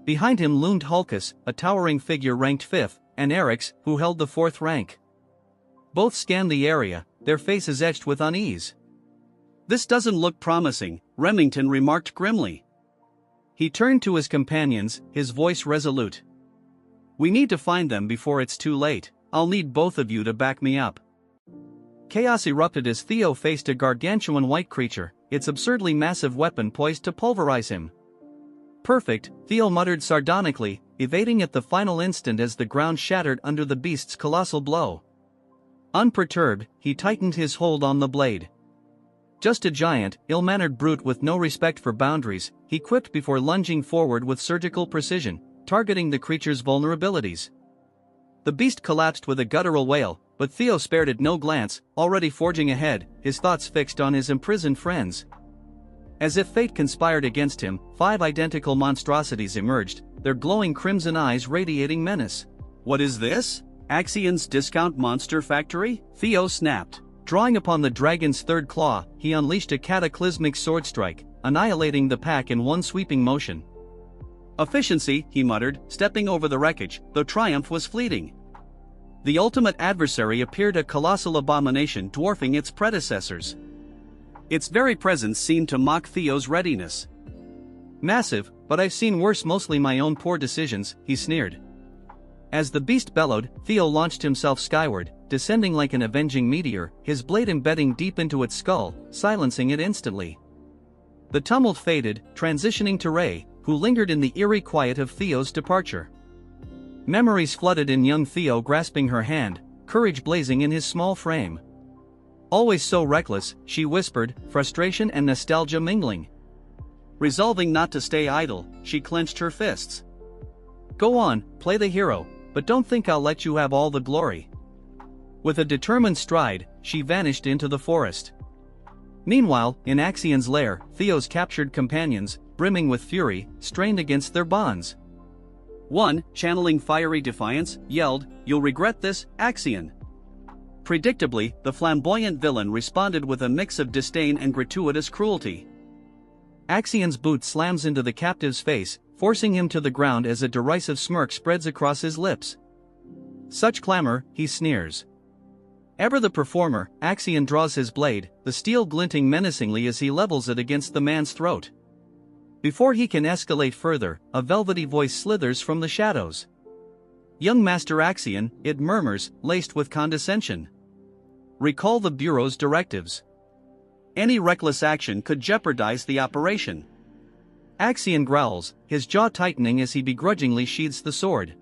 Behind him loomed Hulkus, a towering figure ranked 5th, and Eric's, who held the 4th rank. Both scanned the area, their faces etched with unease. This doesn't look promising, Remington remarked grimly. He turned to his companions, his voice resolute. We need to find them before it's too late. I'll need both of you to back me up. Chaos erupted as Theo faced a gargantuan white creature, its absurdly massive weapon poised to pulverize him. Perfect, Theo muttered sardonically, evading at the final instant as the ground shattered under the beast's colossal blow. Unperturbed, he tightened his hold on the blade. Just a giant, ill-mannered brute with no respect for boundaries, he quipped before lunging forward with surgical precision, targeting the creature's vulnerabilities. The beast collapsed with a guttural wail, but Theo spared it no glance, already forging ahead, his thoughts fixed on his imprisoned friends. As if fate conspired against him, 5 identical monstrosities emerged, their glowing crimson eyes radiating menace. What is this? Axion's discount monster factory? Theo snapped. Drawing upon the dragon's 3rd claw, he unleashed a cataclysmic sword strike, annihilating the pack in one sweeping motion. Efficiency, he muttered, stepping over the wreckage, though triumph was fleeting. The ultimate adversary appeared a colossal abomination dwarfing its predecessors. Its very presence seemed to mock Theo's readiness. Massive, but I've seen worse, mostly my own poor decisions, he sneered. As the beast bellowed, Theo launched himself skyward, descending like an avenging meteor, his blade embedding deep into its skull, silencing it instantly. The tumult faded, transitioning to Ray, who lingered in the eerie quiet of Theo's departure. Memories flooded in young Theo, grasping her hand, courage blazing in his small frame. Always so reckless, she whispered, frustration and nostalgia mingling. Resolving not to stay idle, she clenched her fists. Go on, play the hero, but don't think I'll let you have all the glory. With a determined stride, she vanished into the forest. Meanwhile, in Axion's lair, Theo's captured companions, brimming with fury, strained against their bonds. One, channeling fiery defiance, yelled, "You'll regret this, Axion." Predictably, the flamboyant villain responded with a mix of disdain and gratuitous cruelty. Axion's boot slams into the captive's face, forcing him to the ground as a derisive smirk spreads across his lips. Such clamor, he sneers. Ever the performer, Axion draws his blade, the steel glinting menacingly as he levels it against the man's throat. Before he can escalate further, a velvety voice slithers from the shadows. Young Master Axion, it murmurs, laced with condescension. Recall the Bureau's directives. Any reckless action could jeopardize the operation. Axion growls, his jaw tightening as he begrudgingly sheathes the sword.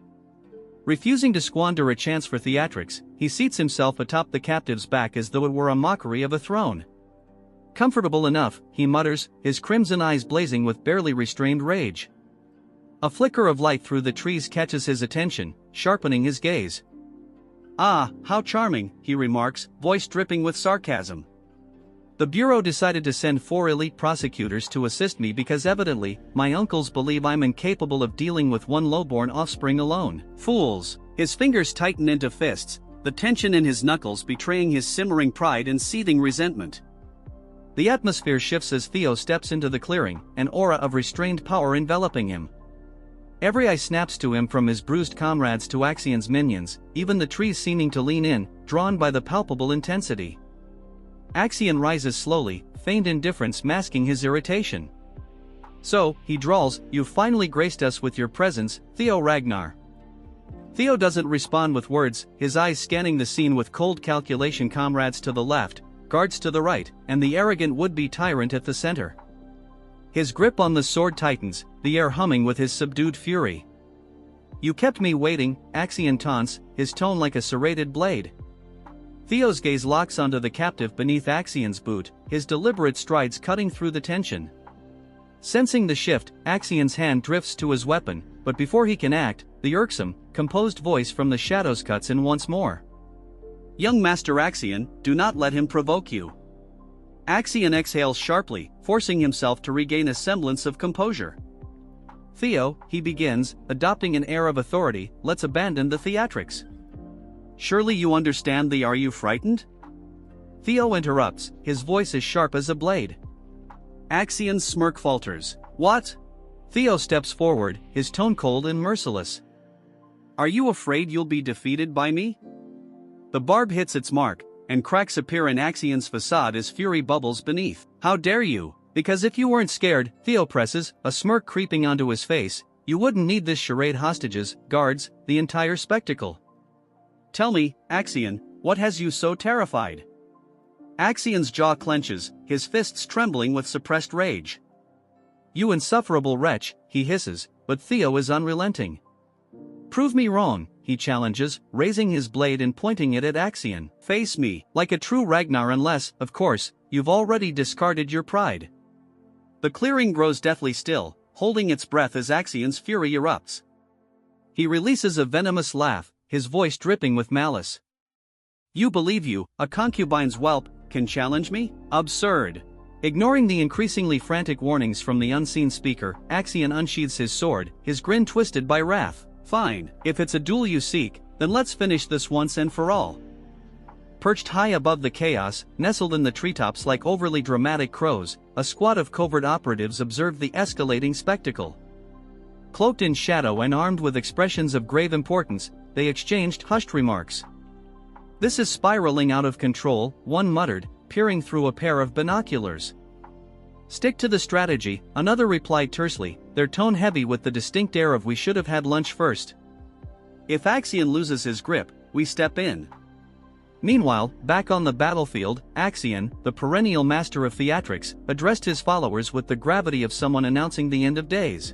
Refusing to squander a chance for theatrics, he seats himself atop the captive's back as though it were a mockery of a throne. Comfortable enough, he mutters, his crimson eyes blazing with barely restrained rage. A flicker of light through the trees catches his attention, sharpening his gaze. Ah, how charming, he remarks, voice dripping with sarcasm. The Bureau decided to send 4 elite prosecutors to assist me because evidently, my uncles believe I'm incapable of dealing with one lowborn offspring alone. Fools! His fingers tighten into fists, the tension in his knuckles betraying his simmering pride and seething resentment. The atmosphere shifts as Theo steps into the clearing, an aura of restrained power enveloping him. Every eye snaps to him, from his bruised comrades to Axion's minions, even the trees seeming to lean in, drawn by the palpable intensity. Axion rises slowly, feigned indifference masking his irritation. So, he drawls, you've finally graced us with your presence, Theo Ragnar. Theo doesn't respond with words, his eyes scanning the scene with cold calculation. Comrades to the left, guards to the right, and the arrogant would-be tyrant at the center. His grip on the sword tightens, the air humming with his subdued fury. You kept me waiting, Axion taunts, his tone like a serrated blade. Theo's gaze locks onto the captive beneath Axion's boot, his deliberate strides cutting through the tension. Sensing the shift, Axion's hand drifts to his weapon, but before he can act, the irksome, composed voice from the shadows cuts in once more. Young Master Axion, do not let him provoke you. Axion exhales sharply, forcing himself to regain a semblance of composure. Theo, he begins, adopting an air of authority, let's abandon the theatrics. Surely you understand the "are you frightened?" Theo interrupts, his voice as sharp as a blade. Axion's smirk falters. What? Theo steps forward, his tone cold and merciless. Are you afraid you'll be defeated by me? The barb hits its mark, and cracks appear in Axion's facade as fury bubbles beneath. How dare you? Because if you weren't scared, Theo presses, a smirk creeping onto his face, you wouldn't need this charade, hostages, guards, the entire spectacle. Tell me, Axion, what has you so terrified? Axion's jaw clenches, his fists trembling with suppressed rage. You insufferable wretch, he hisses, but Theo is unrelenting. Prove me wrong, he challenges, raising his blade and pointing it at Axion. Face me, like a true Ragnar, unless, of course, you've already discarded your pride. The clearing grows deathly still, holding its breath as Axion's fury erupts. He releases a venomous laugh, his voice dripping with malice. You believe you, a concubine's whelp, can challenge me? Absurd. Ignoring the increasingly frantic warnings from the unseen speaker, Axion unsheathes his sword, his grin twisted by wrath. Fine, if it's a duel you seek, then let's finish this once and for all. Perched high above the chaos, nestled in the treetops like overly dramatic crows, a squad of covert operatives observed the escalating spectacle. Cloaked in shadow and armed with expressions of grave importance, they exchanged hushed remarks. This is spiraling out of control, one muttered, peering through a pair of binoculars. Stick to the strategy, another replied tersely, their tone heavy with the distinct air of we should have had lunch first. If Axion loses his grip, we step in. Meanwhile, back on the battlefield, Axion, the perennial master of theatrics, addressed his followers with the gravity of someone announcing the end of days.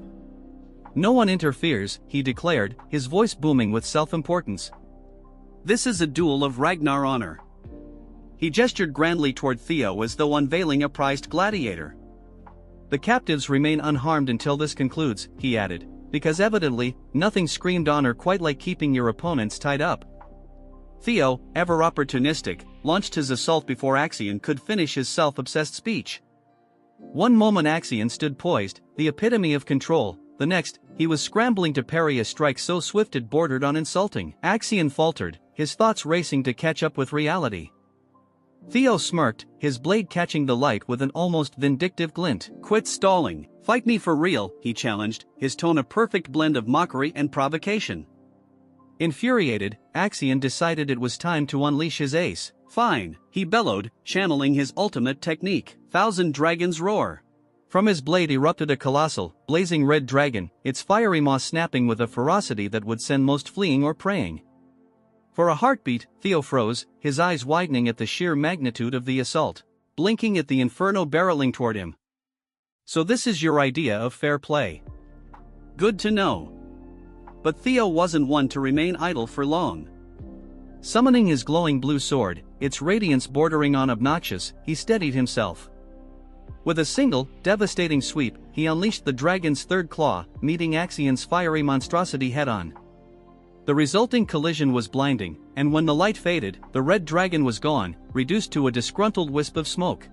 No one interferes, he declared, his voice booming with self-importance. This is a duel of Ragnar honor. He gestured grandly toward Theo as though unveiling a prized gladiator. The captives remain unharmed until this concludes, he added, because evidently, nothing screamed honor quite like keeping your opponents tied up. Theo, ever opportunistic, launched his assault before Axion could finish his self-obsessed speech. One moment Axion stood poised, the epitome of control, the next, he was scrambling to parry a strike so swift it bordered on insulting. Axion faltered, his thoughts racing to catch up with reality. Theo smirked, his blade catching the light with an almost vindictive glint. Quit stalling, fight me for real, he challenged, his tone a perfect blend of mockery and provocation. Infuriated, Axion decided it was time to unleash his ace. Fine, he bellowed, channeling his ultimate technique, Thousand Dragons Roar. From his blade erupted a colossal, blazing red dragon, its fiery maw snapping with a ferocity that would send most fleeing or praying. For a heartbeat, Theo froze, his eyes widening at the sheer magnitude of the assault, blinking at the inferno barreling toward him. So this is your idea of fair play. Good to know. But Theo wasn't one to remain idle for long. Summoning his glowing blue sword, its radiance bordering on obnoxious, he steadied himself. With a single, devastating sweep, he unleashed the dragon's third claw, meeting Axion's fiery monstrosity head-on. The resulting collision was blinding, and when the light faded, the red dragon was gone, reduced to a disgruntled wisp of smoke.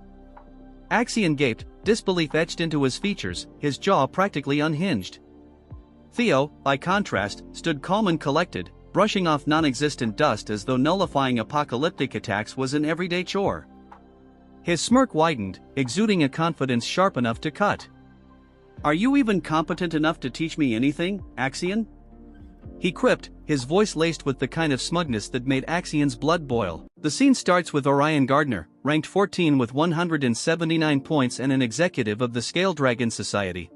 Axion gaped, disbelief etched into his features, his jaw practically unhinged. Theo, by contrast, stood calm and collected, brushing off non-existent dust as though nullifying apocalyptic attacks was an everyday chore. His smirk widened, exuding a confidence sharp enough to cut. Are you even competent enough to teach me anything, Axion? He quipped, his voice laced with the kind of smugness that made Axion's blood boil. The scene starts with Orion Gardner, ranked 14 with 179 points and an executive of the Scale Dragon Society.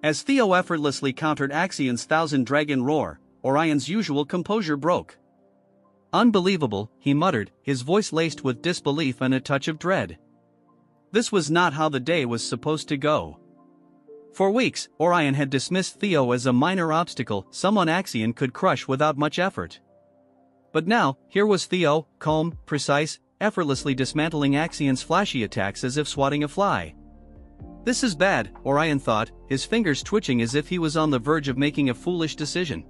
As Theo effortlessly countered Axion's Thousand Dragon Roar, Orion's usual composure broke. Unbelievable, he muttered, his voice laced with disbelief and a touch of dread. This was not how the day was supposed to go. For weeks, Orion had dismissed Theo as a minor obstacle someone Axion could crush without much effort. But now, here was Theo, calm, precise, effortlessly dismantling Axion's flashy attacks as if swatting a fly. This is bad, Orion thought, his fingers twitching as if he was on the verge of making a foolish decision.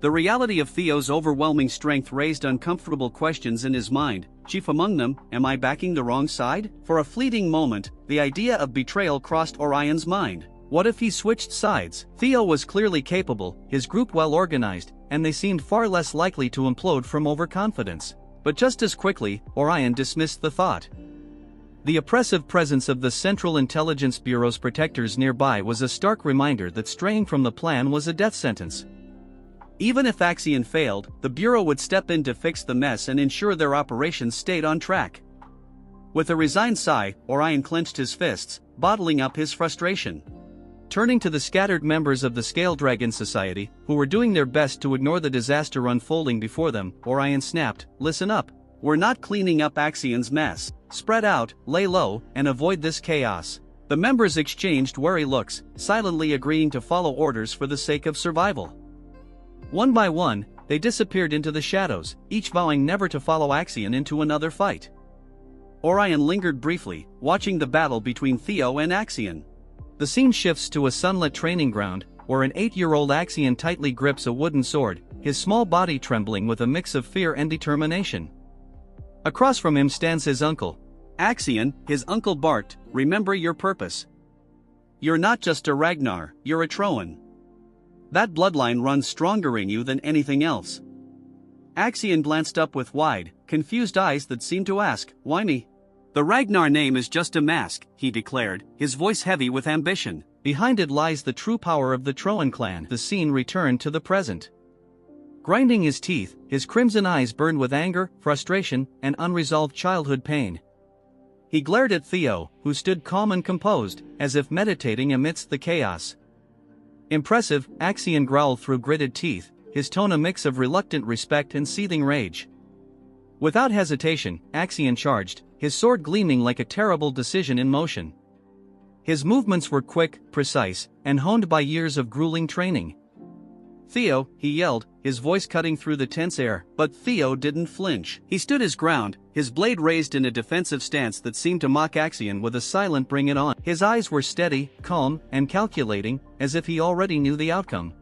The reality of Theo's overwhelming strength raised uncomfortable questions in his mind, chief among them, am I backing the wrong side? For a fleeting moment, the idea of betrayal crossed Orion's mind. What if he switched sides? Theo was clearly capable, his group well organized, and they seemed far less likely to implode from overconfidence. But just as quickly, Orion dismissed the thought. The oppressive presence of the Central Intelligence Bureau's protectors nearby was a stark reminder that straying from the plan was a death sentence. Even if Axion failed, the Bureau would step in to fix the mess and ensure their operations stayed on track. With a resigned sigh, Orion clenched his fists, bottling up his frustration. Turning to the scattered members of the Scale Dragon Society, who were doing their best to ignore the disaster unfolding before them, Orion snapped, "Listen up. We're not cleaning up Axion's mess. Spread out, lay low, and avoid this chaos." The members exchanged wary looks, silently agreeing to follow orders for the sake of survival. One by one, they disappeared into the shadows, each vowing never to follow Axion into another fight. Orion lingered briefly, watching the battle between Theo and Axion. The scene shifts to a sunlit training ground, where an 8-year-old Axion tightly grips a wooden sword, his small body trembling with a mix of fear and determination. Across from him stands his uncle. "Axion," his uncle barked, "remember your purpose. You're not just a Ragnar, you're a thron. That bloodline runs stronger in you than anything else." Axion glanced up with wide, confused eyes that seemed to ask, "Why me?" "The Ragnar name is just a mask," he declared, his voice heavy with ambition. "Behind it lies the true power of the Thron clan." The scene returned to the present. Grinding his teeth, his crimson eyes burned with anger, frustration, and unresolved childhood pain. He glared at Theo, who stood calm and composed, as if meditating amidst the chaos. "Impressive," Axion growled through gritted teeth, his tone a mix of reluctant respect and seething rage. Without hesitation, Axion charged, his sword gleaming like a terrible decision in motion. His movements were quick, precise, and honed by years of grueling training. "Theo," he yelled, his voice cutting through the tense air, but Theo didn't flinch. He stood his ground, his blade raised in a defensive stance that seemed to mock Axion with a silent "bring it on." His eyes were steady, calm, and calculating, as if he already knew the outcome.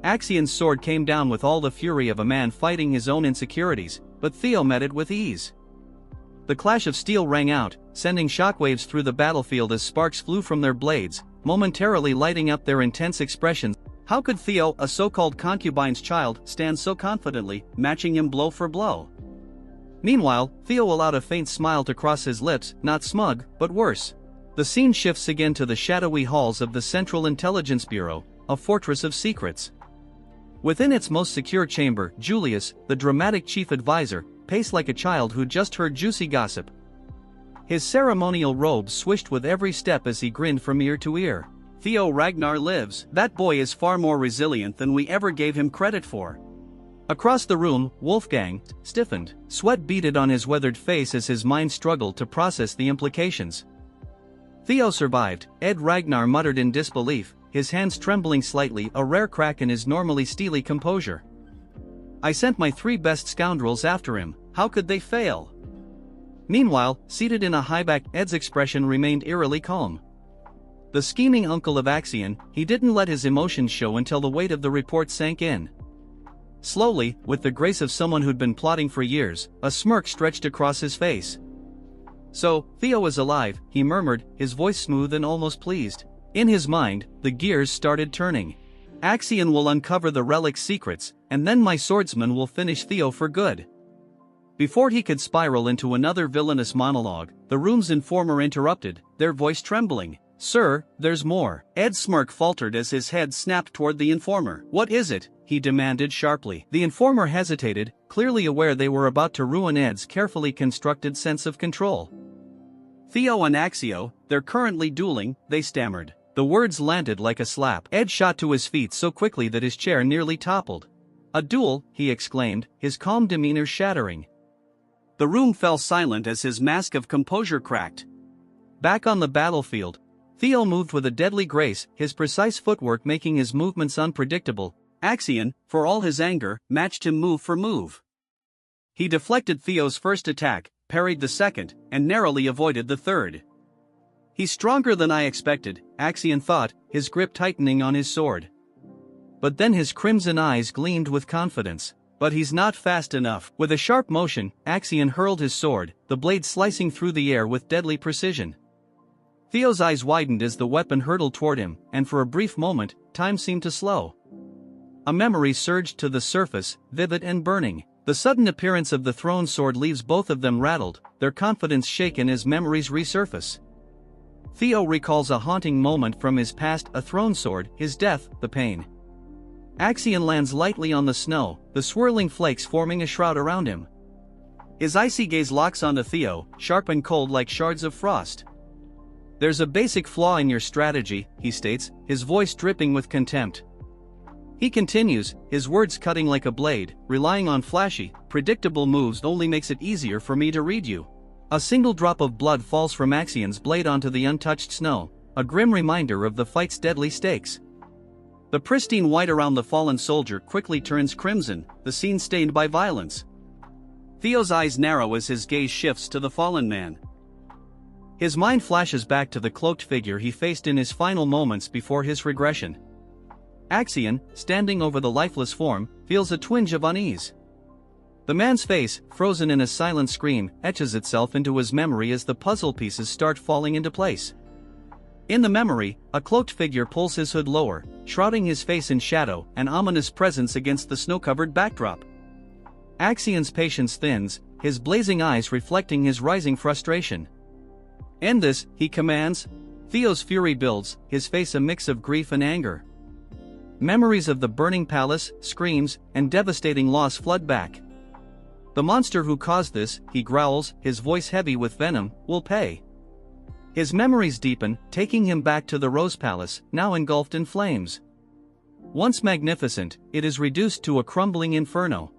Axion's sword came down with all the fury of a man fighting his own insecurities, but Theo met it with ease. The clash of steel rang out, sending shockwaves through the battlefield as sparks flew from their blades, momentarily lighting up their intense expressions. How could Theo, a so-called concubine's child, stand so confidently, matching him blow for blow? Meanwhile, Theo allowed a faint smile to cross his lips, not smug, but worse. The scene shifts again to the shadowy halls of the Central Intelligence Bureau, a fortress of secrets. Within its most secure chamber, Julius, the dramatic chief advisor, paced like a child who just heard juicy gossip. His ceremonial robe swished with every step as he grinned from ear to ear. "Theo Ragnar lives. That boy is far more resilient than we ever gave him credit for." Across the room, Wolfgang stiffened, sweat beaded on his weathered face as his mind struggled to process the implications. "Theo survived," Ed Ragnar muttered in disbelief, his hands trembling slightly, a rare crack in his normally steely composure. "I sent my 3 best scoundrels after him. How could they fail?" Meanwhile, seated in a highback, Ed's expression remained eerily calm. The scheming uncle of Axion, he didn't let his emotions show until the weight of the report sank in. Slowly, with the grace of someone who'd been plotting for years, a smirk stretched across his face. "So, Theo is alive," he murmured, his voice smooth and almost pleased. In his mind, the gears started turning. "Axion will uncover the relic's secrets, and then my swordsman will finish Theo for good." Before he could spiral into another villainous monologue, the room's informer interrupted, their voice trembling. "Sir, there's more." Ed's smirk faltered as his head snapped toward the informer. "What is it?" he demanded sharply. The informer hesitated, clearly aware they were about to ruin Ed's carefully constructed sense of control. "Theo and Axio, they're currently dueling," they stammered. The words landed like a slap. Ed shot to his feet so quickly that his chair nearly toppled. "A duel?" he exclaimed, his calm demeanor shattering. The room fell silent as his mask of composure cracked. Back on the battlefield, Theo moved with a deadly grace, his precise footwork making his movements unpredictable. Axion, for all his anger, matched him move for move. He deflected Theo's first attack, parried the second, and narrowly avoided the third. "He's stronger than I expected," Axion thought, his grip tightening on his sword. But then his crimson eyes gleamed with confidence. "But he's not fast enough." With a sharp motion, Axion hurled his sword, the blade slicing through the air with deadly precision. Theo's eyes widened as the weapon hurtled toward him, and for a brief moment, time seemed to slow. A memory surged to the surface, vivid and burning. The sudden appearance of the thrown sword leaves both of them rattled, their confidence shaken as memories resurface. Theo recalls a haunting moment from his past, a thrown sword, his death, the pain. Axion lands lightly on the snow, the swirling flakes forming a shroud around him. His icy gaze locks onto Theo, sharp and cold like shards of frost. "There's a basic flaw in your strategy," he states, his voice dripping with contempt. He continues, his words cutting like a blade, "Relying on flashy, predictable moves only makes it easier for me to read you." A single drop of blood falls from Axion's blade onto the untouched snow, a grim reminder of the fight's deadly stakes. The pristine white around the fallen soldier quickly turns crimson, the scene stained by violence. Theo's eyes narrow as his gaze shifts to the fallen man. His mind flashes back to the cloaked figure he faced in his final moments before his regression. Axion, standing over the lifeless form, feels a twinge of unease. The man's face, frozen in a silent scream, etches itself into his memory as the puzzle pieces start falling into place. In the memory, a cloaked figure pulls his hood lower, shrouding his face in shadow, an ominous presence against the snow-covered backdrop. Axion's patience thins, his blazing eyes reflecting his rising frustration. "End this," he commands. Theo's fury builds, his face a mix of grief and anger. Memories of the burning palace, screams, and devastating loss flood back. "The monster who caused this," he growls, his voice heavy with venom, "will pay." His memories deepen, taking him back to the Rose Palace, now engulfed in flames. Once magnificent, it is reduced to a crumbling inferno.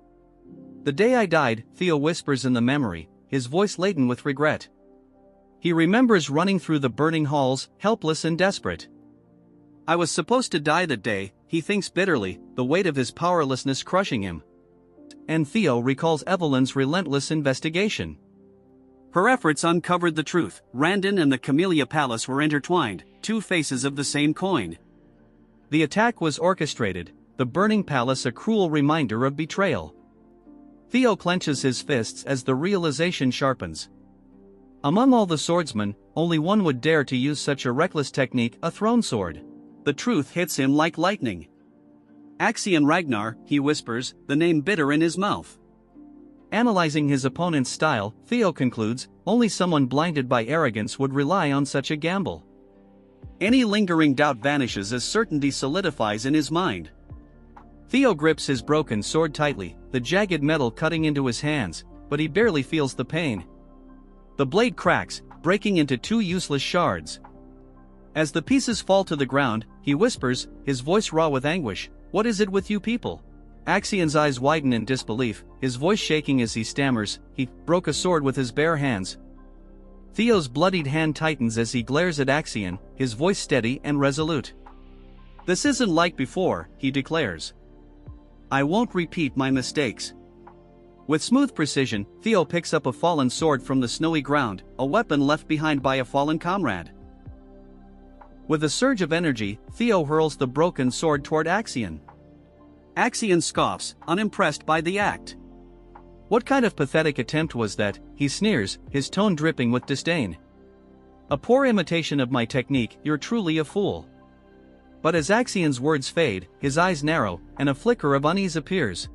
"The day I died," Theo whispers in the memory, his voice laden with regret. He remembers running through the burning halls, helpless and desperate. "I was supposed to die that day," he thinks bitterly, the weight of his powerlessness crushing him. And Theo recalls Evelyn's relentless investigation. Her efforts uncovered the truth. Randon and the Camellia Palace were intertwined, two faces of the same coin. The attack was orchestrated, the burning palace a cruel reminder of betrayal. Theo clenches his fists as the realization sharpens. Among all the swordsmen, only one would dare to use such a reckless technique, a thrown sword. The truth hits him like lightning. "Axion Ragnar," he whispers, the name bitter in his mouth. Analyzing his opponent's style, Theo concludes, only someone blinded by arrogance would rely on such a gamble. Any lingering doubt vanishes as certainty solidifies in his mind. Theo grips his broken sword tightly, the jagged metal cutting into his hands, but he barely feels the pain. The blade cracks, breaking into two useless shards. As the pieces fall to the ground, he whispers, his voice raw with anguish, "What is it with you people?" Axion's eyes widen in disbelief, his voice shaking as he stammers, "He broke a sword with his bare hands." Theo's bloodied hand tightens as he glares at Axion, his voice steady and resolute. "This isn't like before," he declares. "I won't repeat my mistakes." With smooth precision, Theo picks up a fallen sword from the snowy ground, a weapon left behind by a fallen comrade. With a surge of energy, Theo hurls the broken sword toward Axion. Axion scoffs, unimpressed by the act. "What kind of pathetic attempt was that?" he sneers, his tone dripping with disdain. "A poor imitation of my technique, you're truly a fool." But as Axion's words fade, his eyes narrow, and a flicker of unease appears.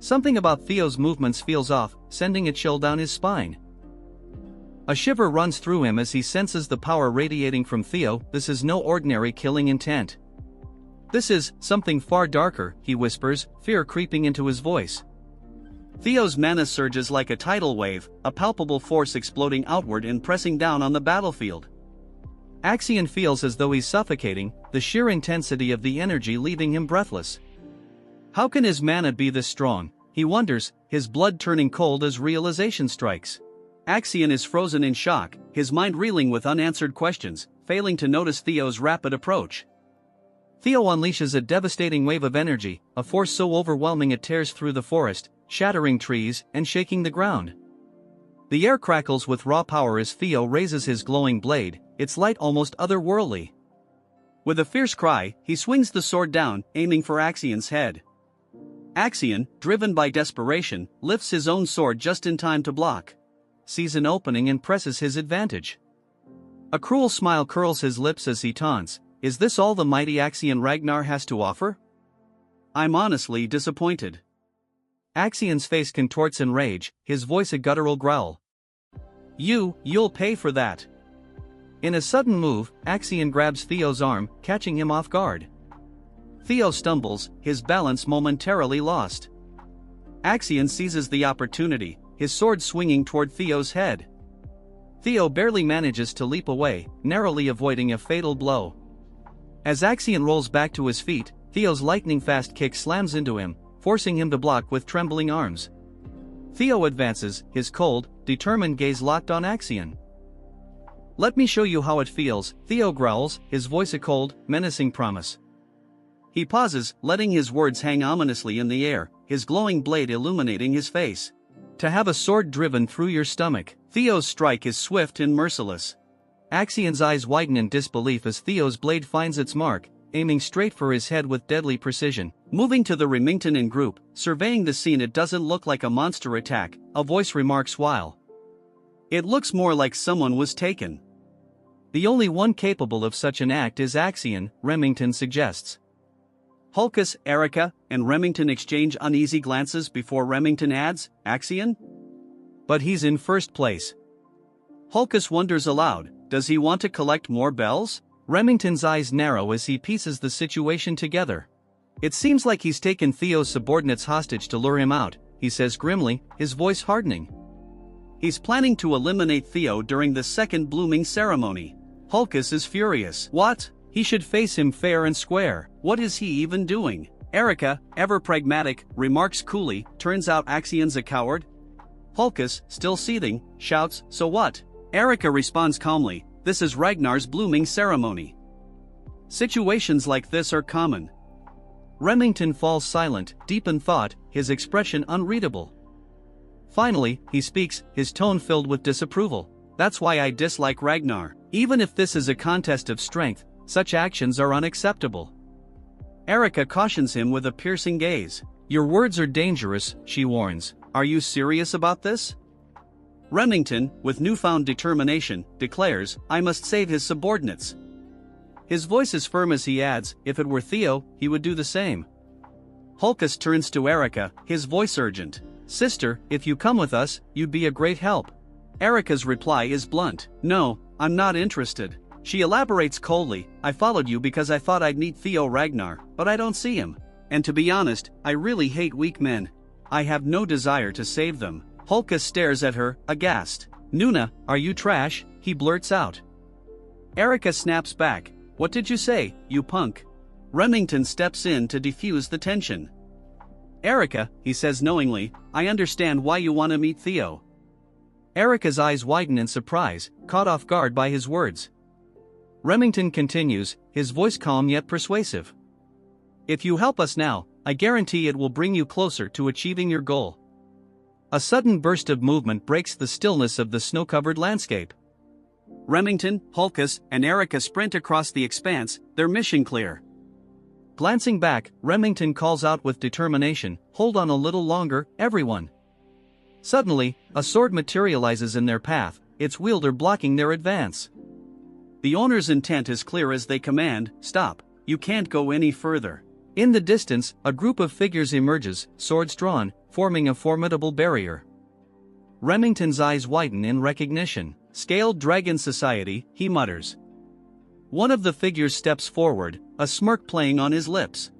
Something about Theo's movements feels off, sending a chill down his spine. A shiver runs through him as he senses the power radiating from Theo. This is no ordinary killing intent. "This is something far darker," he whispers, fear creeping into his voice. Theo's mana surges like a tidal wave, a palpable force exploding outward and pressing down on the battlefield. Axion feels as though he's suffocating, the sheer intensity of the energy leaving him breathless. How can his mana be this strong? He wonders, his blood turning cold as realization strikes. Axion is frozen in shock, his mind reeling with unanswered questions, failing to notice Theo's rapid approach. Theo unleashes a devastating wave of energy, a force so overwhelming it tears through the forest, shattering trees and shaking the ground. The air crackles with raw power as Theo raises his glowing blade, its light almost otherworldly. With a fierce cry, he swings the sword down, aiming for Axion's head. Axion, driven by desperation, lifts his own sword just in time to block. Sees an opening and presses his advantage. A cruel smile curls his lips as he taunts, "Is this all the mighty Axion Ragnar has to offer? I'm honestly disappointed." Axion's face contorts in rage, his voice a guttural growl. You'll pay for that. In a sudden move, Axion grabs Theo's arm, catching him off guard. Theo stumbles, his balance momentarily lost. Axion seizes the opportunity, his sword swinging toward Theo's head. Theo barely manages to leap away, narrowly avoiding a fatal blow. As Axion rolls back to his feet, Theo's lightning-fast kick slams into him, forcing him to block with trembling arms. Theo advances, his cold, determined gaze locked on Axion. "Let me show you how it feels," Theo growls, his voice a cold, menacing promise. He pauses, letting his words hang ominously in the air, his glowing blade illuminating his face. "To have a sword driven through your stomach." Theo's strike is swift and merciless. Axion's eyes widen in disbelief as Theo's blade finds its mark, aiming straight for his head with deadly precision. Moving to the Remington in group, surveying the scene, "It doesn't look like a monster attack," a voice remarks while. "It looks more like someone was taken." "The only one capable of such an act is Axion," Remington suggests. Hulkus, Erica, and Remington exchange uneasy glances before Remington adds, "Axion? But he's in first place." Hulkus wonders aloud, does he want to collect more bells? Remington's eyes narrow as he pieces the situation together. "It seems like he's taken Theo's subordinates hostage to lure him out," he says grimly, his voice hardening. "He's planning to eliminate Theo during the second blooming ceremony." Hulkus is furious. "What? He should face him fair and square. What is he even doing?" Erica, ever pragmatic, remarks coolly, "Turns out Axion's a coward." Hulkus, still seething, shouts, "So what?" Erica responds calmly, "This is Ragnar's blooming ceremony. Situations like this are common." Remington falls silent, deep in thought, his expression unreadable. Finally, he speaks, his tone filled with disapproval. "That's why I dislike Ragnar. Even if this is a contest of strength, such actions are unacceptable." Erica cautions him with a piercing gaze. "Your words are dangerous," she warns. "Are you serious about this?" Remington, with newfound determination, declares, "I must save his subordinates." His voice is firm as he adds, "If it were Theo, he would do the same." Hulkus turns to Erica, his voice urgent. "Sister, if you come with us, you'd be a great help." Erica's reply is blunt. "No, I'm not interested." She elaborates coldly, "I followed you because I thought I'd meet Theo Ragnar, but I don't see him. And to be honest, I really hate weak men. I have no desire to save them." Hulkus stares at her, aghast. "Nuna, are you trash?" he blurts out. Erica snaps back, "What did you say, you punk?" Remington steps in to defuse the tension. "Erica," he says knowingly, "I understand why you want to meet Theo." Erica's eyes widen in surprise, caught off guard by his words. Remington continues, his voice calm yet persuasive. "If you help us now, I guarantee it will bring you closer to achieving your goal." A sudden burst of movement breaks the stillness of the snow-covered landscape. Remington, Hulkus, and Erica sprint across the expanse, their mission clear. Glancing back, Remington calls out with determination, "Hold on a little longer, everyone." Suddenly, a sword materializes in their path, its wielder blocking their advance. The owner's intent is clear as they command, "Stop, you can't go any further." In the distance, a group of figures emerges, swords drawn, forming a formidable barrier. Remington's eyes widen in recognition. "Scaled Dragon Society," he mutters. One of the figures steps forward, a smirk playing on his lips.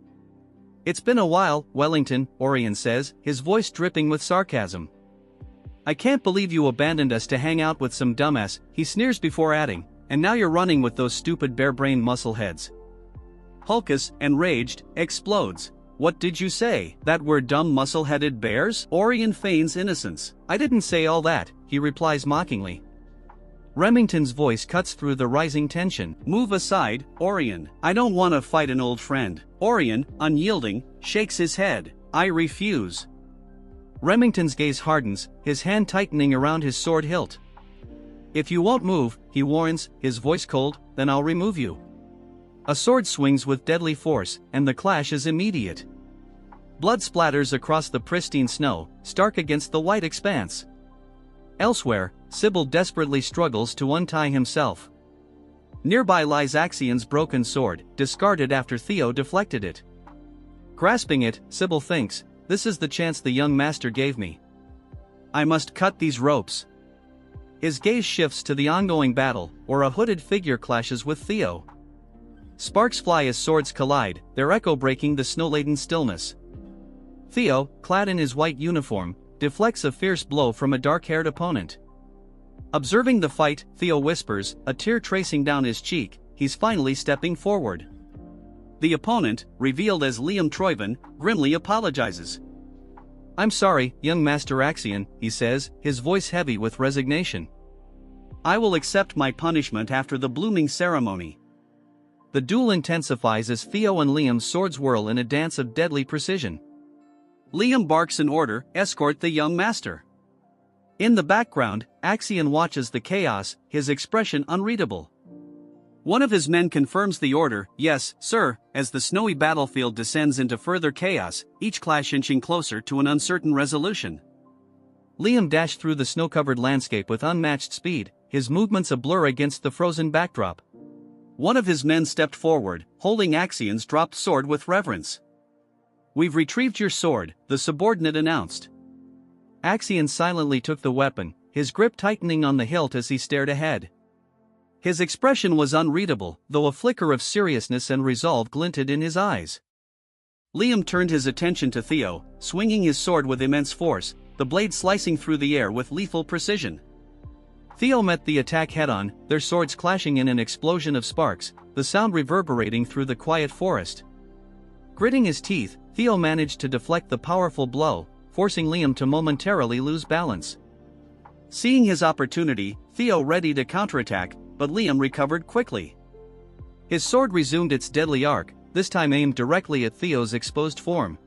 "It's been a while, Wellington," Orion says, his voice dripping with sarcasm. "I can't believe you abandoned us to hang out with some dumbass," he sneers before adding, "and now you're running with those stupid bare-brained muscleheads." Hulkus, enraged, explodes. "What did you say? That we're dumb muscle-headed bears?" Orion feigns innocence. "I didn't say all that," he replies mockingly. Remington's voice cuts through the rising tension. "Move aside, Orion. I don't want to fight an old friend." Orion, unyielding, shakes his head. "I refuse." Remington's gaze hardens, his hand tightening around his sword hilt. "If you won't move," he warns, his voice cold, "then I'll remove you." A sword swings with deadly force, and the clash is immediate. Blood splatters across the pristine snow, stark against the white expanse. Elsewhere, Sybil desperately struggles to untie himself. Nearby lies Axion's broken sword, discarded after Theo deflected it. Grasping it, Sybil thinks, this is the chance the young master gave me. I must cut these ropes. His gaze shifts to the ongoing battle, where a hooded figure clashes with Theo. Sparks fly as swords collide, their echo breaking the snow-laden stillness. Theo, clad in his white uniform, deflects a fierce blow from a dark-haired opponent. Observing the fight, Theo whispers, a tear tracing down his cheek, he's finally stepping forward. The opponent, revealed as Liam Troyven, grimly apologizes. I'm sorry, young Master Axion, he says, his voice heavy with resignation. I will accept my punishment after the blooming ceremony. The duel intensifies as Theo and Liam's swords whirl in a dance of deadly precision. Liam barks an order, escort the young master. In the background, Axion watches the chaos, his expression unreadable. One of his men confirms the order, yes, sir, as the snowy battlefield descends into further chaos, each clash inching closer to an uncertain resolution. Liam dashed through the snow-covered landscape with unmatched speed, his movements a blur against the frozen backdrop. One of his men stepped forward, holding Axion's dropped sword with reverence. We've retrieved your sword, the subordinate announced. Axion silently took the weapon, his grip tightening on the hilt as he stared ahead. His expression was unreadable, though a flicker of seriousness and resolve glinted in his eyes. Liam turned his attention to Theo, swinging his sword with immense force, the blade slicing through the air with lethal precision. Theo met the attack head-on, their swords clashing in an explosion of sparks, the sound reverberating through the quiet forest. Gritting his teeth, Theo managed to deflect the powerful blow, forcing Liam to momentarily lose balance. Seeing his opportunity, Theo readied a counterattack, but Liam recovered quickly. His sword resumed its deadly arc, this time aimed directly at Theo's exposed form.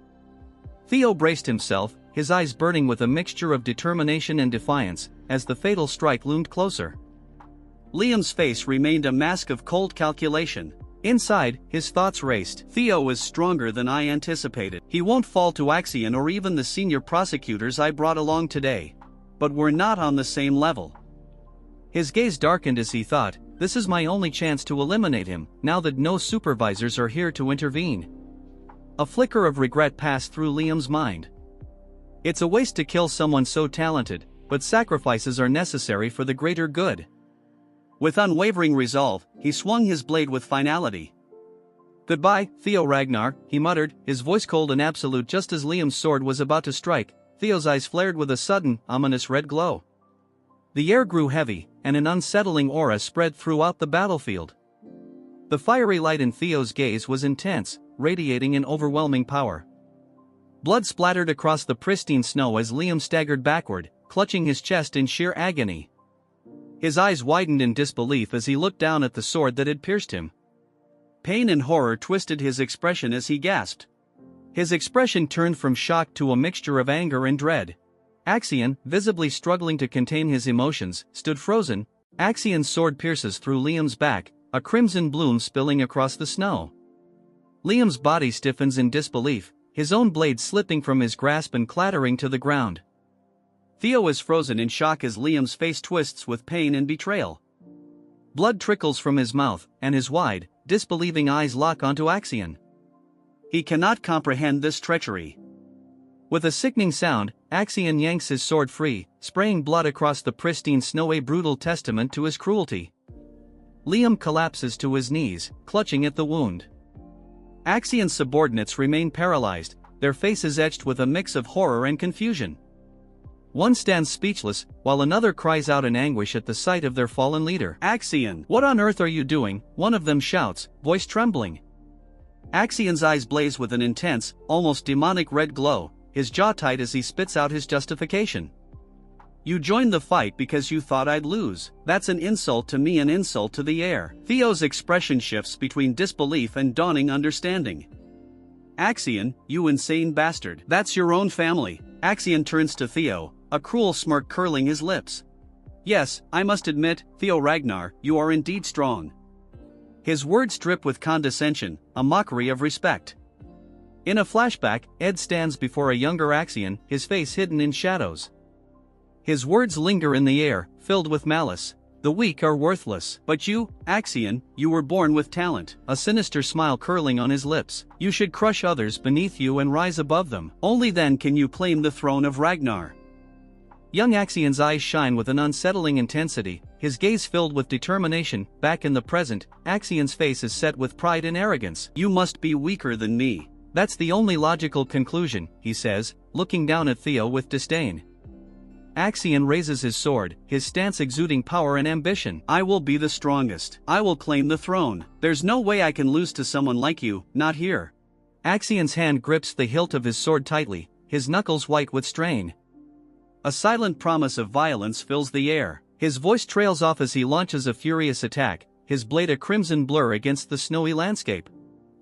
Theo braced himself, his eyes burning with a mixture of determination and defiance, as the fatal strike loomed closer. Liam's face remained a mask of cold calculation. Inside, his thoughts raced. Theo is stronger than I anticipated. He won't fall to Axion or even the senior prosecutors I brought along today. But we're not on the same level. His gaze darkened as he thought, this is my only chance to eliminate him, now that no supervisors are here to intervene. A flicker of regret passed through Liam's mind. It's a waste to kill someone so talented, but sacrifices are necessary for the greater good. With unwavering resolve, he swung his blade with finality. Goodbye, Theo Ragnar, he muttered, his voice cold and absolute just as Liam's sword was about to strike. Theo's eyes flared with a sudden, ominous red glow. The air grew heavy, and an unsettling aura spread throughout the battlefield. The fiery light in Theo's gaze was intense, radiating an overwhelming power. Blood splattered across the pristine snow as Liam staggered backward, clutching his chest in sheer agony. His eyes widened in disbelief as he looked down at the sword that had pierced him. Pain and horror twisted his expression as he gasped. His expression turned from shock to a mixture of anger and dread. Axion, visibly struggling to contain his emotions, stood frozen. Axion's sword pierces through Liam's back, a crimson bloom spilling across the snow. Liam's body stiffens in disbelief, his own blade slipping from his grasp and clattering to the ground. Theo is frozen in shock as Liam's face twists with pain and betrayal. Blood trickles from his mouth, and his wide, disbelieving eyes lock onto Axion. He cannot comprehend this treachery. With a sickening sound, Axion yanks his sword free, spraying blood across the pristine snow, a brutal testament to his cruelty. Liam collapses to his knees, clutching at the wound. Axion's subordinates remain paralyzed, their faces etched with a mix of horror and confusion. One stands speechless, while another cries out in anguish at the sight of their fallen leader. Axion, what on earth are you doing? One of them shouts, voice trembling. Axion's eyes blaze with an intense, almost demonic red glow, his jaw tight as he spits out his justification. You joined the fight because you thought I'd lose. That's an insult to me, an insult to the air. Theo's expression shifts between disbelief and dawning understanding. Axion, you insane bastard. That's your own family. Axion turns to Theo, a cruel smirk curling his lips. Yes, I must admit, Theo Ragnar, you are indeed strong. His words drip with condescension, a mockery of respect. In a flashback, Ed stands before a younger Axion, his face hidden in shadows. His words linger in the air, filled with malice. The weak are worthless. But you, Axion, you were born with talent. A sinister smile curling on his lips. You should crush others beneath you and rise above them. Only then can you claim the throne of Ragnar. Young Axion's eyes shine with an unsettling intensity, his gaze filled with determination. Back in the present, Axion's face is set with pride and arrogance. You must be weaker than me. That's the only logical conclusion, he says, looking down at Theo with disdain. Axion raises his sword, his stance exuding power and ambition. I will be the strongest. I will claim the throne. There's no way I can lose to someone like you, not here. Axion's hand grips the hilt of his sword tightly, his knuckles white with strain. A silent promise of violence fills the air. His voice trails off as he launches a furious attack, his blade a crimson blur against the snowy landscape.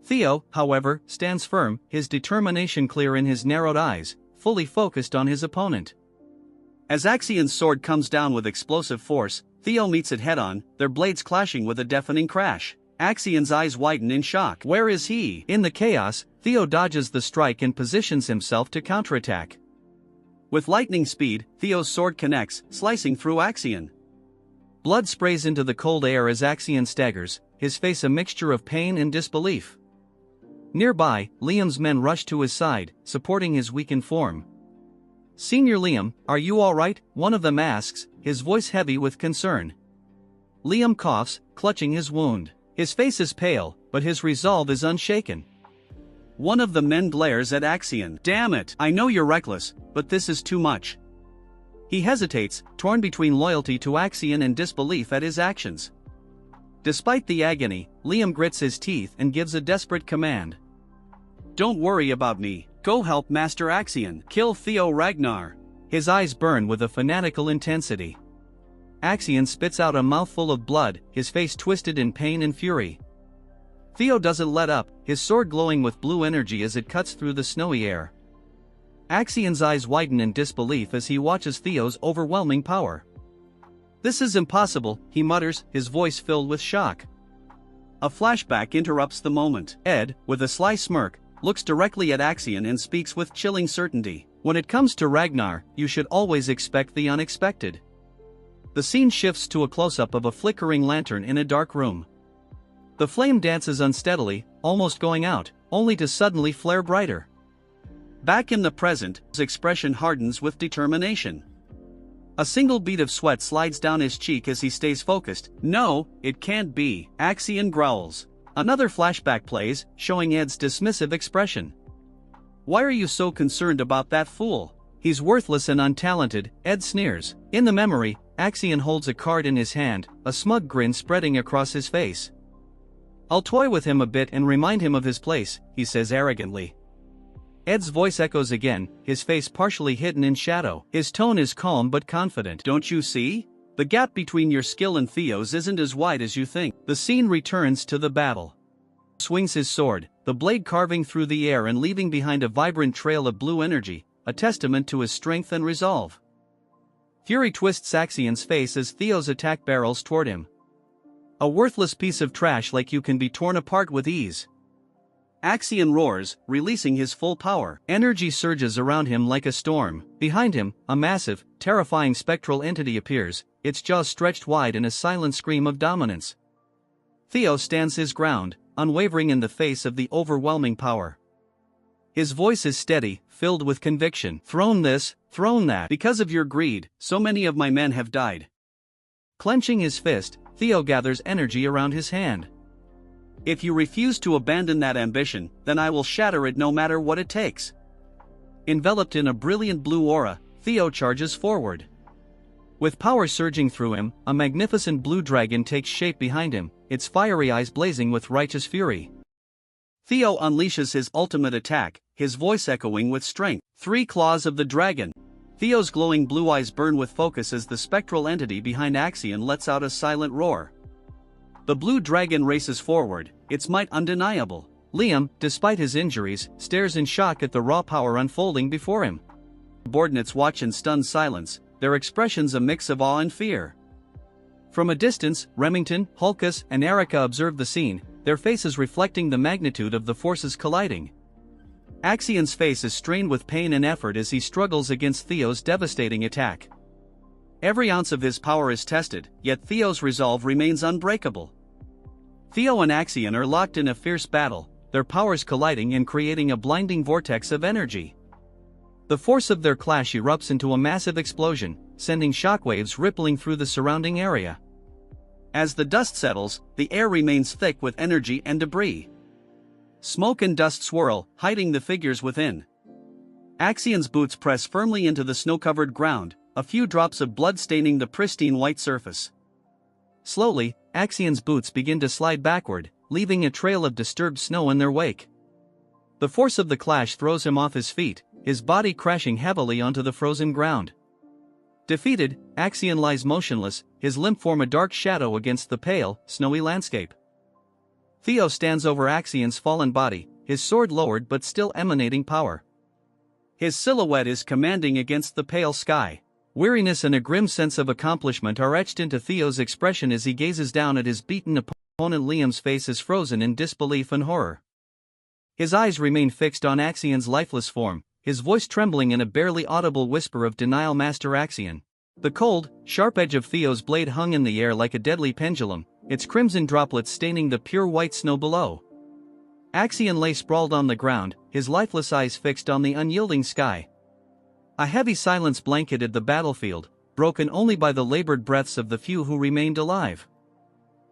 Theo, however, stands firm, his determination clear in his narrowed eyes, fully focused on his opponent. As Axion's sword comes down with explosive force, Theo meets it head-on, their blades clashing with a deafening crash. Axion's eyes widen in shock. Where is he? In the chaos, Theo dodges the strike and positions himself to counterattack. With lightning speed, Theo's sword connects, slicing through Axion. Blood sprays into the cold air as Axion staggers, his face a mixture of pain and disbelief. Nearby, Liam's men rush to his side, supporting his weakened form. Senior Liam, are you all right? One of them asks, his voice heavy with concern. Liam coughs, clutching his wound. His face is pale, but his resolve is unshaken. One of the men glares at Axion. Damn it, I know you're reckless, but this is too much. He hesitates, torn between loyalty to Axion and disbelief at his actions. Despite the agony, Liam grits his teeth and gives a desperate command. Don't worry about me. Go help Master Axion. Kill Theo Ragnar. His eyes burn with a fanatical intensity. Axion spits out a mouthful of blood, his face twisted in pain and fury. Theo doesn't let up, his sword glowing with blue energy as it cuts through the snowy air. Axion's eyes widen in disbelief as he watches Theo's overwhelming power. This is impossible, he mutters, his voice filled with shock. A flashback interrupts the moment. Ed, with a sly smirk, looks directly at Axion and speaks with chilling certainty. When it comes to Ragnar, you should always expect the unexpected. The scene shifts to a close-up of a flickering lantern in a dark room. The flame dances unsteadily, almost going out, only to suddenly flare brighter. Back in the present, his expression hardens with determination. A single bead of sweat slides down his cheek as he stays focused. No, it can't be, Axion growls. Another flashback plays, showing Ed's dismissive expression. Why are you so concerned about that fool? He's worthless and untalented, Ed sneers. In the memory, Axion holds a card in his hand, a smug grin spreading across his face. I'll toy with him a bit and remind him of his place, he says arrogantly. Ed's voice echoes again, his face partially hidden in shadow. His tone is calm but confident. Don't you see? The gap between your skill and Theo's isn't as wide as you think. The scene returns to the battle. Swings his sword, the blade carving through the air and leaving behind a vibrant trail of blue energy, a testament to his strength and resolve. Fury twists Axion's face as Theo's attack barrels toward him. A worthless piece of trash like you can be torn apart with ease. Axion roars, releasing his full power. Energy surges around him like a storm. Behind him, a massive, terrifying spectral entity appears, its jaws stretched wide in a silent scream of dominance. Theo stands his ground, unwavering in the face of the overwhelming power. His voice is steady, filled with conviction. Throne this, throne that. Because of your greed, so many of my men have died. Clenching his fist, Theo gathers energy around his hand. If you refuse to abandon that ambition, then I will shatter it no matter what it takes. Enveloped in a brilliant blue aura, Theo charges forward. With power surging through him, a magnificent blue dragon takes shape behind him, its fiery eyes blazing with righteous fury. Theo unleashes his ultimate attack, his voice echoing with strength. 3 claws of the dragon. Theo's glowing blue eyes burn with focus as the spectral entity behind Axion lets out a silent roar. The blue dragon races forward, its might undeniable. Liam, despite his injuries, stares in shock at the raw power unfolding before him. Subordinates watch in stunned silence, their expressions a mix of awe and fear. From a distance, Remington, Hulkus, and Erica observe the scene, their faces reflecting the magnitude of the forces colliding. Axion's face is strained with pain and effort as he struggles against Theo's devastating attack. Every ounce of his power is tested, yet Theo's resolve remains unbreakable. Theo and Axion are locked in a fierce battle, their powers colliding and creating a blinding vortex of energy. The force of their clash erupts into a massive explosion, sending shockwaves rippling through the surrounding area. As the dust settles, the air remains thick with energy and debris. Smoke and dust swirl, hiding the figures within. Axion's boots press firmly into the snow-covered ground, a few drops of blood staining the pristine white surface. Slowly, Axion's boots begin to slide backward, leaving a trail of disturbed snow in their wake. The force of the clash throws him off his feet, his body crashing heavily onto the frozen ground. Defeated, Axion lies motionless, his limp form a dark shadow against the pale, snowy landscape. Theo stands over Axion's fallen body, his sword lowered but still emanating power. His silhouette is commanding against the pale sky. Weariness and a grim sense of accomplishment are etched into Theo's expression as he gazes down at his beaten opponent. Liam's face is frozen in disbelief and horror. His eyes remain fixed on Axion's lifeless form, his voice trembling in a barely audible whisper of denial. Master Axion. The cold, sharp edge of Theo's blade hung in the air like a deadly pendulum, its crimson droplets staining the pure white snow below. Axion lay sprawled on the ground, his lifeless eyes fixed on the unyielding sky. A heavy silence blanketed the battlefield, broken only by the labored breaths of the few who remained alive.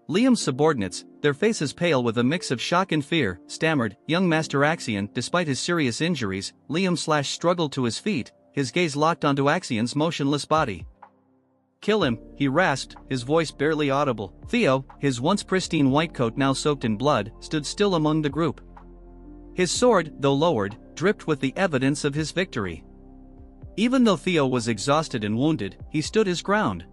Liam's subordinates, their faces pale with a mix of shock and fear, stammered, "Young Master Axion." Despite his serious injuries, Liam struggled to his feet, his gaze locked onto Axion's motionless body. "Kill him," he rasped, his voice barely audible. Theo, his once pristine white coat now soaked in blood, stood still among the group. His sword, though lowered, dripped with the evidence of his victory. Even though Theo was exhausted and wounded, he stood his ground.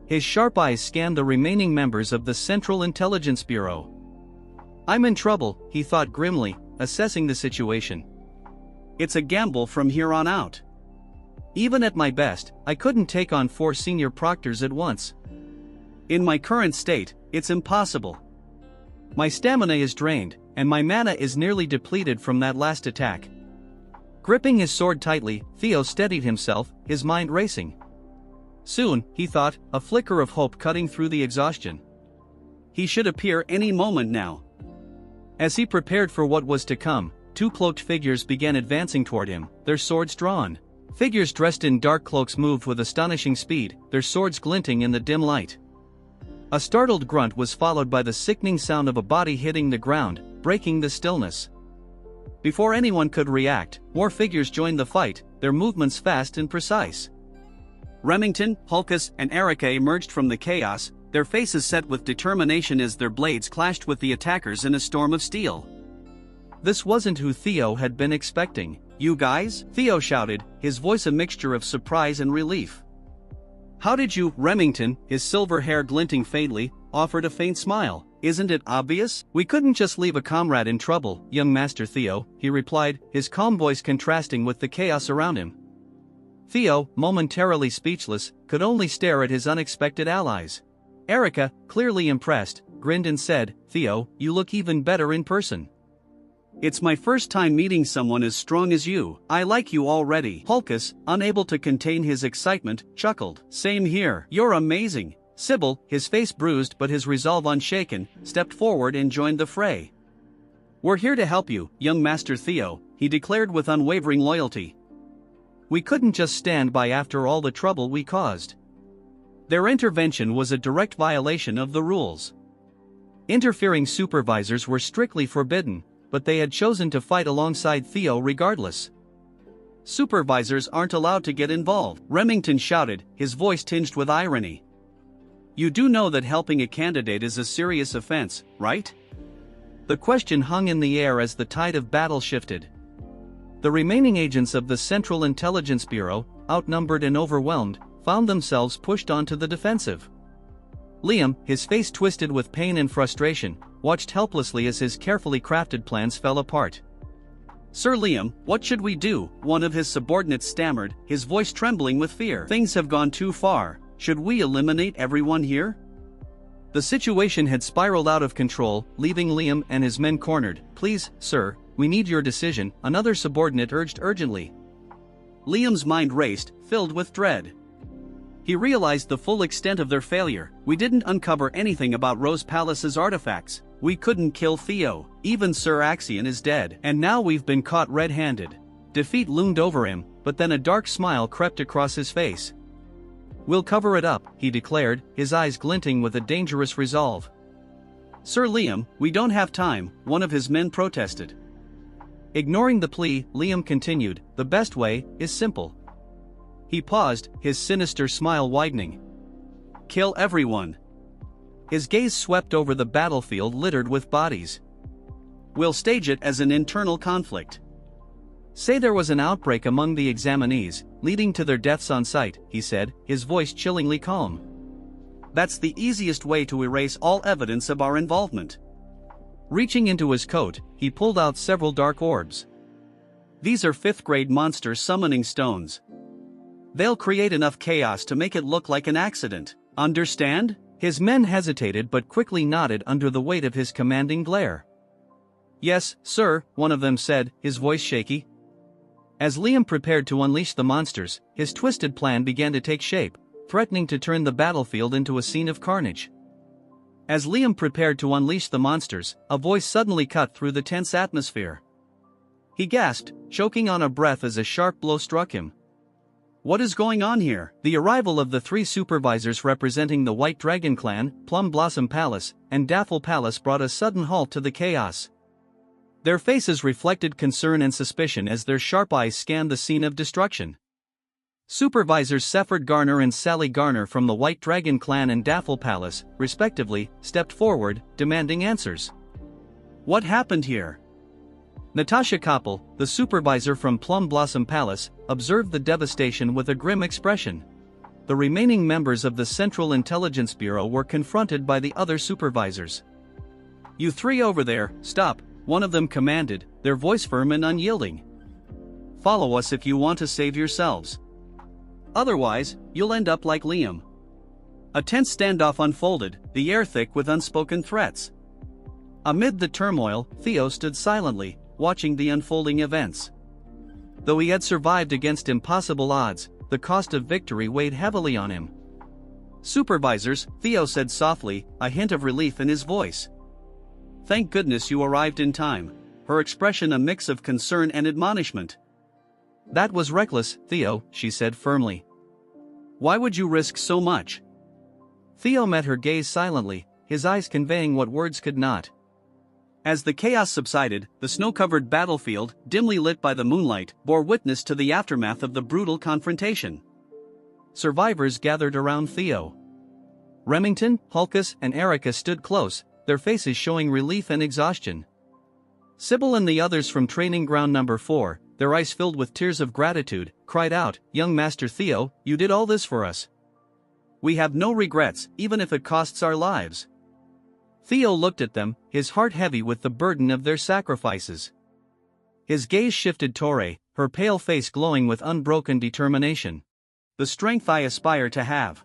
His sharp eyes scanned the remaining members of the Central Intelligence Bureau. "I'm in trouble," he thought grimly, assessing the situation. "It's a gamble from here on out. Even at my best, I couldn't take on 4 senior proctors at once. In my current state, it's impossible. My stamina is drained, and my mana is nearly depleted from that last attack." Gripping his sword tightly, Theo steadied himself, his mind racing. Soon, he thought, a flicker of hope cutting through the exhaustion. He should appear any moment now. As he prepared for what was to come, 2 cloaked figures began advancing toward him, their swords drawn. Figures dressed in dark cloaks moved with astonishing speed, their swords glinting in the dim light. A startled grunt was followed by the sickening sound of a body hitting the ground, breaking the stillness. Before anyone could react, more figures joined the fight, their movements fast and precise. Remington, Hulkus, and Erica emerged from the chaos, their faces set with determination as their blades clashed with the attackers in a storm of steel. This wasn't who Theo had been expecting. "You guys?" Theo shouted, his voice a mixture of surprise and relief. "How did you?" Remington, his silver hair glinting faintly, offered a faint smile. "Isn't it obvious? We couldn't just leave a comrade in trouble, young Master Theo," he replied, his calm voice contrasting with the chaos around him. Theo, momentarily speechless, could only stare at his unexpected allies. Erica, clearly impressed, grinned and said, "Theo, you look even better in person. It's my first time meeting someone as strong as you. I like you already." Hulkus, unable to contain his excitement, chuckled. "Same here. You're amazing." Sybil, his face bruised but his resolve unshaken, stepped forward and joined the fray. "We're here to help you, young Master Theo," he declared with unwavering loyalty. "We couldn't just stand by after all the trouble we caused." Their intervention was a direct violation of the rules. Interfering supervisors were strictly forbidden, but they had chosen to fight alongside Theo regardless. "Supervisors aren't allowed to get involved," Remington shouted, his voice tinged with irony. "You do know that helping a candidate is a serious offense, right?" The question hung in the air as the tide of battle shifted. The remaining agents of the Central Intelligence Bureau, outnumbered and overwhelmed, found themselves pushed onto the defensive. Liam, his face twisted with pain and frustration, watched helplessly as his carefully crafted plans fell apart. "Sir Liam, what should we do?" one of his subordinates stammered, his voice trembling with fear. "Things have gone too far. Should we eliminate everyone here?" The situation had spiraled out of control, leaving Liam and his men cornered. "Please, sir, we need your decision," another subordinate urged urgently. Liam's mind raced, filled with dread. He realized the full extent of their failure. We didn't uncover anything about Rose Palace's artifacts. We couldn't kill Theo. Even Sir Axion is dead. And now we've been caught red-handed. Defeat loomed over him, but then a dark smile crept across his face. We'll cover it up, he declared, his eyes glinting with a dangerous resolve. Sir Liam, we don't have time, one of his men protested. Ignoring the plea, Liam continued, the best way is simple. He paused, his sinister smile widening. Kill everyone. His gaze swept over the battlefield littered with bodies. We'll stage it as an internal conflict. Say there was an outbreak among the examinees, leading to their deaths on sight, he said, his voice chillingly calm. That's the easiest way to erase all evidence of our involvement. Reaching into his coat, he pulled out several dark orbs. These are 5th-grade monster summoning stones. They'll create enough chaos to make it look like an accident. Understand? His men hesitated but quickly nodded under the weight of his commanding glare. Yes, sir, one of them said, his voice shaky. As Liam prepared to unleash the monsters, his twisted plan began to take shape, threatening to turn the battlefield into a scene of carnage. As Liam prepared to unleash the monsters, a voice suddenly cut through the tense atmosphere. He gasped, choking on a breath as a sharp blow struck him. What is going on here? The arrival of the 3 supervisors representing the White Dragon Clan, Plum Blossom Palace, and Daffle Palace brought a sudden halt to the chaos. Their faces reflected concern and suspicion as their sharp eyes scanned the scene of destruction. Supervisors Sefford Garner and Sally Garner from the White Dragon Clan and Daffle Palace, respectively, stepped forward, demanding answers. What happened here? Natasha Koppel, the supervisor from Plum Blossom Palace, observed the devastation with a grim expression. The remaining members of the Central Intelligence Bureau were confronted by the other supervisors. You 3 over there, stop, one of them commanded, their voice firm and unyielding. Follow us if you want to save yourselves. Otherwise, you'll end up like Liam. A tense standoff unfolded, the air thick with unspoken threats. Amid the turmoil, Theo stood silently, watching the unfolding events. Though he had survived against impossible odds, the cost of victory weighed heavily on him. Supervisors, Theo said softly, a hint of relief in his voice. Thank goodness you arrived in time, her expression a mix of concern and admonishment. That was reckless, Theo, she said firmly. Why would you risk so much? Theo met her gaze silently, his eyes conveying what words could not. As the chaos subsided, the snow-covered battlefield, dimly lit by the moonlight, bore witness to the aftermath of the brutal confrontation. Survivors gathered around Theo. Remington, Hulkus, and Erica stood close, their faces showing relief and exhaustion. Sybil and the others from Training Ground Number 4, their eyes filled with tears of gratitude, cried out, Young Master Theo, you did all this for us. We have no regrets, even if it costs our lives. Theo looked at them, his heart heavy with the burden of their sacrifices. His gaze shifted to Torre, her pale face glowing with unbroken determination. The strength I aspire to have.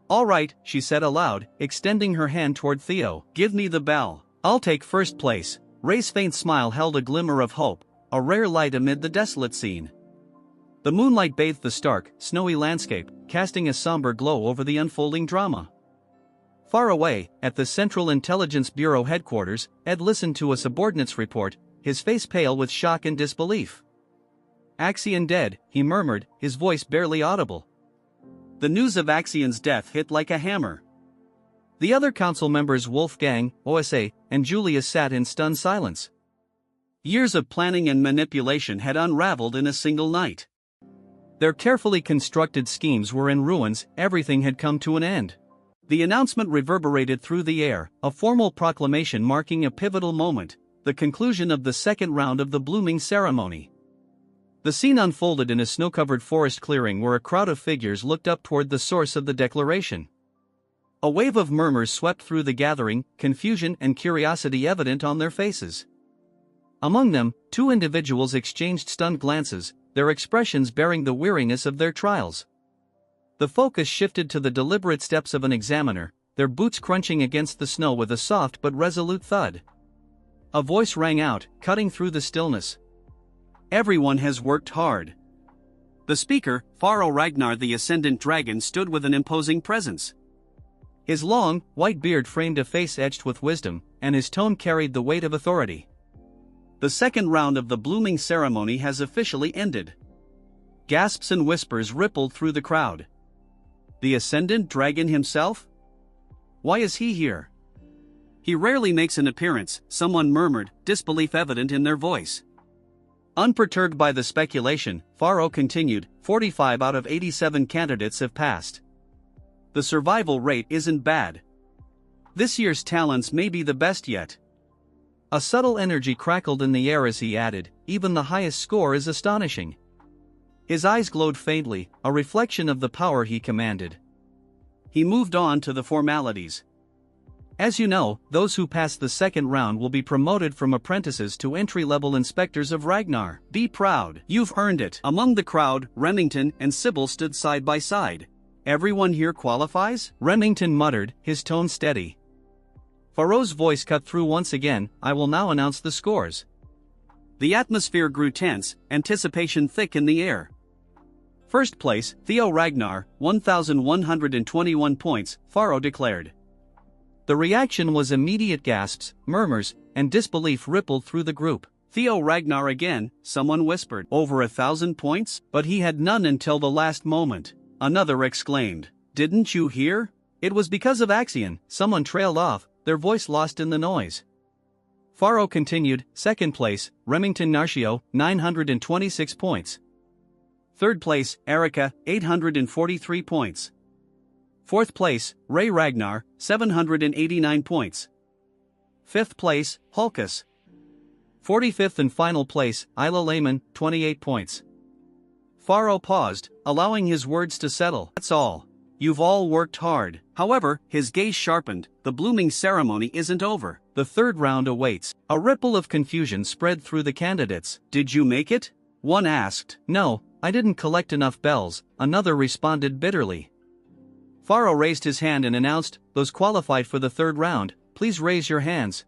All right, she said aloud, extending her hand toward Theo. Give me the bell. I'll take first place. Ray's faint smile held a glimmer of hope, a rare light amid the desolate scene. The moonlight bathed the stark, snowy landscape, casting a somber glow over the unfolding drama. Far away, at the Central Intelligence Bureau headquarters, Ed listened to a subordinate's report, his face pale with shock and disbelief. Axion dead, he murmured, his voice barely audible. The news of Axion's death hit like a hammer. The other council members Wolfgang, OSA, and Julius sat in stunned silence. Years of planning and manipulation had unraveled in a single night. Their carefully constructed schemes were in ruins, everything had come to an end. The announcement reverberated through the air, a formal proclamation marking a pivotal moment, the conclusion of the second round of the blooming ceremony. The scene unfolded in a snow-covered forest clearing where a crowd of figures looked up toward the source of the declaration. A wave of murmurs swept through the gathering, confusion and curiosity evident on their faces. Among them, 2 individuals exchanged stunned glances, their expressions bearing the weariness of their trials. The focus shifted to the deliberate steps of an examiner, their boots crunching against the snow with a soft but resolute thud. A voice rang out, cutting through the stillness. Everyone has worked hard. The speaker, Pharaoh Ragnar the Ascendant Dragon, stood with an imposing presence. His long, white beard framed a face etched with wisdom, and his tone carried the weight of authority. The second round of the blooming ceremony has officially ended. Gasps and whispers rippled through the crowd. The Ascendant Dragon himself? Why is he here? He rarely makes an appearance, someone murmured, disbelief evident in their voice. Unperturbed by the speculation, Pharaoh continued, 45 out of 87 candidates have passed. The survival rate isn't bad. This year's talents may be the best yet. A subtle energy crackled in the air as he added, even the highest score is astonishing. His eyes glowed faintly, a reflection of the power he commanded. He moved on to the formalities. As you know, those who pass the second round will be promoted from apprentices to entry-level inspectors of Ragnar. Be proud, you've earned it. Among the crowd, Remington and Sybil stood side by side. Everyone here qualifies? Remington muttered, his tone steady. Pharaoh's voice cut through once again, I will now announce the scores. The atmosphere grew tense, anticipation thick in the air. First place, Theo Ragnar, 1,121 points, Pharaoh declared. The reaction was immediate. Gasps, murmurs, and disbelief rippled through the group. Theo Ragnar again, someone whispered. Over 1,000 points? But he had none until the last moment. Another exclaimed. Didn't you hear? It was because of Axion, someone trailed off, their voice lost in the noise. Pharaoh continued, second place, Remington Narcio, 926 points. Third place, Erica, 843 points. Fourth place, Ray Ragnar, 789 points. Fifth place, Hulkus. 45th and final place, Isla Lehman, 28 points. Pharaoh paused, allowing his words to settle. That's all. You've all worked hard. However, his gaze sharpened, the blooming ceremony isn't over. The third round awaits. A ripple of confusion spread through the candidates. Did you make it? One asked. No, I didn't collect enough bells, another responded bitterly. Pharaoh raised his hand and announced, those qualified for the third round, please raise your hands.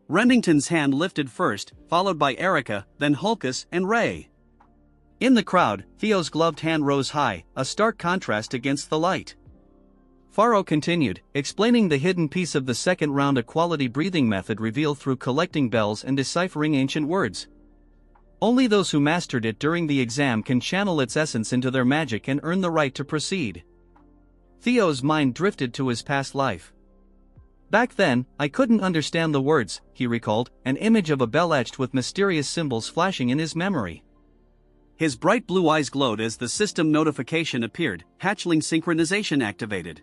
Remington's hand lifted first, followed by Erica, then Hulkus and Ray. In the crowd, Theo's gloved hand rose high, a stark contrast against the light. Pharaoh continued, explaining the hidden piece of the second round, a quality breathing method revealed through collecting bells and deciphering ancient words. Only those who mastered it during the exam can channel its essence into their magic and earn the right to proceed. Theo's mind drifted to his past life. Back then, I couldn't understand the words, he recalled, an image of a bell etched with mysterious symbols flashing in his memory. His bright blue eyes glowed as the system notification appeared, hatchling synchronization activated.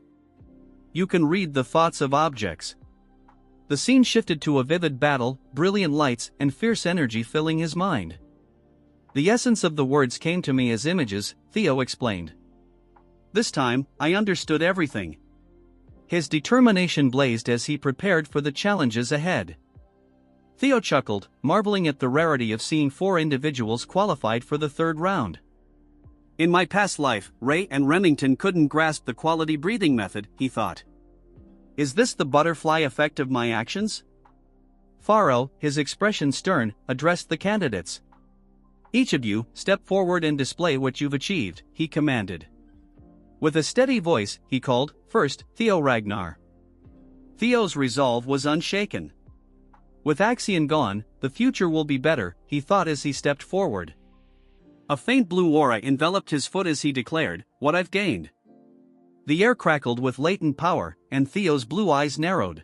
You can read the thoughts of objects. The scene shifted to a vivid battle, brilliant lights, and fierce energy filling his mind. The essence of the words came to me as images, Theo explained. This time, I understood everything. His determination blazed as he prepared for the challenges ahead. Theo chuckled, marveling at the rarity of seeing 4 individuals qualified for the third round. In my past life, Ray and Remington couldn't grasp the quality breathing method, he thought. Is this the butterfly effect of my actions? Pharaoh, his expression stern, addressed the candidates. Each of you, step forward and display what you've achieved, he commanded. With a steady voice, he called, first, Theo Ragnar. Theo's resolve was unshaken. With Axion gone, the future will be better, he thought as he stepped forward. A faint blue aura enveloped his foot as he declared, what I've gained. The air crackled with latent power, and Theo's blue eyes narrowed.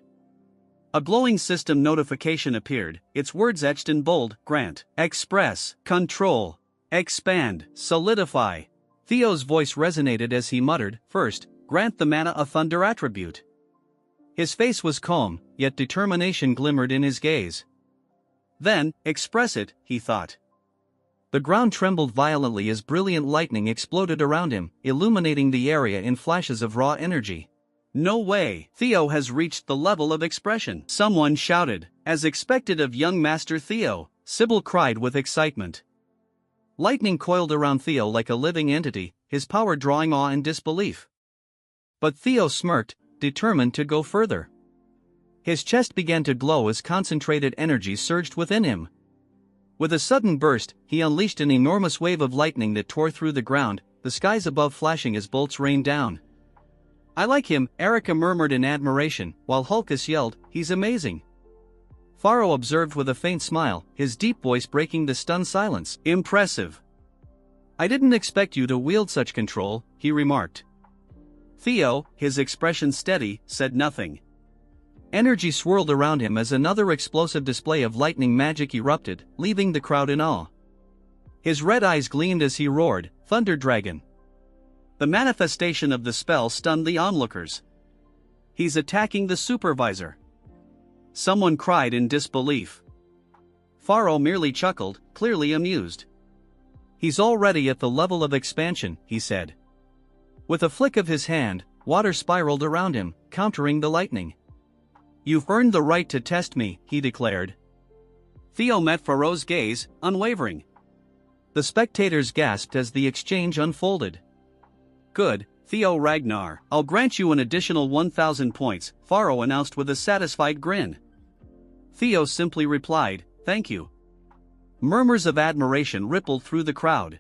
A glowing system notification appeared, its words etched in bold, grant, express, control, expand, solidify. Theo's voice resonated as he muttered, first, grant the mana a thunder attribute. His face was calm, yet determination glimmered in his gaze. Then, express it, he thought. The ground trembled violently as brilliant lightning exploded around him, illuminating the area in flashes of raw energy. No way, Theo has reached the level of expression, someone shouted, as expected of young Master Theo. Sybil cried with excitement. Lightning coiled around Theo like a living entity, his power drawing awe and disbelief. But Theo smirked, determined to go further. His chest began to glow as concentrated energy surged within him. With a sudden burst, he unleashed an enormous wave of lightning that tore through the ground, the skies above flashing as bolts rained down. "I like him," Erica murmured in admiration, while Hulkus yelled, "He's amazing." Pharaoh observed with a faint smile, his deep voice breaking the stunned silence. "Impressive. I didn't expect you to wield such control," he remarked. Theo, his expression steady, said nothing. Energy swirled around him as another explosive display of lightning magic erupted, leaving the crowd in awe. His red eyes gleamed as he roared, "Thunder Dragon!" The manifestation of the spell stunned the onlookers. "He's attacking the supervisor!" Someone cried in disbelief. Pharaoh merely chuckled, clearly amused. "He's already at the level of expansion," he said. With a flick of his hand, water spiraled around him, countering the lightning. "You've earned the right to test me," he declared. Theo met Pharaoh's gaze, unwavering. The spectators gasped as the exchange unfolded. "Good, Theo Ragnar, I'll grant you an additional 1,000 points, Pharaoh announced with a satisfied grin. Theo simply replied, "Thank you." Murmurs of admiration rippled through the crowd.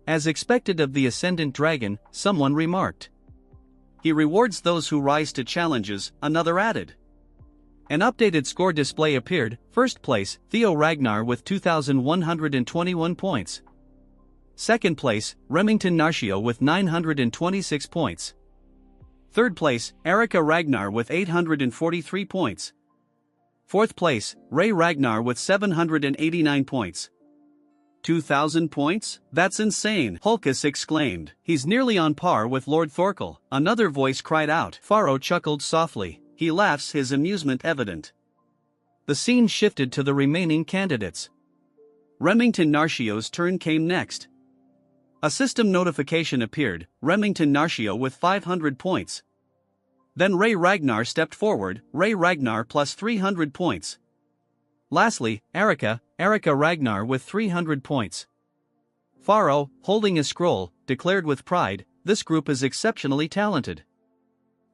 As expected of the Ascendant Dragon, someone remarked. "He rewards those who rise to challenges," another added. An updated score display appeared, first place, Theo Ragnar with 2,121 points. Second place, Remington Narcio with 926 points. Third place, Erica Ragnar with 843 points. Fourth place, Ray Ragnar with 789 points. 2,000 points? That's insane, Hulkus exclaimed. He's nearly on par with Lord Thorkel, another voice cried out. Pharaoh chuckled softly. He laughs, his amusement evident. The scene shifted to the remaining candidates. Remington Narcio's turn came next. A system notification appeared, Remington Narcio with 500 points. Then Ray Ragnar stepped forward, Ray Ragnar plus 300 points. Lastly, Erica Ragnar with 300 points. Pharaoh, holding a scroll, declared with pride, "This group is exceptionally talented."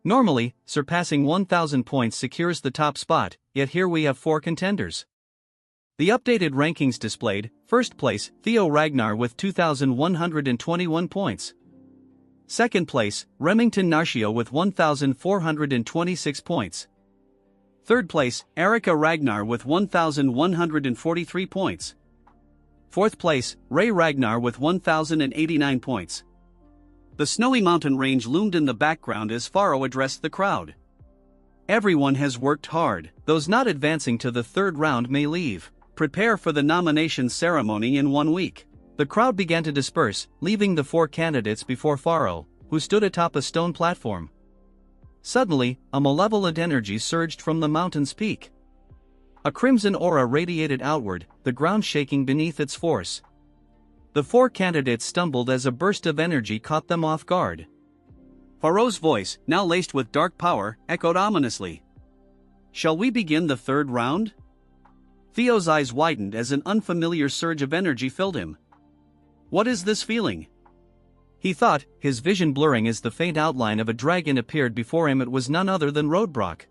Normally, surpassing 1,000 points secures the top spot, yet here we have 4 contenders. The updated rankings displayed, first place, Theo Ragnar with 2,121 points. Second place, Remington Narcio with 1,426 points. Third place, Erica Ragnar with 1,143 points. Fourth place, Ray Ragnar with 1,089 points. The snowy mountain range loomed in the background as Pharaoh addressed the crowd. Everyone has worked hard. Those not advancing to the third round may leave. Prepare for the nomination ceremony in 1 week. The crowd began to disperse, leaving the 4 candidates before Pharaoh, who stood atop a stone platform. Suddenly, a malevolent energy surged from the mountain's peak. A crimson aura radiated outward, the ground shaking beneath its force. The 4 candidates stumbled as a burst of energy caught them off guard. Pharaoh's voice, now laced with dark power, echoed ominously. "Shall we begin the third round?" Theo's eyes widened as an unfamiliar surge of energy filled him. "What is this feeling?" He thought, his vision blurring as the faint outline of a dragon appeared before him. It was none other than Rodbrok.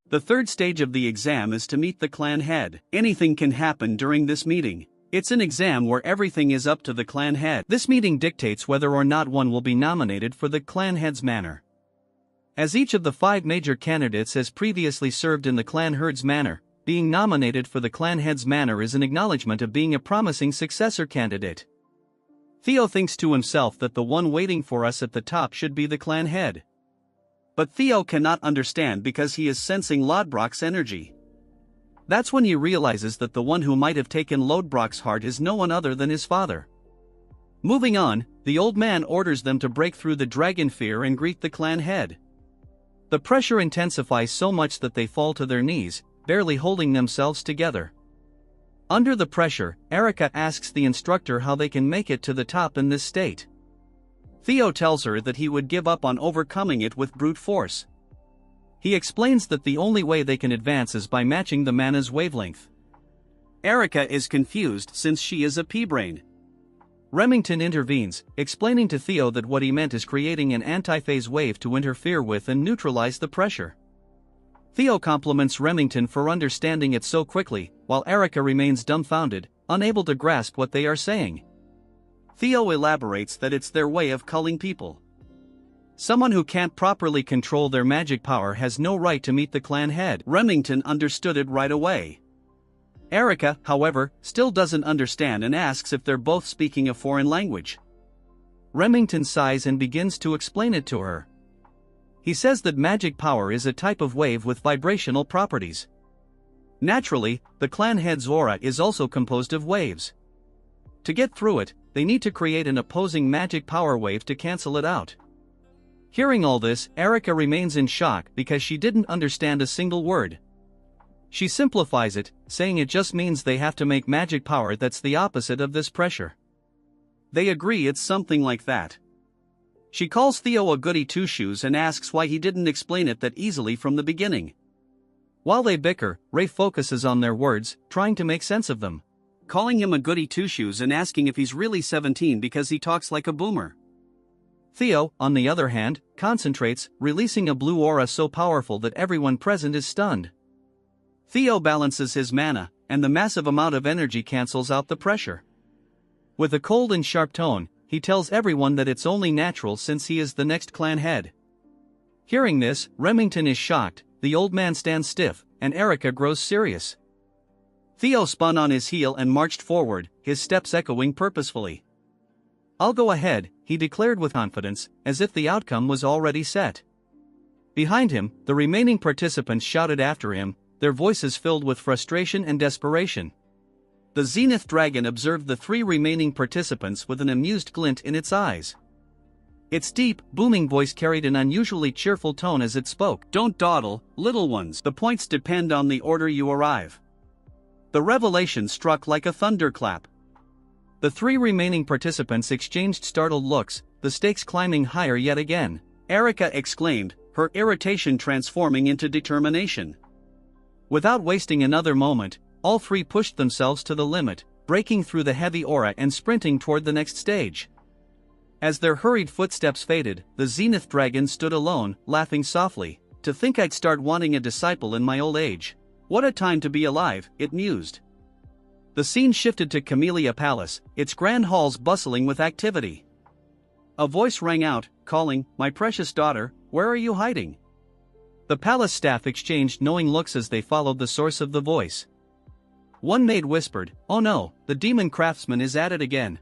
The third stage of the exam is to meet the clan head. Anything can happen during this meeting. It's an exam where everything is up to the clan head. This meeting dictates whether or not one will be nominated for the clan head's manor. As each of the 5 major candidates has previously served in the clan herd's manor, being nominated for the clan head's manor is an acknowledgement of being a promising successor candidate. Theo thinks to himself that the one waiting for us at the top should be the clan head. But Theo cannot understand because he is sensing Lodbrok's energy. That's when he realizes that the one who might have taken Lodbrok's heart is no one other than his father. Moving on, the old man orders them to break through the dragon fear and greet the clan head. The pressure intensifies so much that they fall to their knees, barely holding themselves together. Under the pressure, Erica asks the instructor how they can make it to the top in this state. Theo tells her that he would give up on overcoming it with brute force. He explains that the only way they can advance is by matching the mana's wavelength. Erica is confused since she is a pea-brain. Remington intervenes, explaining to Theo that what he meant is creating an antiphase wave to interfere with and neutralize the pressure. Theo compliments Remington for understanding it so quickly, while Erica remains dumbfounded, unable to grasp what they are saying. Theo elaborates that it's their way of culling people. Someone who can't properly control their magic power has no right to meet the clan head. Remington understood it right away. Erica, however, still doesn't understand and asks if they're both speaking a foreign language. Remington sighs and begins to explain it to her. He says that magic power is a type of wave with vibrational properties. Naturally, the clan head's aura is also composed of waves. To get through it, they need to create an opposing magic power wave to cancel it out. Hearing all this, Erica remains in shock because she didn't understand a single word. She simplifies it, saying it just means they have to make magic power that's the opposite of this pressure. They agree it's something like that. She calls Theo a goody two-shoes and asks why he didn't explain it that easily from the beginning. While they bicker, Ray focuses on their words, trying to make sense of them. Calling him a goody two-shoes and asking if he's really 17 because he talks like a boomer. Theo, on the other hand, concentrates, releasing a blue aura so powerful that everyone present is stunned. Theo balances his mana, and the massive amount of energy cancels out the pressure. With a cold and sharp tone, he tells everyone that it's only natural since he is the next clan head. Hearing this, Remington is shocked, the old man stands stiff, and Erica grows serious. Theo spun on his heel and marched forward, his steps echoing purposefully. "I'll go ahead," he declared with confidence, as if the outcome was already set. Behind him, the remaining participants shouted after him, their voices filled with frustration and desperation. The Zenith Dragon observed the 3 remaining participants with an amused glint in its eyes. Its deep, booming voice carried an unusually cheerful tone as it spoke. "Don't dawdle, little ones. The points depend on the order you arrive." The revelation struck like a thunderclap. The 3 remaining participants exchanged startled looks, the stakes climbing higher yet again. Erica exclaimed, her irritation transforming into determination. Without wasting another moment, all 3 pushed themselves to the limit, breaking through the heavy aura and sprinting toward the next stage. As their hurried footsteps faded, the Zenith Dragon stood alone, laughing softly. "To think I'd start wanting a disciple in my old age. What a time to be alive," it mused. The scene shifted to Camellia Palace, its grand halls bustling with activity. A voice rang out, calling, "My precious daughter, where are you hiding?" The palace staff exchanged knowing looks as they followed the source of the voice. One maid whispered, "Oh no, the demon craftsman is at it again."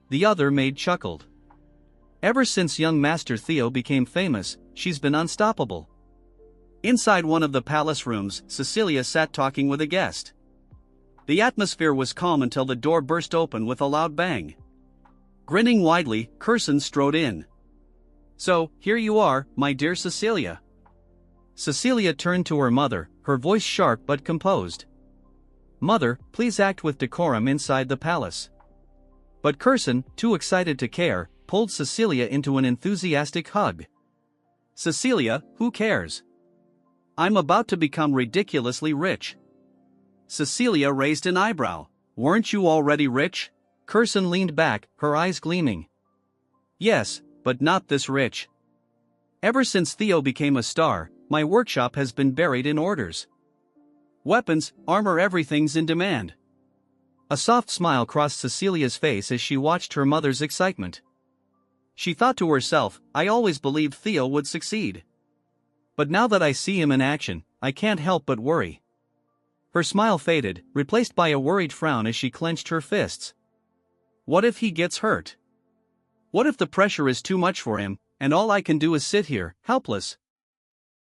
The other maid chuckled. "Ever since young Master Theo became famous, she's been unstoppable." Inside one of the palace rooms, Cecilia sat talking with a guest. The atmosphere was calm until the door burst open with a loud bang. Grinning widely, Curson strode in. "So, here you are, my dear Cecilia." Cecilia turned to her mother, her voice sharp but composed. "Mother, please act with decorum inside the palace." But Curson, too excited to care, pulled Cecilia into an enthusiastic hug. "Cecilia, who cares? I'm about to become ridiculously rich." Cecilia raised an eyebrow. "Weren't you already rich?" Curson leaned back, her eyes gleaming. "Yes, but not this rich. Ever since Theo became a star, my workshop has been buried in orders. Weapons, armor, everything's in demand." A soft smile crossed Cecilia's face as she watched her mother's excitement. She thought to herself, "I always believed Theo would succeed. But now that I see him in action, I can't help but worry." Her smile faded, replaced by a worried frown as she clenched her fists. What if he gets hurt? What if the pressure is too much for him, and all I can do is sit here, helpless?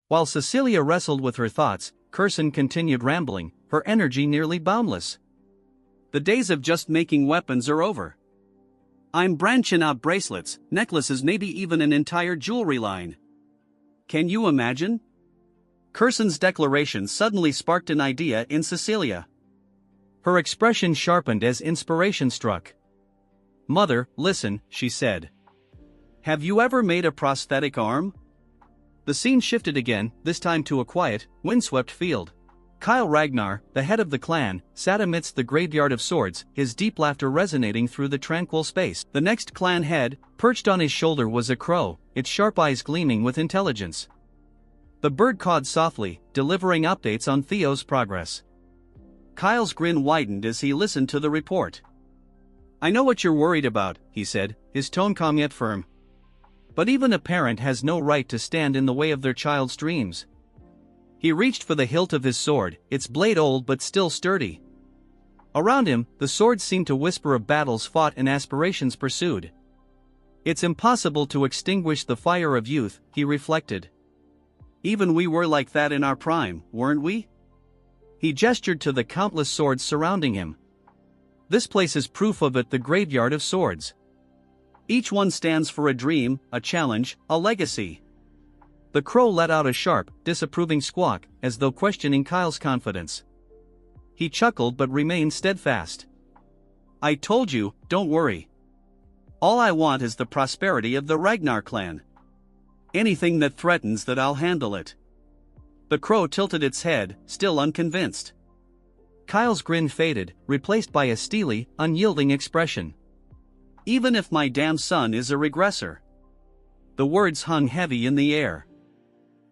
While Cecilia wrestled with her thoughts, Curson continued rambling, her energy nearly boundless. "The days of just making weapons are over. I'm branching out bracelets, necklaces, maybe even an entire jewelry line. Can you imagine?" Curson's declaration suddenly sparked an idea in Cecilia. Her expression sharpened as inspiration struck. "Mother, listen," she said. "Have you ever made a prosthetic arm?" The scene shifted again, this time to a quiet, windswept field. Kyle Ragnar, the head of the clan, sat amidst the graveyard of swords, his deep laughter resonating through the tranquil space. The next clan head, perched on his shoulder, was a crow, its sharp eyes gleaming with intelligence. The bird cawed softly, delivering updates on Theo's progress. Kyle's grin widened as he listened to the report. "I know what you're worried about," he said, his tone calm yet firm. "But even a parent has no right to stand in the way of their child's dreams." He reached for the hilt of his sword, its blade old but still sturdy. Around him, the swords seemed to whisper of battles fought and aspirations pursued. "It's impossible to extinguish the fire of youth," he reflected. "Even we were like that in our prime, weren't we?" He gestured to the countless swords surrounding him. "This place is proof of it, the graveyard of swords. Each one stands for a dream, a challenge, a legacy." The crow let out a sharp, disapproving squawk, as though questioning Kyle's confidence. He chuckled but remained steadfast. "I told you, don't worry. All I want is the prosperity of the Ragnar clan. Anything that threatens that, I'll handle it." The crow tilted its head, still unconvinced. Kyle's grin faded, replaced by a steely, unyielding expression. "Even if my damn son is a regressor." The words hung heavy in the air.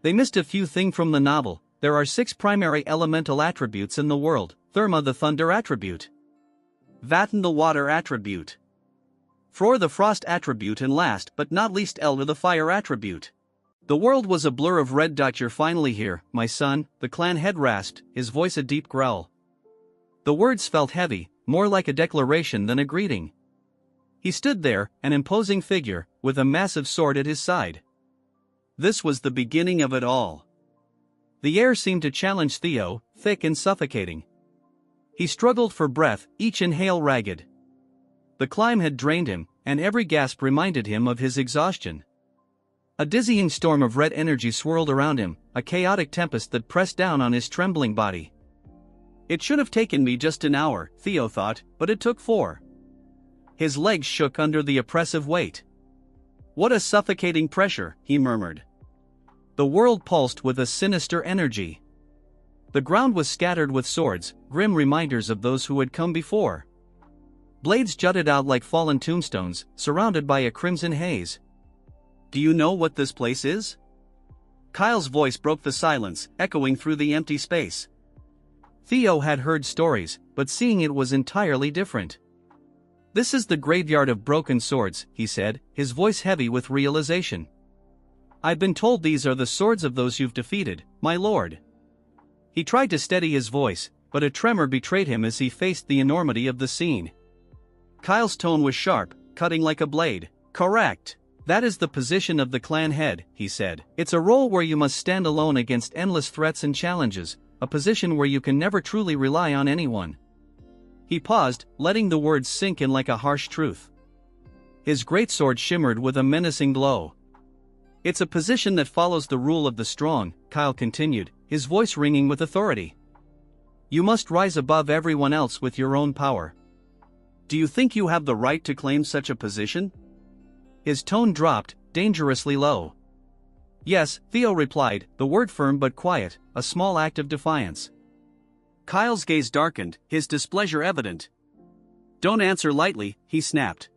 They missed a few things from the novel. There are 6 primary elemental attributes in the world: Therma, the thunder attribute; Vatten, the water attribute; Fror, the frost attribute, and last but not least Elder, the fire attribute. The world was a blur of red dot. "You're finally here, my son," the clan head rasped, his voice a deep growl. The words felt heavy, more like a declaration than a greeting. He stood there, an imposing figure, with a massive sword at his side. This was the beginning of it all. The air seemed to challenge Theo, thick and suffocating. He struggled for breath, each inhale ragged. The climb had drained him, and every gasp reminded him of his exhaustion. A dizzying storm of red energy swirled around him, a chaotic tempest that pressed down on his trembling body. "It should have taken me just an hour," Theo thought, "but it took 4. His legs shook under the oppressive weight. "What a suffocating pressure," he murmured. The world pulsed with a sinister energy. The ground was scattered with swords, grim reminders of those who had come before. Blades jutted out like fallen tombstones, surrounded by a crimson haze. "Do you know what this place is?" Kyle's voice broke the silence, echoing through the empty space. Theo had heard stories, but seeing it was entirely different. "This is the graveyard of broken swords," he said, his voice heavy with realization. "I've been told these are the swords of those you've defeated, my lord." He tried to steady his voice, but a tremor betrayed him as he faced the enormity of the scene. Kyle's tone was sharp, cutting like a blade. "Correct. That is the position of the clan head," he said. "It's a role where you must stand alone against endless threats and challenges, a position where you can never truly rely on anyone." He paused, letting the words sink in like a harsh truth. His greatsword shimmered with a menacing glow. "It's a position that follows the rule of the strong," Kyle continued, his voice ringing with authority. "You must rise above everyone else with your own power. Do you think you have the right to claim such a position?" His tone dropped, dangerously low. "Yes," Theo replied, the word firm but quiet, a small act of defiance. Kyle's gaze darkened, his displeasure evident. "Don't answer lightly," he snapped.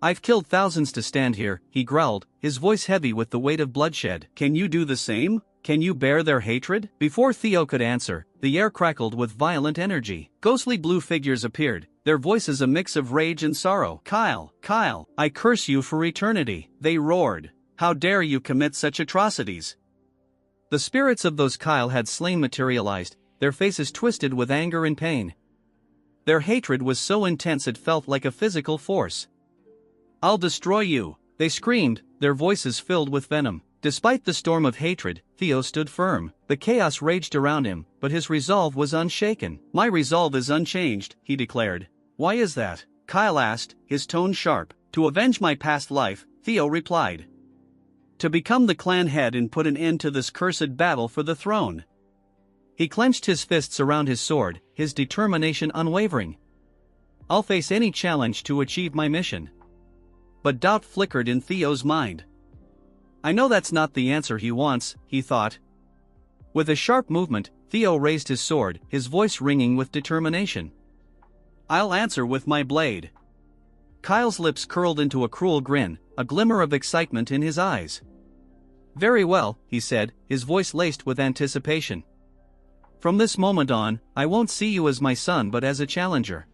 "I've killed thousands to stand here," he growled, his voice heavy with the weight of bloodshed. "Can you do the same? Can you bear their hatred?" Before Theo could answer, the air crackled with violent energy. Ghostly blue figures appeared, their voices a mix of rage and sorrow. "Kyle, Kyle, I curse you for eternity," they roared. "How dare you commit such atrocities?" The spirits of those Kyle had slain materialized, their faces twisted with anger and pain. Their hatred was so intense it felt like a physical force. "I'll destroy you," they screamed, their voices filled with venom. Despite the storm of hatred, Theo stood firm. The chaos raged around him, but his resolve was unshaken. "My resolve is unchanged," he declared. "Why is that?" Kyle asked, his tone sharp. "To avenge my past life," Theo replied. "To become the clan head and put an end to this cursed battle for the throne." He clenched his fists around his sword, his determination unwavering. "I'll face any challenge to achieve my mission." But doubt flickered in Theo's mind. "I know that's not the answer he wants," he thought. With a sharp movement, Theo raised his sword, his voice ringing with determination. "I'll answer with my blade." Kyle's lips curled into a cruel grin, a glimmer of excitement in his eyes. "Very well," he said, his voice laced with anticipation. From this moment on, I won't see you as my son but as a challenger.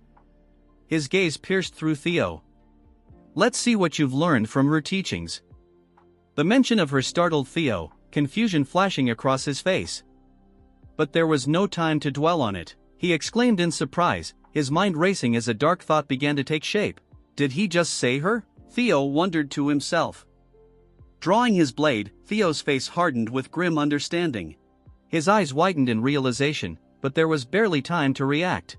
His gaze pierced through Theo. Let's see what you've learned from her teachings. The mention of her startled Theo, confusion flashing across his face. But there was no time to dwell on it. He exclaimed in surprise, his mind racing as a dark thought began to take shape. Did he just say her? Theo wondered to himself. Drawing his blade, Theo's face hardened with grim understanding. His eyes widened in realization, but there was barely time to react.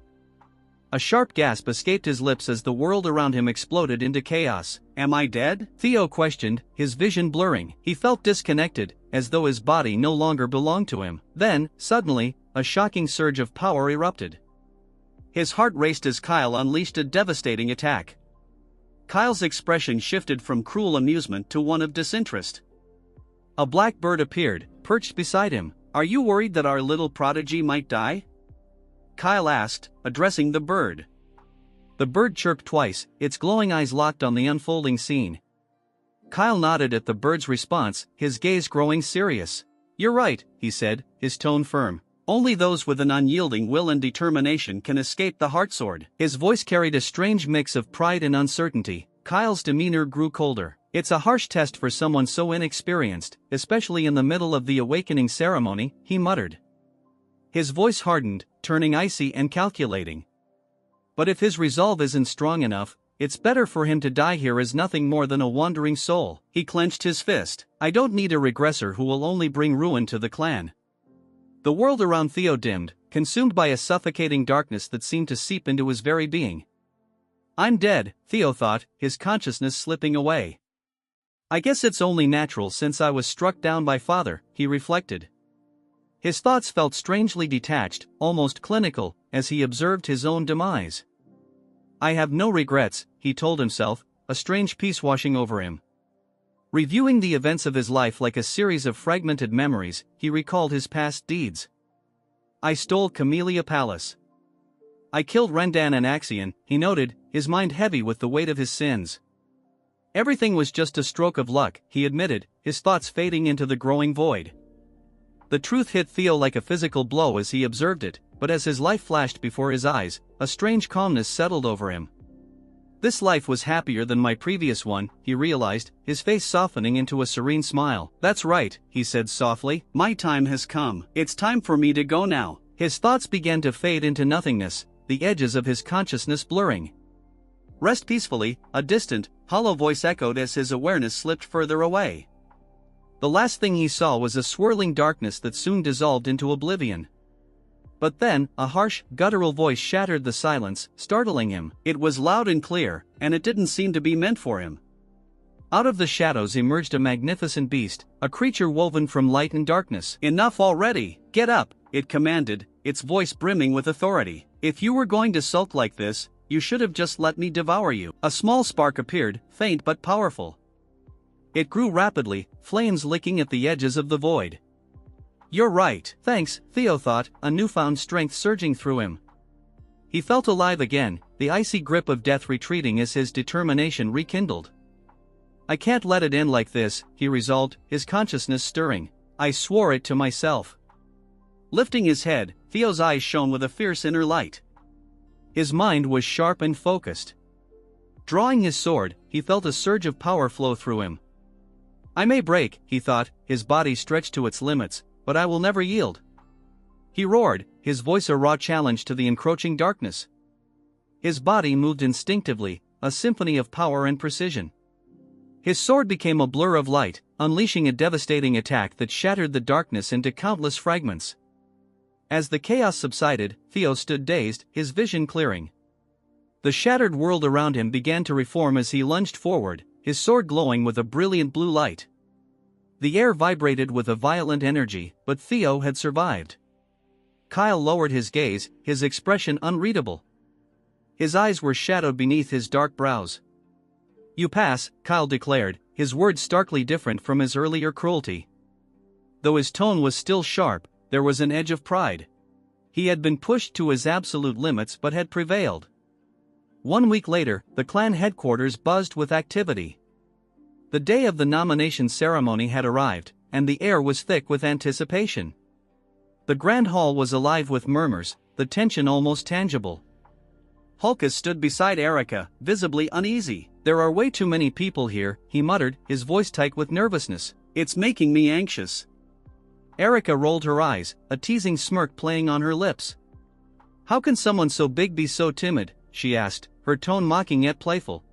A sharp gasp escaped his lips as the world around him exploded into chaos. Am I dead? Theo questioned, his vision blurring. He felt disconnected, as though his body no longer belonged to him. Then, suddenly, a shocking surge of power erupted. His heart raced as Kyle unleashed a devastating attack. Kyle's expression shifted from cruel amusement to one of disinterest. A black bird appeared, perched beside him. Are you worried that our little prodigy might die? Kyle asked, addressing the bird. The bird chirped twice, its glowing eyes locked on the unfolding scene. Kyle nodded at the bird's response, his gaze growing serious. You're right, he said, his tone firm. Only those with an unyielding will and determination can escape the heartsword. His voice carried a strange mix of pride and uncertainty. Kyle's demeanor grew colder. It's a harsh test for someone so inexperienced, especially in the middle of the awakening ceremony, he muttered. His voice hardened, turning icy and calculating. But if his resolve isn't strong enough, it's better for him to die here as nothing more than a wandering soul. He clenched his fist. I don't need a regressor who will only bring ruin to the clan. The world around Theo dimmed, consumed by a suffocating darkness that seemed to seep into his very being. I'm dead, Theo thought, his consciousness slipping away. I guess it's only natural since I was struck down by father, he reflected. His thoughts felt strangely detached, almost clinical, as he observed his own demise. I have no regrets, he told himself, a strange peace washing over him. Reviewing the events of his life like a series of fragmented memories, he recalled his past deeds. I stole Camellia Palace. I killed Rendan and Axion, he noted, his mind heavy with the weight of his sins. Everything was just a stroke of luck, he admitted, his thoughts fading into the growing void. The truth hit Theo like a physical blow as he observed it, but as his life flashed before his eyes, a strange calmness settled over him. This life was happier than my previous one, he realized, his face softening into a serene smile. That's right, he said softly, my time has come. It's time for me to go now. His thoughts began to fade into nothingness, the edges of his consciousness blurring. Rest peacefully, a distant, hollow voice echoed as his awareness slipped further away. The last thing he saw was a swirling darkness that soon dissolved into oblivion. But then, a harsh, guttural voice shattered the silence, startling him. It was loud and clear, and it didn't seem to be meant for him. Out of the shadows emerged a magnificent beast, a creature woven from light and darkness. Enough already, get up, it commanded, its voice brimming with authority. If you were going to sulk like this, you should have just let me devour you. A small spark appeared, faint but powerful. It grew rapidly, flames licking at the edges of the void. You're right. Thanks, Theo thought, a newfound strength surging through him. He felt alive again, the icy grip of death retreating as his determination rekindled. I can't let it end like this, he resolved, his consciousness stirring. I swore it to myself. Lifting his head, Theo's eyes shone with a fierce inner light. His mind was sharp and focused. Drawing his sword, he felt a surge of power flow through him. I may break, he thought, his body stretched to its limits, but I will never yield. He roared, his voice a raw challenge to the encroaching darkness. His body moved instinctively, a symphony of power and precision. His sword became a blur of light, unleashing a devastating attack that shattered the darkness into countless fragments. As the chaos subsided, Theo stood dazed, his vision clearing. The shattered world around him began to reform as he lunged forward, his sword glowing with a brilliant blue light. The air vibrated with a violent energy, but Theo had survived. Kyle lowered his gaze, his expression unreadable. His eyes were shadowed beneath his dark brows. You pass, Kyle declared, his words starkly different from his earlier cruelty. Though his tone was still sharp, there was an edge of pride. He had been pushed to his absolute limits but had prevailed. 1 week later, the clan headquarters buzzed with activity. The day of the nomination ceremony had arrived, and the air was thick with anticipation. The grand hall was alive with murmurs, the tension almost tangible. Hulkus stood beside Erica, visibly uneasy. "There are way too many people here," he muttered, his voice tight with nervousness. "It's making me anxious." Erica rolled her eyes, a teasing smirk playing on her lips. "How can someone so big be so timid?" she asked, her tone mocking yet playful.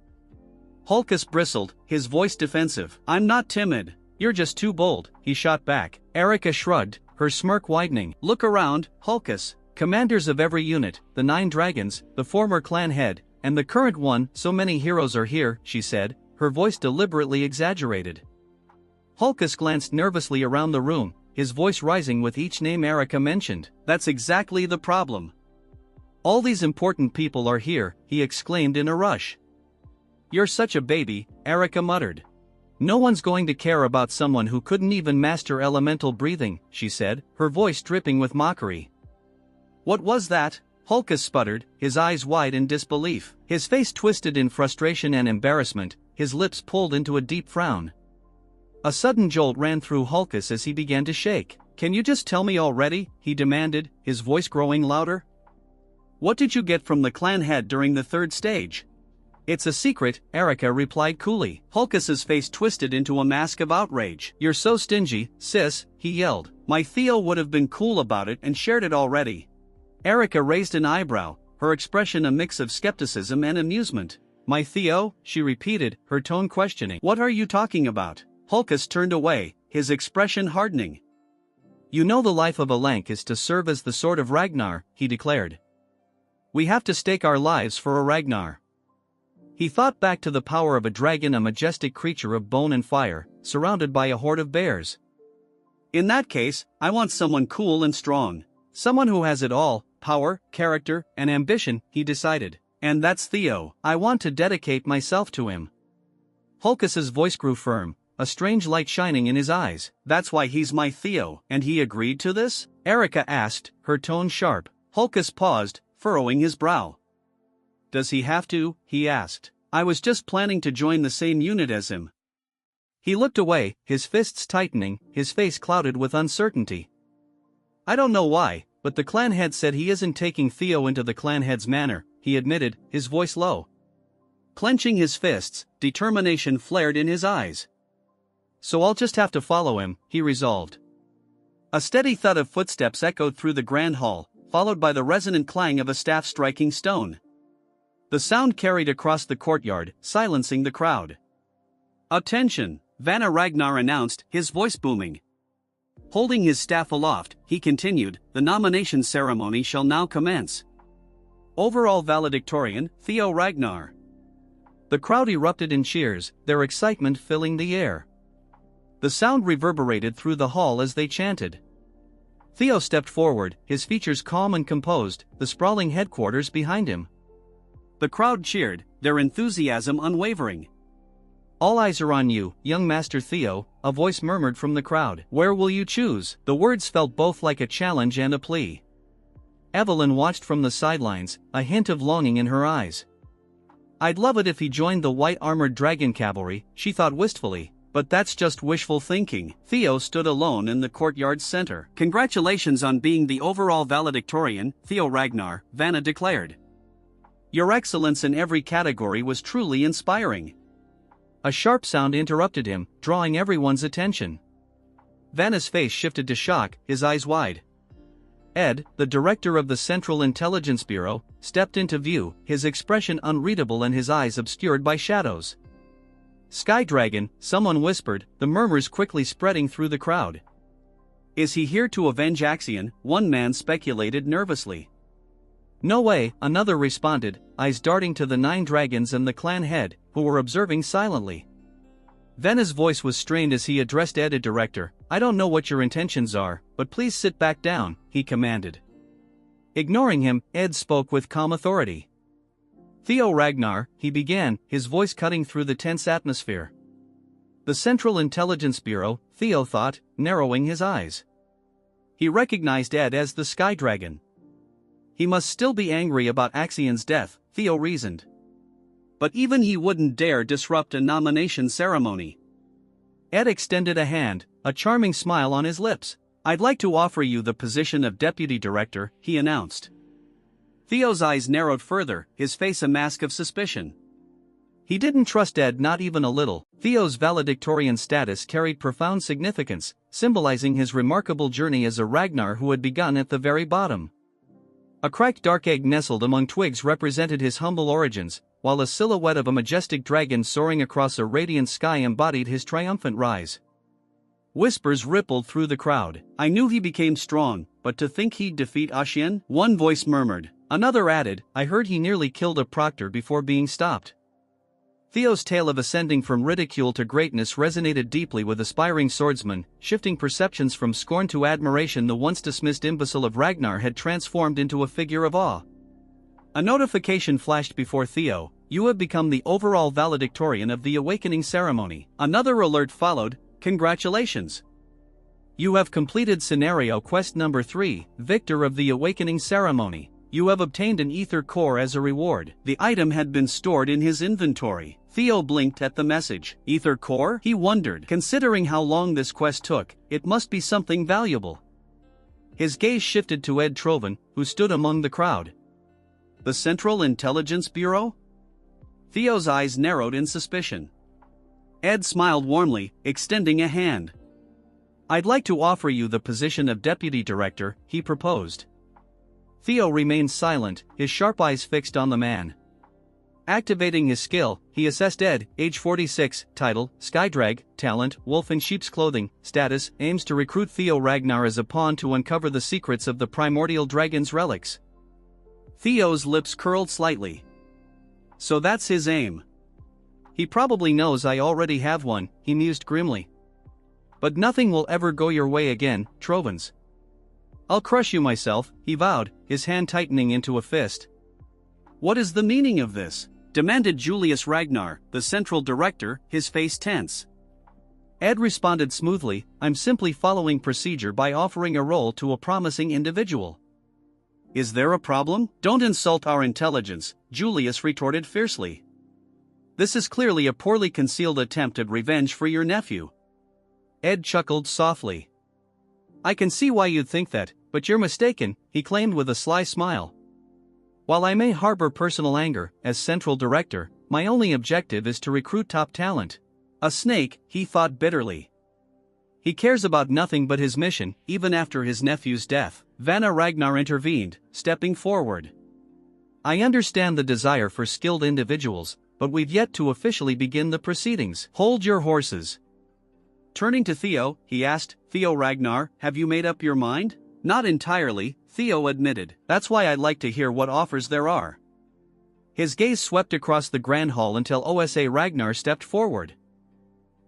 Hulkus bristled, his voice defensive. "I'm not timid." "You're just too bold," he shot back. Erica shrugged, her smirk widening. "Look around, Hulkus. Commanders of every unit, the 9 dragons, the former clan head, and the current one, so many heroes are here," she said, her voice deliberately exaggerated. Hulkus glanced nervously around the room, his voice rising with each name Erica mentioned. "That's exactly the problem. All these important people are here," he exclaimed in a rush. "You're such a baby," Erica muttered. "No one's going to care about someone who couldn't even master elemental breathing," she said, her voice dripping with mockery. "What was that?" Hulkus sputtered, his eyes wide in disbelief. His face twisted in frustration and embarrassment, his lips pulled into a deep frown. A sudden jolt ran through Hulkus as he began to shake. "Can you just tell me already?" he demanded, his voice growing louder. "What did you get from the clan head during the 3rd stage?" "It's a secret," Erica replied coolly. Hulkus's face twisted into a mask of outrage. "You're so stingy, sis," he yelled. "My Theo would have been cool about it and shared it already." Erica raised an eyebrow, her expression a mix of skepticism and amusement. "My Theo?" she repeated, her tone questioning. "What are you talking about?" Hulkus turned away, his expression hardening. "You know the life of a Lank is to serve as the sword of Ragnar," he declared. "We have to stake our lives for a Ragnar." He thought back to the power of a dragon, a majestic creature of bone and fire, surrounded by a horde of bears. "In that case, I want someone cool and strong. Someone who has it all, power, character, and ambition," he decided. "And that's Theo. I want to dedicate myself to him." Hulkus's voice grew firm, a strange light shining in his eyes. "That's why he's my Theo." "And he agreed to this?" Erica asked, her tone sharp. Hulkus paused, furrowing his brow. "Does he have to?" he asked. "I was just planning to join the same unit as him." He looked away, his fists tightening, his face clouded with uncertainty. "I don't know why, but the clan head said he isn't taking Theo into the clan head's manor," he admitted, his voice low. Clenching his fists, determination flared in his eyes. "So I'll just have to follow him," he resolved. A steady thud of footsteps echoed through the grand hall, followed by the resonant clang of a staff striking stone. The sound carried across the courtyard, silencing the crowd. "Attention!" Ragnar announced, his voice booming. Holding his staff aloft, he continued, "The nomination ceremony shall now commence. Overall valedictorian, Theo Ragnar." The crowd erupted in cheers, their excitement filling the air. The sound reverberated through the hall as they chanted. Theo stepped forward, his features calm and composed, the sprawling headquarters behind him. The crowd cheered, their enthusiasm unwavering. "All eyes are on you, young Master Theo," a voice murmured from the crowd. "Where will you choose?" The words felt both like a challenge and a plea. Evelyn watched from the sidelines, a hint of longing in her eyes. "I'd love it if he joined the white-armored dragon cavalry," she thought wistfully. "But that's just wishful thinking." Theo stood alone in the courtyard's center. "Congratulations on being the overall valedictorian, Theo Ragnar," Vanna declared. "Your excellence in every category was truly inspiring." A sharp sound interrupted him, drawing everyone's attention. Vanna's face shifted to shock, his eyes wide. Ed, the director of the Central Intelligence Bureau, stepped into view, his expression unreadable and his eyes obscured by shadows. "Sky Dragon," someone whispered, the murmurs quickly spreading through the crowd. "Is he here to avenge Axion?" one man speculated nervously. "No way," another responded, eyes darting to the 9 dragons and the clan head, who were observing silently. Vanna's voice was strained as he addressed Ed, director. "I don't know what your intentions are, but please sit back down," he commanded. Ignoring him, Ed spoke with calm authority. "Theo Ragnar," he began, his voice cutting through the tense atmosphere. "The Central Intelligence Bureau," Theo thought, narrowing his eyes. He recognized Ed as the Sky Dragon. He must still be angry about Axion's death, Theo reasoned. But even he wouldn't dare disrupt a nomination ceremony. Ed extended a hand, a charming smile on his lips. I'd like to offer you the position of deputy director, he announced. Theo's eyes narrowed further, his face a mask of suspicion. He didn't trust Ed, not even a little. Theo's valedictorian status carried profound significance, symbolizing his remarkable journey as a Ragnar who had begun at the very bottom. A cracked dark egg nestled among twigs represented his humble origins, while a silhouette of a majestic dragon soaring across a radiant sky embodied his triumphant rise. Whispers rippled through the crowd. I knew he became strong, but to think he'd defeat Ashian? One voice murmured. Another added, I heard he nearly killed a proctor before being stopped. Theo's tale of ascending from ridicule to greatness resonated deeply with aspiring swordsmen, shifting perceptions from scorn to admiration. The once dismissed imbecile of Ragnar had transformed into a figure of awe. A notification flashed before Theo. You have become the overall valedictorian of the awakening ceremony. Another alert followed. Congratulations! You have completed scenario quest number 3, Victor of the Awakening Ceremony. You have obtained an ether core as a reward. The item had been stored in his inventory. Theo blinked at the message. Ether core? He wondered. Considering how long this quest took, it must be something valuable. His gaze shifted to Ed Trovan, who stood among the crowd. The Central Intelligence Bureau? Theo's eyes narrowed in suspicion. Ed smiled warmly, extending a hand. I'd like to offer you the position of deputy director, he proposed. Theo remained silent, his sharp eyes fixed on the man. Activating his skill, he assessed Ed, age 46, title, Skydrag, talent, wolf in sheep's clothing, status, aims to recruit Theo Ragnar as a pawn to uncover the secrets of the primordial dragon's relics. Theo's lips curled slightly. So that's his aim. He probably knows I already have one, he mused grimly. But nothing will ever go your way again, Trovans. I'll crush you myself, he vowed, his hand tightening into a fist. What is the meaning of this? Demanded Julius Ragnar, the central director, his face tense. Ed responded smoothly, I'm simply following procedure by offering a role to a promising individual. Is there a problem? Don't insult our intelligence, Julius retorted fiercely. This is clearly a poorly concealed attempt at revenge for your nephew. Ed chuckled softly. I can see why you'd think that, but you're mistaken, he claimed with a sly smile. While I may harbor personal anger, as central director, my only objective is to recruit top talent. A snake, he thought bitterly. He cares about nothing but his mission, even after his nephew's death. Vanna Ragnar intervened, stepping forward. I understand the desire for skilled individuals, but we've yet to officially begin the proceedings. Hold your horses. Turning to Theo, he asked, Theo Ragnar, have you made up your mind? Not entirely, Theo admitted. That's why I'd like to hear what offers there are. His gaze swept across the grand hall until OSA Ragnar stepped forward.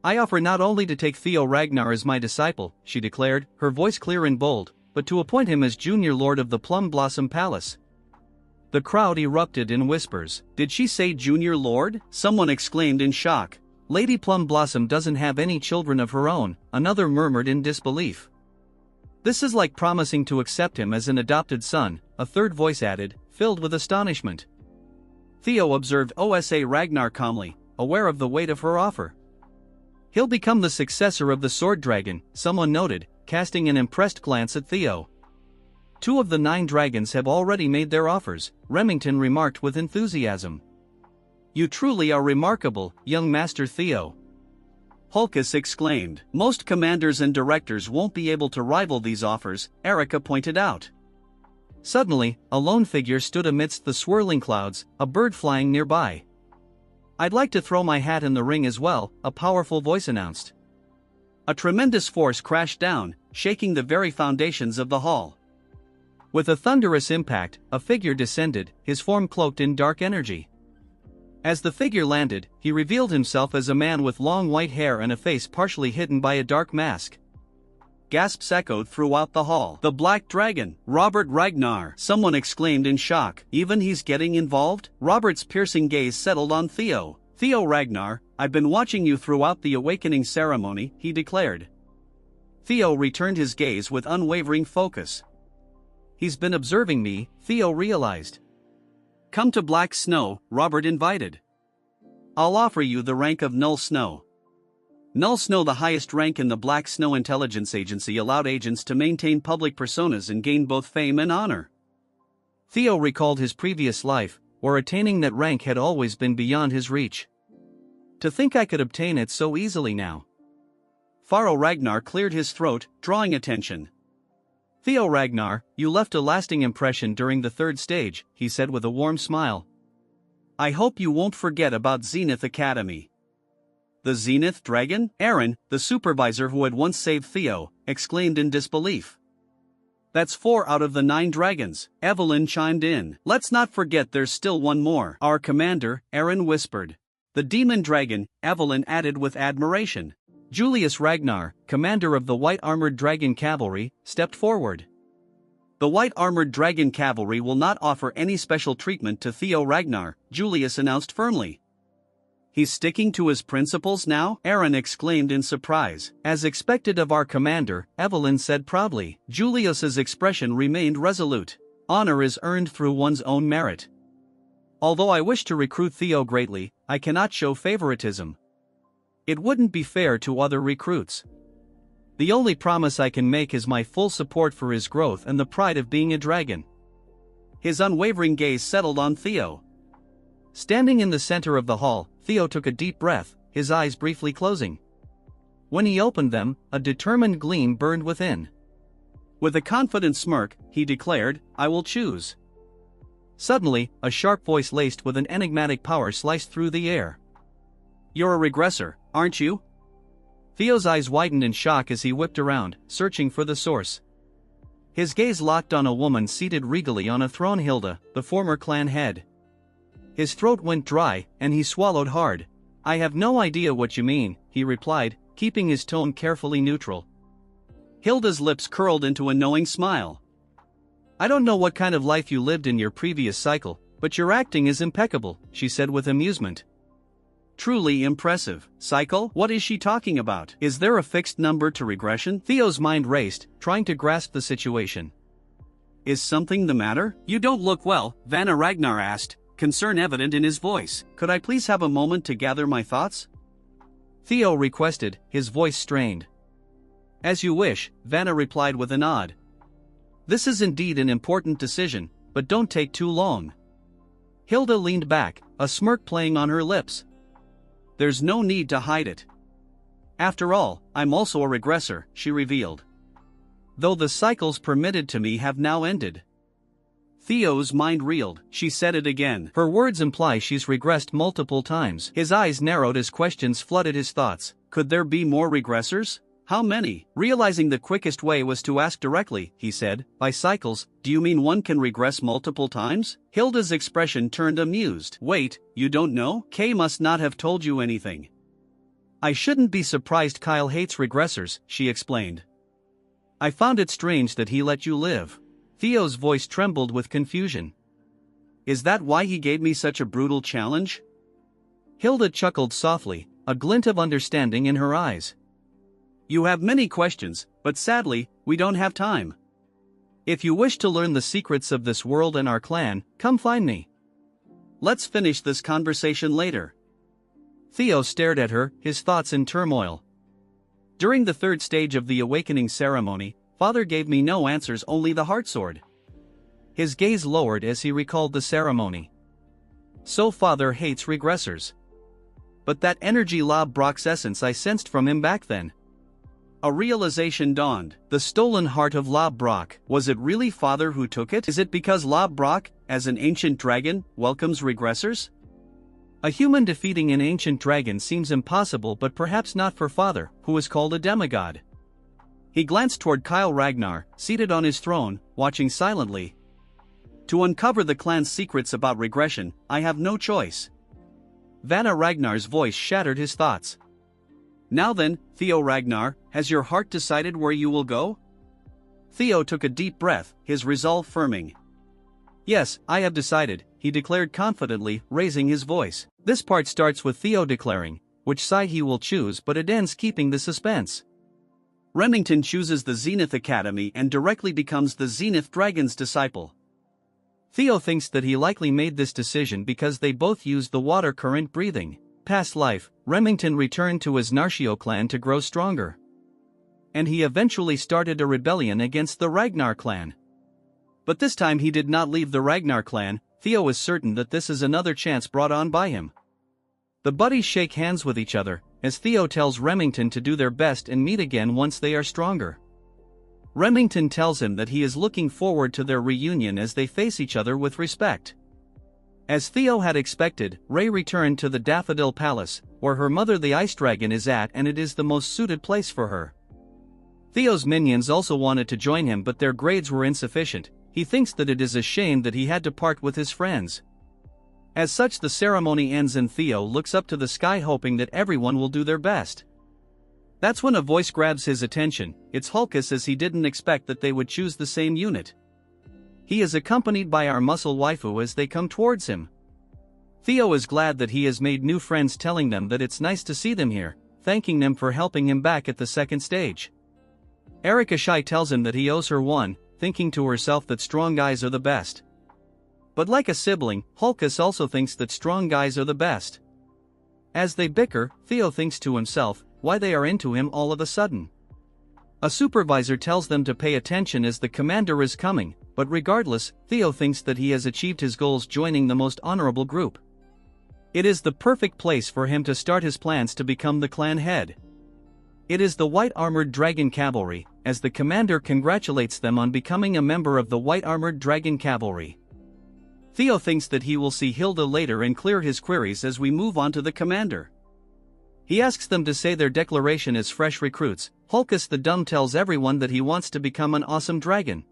I offer not only to take Theo Ragnar as my disciple, she declared, her voice clear and bold, but to appoint him as junior lord of the Plum Blossom Palace. The crowd erupted in whispers. Did she say junior lord? Someone exclaimed in shock. Lady Plum Blossom doesn't have any children of her own, another murmured in disbelief. This is like promising to accept him as an adopted son, a third voice added, filled with astonishment. Theo observed OSA Ragnar calmly, aware of the weight of her offer. He'll become the successor of the Sword Dragon, someone noted, casting an impressed glance at Theo. 2 of the 9 dragons have already made their offers, Remington remarked with enthusiasm. You truly are remarkable, young Master Theo. Hulkus exclaimed. Most commanders and directors won't be able to rival these offers, Erica pointed out. Suddenly, a lone figure stood amidst the swirling clouds, a bird flying nearby. I'd like to throw my hat in the ring as well, a powerful voice announced. A tremendous force crashed down, shaking the very foundations of the hall. With a thunderous impact, a figure descended, his form cloaked in dark energy. As the figure landed, he revealed himself as a man with long white hair and a face partially hidden by a dark mask. Gasps echoed throughout the hall. The Black Dragon, Robert Ragnar, someone exclaimed in shock. Even he's getting involved? Robert's piercing gaze settled on Theo. Theo Ragnar, I've been watching you throughout the awakening ceremony, he declared. Theo returned his gaze with unwavering focus. He's been observing me, Theo realized. Come to Black Snow, Robert invited. I'll offer you the rank of Null Snow. Null Snow, the highest rank in the Black Snow Intelligence Agency, allowed agents to maintain public personas and gain both fame and honor. Theo recalled his previous life, where attaining that rank had always been beyond his reach. To think I could obtain it so easily now. Pharaoh Ragnar cleared his throat, drawing attention. Theo Ragnar, you left a lasting impression during the third stage, he said with a warm smile. I hope you won't forget about Zenith Academy. The Zenith Dragon? Aaron, the supervisor who had once saved Theo, exclaimed in disbelief. That's 4 out of the 9 dragons, Evelyn chimed in. Let's not forget there's still one more. Our commander, Aaron whispered. The demon dragon, Evelyn added with admiration. Julius Ragnar, commander of the White Armored Dragon Cavalry, stepped forward. The White Armored Dragon Cavalry will not offer any special treatment to Theo Ragnar, Julius announced firmly. He's sticking to his principles now? Aaron exclaimed in surprise. As expected of our commander, Evelyn said proudly. Julius's expression remained resolute. Honor is earned through one's own merit. Although I wish to recruit Theo greatly, I cannot show favoritism. It wouldn't be fair to other recruits. The only promise I can make is my full support for his growth and the pride of being a dragon. His unwavering gaze settled on Theo. Standing in the center of the hall, Theo took a deep breath, his eyes briefly closing. When he opened them, a determined gleam burned within. With a confident smirk, he declared, I will choose. Suddenly, a sharp voice laced with an enigmatic power sliced through the air. You're a regressor, aren't you? Theo's eyes widened in shock as he whipped around, searching for the source. His gaze locked on a woman seated regally on a throne, Hilda, the former clan head. His throat went dry, and he swallowed hard. I have no idea what you mean, he replied, keeping his tone carefully neutral. Hilda's lips curled into a knowing smile. I don't know what kind of life you lived in your previous cycle, but your acting is impeccable, she said with amusement. Truly impressive. Cycle? What is she talking about? Is there a fixed number to regression? Theo's mind raced, trying to grasp the situation. Is something the matter? You don't look well, Vanna Ragnar asked, concern evident in his voice. Could I please have a moment to gather my thoughts? Theo requested, his voice strained. As you wish, Vanna replied with a nod. This is indeed an important decision, but don't take too long. Hilda leaned back, a smirk playing on her lips. There's no need to hide it. After all, I'm also a regressor, she revealed. Though the cycles permitted to me have now ended. Theo's mind reeled. She said it again. Her words imply she's regressed multiple times. His eyes narrowed as questions flooded his thoughts. Could there be more regressors? How many? Realizing the quickest way was to ask directly, he said, by cycles, do you mean one can regress multiple times? Hilda's expression turned amused. Wait, you don't know? Kay must not have told you anything. I shouldn't be surprised Kyle hates regressors, she explained. I found it strange that he let you live. Theo's voice trembled with confusion. Is that why he gave me such a brutal challenge? Hilda chuckled softly, a glint of understanding in her eyes. You have many questions, but sadly, we don't have time. If you wish to learn the secrets of this world and our clan, come find me. Let's finish this conversation later. Theo stared at her, his thoughts in turmoil. During the third stage of the awakening ceremony, Father gave me no answers, only the heart sword. His gaze lowered as he recalled the ceremony. So Father hates regressors. But that energy Lob Brock's essence I sensed from him back then. A realization dawned. The stolen heart of Lob Brock. Was it really Father who took it? Is it because Lob Brock, as an ancient dragon, welcomes regressors? A human defeating an ancient dragon seems impossible, but perhaps not for Father, who is called a demigod. He glanced toward Kyle Ragnar, seated on his throne, watching silently. To uncover the clan's secrets about regression, I have no choice. Vanna Ragnar's voice shattered his thoughts. Now then, Theo Ragnar, has your heart decided where you will go? Theo took a deep breath, his resolve firming. Yes, I have decided, he declared confidently, raising his voice. This part starts with Theo declaring which side he will choose, but it ends keeping the suspense. Remington chooses the Zenith Academy and directly becomes the Zenith Dragon's disciple. Theo thinks that he likely made this decision because they both use the water current breathing. past life, Remington returned to his Narshio clan to grow stronger. And he eventually started a rebellion against the Ragnar clan. But this time he did not leave the Ragnar clan. Theo is certain that this is another chance brought on by him. The buddies shake hands with each other, as Theo tells Remington to do their best and meet again once they are stronger. Remington tells him that he is looking forward to their reunion as they face each other with respect. As Theo had expected, Rey returned to the Daffodil Palace, where her mother the Ice Dragon is at, and it is the most suited place for her. Theo's minions also wanted to join him, but their grades were insufficient. He thinks that it is a shame that he had to part with his friends. As such, the ceremony ends and Theo looks up to the sky hoping that everyone will do their best. That's when a voice grabs his attention. It's Hulkus, as he didn't expect that they would choose the same unit. He is accompanied by our muscle waifu as they come towards him. Theo is glad that he has made new friends, telling them that it's nice to see them here, thanking them for helping him back at the second stage. Erika Shai tells him that he owes her one, thinking to herself that strong guys are the best. But like a sibling, Hulkus also thinks that strong guys are the best. As they bicker, Theo thinks to himself, why they are into him all of a sudden. A supervisor tells them to pay attention as the commander is coming, but regardless, Theo thinks that he has achieved his goals joining the most honorable group. It is the perfect place for him to start his plans to become the clan head. It is the White Armored Dragon Cavalry, as the commander congratulates them on becoming a member of the White Armored Dragon Cavalry. Theo thinks that he will see Hilda later and clear his queries as we move on to the commander. He asks them to say their declaration as fresh recruits. Hulkus the Dumb tells everyone that he wants to become an awesome dragon.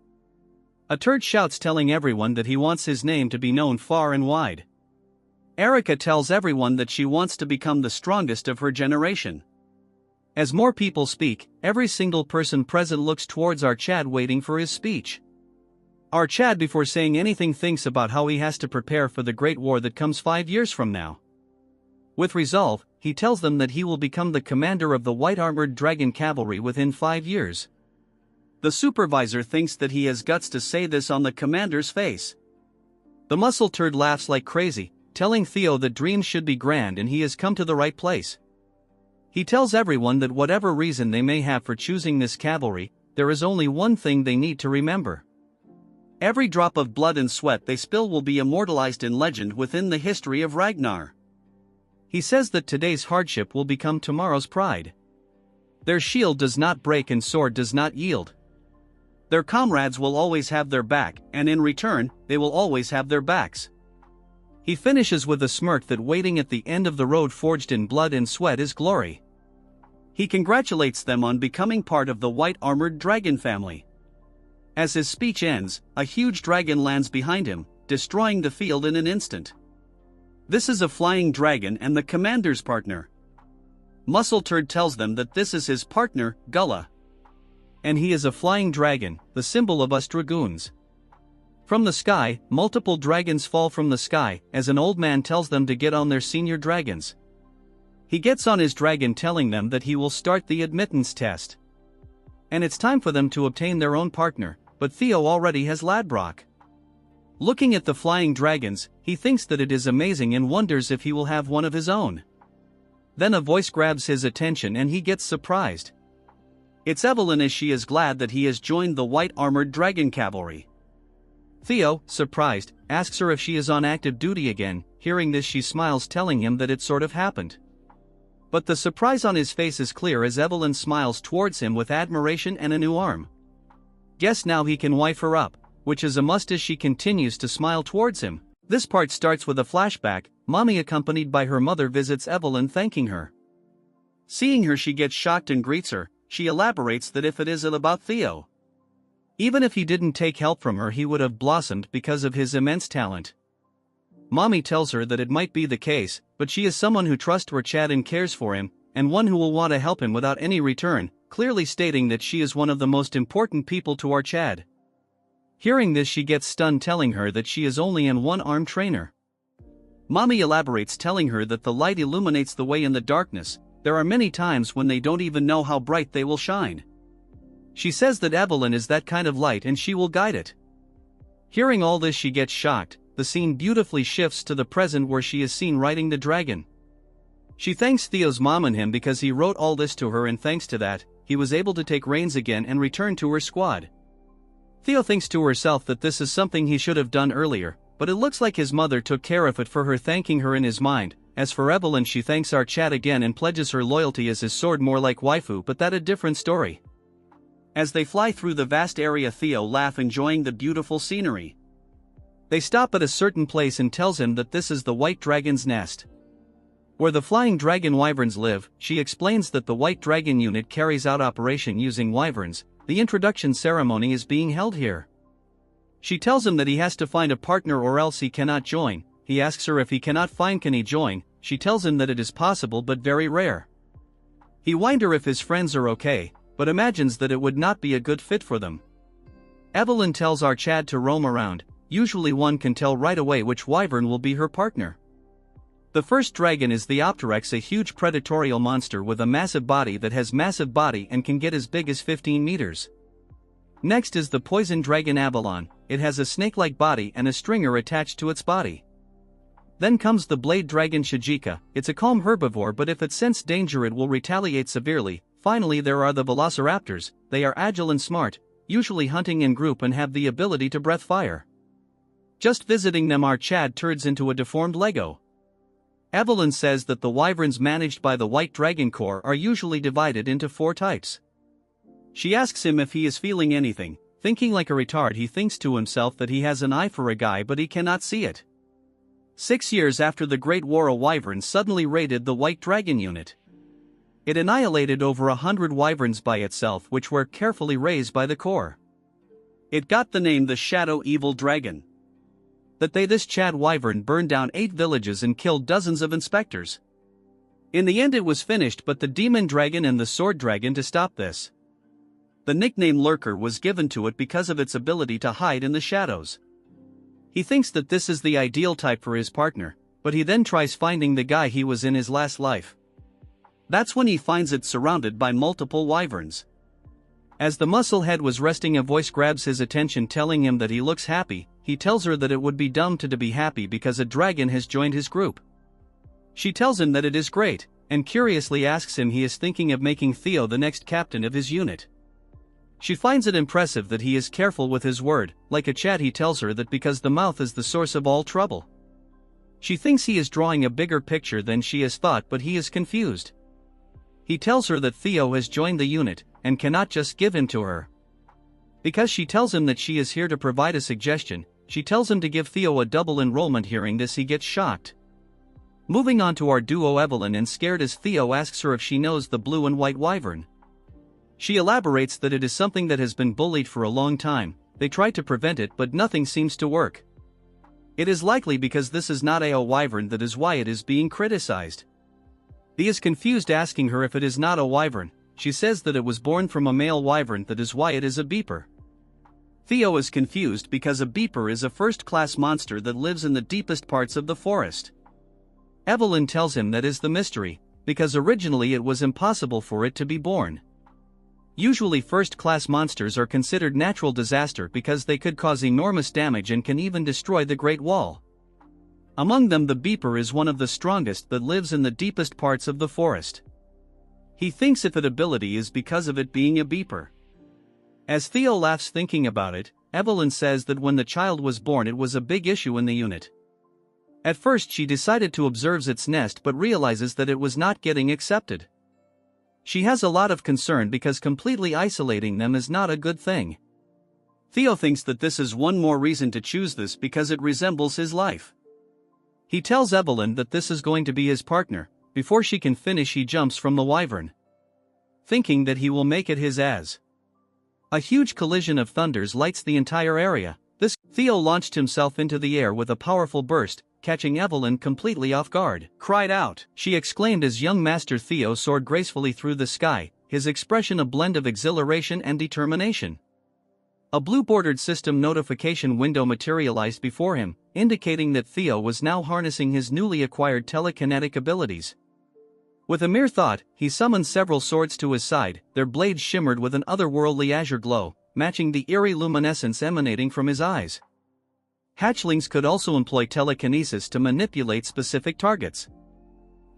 A turd shouts, telling everyone that he wants his name to be known far and wide. Erika tells everyone that she wants to become the strongest of her generation. As more people speak, every single person present looks towards our Chad waiting for his speech. Our Chad, before saying anything, thinks about how he has to prepare for the great war that comes 5 years from now. With resolve, he tells them that he will become the commander of the White Armored Dragon Cavalry within 5 years. The supervisor thinks that he has guts to say this on the commander's face. The muscle turd laughs like crazy, telling Theo that dreams should be grand and he has come to the right place. He tells everyone that whatever reason they may have for choosing this cavalry, there is only one thing they need to remember. Every drop of blood and sweat they spill will be immortalized in legend within the history of Ragnar. He says that today's hardship will become tomorrow's pride. Their shield does not break and sword does not yield. Their comrades will always have their back, and in return, they will always have their backs. He finishes with a smirk that waiting at the end of the road forged in blood and sweat is glory. He congratulates them on becoming part of the White Armored Dragon family. As his speech ends, a huge dragon lands behind him, destroying the field in an instant. This is a flying dragon and the commander's partner. Muscle Turd tells them that this is his partner, Gullah. And he is a flying dragon, the symbol of us dragoons. From the sky, multiple dragons fall from the sky, as an old man tells them to get on their senior dragons. He gets on his dragon, telling them that he will start the admittance test. And it's time for them to obtain their own partner, but Theo already has Ladbrok. Looking at the flying dragons, he thinks that it is amazing and wonders if he will have one of his own. Then a voice grabs his attention and he gets surprised. It's Evelyn, as she is glad that he has joined the White Armored Dragon Cavalry. Theo, surprised, asks her if she is on active duty again. Hearing this, she smiles, telling him that it sort of happened. But the surprise on his face is clear as Evelyn smiles towards him with admiration and a new arm. Guess now he can wife her up, which is a must as she continues to smile towards him. This part starts with a flashback. Mommy, accompanied by her mother, visits Evelyn, thanking her. Seeing her, she gets shocked and greets her. She elaborates that if it isn't about Theo, even if he didn't take help from her, he would have blossomed because of his immense talent. Mommy tells her that it might be the case, but she is someone who trusts her Chad and cares for him, and one who will want to help him without any return, clearly stating that she is one of the most important people to our Chad. Hearing this, she gets stunned, telling her that she is only an one-armed trainer. Mommy elaborates, telling her that the light illuminates the way in the darkness. There are many times when they don't even know how bright they will shine. She says that Evelyn is that kind of light and she will guide it. Hearing all this, she gets shocked. The scene beautifully shifts to the present where she is seen riding the dragon. She thanks Theo's mom and him because he wrote all this to her, and thanks to that, he was able to take reins again and return to her squad. Theo thinks to herself that this is something he should have done earlier, but it looks like his mother took care of it for her, thanking her in his mind. As for Evelyn, she thanks our Chad again and pledges her loyalty as his sword, more like waifu, but that a different story. As they fly through the vast area, Theo laughs, enjoying the beautiful scenery. They stop at a certain place and tells him that this is the White Dragon's nest, where the flying dragon wyverns live. She explains that the White Dragon unit carries out operation using wyverns. The introduction ceremony is being held here. She tells him that he has to find a partner or else he cannot join. He asks her if he cannot find, can he join. She tells him that it is possible but very rare. He wonders her if his friends are okay, but imagines that it would not be a good fit for them. Evelyn tells our Chad to roam around. Usually one can tell right away which wyvern will be her partner. The first dragon is the Opteryx, a huge predatorial monster with a massive body that has massive body and can get as big as 15 meters. Next is the poison dragon Avalon. It has a snake-like body and a stringer attached to its body. Then comes the blade dragon Shijika. It's a calm herbivore, but if it senses danger it will retaliate severely. Finally there are the velociraptors. They are agile and smart, usually hunting in group and have the ability to breathe fire. Just visiting them, our Chad turns into a deformed Lego. Evelyn says that the wyverns managed by the White Dragon Corps are usually divided into 4 types. She asks him if he is feeling anything. Thinking like a retard, he thinks to himself that he has an eye for a guy, but he cannot see it. 6 years after the Great War, a wyvern suddenly raided the White Dragon unit. It annihilated over 100 wyverns by itself, which were carefully raised by the Corps. It got the name the Shadow Evil Dragon. This Chad wyvern burned down 8 villages and killed dozens of inspectors. In the end it was finished, but the demon dragon and the sword dragon to stop this. The nickname Lurker was given to it because of its ability to hide in the shadows. He thinks that this is the ideal type for his partner, but he then tries finding the guy he was in his last life. That's when he finds it surrounded by multiple wyverns. As the muscle head was resting, a voice grabs his attention, telling him that he looks happy. He tells her that it would be dumb to be happy because a dragon has joined his group. She tells him that it is great, and curiously asks him he is thinking of making Theo the next captain of his unit. She finds it impressive that he is careful with his word. Like a Chad, he tells her that because the mouth is the source of all trouble. She thinks he is drawing a bigger picture than she has thought, but he is confused. He tells her that Theo has joined the unit, and cannot just give him to her. Because she tells him that she is here to provide a suggestion, she tells him to give Theo a double enrollment. Hearing this, he gets shocked. Moving on to our duo Evelyn, and scared as Theo asks her if she knows the blue and white wyvern. She elaborates that it is something that has been bullied for a long time. They tried to prevent it, but nothing seems to work. It is likely because this is not a wyvern, that is why it is being criticized. He is confused, asking her if it is not a wyvern. She says that it was born from a male wyvern, that is why it is a beeper. Theo is confused because a beeper is a first-class monster that lives in the deepest parts of the forest. Evelyn tells him that is the mystery, because originally it was impossible for it to be born. Usually first-class monsters are considered natural disaster because they could cause enormous damage and can even destroy the Great Wall. Among them, the beeper is one of the strongest that lives in the deepest parts of the forest. He thinks if its ability is because of it being a beeper. As Theo laughs thinking about it, Evelyn says that when the child was born it was a big issue in the unit. At first she decided to observe its nest, but realizes that it was not getting accepted. She has a lot of concern because completely isolating them is not a good thing. Theo thinks that this is one more reason to choose this because it resembles his life. He tells Evelyn that this is going to be his partner. Before she can finish, he jumps from the wyvern, thinking that he will make it his as. A huge collision of thunders lights the entire area. Theo launched himself into the air with a powerful burst, catching Evelyn completely off guard. "Cried out!" she exclaimed as young Master Theo soared gracefully through the sky, his expression a blend of exhilaration and determination. A blue-bordered system notification window materialized before him, indicating that Theo was now harnessing his newly acquired telekinetic abilities. With a mere thought, he summoned several swords to his side. Their blades shimmered with an otherworldly azure glow, matching the eerie luminescence emanating from his eyes. Hatchlings could also employ telekinesis to manipulate specific targets.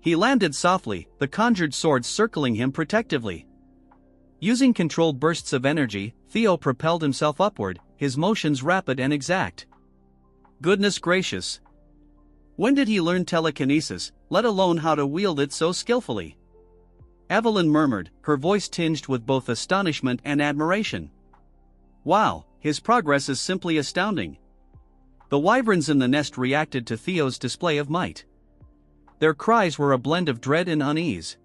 He landed softly, the conjured sword circling him protectively. Using controlled bursts of energy, Theo propelled himself upward, his motions rapid and exact. Goodness gracious! When did he learn telekinesis, let alone how to wield it so skillfully? Evelyn murmured, her voice tinged with both astonishment and admiration. Wow, his progress is simply astounding. The wyverns in the nest reacted to Theo's display of might. Their cries were a blend of dread and unease.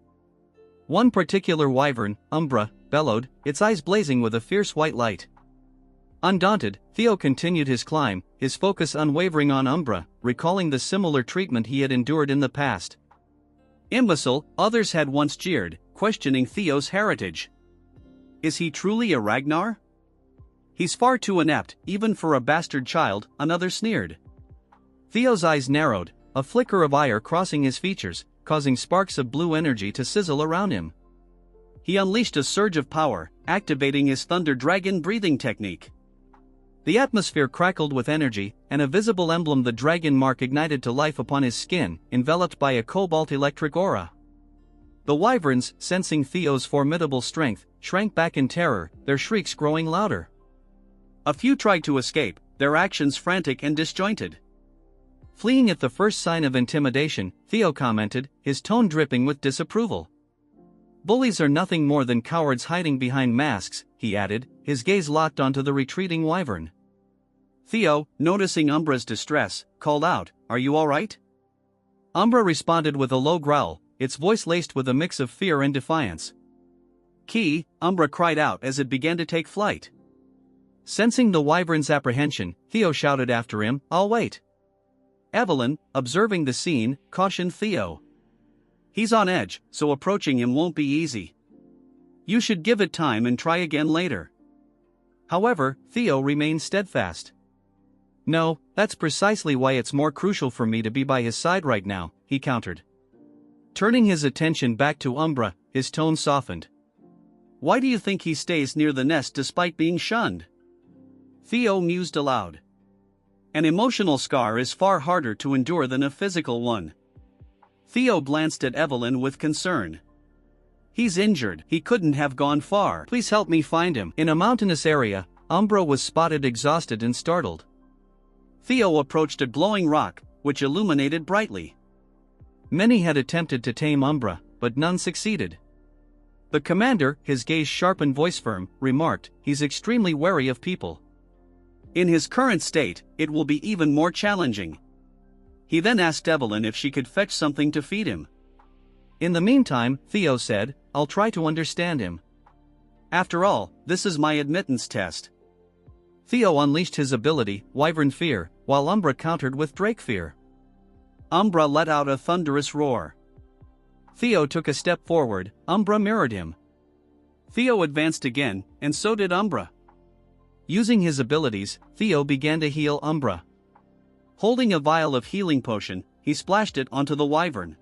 One particular wyvern, Umbra, bellowed, its eyes blazing with a fierce white light. Undaunted, Theo continued his climb, his focus unwavering on Umbra, recalling the similar treatment he had endured in the past. Imbecile, others had once jeered, questioning Theo's heritage. Is he truly a Ragnar? He's far too inept, even for a bastard child, another sneered. Theo's eyes narrowed, a flicker of ire crossing his features, causing sparks of blue energy to sizzle around him. He unleashed a surge of power, activating his Thunder Dragon breathing technique. The atmosphere crackled with energy, and a visible emblem, the dragon mark, ignited to life upon his skin, enveloped by a cobalt-electric aura. The wyverns, sensing Theo's formidable strength, shrank back in terror, their shrieks growing louder. A few tried to escape, their actions frantic and disjointed. Fleeing at the first sign of intimidation, Theo commented, his tone dripping with disapproval. Bullies are nothing more than cowards hiding behind masks, he added, his gaze locked onto the retreating wyvern. Theo, noticing Umbra's distress, called out, "Are you all right?" Umbra responded with a low growl, its voice laced with a mix of fear and defiance. "Key," Umbra cried out as it began to take flight. Sensing the wyvern's apprehension, Theo shouted after him, "I'll wait." Evelyn, observing the scene, cautioned Theo. "He's on edge, so approaching him won't be easy. You should give it time and try again later." However, Theo remained steadfast. "No, that's precisely why it's more crucial for me to be by his side right now," he countered. Turning his attention back to Umbra, his tone softened. "Why do you think he stays near the nest despite being shunned?" Theo mused aloud. An emotional scar is far harder to endure than a physical one. Theo glanced at Evelyn with concern. "He's injured, he couldn't have gone far. Please help me find him." In a mountainous area, Umbra was spotted exhausted and startled. Theo approached a glowing rock, which illuminated brightly. Many had attempted to tame Umbra, but none succeeded. The commander, his gaze sharp and voice firm, remarked, "He's extremely wary of people. In his current state, it will be even more challenging." He then asked Evelyn if she could fetch something to feed him. "In the meantime," Theo said, "I'll try to understand him. After all, this is my admittance test." Theo unleashed his ability, Wyvern Fear, while Umbra countered with Drake Fear. Umbra let out a thunderous roar. Theo took a step forward, Umbra mirrored him. Theo advanced again, and so did Umbra. Using his abilities, Theo began to heal Umbra. Holding a vial of healing potion, he splashed it onto the wyvern.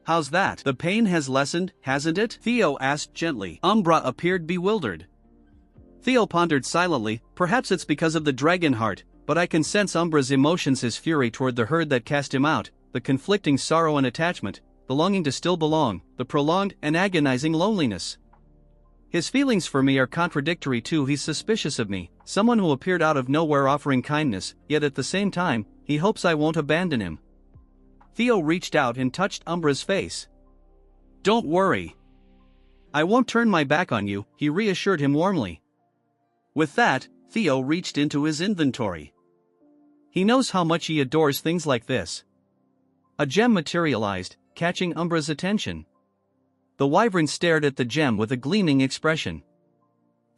"How's that? The pain has lessened, hasn't it?" Theo asked gently. Umbra appeared bewildered. Theo pondered silently, "Perhaps it's because of the dragon heart, but I can sense Umbra's emotions, his fury toward the herd that cast him out, the conflicting sorrow and attachment, the longing to still belong, the prolonged and agonizing loneliness. His feelings for me are contradictory too. He's suspicious of me, someone who appeared out of nowhere offering kindness, yet at the same time, he hopes I won't abandon him." Theo reached out and touched Umbra's face. "Don't worry. I won't turn my back on you," he reassured him warmly. With that, Theo reached into his inventory. He knows how much he adores things like this. A gem materialized, catching Umbra's attention. The wyvern stared at the gem with a gleaming expression.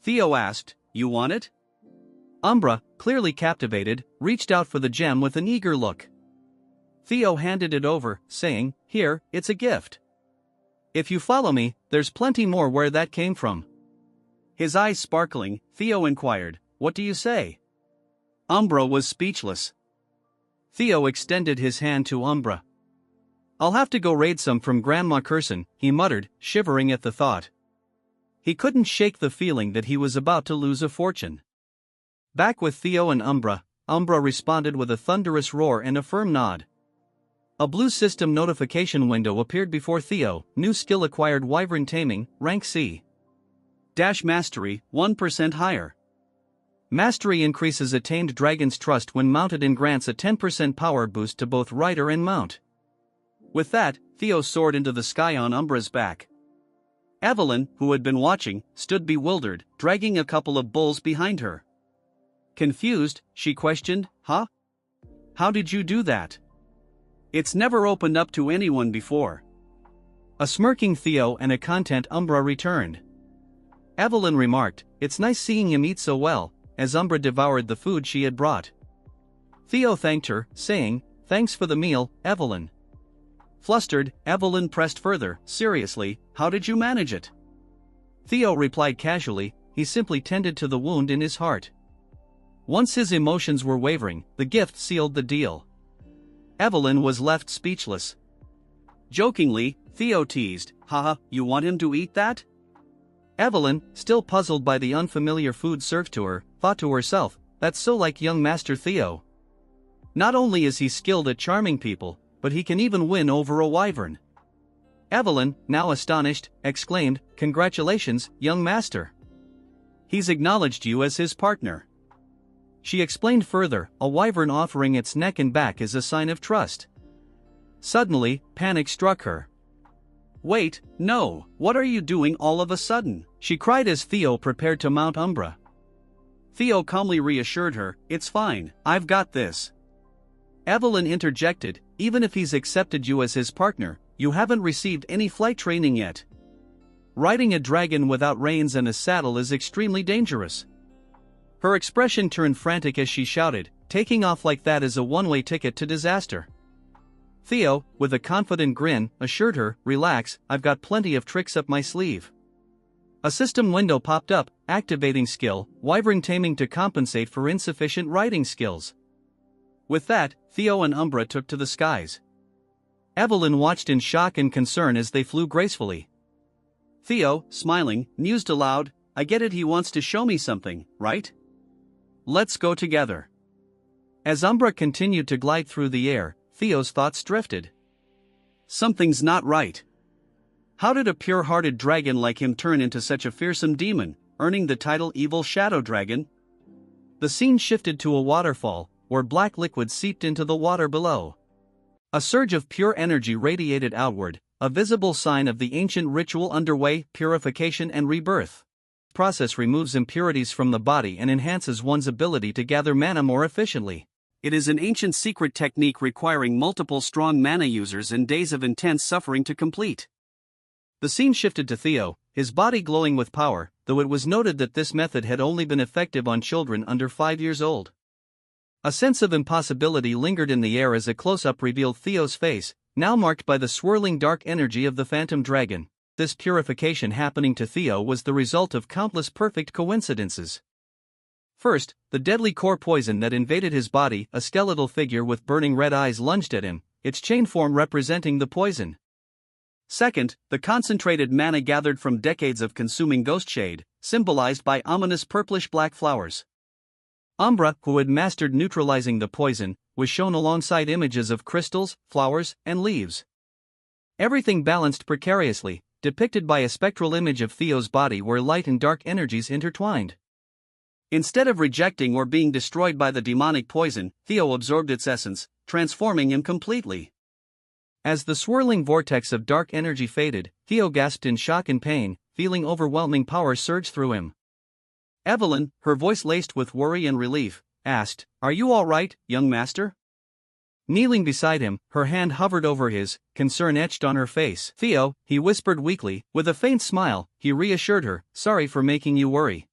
Theo asked, "You want it?" Umbra, clearly captivated, reached out for the gem with an eager look. Theo handed it over, saying, "Here, it's a gift. If you follow me, there's plenty more where that came from." His eyes sparkling, Theo inquired, "What do you say?" Umbra was speechless. Theo extended his hand to Umbra. "I'll have to go raid some from Grandma Curson," he muttered, shivering at the thought. He couldn't shake the feeling that he was about to lose a fortune. Back with Theo and Umbra, Umbra responded with a thunderous roar and a firm nod. A blue system notification window appeared before Theo. New skill acquired: Wyvern Taming, rank C. Dash Mastery, 1% higher. Mastery increases a tamed dragon's trust when mounted and grants a 10% power boost to both rider and mount. With that, Theo soared into the sky on Umbra's back. Evelyn, who had been watching, stood bewildered, dragging a couple of bulls behind her. Confused, she questioned, "Huh? How did you do that? It's never opened up to anyone before." A smirking Theo and a content Umbra returned. Evelyn remarked, "It's nice seeing him eat so well," as Umbra devoured the food she had brought. Theo thanked her, saying, "Thanks for the meal, Evelyn." Flustered, Evelyn pressed further, "Seriously, how did you manage it?" Theo replied casually, "He simply tended to the wound in his heart." Once his emotions were wavering, the gift sealed the deal. Evelyn was left speechless. Jokingly, Theo teased, "Haha, you want him to eat that?" Evelyn, still puzzled by the unfamiliar food served to her, thought to herself, "That's so like young Master Theo. Not only is he skilled at charming people, but he can even win over a wyvern." Evelyn, now astonished, exclaimed, "Congratulations, young master. He's acknowledged you as his partner." She explained further, "A wyvern offering its neck and back is a sign of trust." Suddenly, panic struck her. "Wait, no, what are you doing all of a sudden?" she cried as Theo prepared to mount Umbra. Theo calmly reassured her, "It's fine, I've got this." Evelyn interjected, "Even if he's accepted you as his partner, you haven't received any flight training yet. Riding a dragon without reins and a saddle is extremely dangerous." Her expression turned frantic as she shouted, "Taking off like that is a one-way ticket to disaster." Theo, with a confident grin, assured her, "Relax, I've got plenty of tricks up my sleeve." A system window popped up, activating skill, Wyvern Taming to compensate for insufficient riding skills. With that, Theo and Umbra took to the skies. Evelyn watched in shock and concern as they flew gracefully. Theo, smiling, mused aloud, "I get it, he wants to show me something, right? Let's go together." As Umbra continued to glide through the air, Theo's thoughts drifted. Something's not right. How did a pure-hearted dragon like him turn into such a fearsome demon, earning the title Evil Shadow Dragon? The scene shifted to a waterfall, where black liquid seeped into the water below. A surge of pure energy radiated outward, a visible sign of the ancient ritual underway: purification and rebirth. The process removes impurities from the body and enhances one's ability to gather mana more efficiently. It is an ancient secret technique requiring multiple strong mana users and days of intense suffering to complete. The scene shifted to Theo, his body glowing with power, though it was noted that this method had only been effective on children under 5 years old. A sense of impossibility lingered in the air as a close-up revealed Theo's face, now marked by the swirling dark energy of the phantom dragon. This purification happening to Theo was the result of countless perfect coincidences. First, the deadly core poison that invaded his body, a skeletal figure with burning red eyes lunged at him, its chain form representing the poison. Second, the concentrated mana gathered from decades of consuming ghost shade, symbolized by ominous purplish-black flowers. Umbra, who had mastered neutralizing the poison, was shown alongside images of crystals, flowers, and leaves. Everything balanced precariously, depicted by a spectral image of Theo's body where light and dark energies intertwined. Instead of rejecting or being destroyed by the demonic poison, Theo absorbed its essence, transforming him completely. As the swirling vortex of dark energy faded, Theo gasped in shock and pain, feeling overwhelming power surge through him. Evelyn, her voice laced with worry and relief, asked, "Are you all right, young master?" Kneeling beside him, her hand hovered over his, concern etched on her face. "Theo," he whispered weakly, with a faint smile, he reassured her, "Sorry for making you worry."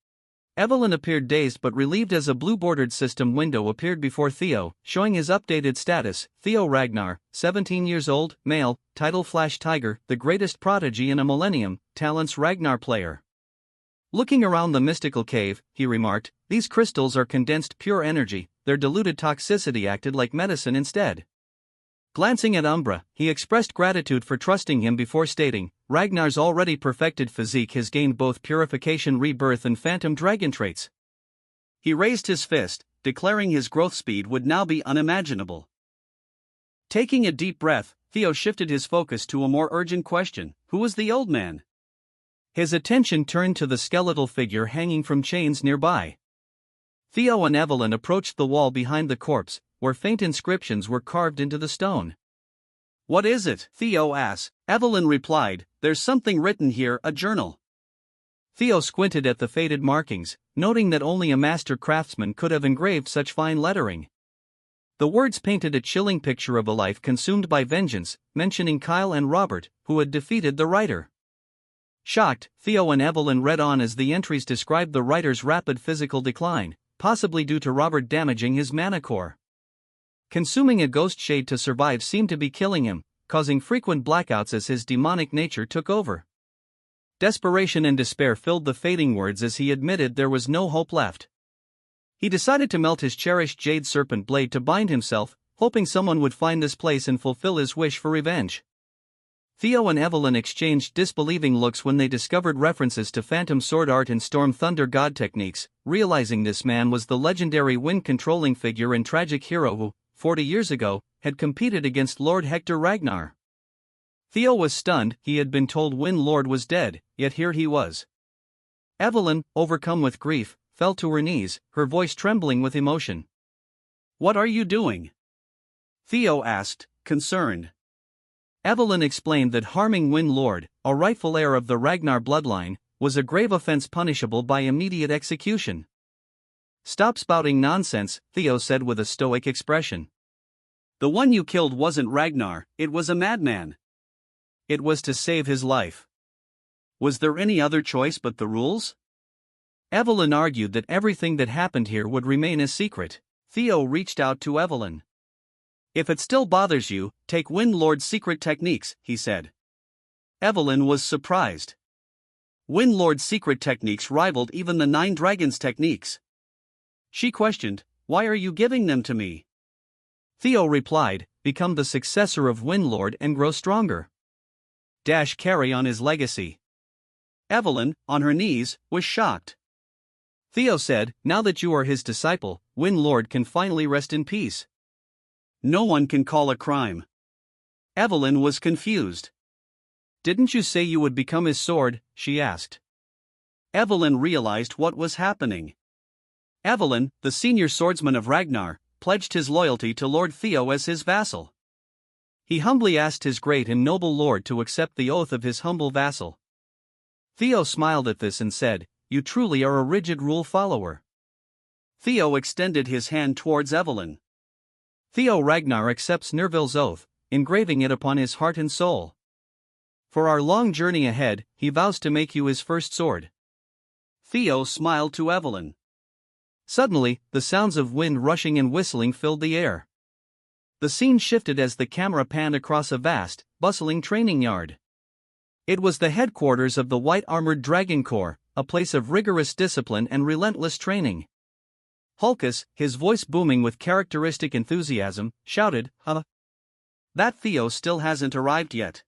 Evelyn appeared dazed but relieved as a blue-bordered system window appeared before Theo, showing his updated status: Theo Ragnar, 17 years old, male, title Flash Tiger, the greatest prodigy in a millennium, talents Ragnar player. Looking around the mystical cave, he remarked, "These crystals are condensed pure energy, their diluted toxicity acted like medicine instead." Glancing at Umbra, he expressed gratitude for trusting him before stating, "Ragnar's already perfected physique has gained both purification, rebirth, and phantom dragon traits." He raised his fist, declaring his growth speed would now be unimaginable. Taking a deep breath, Theo shifted his focus to a more urgent question: who was the old man? His attention turned to the skeletal figure hanging from chains nearby. Theo and Evelyn approached the wall behind the corpse, where faint inscriptions were carved into the stone. "What is it?" Theo asked. Evelyn replied, "There's something written here, a journal." Theo squinted at the faded markings, noting that only a master craftsman could have engraved such fine lettering. The words painted a chilling picture of a life consumed by vengeance, mentioning Kyle and Robert, who had defeated the writer. Shocked, Theo and Evelyn read on as the entries described the writer's rapid physical decline, possibly due to Robert damaging his mana core. Consuming a ghost shade to survive seemed to be killing him, causing frequent blackouts as his demonic nature took over. Desperation and despair filled the fading words as he admitted there was no hope left. He decided to melt his cherished jade serpent blade to bind himself, hoping someone would find this place and fulfill his wish for revenge. Theo and Evelyn exchanged disbelieving looks when they discovered references to phantom sword art and storm thunder god techniques, realizing this man was the legendary wind-controlling figure and tragic hero who, 40 years ago, had competed against Lord Hector Ragnar. Theo was stunned. He had been told Wind Lord was dead, yet here he was. Evelyn, overcome with grief, fell to her knees, her voice trembling with emotion. "What are you doing?" Theo asked, concerned. Evelyn explained that harming Wind Lord, a rightful heir of the Ragnar bloodline, was a grave offense punishable by immediate execution. "Stop spouting nonsense," Theo said with a stoic expression. "The one you killed wasn't Ragnar, it was a madman." "It was to save his life." "Was there any other choice but the rules?" Evelyn argued that everything that happened here would remain a secret. Theo reached out to Evelyn. "If it still bothers you, take Wind Lord's secret techniques," he said. Evelyn was surprised. Wind Lord's secret techniques rivaled even the Nine Dragons' techniques. She questioned, "Why are you giving them to me?" Theo replied, "Become the successor of Wind Lord and grow stronger. Carry on his legacy." Evelyn, on her knees, was shocked. Theo said, "Now that you are his disciple, Wind Lord can finally rest in peace." "No one can call a crime." Evelyn was confused. "Didn't you say you would become his sword?" she asked. Evelyn realized what was happening. Evelyn, the senior swordsman of Ragnar, pledged his loyalty to Lord Theo as his vassal. He humbly asked his great and noble lord to accept the oath of his humble vassal. Theo smiled at this and said, "You truly are a rigid rule follower." Theo extended his hand towards Evelyn. "Theo Ragnar accepts Nerville's oath, engraving it upon his heart and soul. For our long journey ahead, he vows to make you his first sword." Theo smiled to Evelyn. Suddenly, the sounds of wind rushing and whistling filled the air. The scene shifted as the camera panned across a vast, bustling training yard. It was the headquarters of the White-Armored Dragon Corps, a place of rigorous discipline and relentless training. Hulkus, his voice booming with characteristic enthusiasm, shouted, "Huh? That Theo still hasn't arrived yet.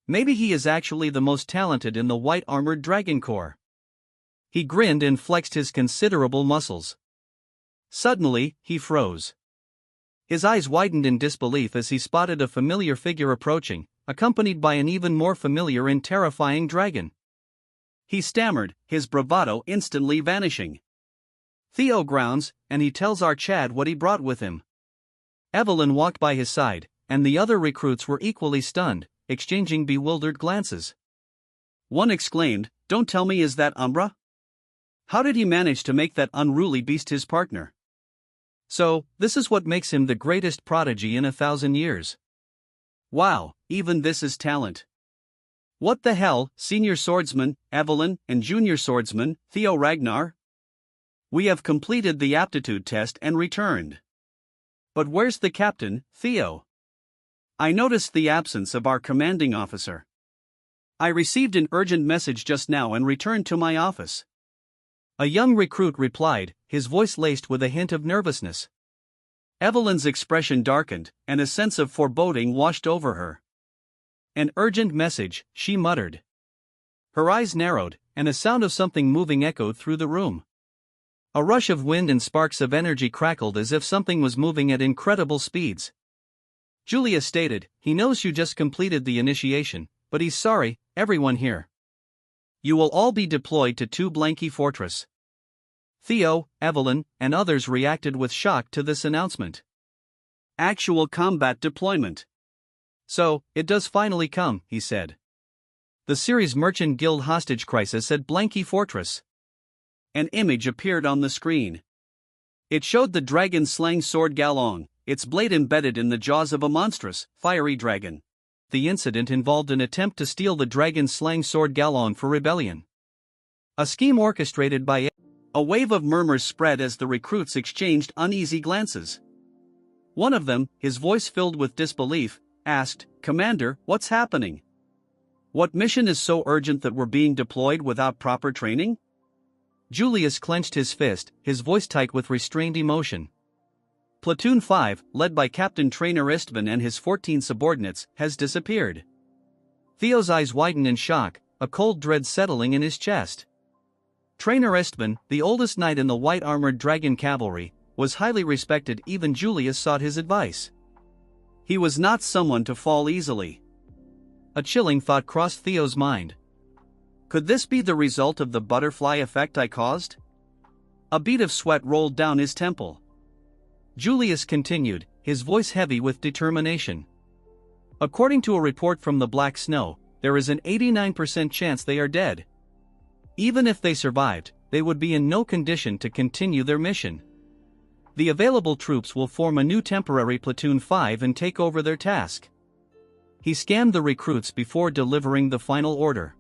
Maybe he is actually the most talented in the White-Armored Dragon Corps." He grinned and flexed his considerable muscles. Suddenly, he froze. His eyes widened in disbelief as he spotted a familiar figure approaching, accompanied by an even more familiar and terrifying dragon. He stammered, his bravado instantly vanishing. "Theo grounds, and he tells our Chad what he brought with him." Evelyn walked by his side, and the other recruits were equally stunned, exchanging bewildered glances. One exclaimed, "Don't tell me, is that Umbra? How did he manage to make that unruly beast his partner?" "So, this is what makes him the greatest prodigy in 1,000 years. Wow, even this is talent. What the hell, senior swordsman, Evelyn, and junior swordsman, Theo Ragnar? We have completed the aptitude test and returned. But where's the captain, Theo? I noticed the absence of our commanding officer. I received an urgent message just now and returned to my office." A young recruit replied, his voice laced with a hint of nervousness. Evelyn's expression darkened, and a sense of foreboding washed over her. "An urgent message," she muttered. Her eyes narrowed, and a sound of something moving echoed through the room. A rush of wind and sparks of energy crackled as if something was moving at incredible speeds. Julius stated, he knows you just completed the initiation, but he's sorry, everyone here. You will all be deployed to 2 Blanky Fortress. Theo, Evelyn, and others reacted with shock to this announcement. Actual combat deployment. So, it does finally come, he said. The series Merchant Guild hostage crisis at Blanky Fortress. An image appeared on the screen. It showed the dragon-slaying sword Galong, its blade embedded in the jaws of a monstrous, fiery dragon. The incident involved an attempt to steal the dragon-slaying sword Galong for rebellion. A scheme orchestrated by A wave of murmurs spread as the recruits exchanged uneasy glances. One of them, his voice filled with disbelief, asked, "Commander, what's happening? What mission is so urgent that we're being deployed without proper training?" Julius clenched his fist, his voice tight with restrained emotion. Platoon 5, led by Captain Trainer Istvan and his 14 subordinates, has disappeared. Theo's eyes widened in shock, a cold dread settling in his chest. Trainer Istvan, the oldest knight in the white-armored dragon cavalry, was highly respected. Even Julius sought his advice. He was not someone to fall easily. A chilling thought crossed Theo's mind. Could this be the result of the butterfly effect I caused? A bead of sweat rolled down his temple. Julius continued, his voice heavy with determination. According to a report from the Black Snow, there is an 89% chance they are dead. Even if they survived, they would be in no condition to continue their mission. The available troops will form a new temporary Platoon 5 and take over their task. He scanned the recruits before delivering the final order.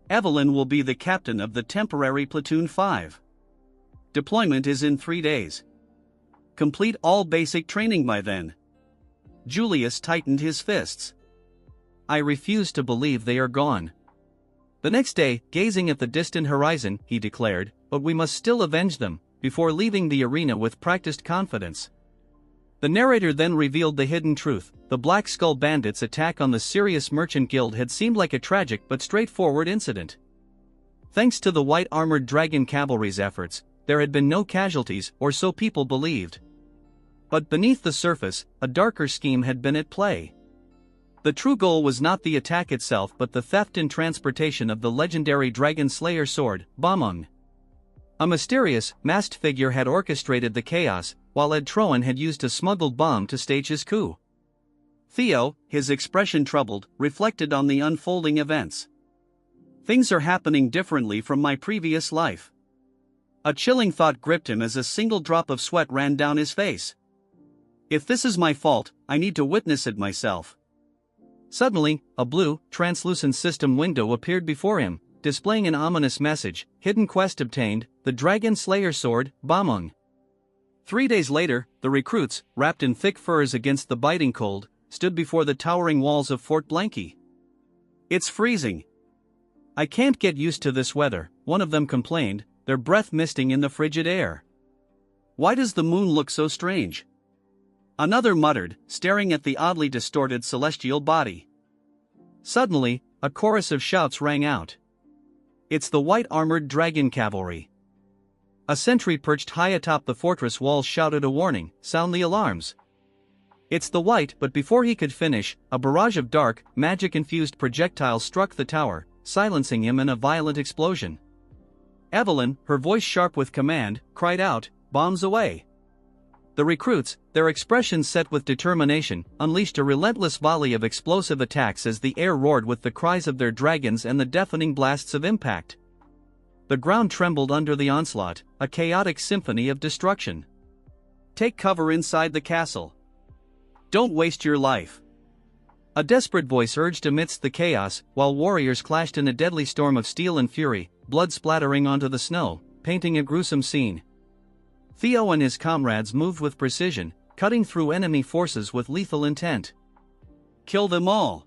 Evelyn will be the captain of the temporary Platoon 5. Deployment is in 3 days. Complete all basic training by then. Julius tightened his fists. I refuse to believe they are gone. The next day, gazing at the distant horizon, he declared, but we must still avenge them, before leaving the arena with practiced confidence. The narrator then revealed the hidden truth. The Black Skull Bandits' attack on the Sirius Merchant Guild had seemed like a tragic but straightforward incident. Thanks to the white-armored dragon cavalry's efforts, there had been no casualties, or so people believed. But beneath the surface, a darker scheme had been at play. The true goal was not the attack itself but the theft and transportation of the legendary Dragon Slayer sword, Bamung. A mysterious, masked figure had orchestrated the chaos, while Ed Troan had used a smuggled bomb to stage his coup. Theo, his expression troubled, reflected on the unfolding events. Things are happening differently from my previous life. A chilling thought gripped him as a single drop of sweat ran down his face. If this is my fault, I need to witness it myself. Suddenly, a blue, translucent system window appeared before him, displaying an ominous message: hidden quest obtained, the Dragon Slayer sword, Bamung. 3 days later, the recruits, wrapped in thick furs against the biting cold, stood before the towering walls of Fort Blanky. It's freezing. I can't get used to this weather, one of them complained, their breath misting in the frigid air. Why does the moon look so strange? Another muttered, staring at the oddly distorted celestial body. Suddenly, a chorus of shouts rang out. It's the white-armored dragon cavalry. A sentry perched high atop the fortress walls shouted a warning, sound the alarms. It's the white, but before he could finish, a barrage of dark, magic-infused projectiles struck the tower, silencing him in a violent explosion. Evelyn, her voice sharp with command, cried out, "Bombs away!" The recruits, their expressions set with determination, unleashed a relentless volley of explosive attacks as the air roared with the cries of their dragons and the deafening blasts of impact. The ground trembled under the onslaught, a chaotic symphony of destruction. Take cover inside the castle. Don't waste your life. A desperate voice urged amidst the chaos, while warriors clashed in a deadly storm of steel and fury, blood splattering onto the snow, painting a gruesome scene. Theo and his comrades moved with precision, cutting through enemy forces with lethal intent. Kill them all.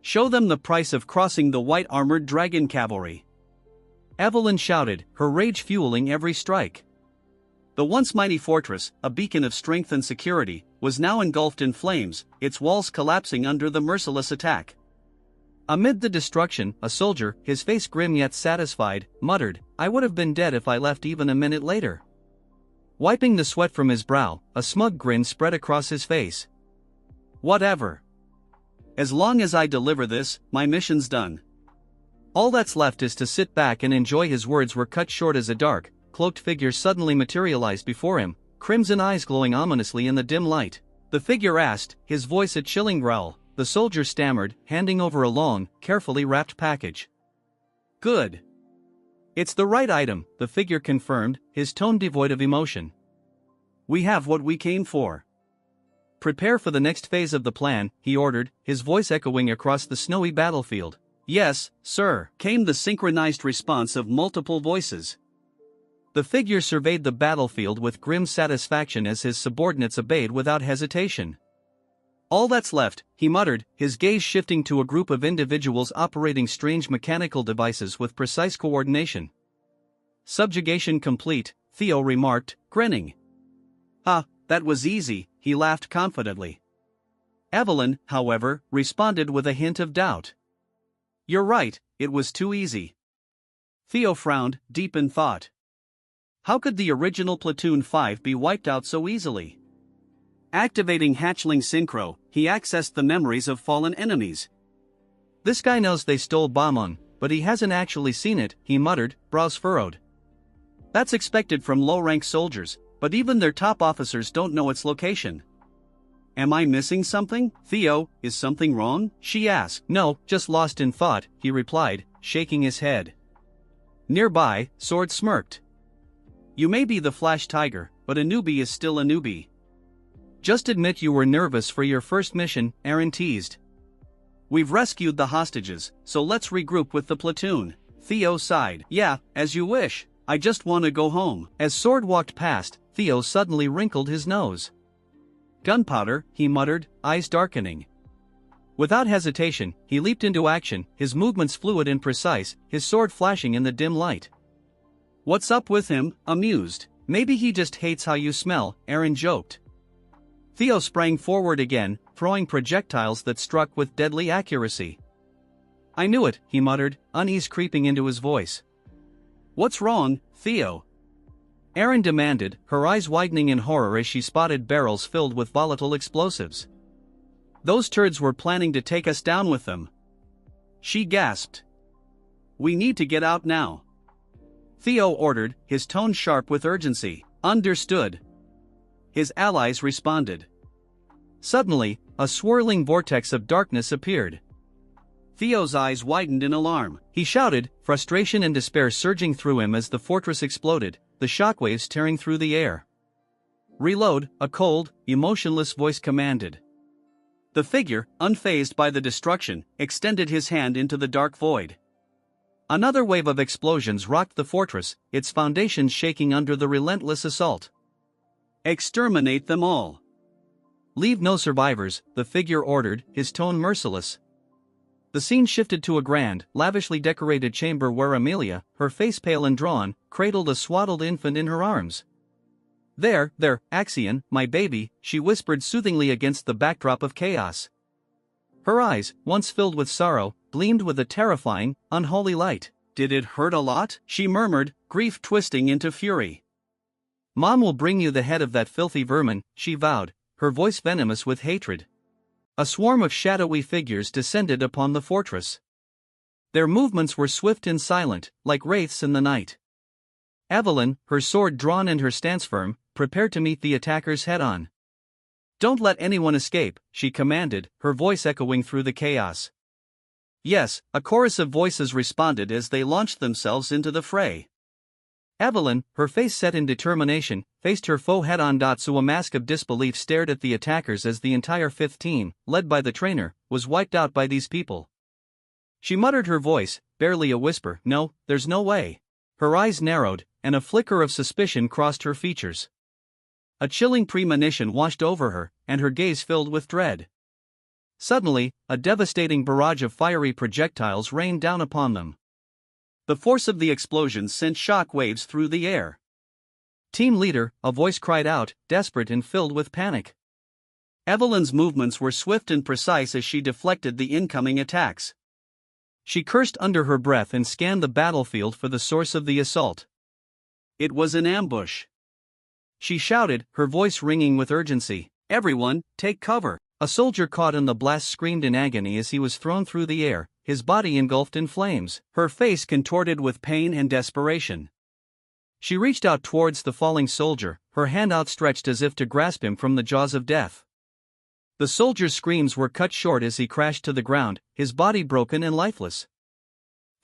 Show them the price of crossing the white-armored dragon cavalry. Evelyn shouted, her rage fueling every strike. The once mighty fortress, a beacon of strength and security, was now engulfed in flames, its walls collapsing under the merciless attack. Amid the destruction, a soldier, his face grim yet satisfied, muttered, "I would have been dead if I left even a minute later." Wiping the sweat from his brow, a smug grin spread across his face. Whatever. As long as I deliver this, my mission's done. All that's left is to sit back and enjoy. His words were cut short as a dark, cloaked figure suddenly materialized before him, crimson eyes glowing ominously in the dim light. The figure asked, his voice a chilling growl. The soldier stammered, handing over a long, carefully wrapped package. Good. It's the right item, the figure confirmed, his tone devoid of emotion. We have what we came for. Prepare for the next phase of the plan, he ordered, his voice echoing across the snowy battlefield. Yes, sir, came the synchronized response of multiple voices. The figure surveyed the battlefield with grim satisfaction as his subordinates obeyed without hesitation. All that's left, he muttered, his gaze shifting to a group of individuals operating strange mechanical devices with precise coordination. Subjugation complete, Theo remarked, grinning. That was easy, he laughed confidently. Evelyn, however, responded with a hint of doubt. You're right, it was too easy. Theo frowned, deep in thought. How could the original Platoon 5 be wiped out so easily? Activating Hatchling Synchro, he accessed the memories of fallen enemies. This guy knows they stole Bomon, but he hasn't actually seen it, he muttered, brows furrowed. That's expected from low-rank soldiers, but even their top officers don't know its location. Am I missing something? Theo, is something wrong? She asked. No, just lost in thought, he replied, shaking his head. Nearby, Sword smirked. You may be the Flash Tiger, but a newbie is still a newbie. Just admit you were nervous for your first mission, Aaron teased. We've rescued the hostages, so let's regroup with the platoon. Theo sighed. Yeah, as you wish, I just want to go home. As Sword walked past, Theo suddenly wrinkled his nose. Gunpowder, he muttered, eyes darkening. Without hesitation, he leaped into action, his movements fluid and precise, his sword flashing in the dim light. What's up with him? Amused. Maybe he just hates how you smell, Aaron joked. Theo sprang forward again, throwing projectiles that struck with deadly accuracy. I knew it, he muttered, unease creeping into his voice. What's wrong, Theo? Aaron demanded, her eyes widening in horror as she spotted barrels filled with volatile explosives. Those turds were planning to take us down with them. She gasped. We need to get out now. Theo ordered, his tone sharp with urgency. Understood. His allies responded. Suddenly, a swirling vortex of darkness appeared. Theo's eyes widened in alarm. He shouted, frustration and despair surging through him as the fortress exploded, the shockwaves tearing through the air. Reload, a cold, emotionless voice commanded. The figure, unfazed by the destruction, extended his hand into the dark void. Another wave of explosions rocked the fortress, its foundations shaking under the relentless assault. Exterminate them all. Leave no survivors, the figure ordered, his tone merciless. The scene shifted to a grand, lavishly decorated chamber where Amelia, her face pale and drawn, cradled a swaddled infant in her arms. There, Axion, my baby, she whispered soothingly against the backdrop of chaos. Her eyes, once filled with sorrow, gleamed with a terrifying, unholy light. Did it hurt a lot? She murmured, grief twisting into fury. Mom will bring you the head of that filthy vermin, she vowed, her voice venomous with hatred. A swarm of shadowy figures descended upon the fortress. Their movements were swift and silent, like wraiths in the night. Evelyn, her sword drawn and her stance firm, prepared to meet the attackers head-on. Don't let anyone escape, she commanded, her voice echoing through the chaos. Yes, a chorus of voices responded as they launched themselves into the fray. Evelyn, her face set in determination, faced her foe head-on. So a mask of disbelief stared at the attackers as the entire 5th team, led by the trainer, was wiped out by these people. She muttered, her voice, barely a whisper, no, there's no way. Her eyes narrowed, and a flicker of suspicion crossed her features. A chilling premonition washed over her, and her gaze filled with dread. Suddenly, a devastating barrage of fiery projectiles rained down upon them. The force of the explosion sent shock waves through the air. Team leader, a voice cried out, desperate and filled with panic. Evelyn's movements were swift and precise as she deflected the incoming attacks. She cursed under her breath and scanned the battlefield for the source of the assault. It was an ambush. She shouted, her voice ringing with urgency. Everyone, take cover. A soldier caught in the blast screamed in agony as he was thrown through the air, his body engulfed in flames, her face contorted with pain and desperation. She reached out towards the falling soldier, her hand outstretched as if to grasp him from the jaws of death. The soldier's screams were cut short as he crashed to the ground, his body broken and lifeless.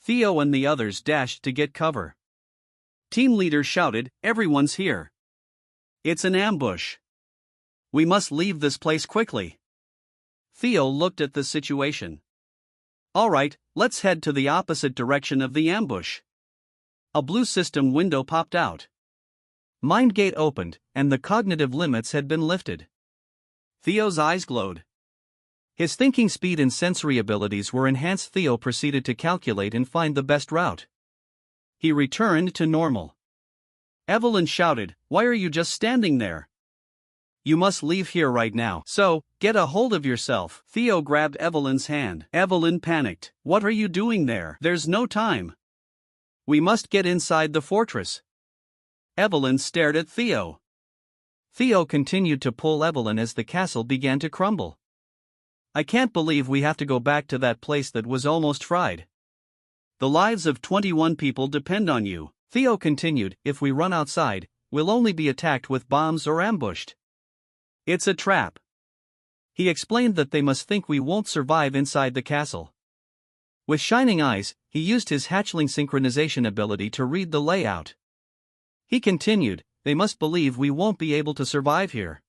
Theo and the others dashed to get cover. Team leader shouted, "Everyone's here. It's an ambush. We must leave this place quickly." Theo looked at the situation. "All right, let's head to the opposite direction of the ambush." A blue system window popped out. Mind gate opened, and the cognitive limits had been lifted. Theo's eyes glowed. His thinking speed and sensory abilities were enhanced. Theo proceeded to calculate and find the best route. He returned to normal. Evelyn shouted, "Why are you just standing there? You must leave here right now, so, get a hold of yourself." Theo grabbed Evelyn's hand. Evelyn panicked. "What are you doing there? There's no time. We must get inside the fortress." Evelyn stared at Theo. Theo continued to pull Evelyn as the castle began to crumble. "I can't believe we have to go back to that place that was almost fried. The lives of 21 people depend on you," Theo continued. "If we run outside, we'll only be attacked with bombs or ambushed. It's a trap." He explained that they must think we won't survive inside the castle. With shining eyes, he used his hatchling synchronization ability to read the layout. He continued, "They must believe we won't be able to survive here."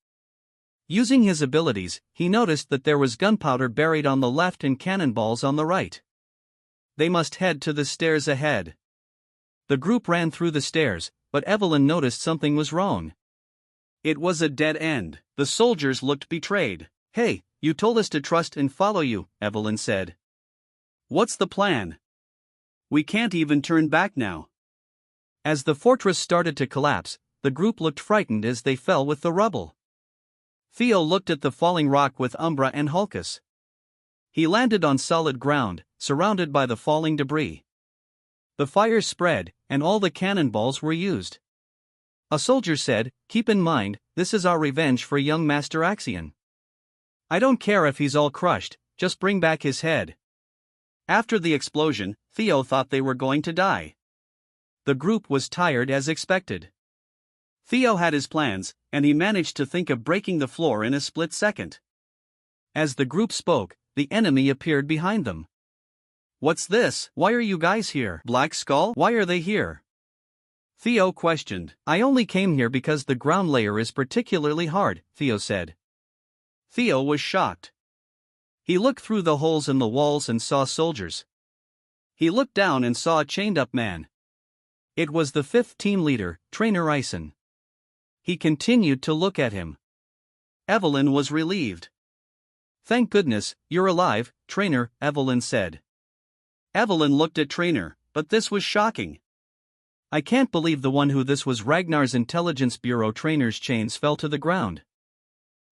Using his abilities, he noticed that there was gunpowder buried on the left and cannonballs on the right. They must head to the stairs ahead. The group ran through the stairs, but Evelyn noticed something was wrong. It was a dead end. The soldiers looked betrayed. "Hey, you told us to trust and follow you," Evelyn said. "What's the plan? We can't even turn back now." As the fortress started to collapse, the group looked frightened as they fell with the rubble. Theo looked at the falling rock with Umbra and Hulkus. He landed on solid ground, surrounded by the falling debris. The fire spread, and all the cannonballs were used. A soldier said, "Keep in mind, this is our revenge for young Master Axion. I don't care if he's all crushed, just bring back his head." After the explosion, Theo thought they were going to die. The group was tired as expected. Theo had his plans, and he managed to think of breaking the floor in a split second. As the group spoke, the enemy appeared behind them. "What's this? Why are you guys here? Black Skull? Why are they here?" Theo questioned. "I only came here because the ground layer is particularly hard," Theo said. Theo was shocked. He looked through the holes in the walls and saw soldiers. He looked down and saw a chained-up man. It was the 5th team leader, Trainer Ison. He continued to look at him. Evelyn was relieved. "Thank goodness, you're alive, Trainer," Evelyn said. Evelyn looked at Trainer, but this was shocking. "I can't believe the one who this was Ragnar's Intelligence Bureau." Trainer's chains fell to the ground.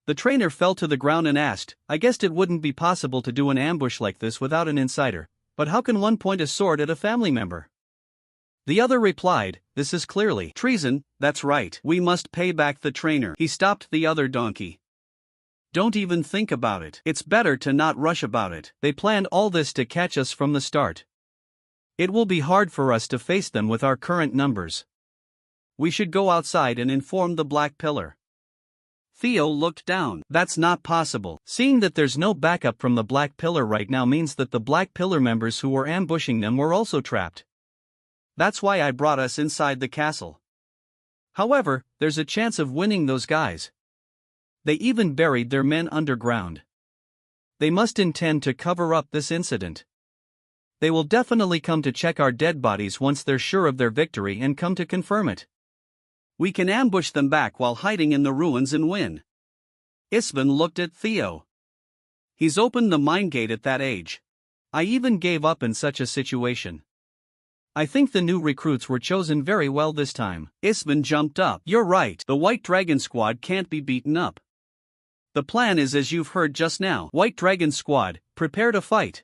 The trainer fell to the ground and asked, "I guessed it wouldn't be possible to do an ambush like this without an insider, but how can one point a sword at a family member?" The other replied, "This is clearly treason." "That's right, we must pay back the trainer." He stopped the other donkey. "Don't even think about it. It's better to not rush about it. They planned all this to catch us from the start. It will be hard for us to face them with our current numbers. We should go outside and inform the Black Pillar." Theo looked down. "That's not possible. Seeing that there's no backup from the Black Pillar right now means that the Black Pillar members who were ambushing them were also trapped. That's why I brought us inside the castle. However, there's a chance of winning those guys. They even buried their men underground. They must intend to cover up this incident. They will definitely come to check our dead bodies once they're sure of their victory and come to confirm it. We can ambush them back while hiding in the ruins and win." Isvan looked at Theo. "He's opened the mind gate at that age. I even gave up in such a situation. I think the new recruits were chosen very well this time." Isvan jumped up. "You're right. The White Dragon Squad can't be beaten up. The plan is as you've heard just now. White Dragon Squad, prepare to fight.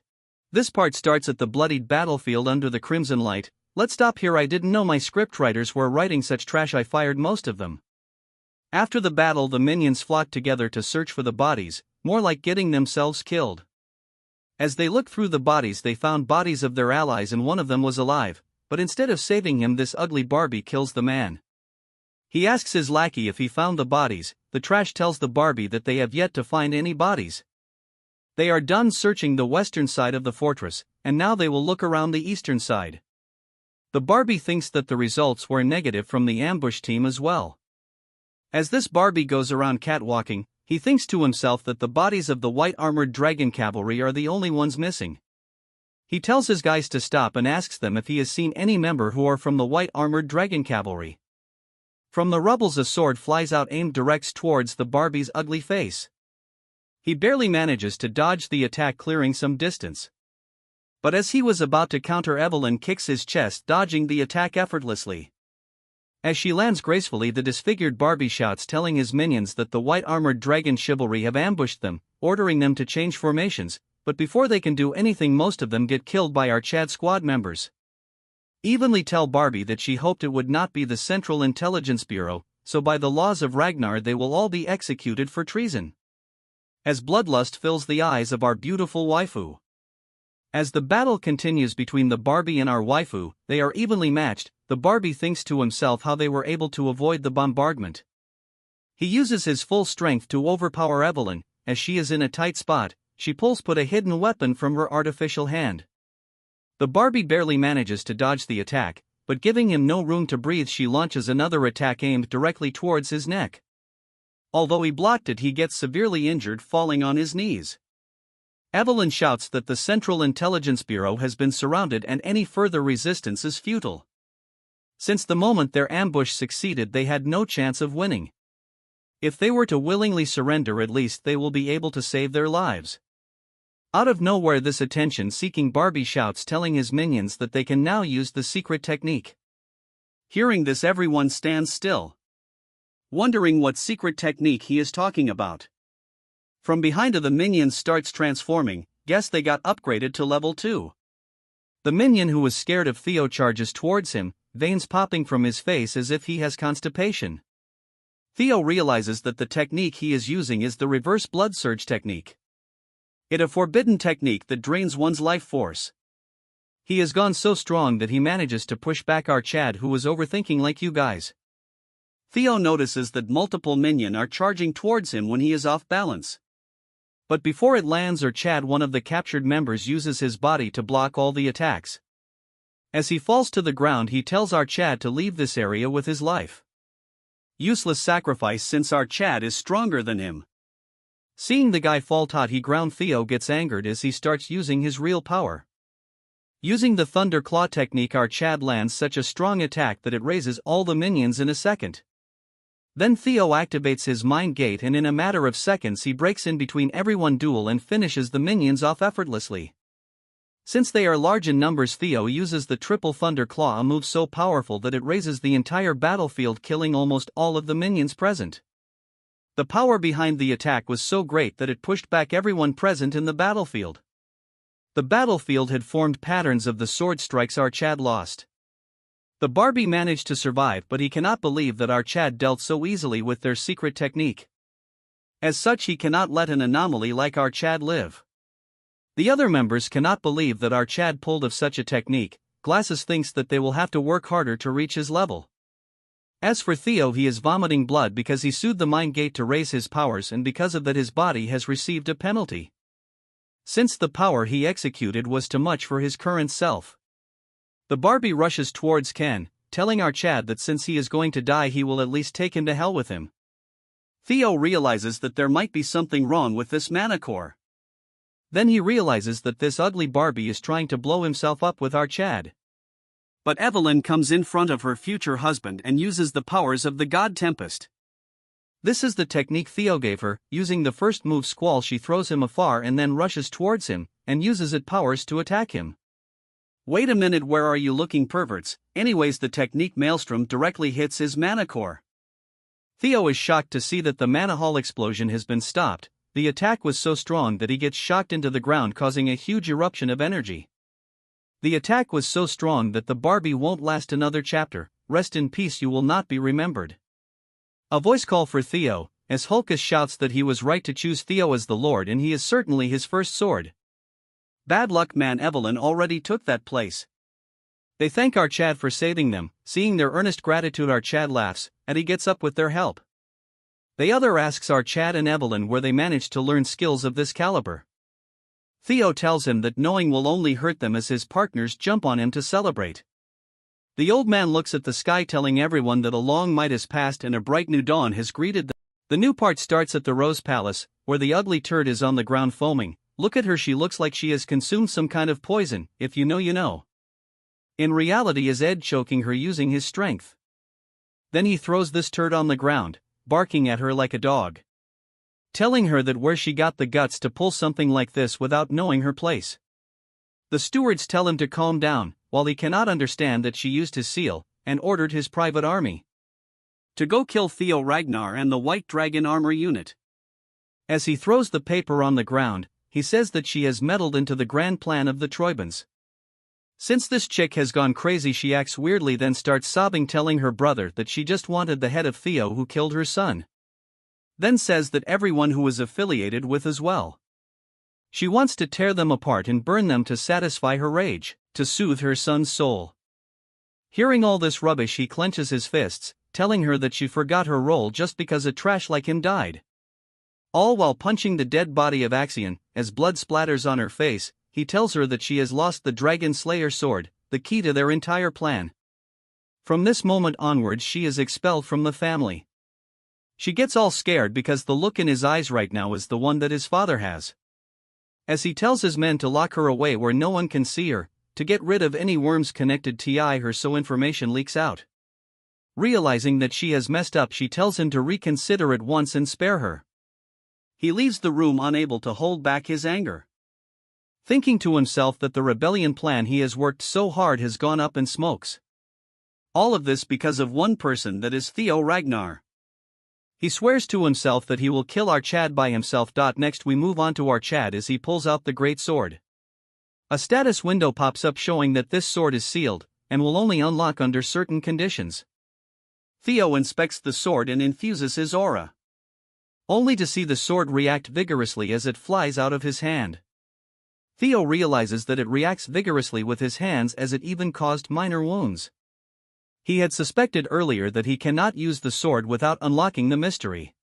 This part starts at the bloodied battlefield under the crimson light. Let's stop here. I didn't know my scriptwriters were writing such trash. I fired most of them." After the battle, the minions flocked together to search for the bodies, more like getting themselves killed. As they looked through the bodies, they found bodies of their allies and one of them was alive, but instead of saving him, this ugly Barbie kills the man. He asks his lackey if he found the bodies. The trash tells the Barbie that they have yet to find any bodies. They are done searching the western side of the fortress, and now they will look around the eastern side. The Barbie thinks that the results were negative from the ambush team as well. As this Barbie goes around catwalking, he thinks to himself that the bodies of the white-armored dragon cavalry are the only ones missing. He tells his guys to stop and asks them if he has seen any member who are from the white-armored dragon cavalry. From the rubbles a sword flies out aimed directs towards the Barbie's ugly face. He barely manages to dodge the attack, clearing some distance. But as he was about to counter, Evelyn kicks his chest, dodging the attack effortlessly. As she lands gracefully, the disfigured Barbie shouts, telling his minions that the white-armored dragon chivalry have ambushed them, ordering them to change formations, but before they can do anything, most of them get killed by our Chad squad members. Evenly tell Barbie that she hoped it would not be the Central Intelligence Bureau, so by the laws of Ragnar they will all be executed for treason. As bloodlust fills the eyes of our beautiful waifu. As the battle continues between the Barbie and our waifu, they are evenly matched. The Barbie thinks to himself how they were able to avoid the bombardment. He uses his full strength to overpower Evelyn. As she is in a tight spot, she pulls a hidden weapon from her artificial hand. The Barbie barely manages to dodge the attack, but giving him no room to breathe, she launches another attack aimed directly towards his neck. Although he blocked it, he gets severely injured, falling on his knees. Evelyn shouts that the Central Intelligence Bureau has been surrounded and any further resistance is futile. Since the moment their ambush succeeded, they had no chance of winning. If they were to willingly surrender, at least they will be able to save their lives. Out of nowhere, this attention-seeking Barbie shouts, telling his minions that they can now use the secret technique. Hearing this, everyone stands still, wondering what secret technique he is talking about. From behind of the minions starts transforming. Guess they got upgraded to level 2. The minion who was scared of Theo charges towards him, veins popping from his face as if he has constipation. Theo realizes that the technique he is using is the reverse blood surge technique. It a forbidden technique that drains one's life force. He has gone so strong that he manages to push back our Chad, who was overthinking like you guys. Theo notices that multiple minions are charging towards him when he is off balance. But before it lands, our Chad, one of the captured members, uses his body to block all the attacks. As he falls to the ground, he tells our Chad to leave this area with his life. Useless sacrifice, since our Chad is stronger than him. Seeing the guy fall tot, he ground. Theo gets angered as he starts using his real power. Using the Thunder Claw technique, our Chad lands such a strong attack that it raises all the minions in a second. Then Theo activates his mind gate, and in a matter of seconds he breaks in between everyone duel and finishes the minions off effortlessly. Since they are large in numbers, Theo uses the triple Thunder Claw, a move so powerful that it raises the entire battlefield, killing almost all of the minions present. The power behind the attack was so great that it pushed back everyone present in the battlefield. The battlefield had formed patterns of the sword strikes our Chad lost. The Barbie managed to survive, but he cannot believe that our Chad dealt so easily with their secret technique. As such, he cannot let an anomaly like our Chad live. The other members cannot believe that our Chad pulled of such a technique. Glasses thinks that they will have to work harder to reach his level. As for Theo, he is vomiting blood because he sued the mind gate to raise his powers, and because of that his body has received a penalty. Since the power he executed was too much for his current self. The Barbie rushes towards Ken, telling our Chad that since he is going to die, he will at least take him to hell with him. Theo realizes that there might be something wrong with this mana core. Then he realizes that this ugly Barbie is trying to blow himself up with our Chad. But Evelyn comes in front of her future husband and uses the powers of the God Tempest. This is the technique Theo gave her. Using the first move Squall, she throws him afar and then rushes towards him, and uses its powers to attack him. Wait a minute, where are you looking, perverts? Anyways, the technique Maelstrom directly hits his mana core. Theo is shocked to see that the mana hall explosion has been stopped. The attack was so strong that he gets shocked into the ground, causing a huge eruption of energy. The attack was so strong that the Barbie won't last another chapter. Rest in peace, you will not be remembered. A voice call for Theo. as Hulkus shouts that he was right to choose Theo as the Lord and he is certainly his first sword. Bad luck man Evelyn already took that place. They thank our Chad for saving them, seeing their earnest gratitude our Chad laughs, and he gets up with their help. The other asks our Chad and Evelyn where they managed to learn skills of this caliber. Theo tells him that knowing will only hurt them as his partners jump on him to celebrate. The old man looks at the sky telling everyone that a long night has passed and a bright new dawn has greeted them. The new part starts at the Rose Palace, where the ugly turd is on the ground foaming. Look at her, she looks like she has consumed some kind of poison, if you know you know. In reality is Ed choking her using his strength. Then he throws this turd on the ground, barking at her like a dog. Telling her that where she got the guts to pull something like this without knowing her place. The stewards tell him to calm down, while he cannot understand that she used his seal, and ordered his private army to go kill Theo Ragnar and the White Dragon Armor Unit. As he throws the paper on the ground, he says that she has meddled into the grand plan of the Troibans. Since this chick has gone crazy, she acts weirdly, then starts sobbing, telling her brother that she just wanted the head of Theo who killed her son. Then says that everyone who was affiliated with as well. She wants to tear them apart and burn them to satisfy her rage, to soothe her son's soul. Hearing all this rubbish, he clenches his fists, telling her that she forgot her role just because a trash like him died. All while punching the dead body of Axion. As blood splatters on her face, he tells her that she has lost the Dragon Slayer sword, the key to their entire plan. From this moment onwards she is expelled from the family. She gets all scared because the look in his eyes right now is the one that his father has. As he tells his men to lock her away where no one can see her, to get rid of any worms connected to her so information leaks out. Realizing that she has messed up, she tells him to reconsider at once and spare her. He leaves the room unable to hold back his anger. Thinking to himself that the rebellion plan he has worked so hard has gone up in smokes. All of this because of one person, that is Theo Ragnar. He swears to himself that he will kill our Chad by himself. Next we move on to our Chad as he pulls out the great sword. A status window pops up showing that this sword is sealed, and will only unlock under certain conditions. Theo inspects the sword and infuses his aura. Only to see the sword react vigorously as it flies out of his hand. Theo realizes that it reacts vigorously with his hands as it even caused minor wounds. He had suspected earlier that he cannot use the sword without unlocking the mystery.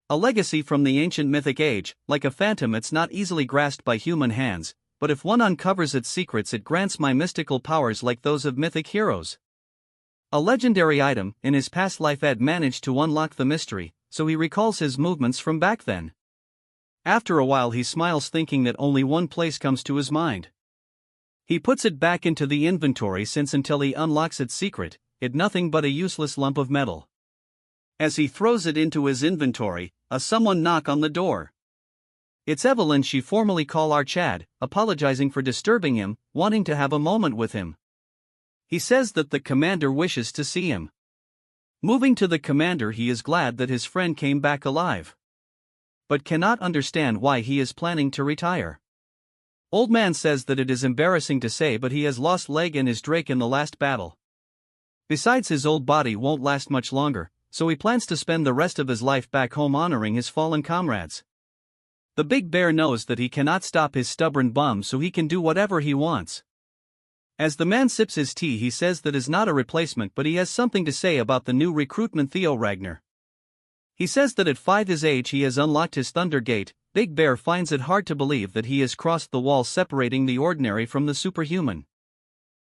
A legacy from the ancient mythic age, like a phantom it's not easily grasped by human hands, but if one uncovers its secrets it grants my mystical powers like those of mythic heroes. A legendary item. In his past life Ed managed to unlock the mystery, so he recalls his movements from back then. After a while he smiles, thinking that only one place comes to his mind. He puts it back into the inventory since until he unlocks its secret, it nothing but a useless lump of metal. As he throws it into his inventory, someone knock on the door. It's Evelyn. She formally call our Chad, apologizing for disturbing him, wanting to have a moment with him. He says that the commander wishes to see him. Moving to the commander, he is glad that his friend came back alive, but cannot understand why he is planning to retire. Old man says that it is embarrassing to say, but he has lost leg and his drake in the last battle. Besides, his old body won't last much longer, so he plans to spend the rest of his life back home honoring his fallen comrades. The big bear knows that he cannot stop his stubborn bum, so he can do whatever he wants. As the man sips his tea, he says that is not a replacement, but he has something to say about the new recruitment Theo Ragnar. He says that at 5 his age he has unlocked his Thunder Gate. Big Bear finds it hard to believe that he has crossed the wall separating the ordinary from the superhuman.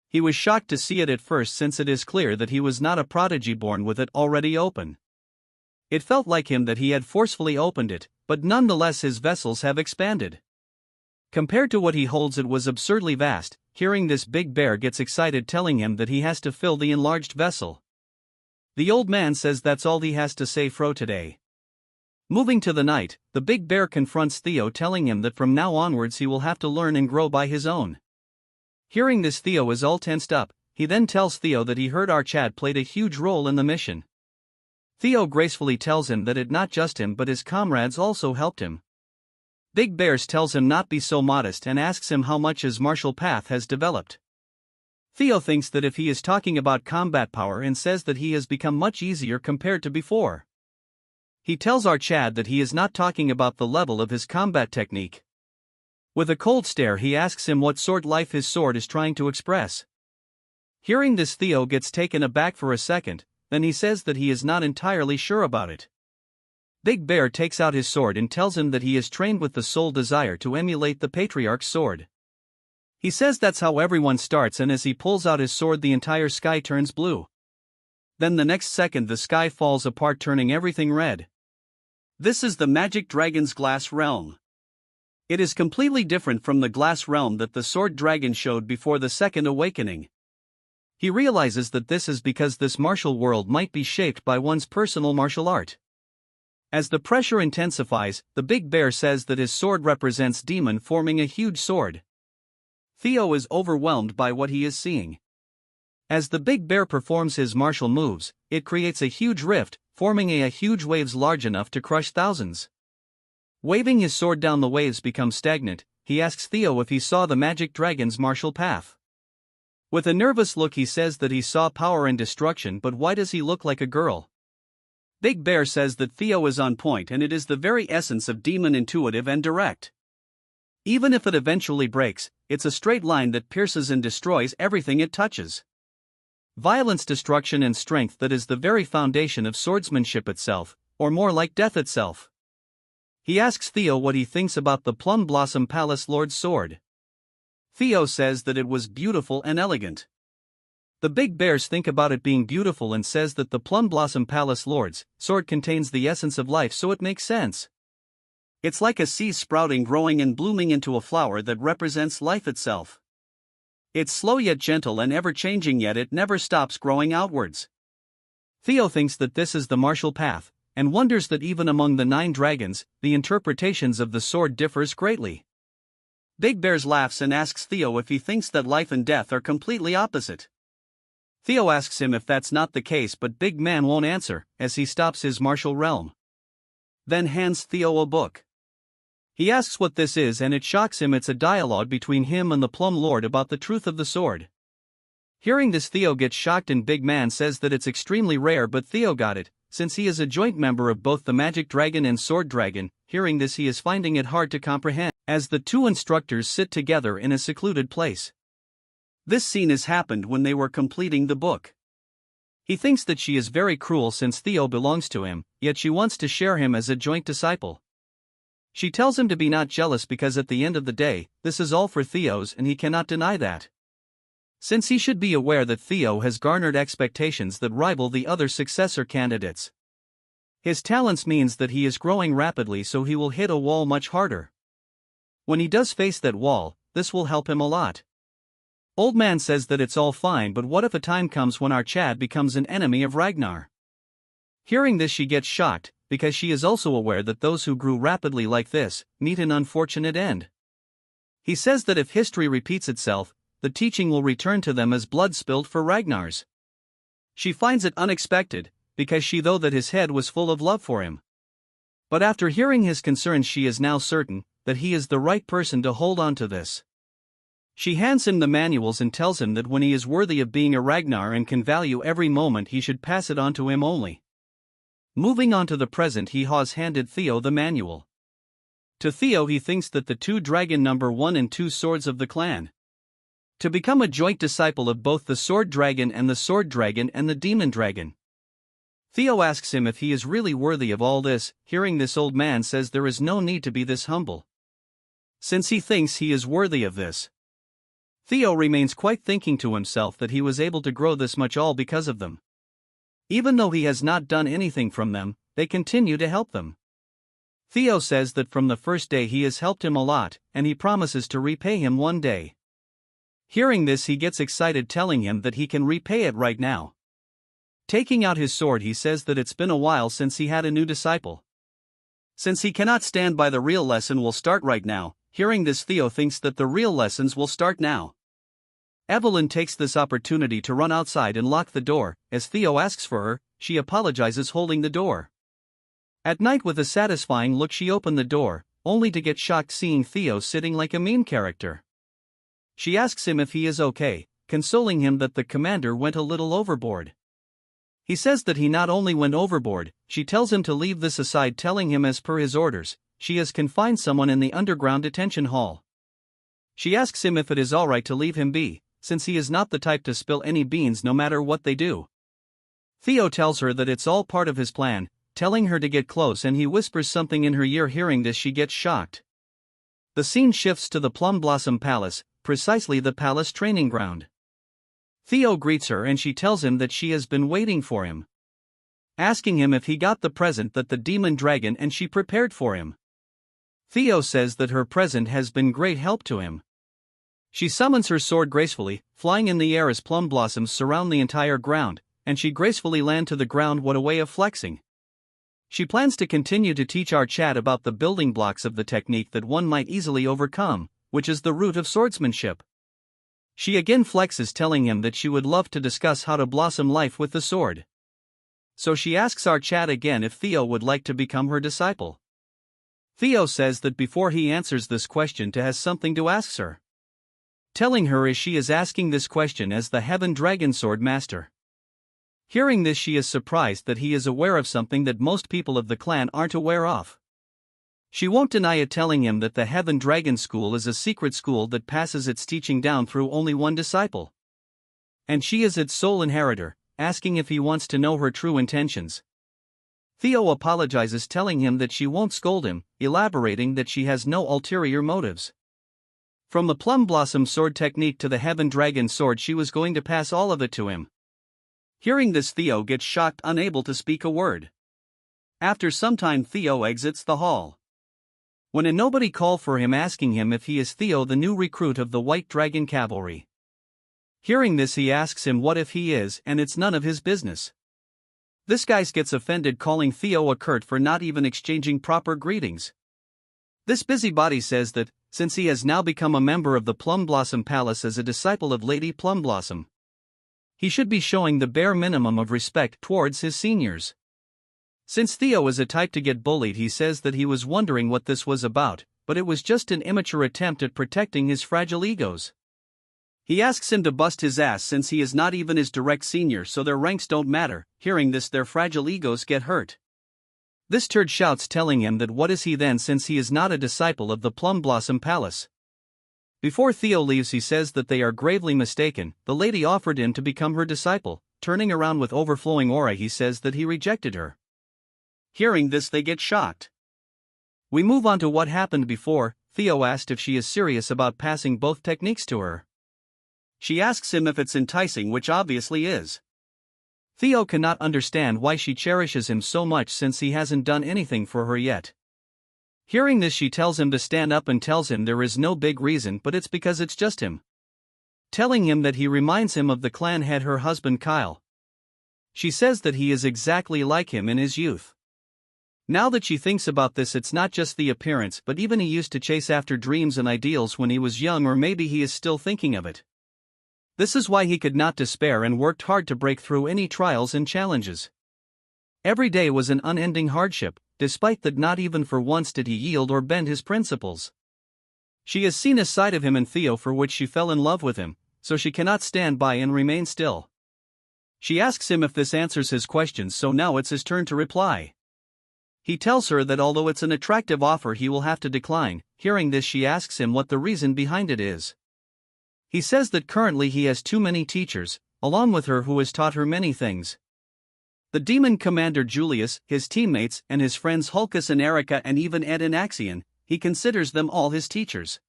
He was shocked to see it at first, since it is clear that he was not a prodigy born with it already open. It felt like him that he had forcefully opened it, but nonetheless his vessels have expanded. Compared to what he holds, it was absurdly vast. Hearing this, Big Bear gets excited, telling him that he has to fill the enlarged vessel. The old man says that's all he has to say for today. Moving to the night, the big bear confronts Theo, telling him that from now onwards he will have to learn and grow by his own. Hearing this, Theo is all tensed up. He then tells Theo that he heard our Chad played a huge role in the mission. Theo gracefully tells him that it not just him but his comrades also helped him. Big Bears tells him not be so modest and asks him how much his martial path has developed. Theo thinks that if he is talking about combat power and says that he has become much easier compared to before. He tells our Chad that he is not talking about the level of his combat technique. With a cold stare, he asks him what sort life his sword is trying to express. Hearing this, Theo gets taken aback for a second, then he says that he is not entirely sure about it. Big Bear takes out his sword and tells him that he is trained with the sole desire to emulate the Patriarch's sword. He says that's how everyone starts, and as he pulls out his sword the entire sky turns blue. Then the next second the sky falls apart, turning everything red. This is the magic dragon's glass realm. It is completely different from the glass realm that the sword dragon showed before the second awakening. He realizes that this is because this martial world might be shaped by one's personal martial art. As the pressure intensifies, the Big Bear says that his sword represents demon, forming a huge sword. Theo is overwhelmed by what he is seeing. As the Big Bear performs his martial moves, it creates a huge rift, forming a huge waves large enough to crush thousands. Waving his sword down, the waves become stagnant. He asks Theo if he saw the magic dragon's martial path. With a nervous look, he says that he saw power and destruction, but why does he look like a girl? Big Bear says that Theo is on point, and it is the very essence of demon, intuitive and direct. Even if it eventually breaks, it's a straight line that pierces and destroys everything it touches. Violence, destruction and strength, that is the very foundation of swordsmanship itself, or more like death itself. He asks Theo what he thinks about the Plum Blossom Palace Lord's sword. Theo says that it was beautiful and elegant. The Big Bears think about it being beautiful and says that the Plum Blossom Palace Lord's sword contains the essence of life, so it makes sense. It's like a seed sprouting, growing and blooming into a flower that represents life itself. It's slow yet gentle and ever-changing, yet it never stops growing outwards. Theo thinks that this is the martial path, and wonders that even among the 9 dragons, the interpretations of the sword differs greatly. Big Bears laughs and asks Theo if he thinks that life and death are completely opposite. Theo asks him if that's not the case, but Big Man won't answer, as he stops his martial realm. Then hands Theo a book. He asks what this is, and it shocks him. It's a dialogue between him and the Plum Lord about the truth of the sword. Hearing this, Theo gets shocked, and Big Man says that it's extremely rare, but Theo got it, since he is a joint member of both the Magic Dragon and Sword Dragon. Hearing this, he is finding it hard to comprehend, as the 2 instructors sit together in a secluded place. This scene has happened when they were completing the book. He thinks that she is very cruel since Theo belongs to him, yet she wants to share him as a joint disciple. She tells him to be not jealous, because at the end of the day, this is all for Theo's, and he cannot deny that. Since he should be aware that Theo has garnered expectations that rival the other successor candidates. His talents means that he is growing rapidly, so he will hit a wall much harder. When he does face that wall, this will help him a lot. Old Man says that it's all fine, but what if a time comes when our Chad becomes an enemy of Ragnar? Hearing this, she gets shocked, because she is also aware that those who grew rapidly like this meet an unfortunate end. He says that if history repeats itself, the teaching will return to them as blood spilled for Ragnar's. She finds it unexpected, because she thought that his head was full of love for him. But after hearing his concerns, she is now certain that he is the right person to hold on to this. She hands him the manuals and tells him that when he is worthy of being a Ragnar and can value every moment, he should pass it on to him only. Moving on to the present, he has handed Theo the manual. To Theo, he thinks that the 2 dragon number 1 and 2 swords of the clan. To become a joint disciple of both the Sword Dragon and the Sword Dragon and the Demon Dragon. Theo asks him if he is really worthy of all this. Hearing this, Old Man says there is no need to be this humble, since he thinks he is worthy of this. Theo remains quiet, thinking to himself that he was able to grow this much all because of them. Even though he has not done anything from them, they continue to help them. Theo says that from the first day he has helped him a lot, and he promises to repay him one day. Hearing this, he gets excited, telling him that he can repay it right now. Taking out his sword, he says that it's been a while since he had a new disciple. Since he cannot stand by, the real lesson will start right now. Hearing this, Theo thinks that the real lessons will start now. Evelyn takes this opportunity to run outside and lock the door. As Theo asks for her, she apologizes, holding the door. At night, with a satisfying look, she opened the door, only to get shocked seeing Theo sitting like a mean character. She asks him if he is okay, consoling him that the commander went a little overboard. He says that he not only went overboard, she tells him to leave this aside, telling him as per his orders, she has confined someone in the underground detention hall. She asks him if it is alright to leave him be, since he is not the type to spill any beans no matter what they do. Theo tells her that it's all part of his plan, telling her to get close, and he whispers something in her ear. Hearing this, she gets shocked. The scene shifts to the Plum Blossom Palace, precisely the palace training ground. Theo greets her and she tells him that she has been waiting for him, asking him if he got the present that the demon dragon and she prepared for him. Theo says that her present has been great help to him. She summons her sword gracefully, flying in the air as plum blossoms surround the entire ground, and she gracefully land to the ground. What a way of flexing. She plans to continue to teach our chat about the building blocks of the technique that one might easily overcome, which is the root of swordsmanship. She again flexes, telling him that she would love to discuss how to blossom life with the sword. So she asks our chat again if Theo would like to become her disciple. Theo says that before he answers this question, he has something to ask her, telling her as she is asking this question as the Heaven Dragon Sword Master. Hearing this, she is surprised that he is aware of something that most people of the clan aren't aware of. She won't deny it, telling him that the Heaven Dragon School is a secret school that passes its teaching down through only one disciple, and she is its sole inheritor, asking if he wants to know her true intentions. Theo apologizes, telling him that she won't scold him, elaborating that she has no ulterior motives. From the Plum Blossom Sword technique to the Heaven Dragon Sword, she was going to pass all of it to him. Hearing this, Theo gets shocked, unable to speak a word. After some time, Theo exits the hall, when a nobody call for him, asking him if he is Theo, the new recruit of the White Dragon Cavalry. Hearing this, he asks him what if he is, and it's none of his business. This guy gets offended, calling Theo a curt for not even exchanging proper greetings. This busybody says that, since he has now become a member of the Plum Blossom Palace as a disciple of Lady Plum Blossom, he should be showing the bare minimum of respect towards his seniors. Since Theo is a type to get bullied, he says that he was wondering what this was about, but it was just an immature attempt at protecting his fragile egos. He asks him to bust his ass since he is not even his direct senior, so their ranks don't matter. Hearing this, their fragile egos get hurt. This turd shouts, telling him that what is he then, since he is not a disciple of the Plum Blossom Palace. Before Theo leaves, he says that they are gravely mistaken. The lady offered him to become her disciple. Turning around with overflowing aura, he says that he rejected her. Hearing this, they get shocked. We move on to what happened before. Theo asked if she is serious about passing both techniques to her. She asks him if it's enticing, which obviously is. Theo cannot understand why she cherishes him so much since he hasn't done anything for her yet. Hearing this, she tells him to stand up and tells him there is no big reason, but it's because it's just him, telling him that he reminds him of the clan head, her husband Kyle. She says that he is exactly like him in his youth. Now that she thinks about this, it's not just the appearance, but even he used to chase after dreams and ideals when he was young, or maybe he is still thinking of it. This is why he could not despair and worked hard to break through any trials and challenges. Every day was an unending hardship, despite that not even for once did he yield or bend his principles. She has seen a side of him in Theo for which she fell in love with him, so she cannot stand by and remain still. She asks him if this answers his questions, so now it's his turn to reply. He tells her that although it's an attractive offer, he will have to decline. Hearing this, she asks him what the reason behind it is. He says that currently he has too many teachers, along with her, who has taught her many things. The demon commander Julius, his teammates, and his friends Hulkus and Erica, and even Ed and Axion, he considers them all his teachers.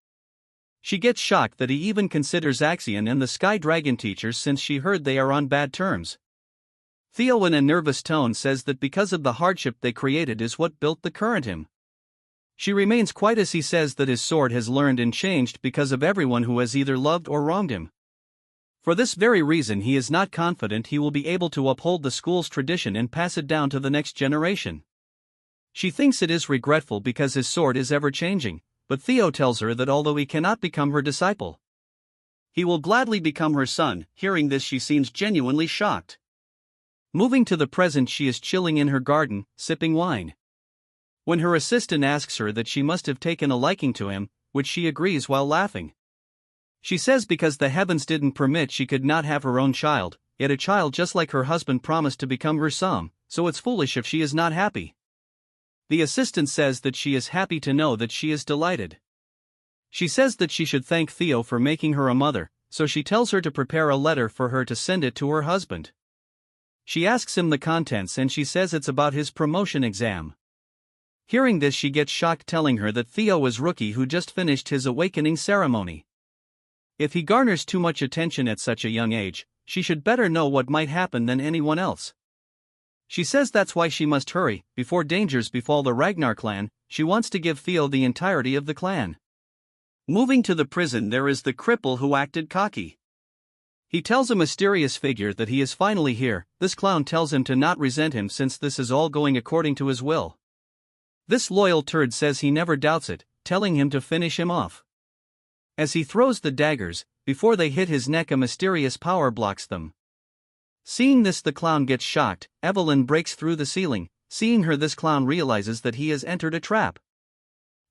She gets shocked that he even considers Axion and the Sky Dragon teachers, since she heard they are on bad terms. Theo, in a nervous tone, says that because of the hardship they created is what built the current him. She remains quiet as he says that his sword has learned and changed because of everyone who has either loved or wronged him. For this very reason, he is not confident he will be able to uphold the school's tradition and pass it down to the next generation. She thinks it is regretful because his sword is ever changing, but Theo tells her that although he cannot become her disciple, he will gladly become her son. Hearing this, she seems genuinely shocked. Moving to the present, she is chilling in her garden, sipping wine, when her assistant asks her that she must have taken a liking to him, which she agrees while laughing. She says because the heavens didn't permit, she could not have her own child, yet a child just like her husband promised to become her son, so it's foolish if she is not happy. The assistant says that she is happy to know that she is delighted. She says that she should thank Theo for making her a mother, so she tells her to prepare a letter for her to send it to her husband. She asks him the contents and she says it's about his promotion exam. Hearing this, she gets shocked, telling her that Theo is rookie who just finished his awakening ceremony. If he garners too much attention at such a young age, she should better know what might happen than anyone else. She says that's why she must hurry, before dangers befall the Ragnar clan. She wants to give Theo the entirety of the clan. Moving to the prison, there is the cripple who acted cocky. He tells a mysterious figure that he is finally here. This clown tells him to not resent him since this is all going according to his will. This loyal turd says he never doubts it, telling him to finish him off. As he throws the daggers, before they hit his neck, a mysterious power blocks them. Seeing this, the clown gets shocked. Evelyn breaks through the ceiling. Seeing her, this clown realizes that he has entered a trap.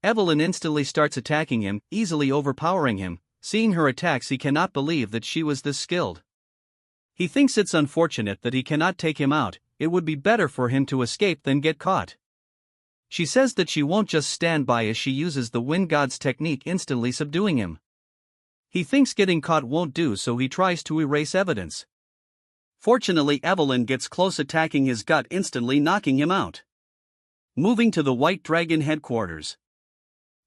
Evelyn instantly starts attacking him, easily overpowering him. Seeing her attacks, he cannot believe that she was this skilled. He thinks it's unfortunate that he cannot take him out. It would be better for him to escape than get caught. She says that she won't just stand by as she uses the Wind God's technique, instantly subduing him. He thinks getting caught won't do, so he tries to erase evidence. Fortunately, Evelyn gets close, attacking his gut, instantly knocking him out. Moving to the White Dragon headquarters.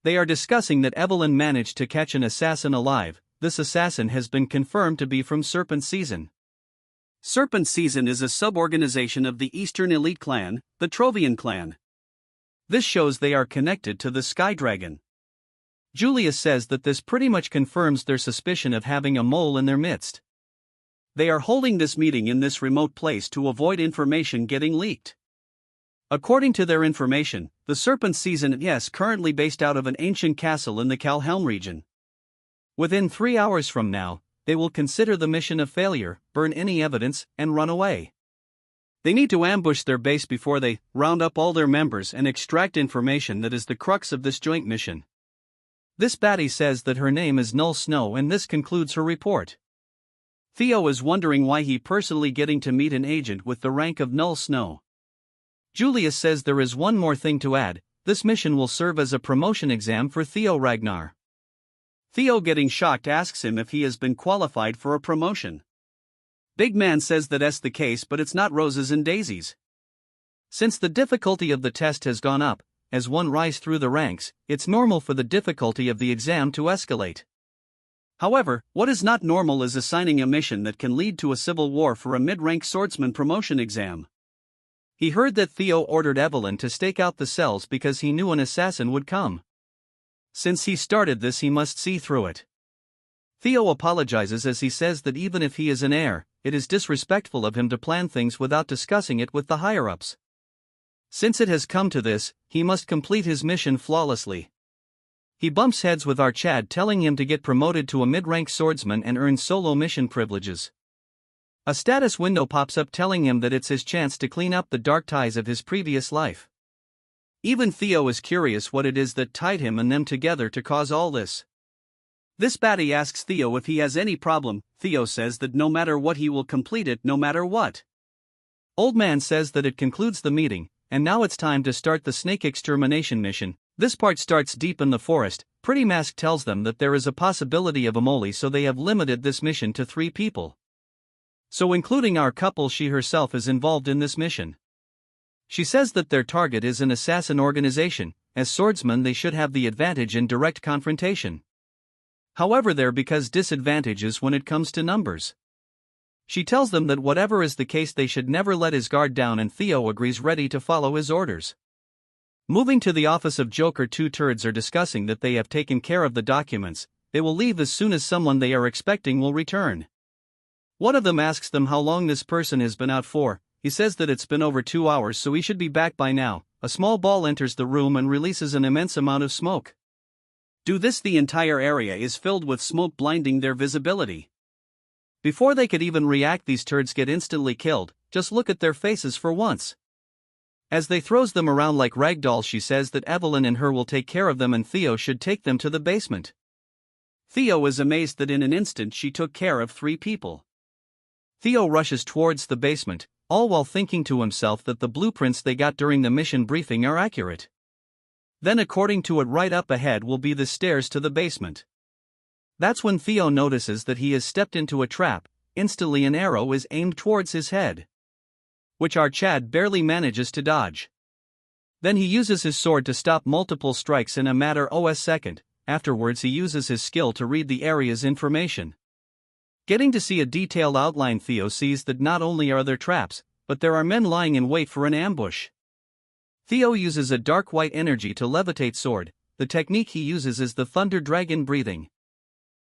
They are discussing that Evelyn managed to catch an assassin alive. This assassin has been confirmed to be from Serpent Season. Serpent Season is a sub-organization of the Eastern Elite Clan, the Trovian clan. This shows they are connected to the Sky Dragon. Julius says that this pretty much confirms their suspicion of having a mole in their midst. They are holding this meeting in this remote place to avoid information getting leaked. According to their information, the Serpent Season is currently based out of an ancient castle in the Calhelm region. Within 3 hours from now, they will consider the mission a failure, burn any evidence, and run away. They need to ambush their base before they round up all their members and extract information that is the crux of this joint mission. This baddie says that her name is Null Snow, and this concludes her report. Theo is wondering why he personally getting to meet an agent with the rank of Null Snow. Julius says there is one more thing to add. This mission will serve as a promotion exam for Theo Ragnar. Theo, getting shocked, asks him if he has been qualified for a promotion. Big Man says that that's the case, but it's not roses and daisies. Since the difficulty of the test has gone up, as one rises through the ranks, it's normal for the difficulty of the exam to escalate. However, what is not normal is assigning a mission that can lead to a civil war for a mid-rank swordsman promotion exam. He heard that Theo ordered Evelyn to stake out the cells because he knew an assassin would come. Since he started this, he must see through it. Theo apologizes as he says that even if he is an heir, it is disrespectful of him to plan things without discussing it with the higher-ups. Since it has come to this, he must complete his mission flawlessly. He bumps heads with Archad, telling him to get promoted to a mid-rank swordsman and earn solo mission privileges. A status window pops up telling him that it's his chance to clean up the dark ties of his previous life. Even Theo is curious what it is that tied him and them together to cause all this. This baddie asks Theo if he has any problem. Theo says that no matter what, he will complete it no matter what. Old Man says that it concludes the meeting, and now it's time to start the snake extermination mission. This part starts deep in the forest. Pretty Mask tells them that there is a possibility of a mole, so they have limited this mission to 3 people. So including our couple, she herself is involved in this mission. She says that their target is an assassin organization. As swordsmen, they should have the advantage in direct confrontation. However, there because disadvantages when it comes to numbers. She tells them that whatever is the case, they should never let his guard down, and Theo agrees, ready to follow his orders. Moving to the office of Joker, 2 turds are discussing that they have taken care of the documents. They will leave as soon as someone they are expecting will return. One of them asks them how long this person has been out for. He says that it's been over 2 hours, so he should be back by now. A small ball enters the room and releases an immense amount of smoke. Due to this, the entire area is filled with smoke, blinding their visibility. Before they could even react, these turds get instantly killed. Just look at their faces for once. As they throws them around like ragdolls, she says that Evelyn and her will take care of them, and Theo should take them to the basement. Theo is amazed that in an instant she took care of 3 people. Theo rushes towards the basement. all while thinking to himself that the blueprints they got during the mission briefing are accurate. Then according to it right up ahead will be the stairs to the basement. That's when Theo notices that he has stepped into a trap. Instantly an arrow is aimed towards his head, which our Chad barely manages to dodge. Then he uses his sword to stop multiple strikes in a matter of a second. Afterwards he uses his skill to read the area's information. Getting to see a detailed outline, Theo sees that not only are there traps, but there are men lying in wait for an ambush. Theo uses a dark white energy to levitate sword. The technique he uses is the thunder dragon breathing.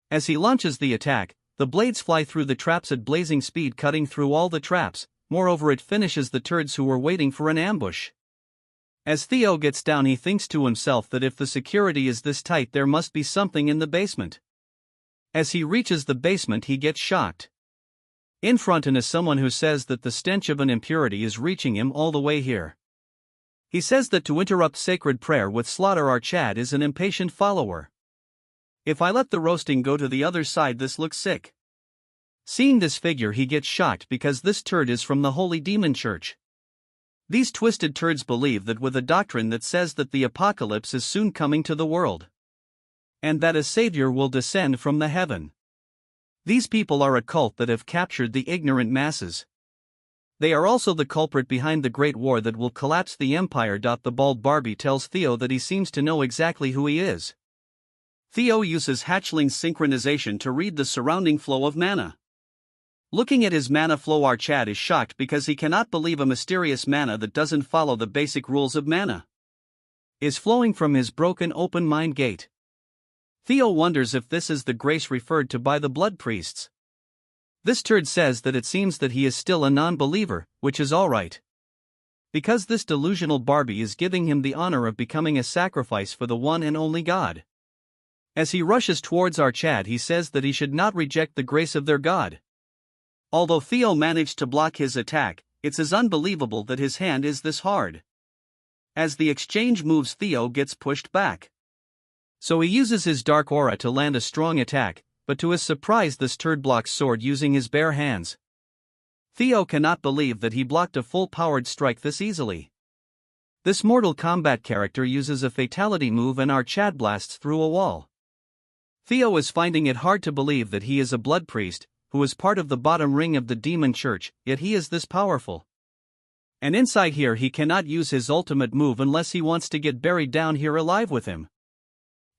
As he launches the attack, the blades fly through the traps at blazing speed, cutting through all the traps. Moreover, it finishes the turds who were waiting for an ambush. As Theo gets down, he thinks to himself that if the security is this tight, there must be something in the basement. As he reaches the basement, he gets shocked. In front is someone who says that the stench of an impurity is reaching him all the way here. He says that to interrupt sacred prayer with slaughter, our Chad is an impatient follower. If I let the roasting go to the other side, this looks sick. Seeing this figure, he gets shocked because this turd is from the Holy Demon Church. These twisted turds believe that with a doctrine that says that the apocalypse is soon coming to the world, and that a savior will descend from the heaven. These people are a cult that have captured the ignorant masses. They are also the culprit behind the great war that will collapse the empire. The bald Barbie tells Theo that he seems to know exactly who he is. Theo uses hatchling synchronization to read the surrounding flow of mana. Looking at his mana flow, our Chad is shocked because he cannot believe a mysterious mana that doesn't follow the basic rules of mana is flowing from his broken open mind gate. Theo wonders if this is the grace referred to by the blood priests. This turd says that it seems that he is still a non-believer, which is alright, because this delusional Barbie is giving him the honor of becoming a sacrifice for the one and only God. As he rushes towards our Chad, he says that he should not reject the grace of their God. Although Theo managed to block his attack, it's as unbelievable that his hand is this hard. As the exchange moves, Theo gets pushed back. So he uses his dark aura to land a strong attack, but to his surprise this turd blocks sword using his bare hands. Theo cannot believe that he blocked a full-powered strike this easily. This Mortal Kombat character uses a fatality move and our Chad blasts through a wall. Theo is finding it hard to believe that he is a blood priest, who is part of the bottom ring of the demon church, yet he is this powerful. And inside here he cannot use his ultimate move unless he wants to get buried down here alive with him.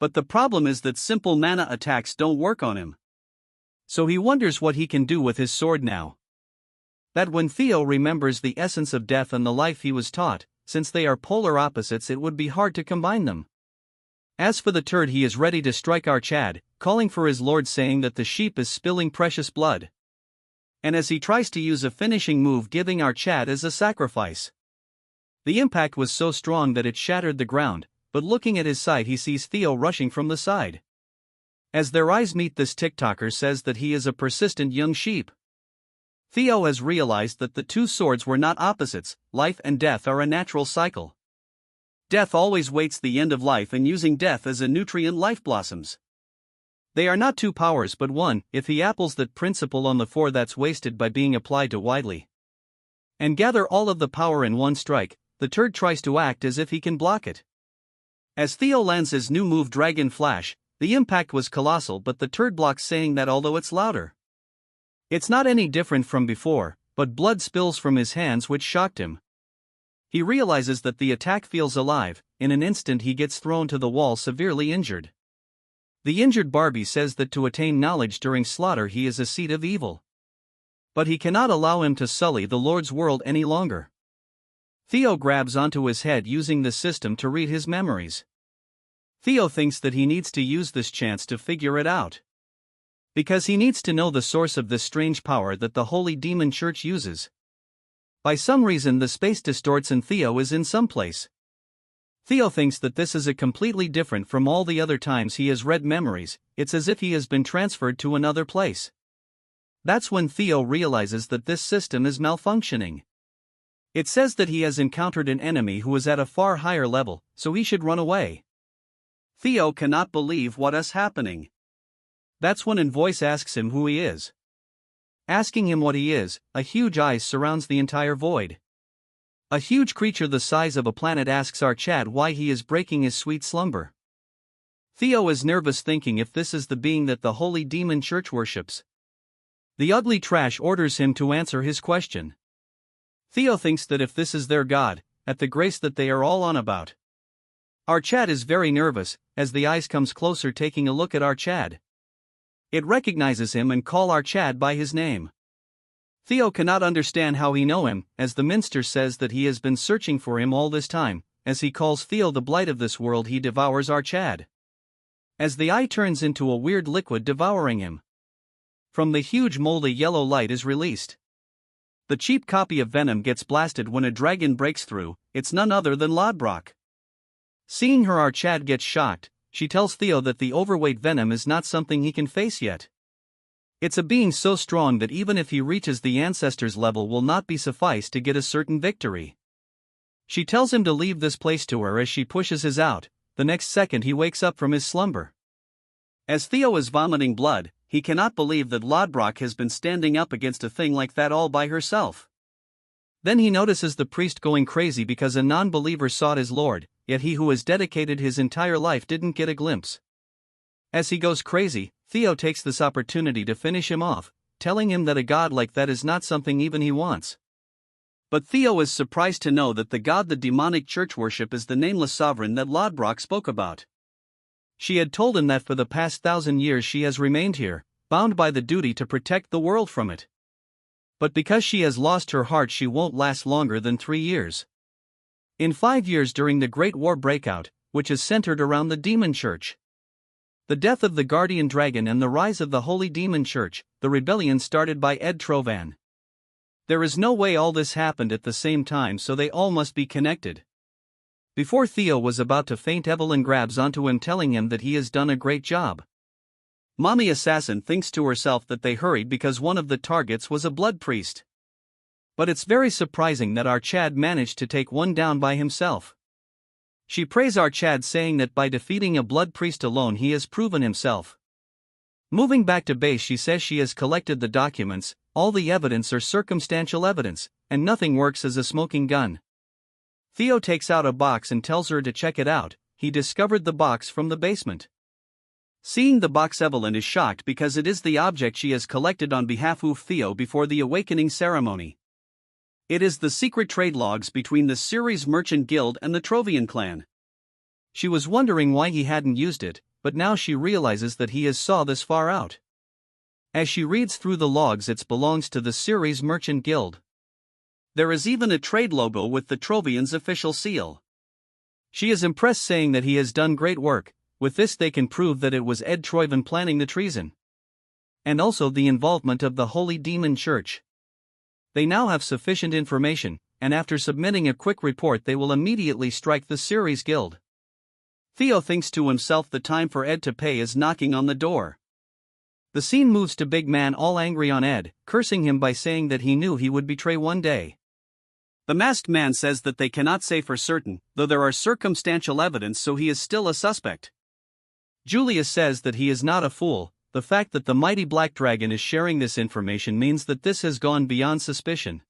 But the problem is that simple mana attacks don't work on him. So he wonders what he can do with his sword now. That when Theo remembers the essence of death and the life he was taught, since they are polar opposites, it would be hard to combine them. As for the turd, he is ready to strike our Chad, calling for his lord, saying that the sheep is spilling precious blood. And as he tries to use a finishing move, giving our Chad as a sacrifice. The impact was so strong that it shattered the ground, but looking at his side he sees Theo rushing from the side. As their eyes meet, this TikToker says that he is a persistent young sheep. Theo has realized that the two swords were not opposites. Life and death are a natural cycle. Death always waits the end of life, and using death as a nutrient, life blossoms. They are not two powers but one. If he apples that principle on the four, that's wasted by being applied too widely. And gather all of the power in one strike, the turd tries to act as if he can block it. As Theo lands his new move Dragon Flash, the impact was colossal, but the turd blocks, saying that although it's louder, it's not any different from before, but blood spills from his hands, which shocked him. He realizes that the attack feels alive. In an instant he gets thrown to the wall, severely injured. The injured Barbie says that to attain knowledge during slaughter he is a seed of evil. But he cannot allow him to sully the Lord's world any longer. Theo grabs onto his head using the system to read his memories. Theo thinks that he needs to use this chance to figure it out, because he needs to know the source of this strange power that the Holy Demon Church uses. By some reason the space distorts and Theo is in some place. Theo thinks that this is a completely different from all the other times he has read memories. It's as if he has been transferred to another place. That's when Theo realizes that this system is malfunctioning. It says that he has encountered an enemy who is at a far higher level, so he should run away. Theo cannot believe what is happening. That's when a voice asks him who he is. asking him what he is. A huge ice surrounds the entire void. A huge creature the size of a planet asks our Chad why he is breaking his sweet slumber. Theo is nervous, thinking if this is the being that the holy demon church worships. The ugly trash orders him to answer his question. Theo thinks that if this is their god, at the grace that they are all on about. Our Chad is very nervous, as the ice comes closer, taking a look at our Chad. It recognizes him and call our Chad by his name. Theo cannot understand how he know him, as the minster says that he has been searching for him all this time. As he calls Theo the blight of this world, he devours our Chad. As the eye turns into a weird liquid devouring him. From the huge moldy yellow light is released. The cheap copy of venom gets blasted when a dragon breaks through. It's none other than Lodbrok. Seeing her, our Chad gets shocked. She tells Theo that the overweight venom is not something he can face yet. It's a being so strong that even if he reaches the ancestors' level will not be suffice to get a certain victory. She tells him to leave this place to her as she pushes his out. The next second he wakes up from his slumber. As Theo is vomiting blood, he cannot believe that Lodbrok has been standing up against a thing like that all by herself. Then he notices the priest going crazy because a non-believer sought his lord, yet he who has dedicated his entire life didn't get a glimpse. As he goes crazy, Theo takes this opportunity to finish him off, telling him that a god like that is not something even he wants. But Theo is surprised to know that the god the demonic church worship is the nameless sovereign that Lodbrok spoke about. She had told him that for the past 1,000 years she has remained here, bound by the duty to protect the world from it. But because she has lost her heart, she won't last longer than 3 years. In 5 years, during the Great War breakout, which is centered around the demon church, the death of the guardian dragon and the rise of the holy demon church, the rebellion started by Ed Trovan. There is no way all this happened at the same time, so they all must be connected. Before Theo was about to faint, Evelyn grabs onto him, telling him that he has done a great job. Mommy Assassin thinks to herself that they hurried because one of the targets was a blood priest. But it's very surprising that our Chad managed to take one down by himself. She praised our Chad, saying that by defeating a blood priest alone he has proven himself. Moving back to base, she says she has collected the documents. All the evidence are circumstantial evidence, and nothing works as a smoking gun. Theo takes out a box and tells her to check it out. He discovered the box from the basement. Seeing the box, Evelyn is shocked because it is the object she has collected on behalf of Theo before the awakening ceremony. It is the secret trade logs between the Ceres Merchant Guild and the Trovian clan. She was wondering why he hadn't used it, but now she realizes that he has saw this far out. As she reads through the logs, it belongs to the Ceres Merchant Guild. There is even a trade logo with the Trovians' official seal. She is impressed, saying that he has done great work. With this they can prove that it was Ed Trovan planning the treason. And also the involvement of the Holy Demon Church. They now have sufficient information, and after submitting a quick report they will immediately strike the Ceres Guild. Theo thinks to himself the time for Ed to pay is knocking on the door. The scene moves to Big Man all angry on Ed, cursing him by saying that he knew he would betray one day. The masked man says that they cannot say for certain, though there are circumstantial evidence, so he is still a suspect. Julius says that he is not a fool. The fact that the mighty black dragon is sharing this information means that this has gone beyond suspicion.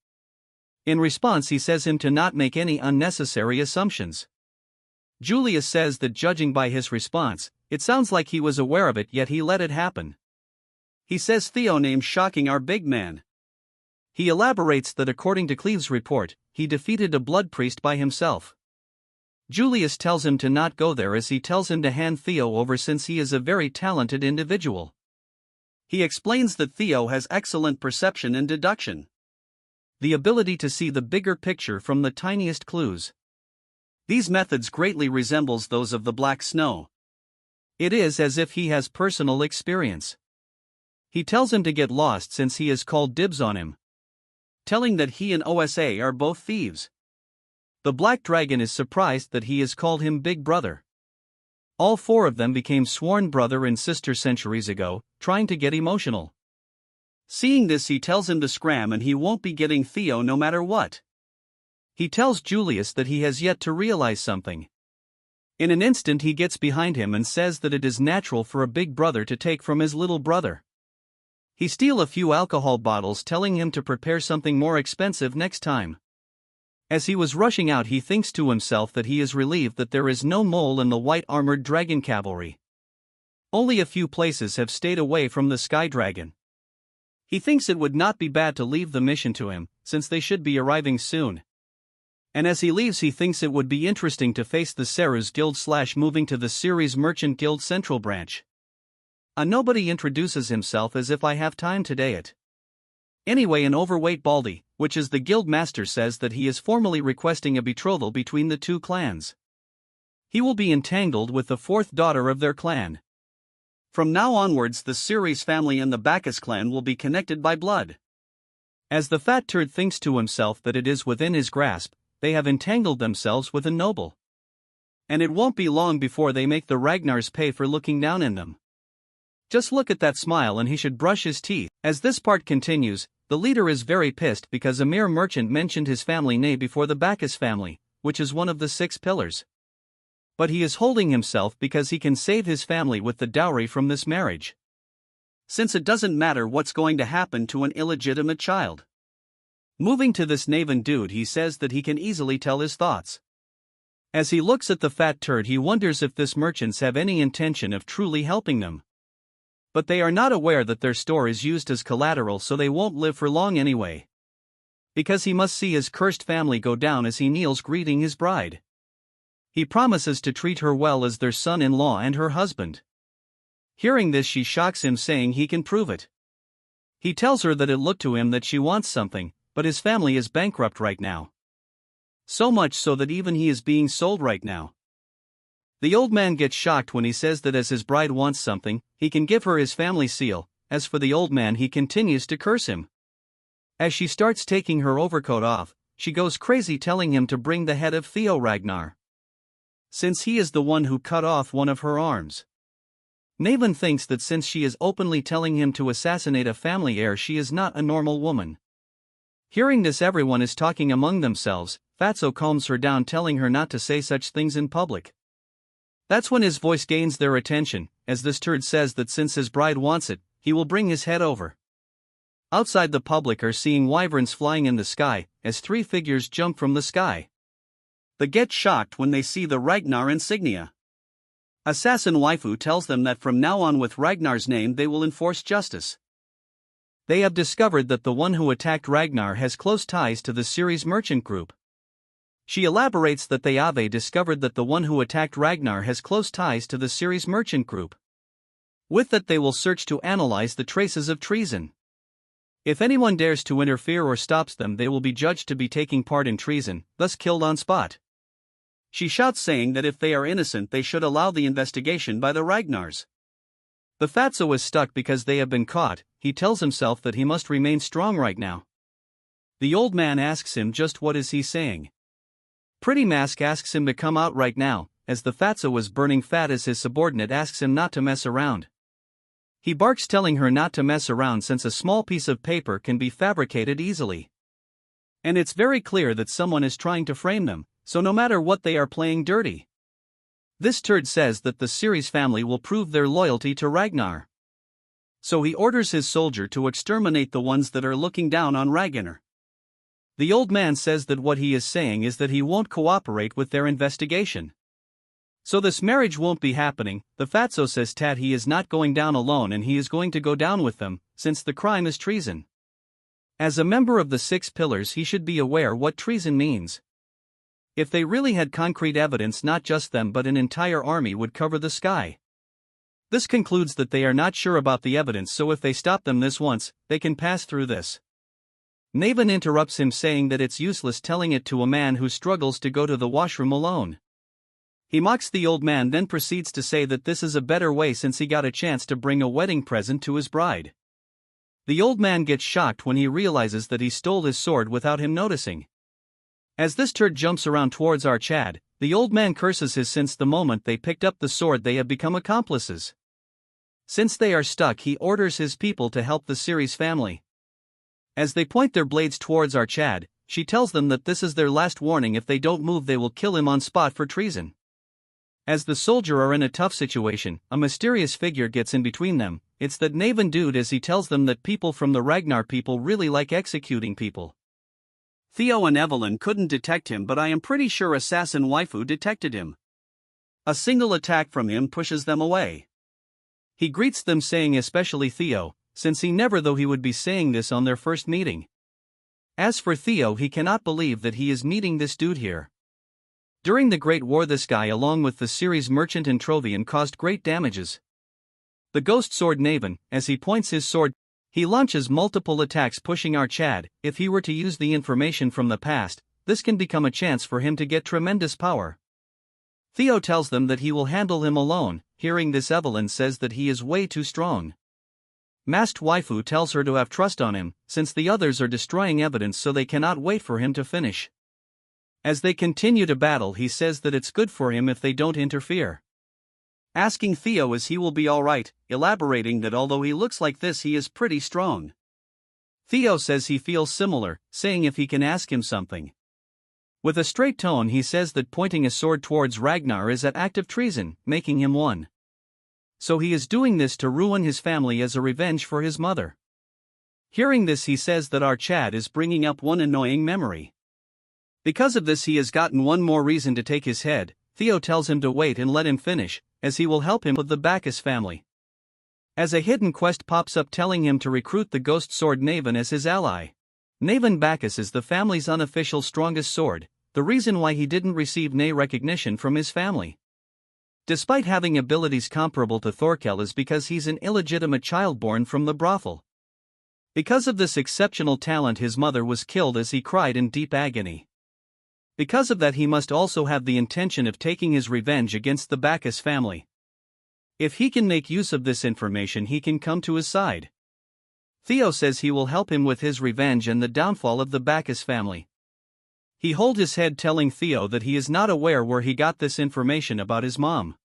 In response, he says him to not make any unnecessary assumptions. Julius says that judging by his response, it sounds like he was aware of it, yet he let it happen. He says Theo named shocking our big man. He elaborates that according to Cleve's report, he defeated a blood priest by himself. Julius tells him to not go there, as he tells him to hand Theo over since he is a very talented individual. He explains that Theo has excellent perception and deduction. The ability to see the bigger picture from the tiniest clues. These methods greatly resembles those of the Black Snow. It is as if he has personal experience. He tells him to get lost since he has called dibs on him, telling that he and OSA are both thieves. The Black Dragon is surprised that he has called him Big Brother. All four of them became sworn brother and sister centuries ago, trying to get emotional. Seeing this, he tells him to scram and he won't be getting Theo no matter what. He tells Julius that he has yet to realize something. In an instant he gets behind him and says that it is natural for a big brother to take from his little brother. He steals a few alcohol bottles, telling him to prepare something more expensive next time. As he was rushing out, he thinks to himself that he is relieved that there is no mole in the white armored dragon cavalry. Only a few places have stayed away from the sky dragon. He thinks it would not be bad to leave the mission to him, since they should be arriving soon. And as he leaves, he thinks it would be interesting to face the Serus Guild / moving to the Ceres Merchant Guild Central Branch. A nobody introduces himself as if I have time today it. Anyway, an overweight baldy, which is the guild master, says that he is formally requesting a betrothal between the two clans. He will be entangled with the fourth daughter of their clan. From now onwards, the Ceres family and the Bacchus clan will be connected by blood. As the fat turd thinks to himself that it is within his grasp, they have entangled themselves with Ignoble. And it won't be long before they make the Ragnars pay for looking down in them. Just look at that smile, and he should brush his teeth. As this part continues, the leader is very pissed because a mere merchant mentioned his family name before the Bacchus family, which is one of the 6 pillars. But he is holding himself because he can save his family with the dowry from this marriage. Since it doesn't matter what's going to happen to an illegitimate child. Moving to this Naven dude, he says that he can easily tell his thoughts. As he looks at the fat turd, he wonders if this merchants have any intention of truly helping them. But they are not aware that their store is used as collateral, so they won't live for long anyway. Because he must see his cursed family go down as he kneels greeting his bride. He promises to treat her well as their son-in-law and her husband. Hearing this, she shocks him, saying he can prove it. He tells her that it looked to him that she wants something, but his family is bankrupt right now. So much so that even he is being sold right now. The old man gets shocked when he says that as his bride wants something, he can give her his family seal. As for the old man, he continues to curse him. As she starts taking her overcoat off, she goes crazy, telling him to bring the head of Theo Ragnar, since he is the one who cut off one of her arms. Naven thinks that since she is openly telling him to assassinate a family heir, she is not a normal woman. Hearing this, everyone is talking among themselves. Fatso calms her down, telling her not to say such things in public. That's when his voice gains their attention, as this turd says that since his bride wants it, he will bring his head over. Outside, the public are seeing wyverns flying in the sky, as 3 figures jump from the sky. They get shocked when they see the Ragnar insignia. Assassin waifu tells them that from now on, with Ragnar's name, they will enforce justice. They have discovered that the one who attacked Ragnar has close ties to the Ceres merchant group. She elaborates that they have discovered that the one who attacked Ragnar has close ties to the Ceres merchant group. With that, they will search to analyze the traces of treason. If anyone dares to interfere or stops them, they will be judged to be taking part in treason, thus killed on spot. She shouts, saying that if they are innocent, they should allow the investigation by the Ragnars. The fatso is stuck because they have been caught. He tells himself that he must remain strong right now. The old man asks him just what is he saying. Pretty Mask asks him to come out right now, as the fatso is burning fat, as his subordinate asks him not to mess around. He barks, telling her not to mess around since a small piece of paper can be fabricated easily. And it's very clear that someone is trying to frame them, so no matter what, they are playing dirty. This turd says that the Ceres family will prove their loyalty to Ragnar. So he orders his soldier to exterminate the ones that are looking down on Ragnar. The old man says that what he is saying is that he won't cooperate with their investigation. So this marriage won't be happening. The fatso says that he is not going down alone, and he is going to go down with them, since the crime is treason. As a member of the 6 pillars, he should be aware what treason means. If they really had concrete evidence, not just them but an entire army would cover the sky. This concludes that they are not sure about the evidence, so if they stop them this once, they can pass through this. Naven interrupts him, saying that it's useless telling it to a man who struggles to go to the washroom alone. He mocks the old man, then proceeds to say that this is a better way since he got a chance to bring a wedding present to his bride. The old man gets shocked when he realizes that he stole his sword without him noticing. As this turd jumps around towards our Chad, the old man curses his since the moment they picked up the sword they have become accomplices. Since they are stuck, he orders his people to help the Ceres family. As they point their blades towards our Chad, she tells them that this is their last warning. If they don't move, they will kill him on spot for treason. As the soldier are in a tough situation, a mysterious figure gets in between them. It's that Naven dude, as he tells them that people from the Ragnar people really like executing people. Theo and Evelyn couldn't detect him, but I am pretty sure assassin waifu detected him. A single attack from him pushes them away. He greets them saying, especially Theo, since he never thought he would be saying this on their first meeting. As for Theo, he cannot believe that he is meeting this dude here. During the Great War, this guy, along with the series Merchant and Trovian, caused great damages. The ghost sword Naven, as he points his sword, he launches multiple attacks pushing our Chad. If he were to use the information from the past, this can become a chance for him to get tremendous power. Theo tells them that he will handle him alone. Hearing this, Evelyn says that he is way too strong. Masked waifu tells her to have trust on him, since the others are destroying evidence, so they cannot wait for him to finish. As they continue to battle, he says that it's good for him if they don't interfere. Asking Theo if he will be alright, elaborating that although he looks like this, he is pretty strong. Theo says he feels similar, saying if he can ask him something. With a straight tone, he says that pointing a sword towards Ragnar is an act of treason, making him one. So he is doing this to ruin his family as a revenge for his mother. Hearing this, he says that our Chad is bringing up one annoying memory. Because of this, he has gotten one more reason to take his head. Theo tells him to wait and let him finish, as he will help him with the Bacchus family. As a hidden quest pops up telling him to recruit the ghost sword Naven as his ally. Naven Bacchus is the family's unofficial strongest sword, the reason why he didn't receive recognition from his family. Despite having abilities comparable to Thorkel, is because he's an illegitimate child born from the brothel. Because of this exceptional talent, his mother was killed as he cried in deep agony. Because of that, he must also have the intention of taking his revenge against the Bacchus family. If he can make use of this information, he can come to his side. Theo says he will help him with his revenge and the downfall of the Bacchus family. He holds his head, telling Theo that he is not aware where he got this information about his mom.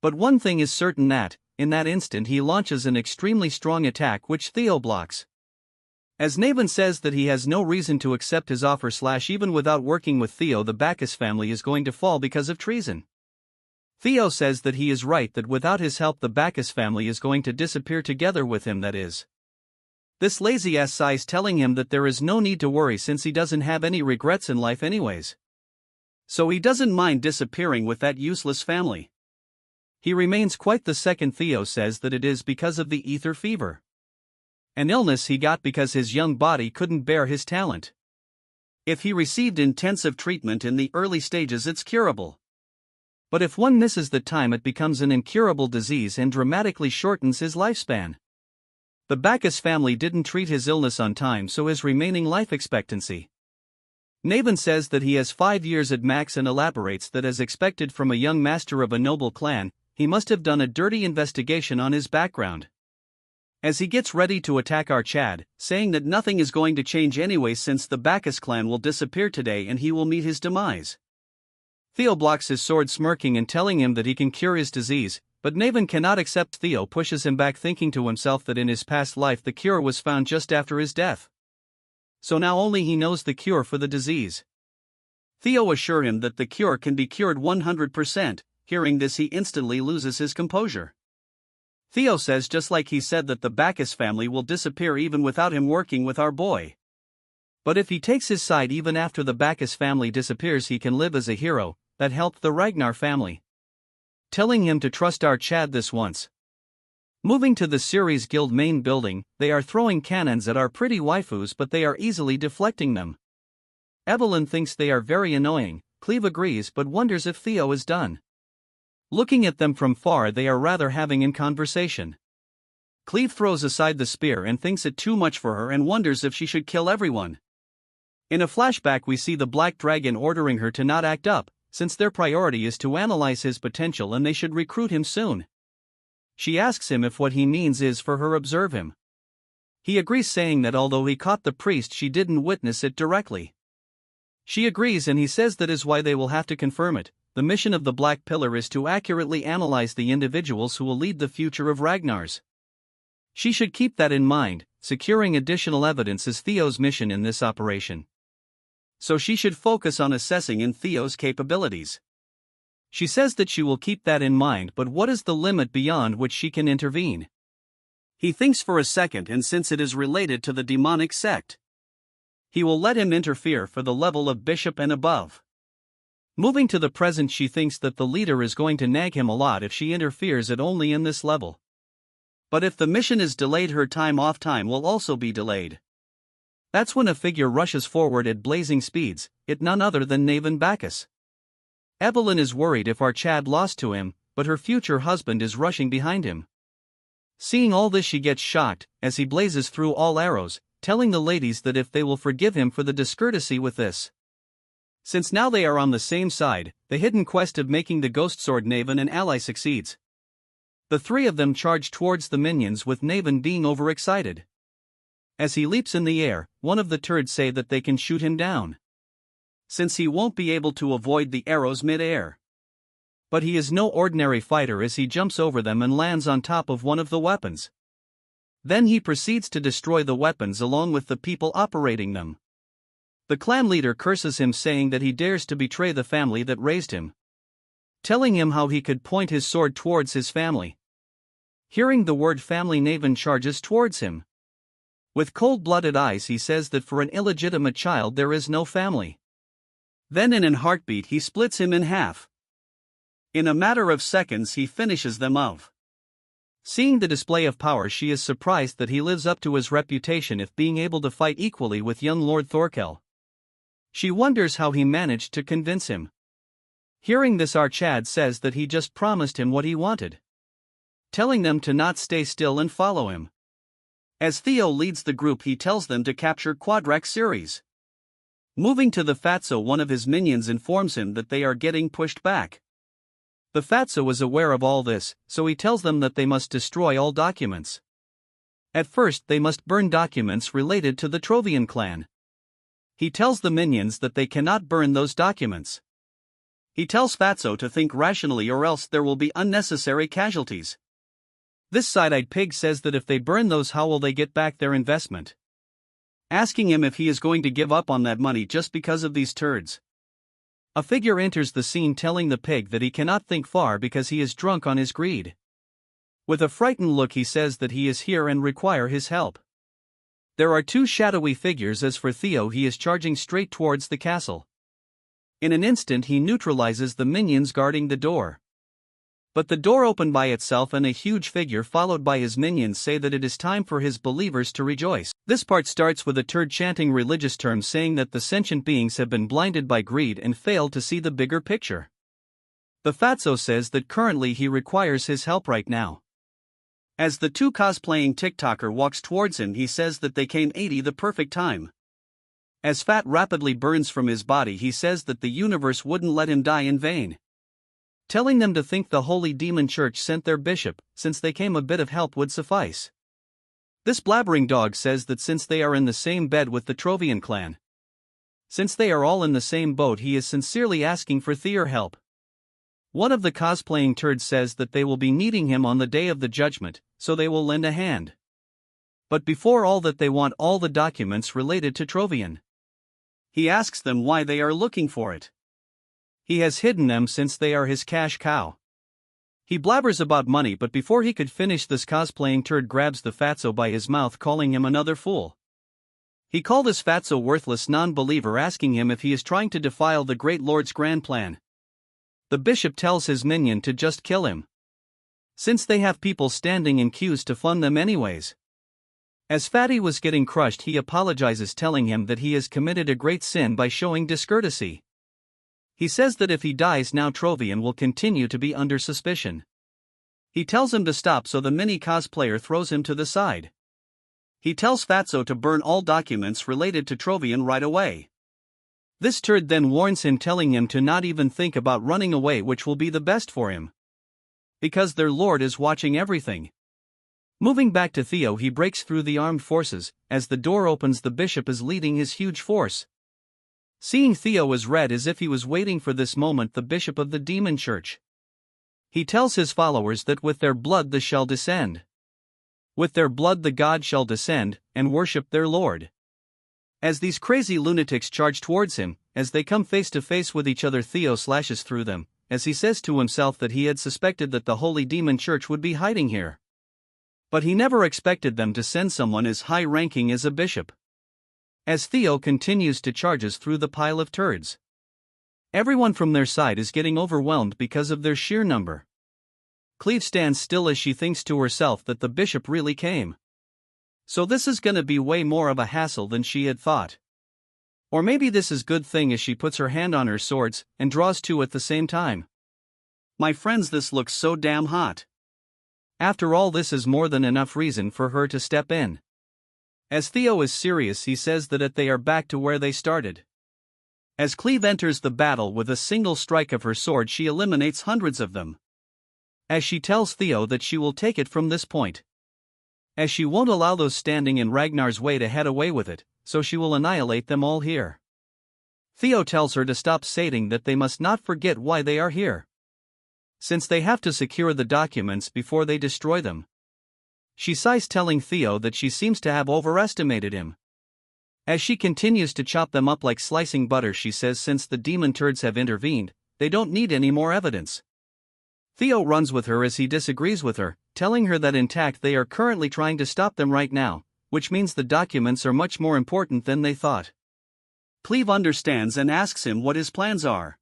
But one thing is certain, that, in that instant, he launches an extremely strong attack which Theo blocks. As Naven says that he has no reason to accept his offer, even without working with Theo, the Bacchus family is going to fall because of treason. Theo says that he is right, that without his help the Bacchus family is going to disappear together with him, that is. This lazy-ass size telling him that there is no need to worry since he doesn't have any regrets in life anyways. So he doesn't mind disappearing with that useless family. He remains quite the second. Theo says that it is because of the ether fever. An illness he got because his young body couldn't bear his talent. If he received intensive treatment in the early stages, it's curable. But if one misses the time, it becomes an incurable disease and dramatically shortens his lifespan. The Bacchus family didn't treat his illness on time, so his remaining life expectancy. Naven says that he has 5 years at max and elaborates that, as expected from a young master of a noble clan, he must have done a dirty investigation on his background. As he gets ready to attack our Chad, saying that nothing is going to change anyway since the Bacchus clan will disappear today and he will meet his demise. Theo blocks his sword, smirking and telling him that he can cure his disease, but Naven cannot accept. Theo pushes him back, thinking to himself that in his past life the cure was found just after his death. So now only he knows the cure for the disease. Theo assures him that the cure can be cured 100%, hearing this he instantly loses his composure. Theo says, just like he said, that the Bacchus family will disappear even without him working with our boy. But if he takes his side even after the Bacchus family disappears, he can live as a hero that helped the Ragnar family. Telling him to trust our Chad this once. Moving to the series guild main building, they are throwing cannons at our pretty waifus, but they are easily deflecting them. Evelyn thinks they are very annoying. Cleve agrees but wonders if Theo is done. Looking at them from far, they are rather having in conversation. Cleve throws aside the spear and thinks it too much for her and wonders if she should kill everyone. In a flashback, we see the Black Dragon ordering her to not act up, since their priority is to analyze his potential and they should recruit him soon. She asks him if what he means is for her observe him. He agrees, saying that although he caught the priest, she didn't witness it directly. She agrees and he says that is why they will have to confirm it. The mission of the Black Pillar is to accurately analyze the individuals who will lead the future of Ragnar's. She should keep that in mind. Securing additional evidence is Theo's mission in this operation. So she should focus on assessing in Theo's capabilities. She says that she will keep that in mind, but what is the limit beyond which she can intervene? He thinks for a second, and since it is related to the demonic sect, he will let him interfere for the level of bishop and above. Moving to the present, she thinks that the leader is going to nag him a lot if she interferes at only in this level. But if the mission is delayed, her time off time will also be delayed. That's when a figure rushes forward at blazing speeds, it none other than Naven Bacchus. Evelyn is worried if our Chad lost to him, but her future husband is rushing behind him. Seeing all this, she gets shocked, as he blazes through all arrows, telling the ladies that if they will forgive him for the discourtesy with this. Since now they are on the same side, the hidden quest of making the ghost sword Naven an ally succeeds. The three of them charge towards the minions, with Naven being overexcited. As he leaps in the air, one of the turds say that they can shoot him down, since he won't be able to avoid the arrows mid-air. But he is no ordinary fighter, as he jumps over them and lands on top of one of the weapons. Then he proceeds to destroy the weapons along with the people operating them. The clan leader curses him, saying that he dares to betray the family that raised him, telling him how he could point his sword towards his family. Hearing the word family, Naven charges towards him. With cold-blooded eyes, he says that for an illegitimate child there is no family. Then in an heartbeat he splits him in half. In a matter of seconds he finishes them off. Seeing the display of power, she is surprised that he lives up to his reputation of being able to fight equally with young Lord Thorkel. She wonders how he managed to convince him. Hearing this, our Chad says that he just promised him what he wanted, telling them to not stay still and follow him. As Theo leads the group, he tells them to capture Quadrax Ceres. Moving to the Fatso, one of his minions informs him that they are getting pushed back. The Fatso is aware of all this, so he tells them that they must destroy all documents. At first, they must burn documents related to the Trovian clan. He tells the minions that they cannot burn those documents. He tells Fatso to think rationally, or else there will be unnecessary casualties. This side-eyed pig says that if they burn those, how will they get back their investment? Asking him if he is going to give up on that money just because of these turds. A figure enters the scene, telling the pig that he cannot think far because he is drunk on his greed. With a frightened look, he says that he is here and require his help. There are two shadowy figures. As for Theo, he is charging straight towards the castle. In an instant he neutralizes the minions guarding the door. But the door opened by itself, and a huge figure followed by his minions say that it is time for his believers to rejoice. This part starts with a turd chanting religious terms, saying that the sentient beings have been blinded by greed and failed to see the bigger picture. The Fatso says that currently he requires his help right now. As the two cosplaying TikToker walks towards him, he says that they came 80 the perfect time. As fat rapidly burns from his body, he says that the universe wouldn't let him die in vain, telling them to think the Holy Demon Church sent their bishop, since they came a bit of help would suffice. This blabbering dog says that since they are in the same bed with the Trovian clan, since they are all in the same boat, he is sincerely asking for Theo's help. One of the cosplaying turds says that they will be needing him on the day of the judgment, so they will lend a hand. But before all that, they want all the documents related to Trovian. He asks them why they are looking for it. He has hidden them since they are his cash cow. He blabbers about money, but before he could finish, this cosplaying turd grabs the Fatso by his mouth, calling him another fool. He called this Fatso worthless non-believer, asking him if he is trying to defile the Great Lord's grand plan. The bishop tells his minion to just kill him, since they have people standing in queues to fund them anyways. As Fatty was getting crushed, he apologizes, telling him that he has committed a great sin by showing discourtesy. He says that if he dies now, Trovian will continue to be under suspicion. He tells him to stop, so the mini cosplayer throws him to the side. He tells Fatso to burn all documents related to Trovian right away. This turd then warns him, telling him to not even think about running away, which will be the best for him, because their lord is watching everything. Moving back to Theo, he breaks through the armed forces. As the door opens, the bishop is leading his huge force. Seeing Theo is red, as if he was waiting for this moment, the bishop of the demon church. He tells his followers that with their blood the shall descend. With their blood the god shall descend, and worship their lord. As these crazy lunatics charge towards him, as they come face to face with each other, Theo slashes through them, as he says to himself that he had suspected that the Holy Demon Church would be hiding here. But he never expected them to send someone as high-ranking as a bishop. As Theo continues to charge through the pile of turds, everyone from their side is getting overwhelmed because of their sheer number. Cleve stands still as she thinks to herself that the bishop really came. So this is gonna be way more of a hassle than she had thought. Or maybe this is good thing as she puts her hand on her swords and draws two at the same time. My friends, this looks so damn hot. After all, this is more than enough reason for her to step in. As Theo is serious, he says that they are back to where they started. As Cleve enters the battle with a single strike of her sword, she eliminates hundreds of them. As she tells Theo that she will take it from this point, as she won't allow those standing in Ragnar's way to head away with it, so she will annihilate them all here. Theo tells her to stop stating that they must not forget why they are here, since they have to secure the documents before they destroy them. She sighs, telling Theo that she seems to have overestimated him. As she continues to chop them up like slicing butter, she says since the demon turds have intervened, they don't need any more evidence. Theo runs with her as he disagrees with her, telling her that intact they are currently trying to stop them right now, which means the documents are much more important than they thought. Cleve understands and asks him what his plans are.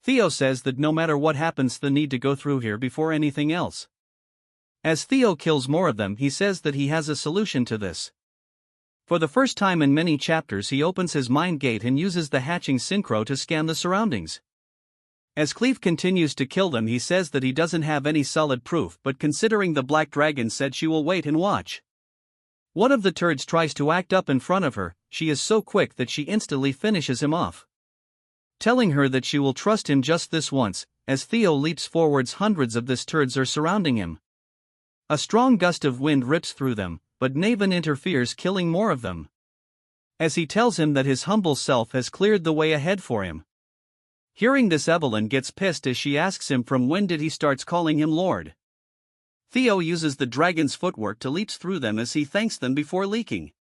Theo says that no matter what happens, they need to go through here before anything else. As Theo kills more of them, he says that he has a solution to this. For the first time in many chapters, he opens his mind gate and uses the hatching synchro to scan the surroundings. As Cleve continues to kill them, he says that he doesn't have any solid proof, but considering the Black Dragon said she will wait and watch. One of the turds tries to act up in front of her. She is so quick that she instantly finishes him off, telling her that she will trust him just this once. As Theo leaps forwards, hundreds of these turds are surrounding him. A strong gust of wind rips through them, but Naven interferes, killing more of them, as he tells him that his humble self has cleared the way ahead for him. Hearing this, Evelyn gets pissed as she asks him from when did he starts calling him Lord. Theo uses the dragon's footwork to leap through them as he thanks them before leaking.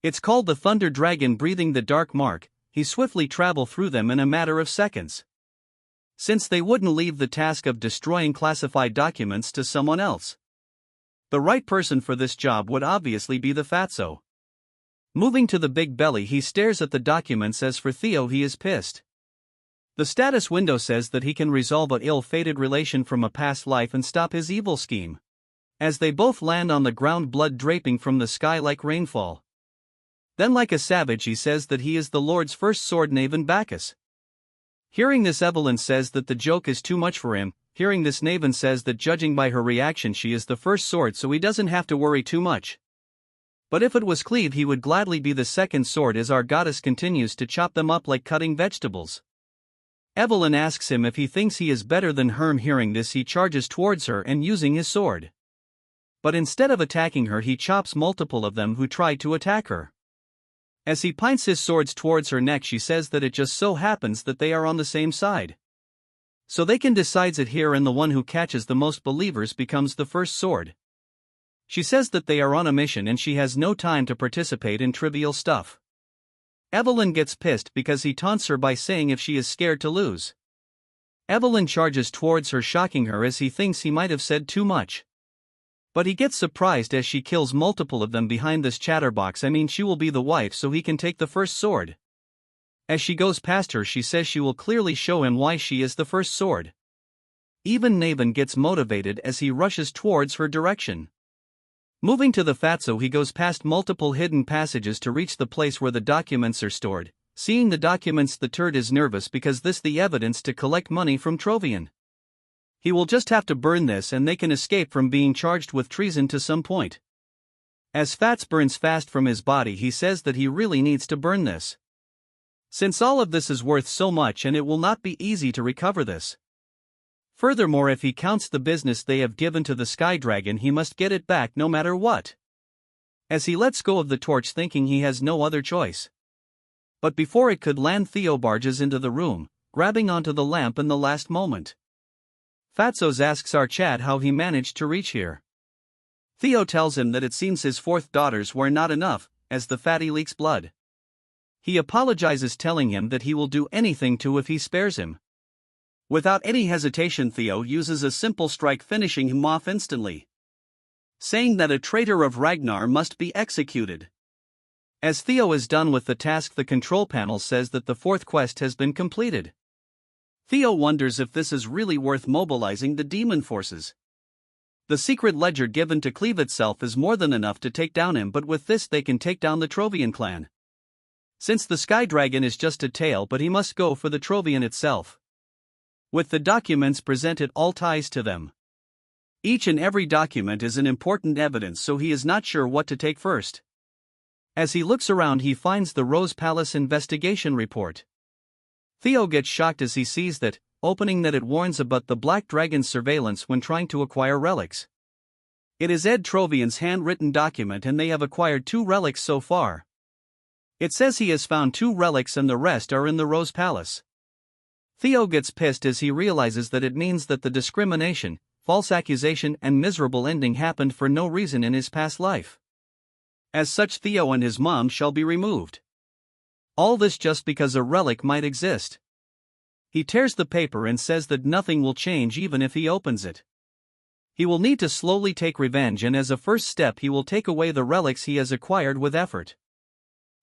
It's called the Thunder Dragon, breathing the dark mark. He swiftly travel through them in a matter of seconds, since they wouldn't leave the task of destroying classified documents to someone else. The right person for this job would obviously be the Fatso. Moving to the big belly, he stares at the documents. As for Theo, he is pissed. The status window says that he can resolve an ill-fated relation from a past life and stop his evil scheme. As they both land on the ground, blood draping from the sky like rainfall. Then, like a savage, he says that he is the Lord's first sword, Naven Bacchus. Hearing this, Evelyn says that the joke is too much for him. Hearing this, Naven says that judging by her reaction, she is the first sword, so he doesn't have to worry too much. But if it was Cleve, he would gladly be the second sword. As our goddess continues to chop them up like cutting vegetables, Evelyn asks him if he thinks he is better than Herm. Hearing this, he charges towards her and using his sword. But instead of attacking her, he chops multiple of them who try to attack her. As he points his swords towards her neck, she says that it just so happens that they are on the same side, so they can decide it here, and the one who catches the most believers becomes the first sword. She says that they are on a mission and she has no time to participate in trivial stuff. Evelyn gets pissed because he taunts her by saying if she is scared to lose. Evelyn charges towards her, shocking her as he thinks he might have said too much. But he gets surprised as she kills multiple of them behind this chatterbox. She will be the wife so he can take the first sword. As she goes past her, she says she will clearly show him why she is the first sword. Even Naven gets motivated as he rushes towards her direction. Moving to the Fatso, he goes past multiple hidden passages to reach the place where the documents are stored. Seeing the documents, the turd is nervous because this the evidence to collect money from Trovian. He will just have to burn this and they can escape from being charged with treason to some point. As Fats burns fast from his body, he says that he really needs to burn this, since all of this is worth so much and it will not be easy to recover this. Furthermore, if he counts the business they have given to the Sky Dragon, he must get it back no matter what. As he lets go of the torch, thinking he has no other choice. But before it could land, Theo barges into the room, grabbing onto the lamp in the last moment. Fatsos asks our chat how he managed to reach here. Theo tells him that it seems his fourth daughters were not enough, as the fatty leaks blood. He apologizes, telling him that he will do anything to if he spares him. Without any hesitation, Theo uses a simple strike, finishing him off instantly, saying that a traitor of Ragnar must be executed. As Theo is done with the task, the control panel says that the fourth quest has been completed. Theo wonders if this is really worth mobilizing the demon forces. The secret ledger given to Cleve itself is more than enough to take down him, but with this they can take down the Trovian clan. Since the Sky Dragon is just a tale, but he must go for the Trovian itself. With the documents presented, all ties to them. Each and every document is an important evidence, so he is not sure what to take first. As he looks around, he finds the Rose Palace investigation report. Theo gets shocked as he sees that, opening that it warns about the Black Dragon's surveillance when trying to acquire relics. It is Ed Trovian's handwritten document, and they have acquired 2 relics so far. It says he has found 2 relics and the rest are in the Rose Palace. Theo gets pissed as he realizes that it means that the discrimination, false accusation and miserable ending happened for no reason in his past life. As such, Theo and his mom shall be removed. All this just because a relic might exist. He tears the paper and says that nothing will change even if he opens it. He will need to slowly take revenge, and as a first step he will take away the relics he has acquired with effort.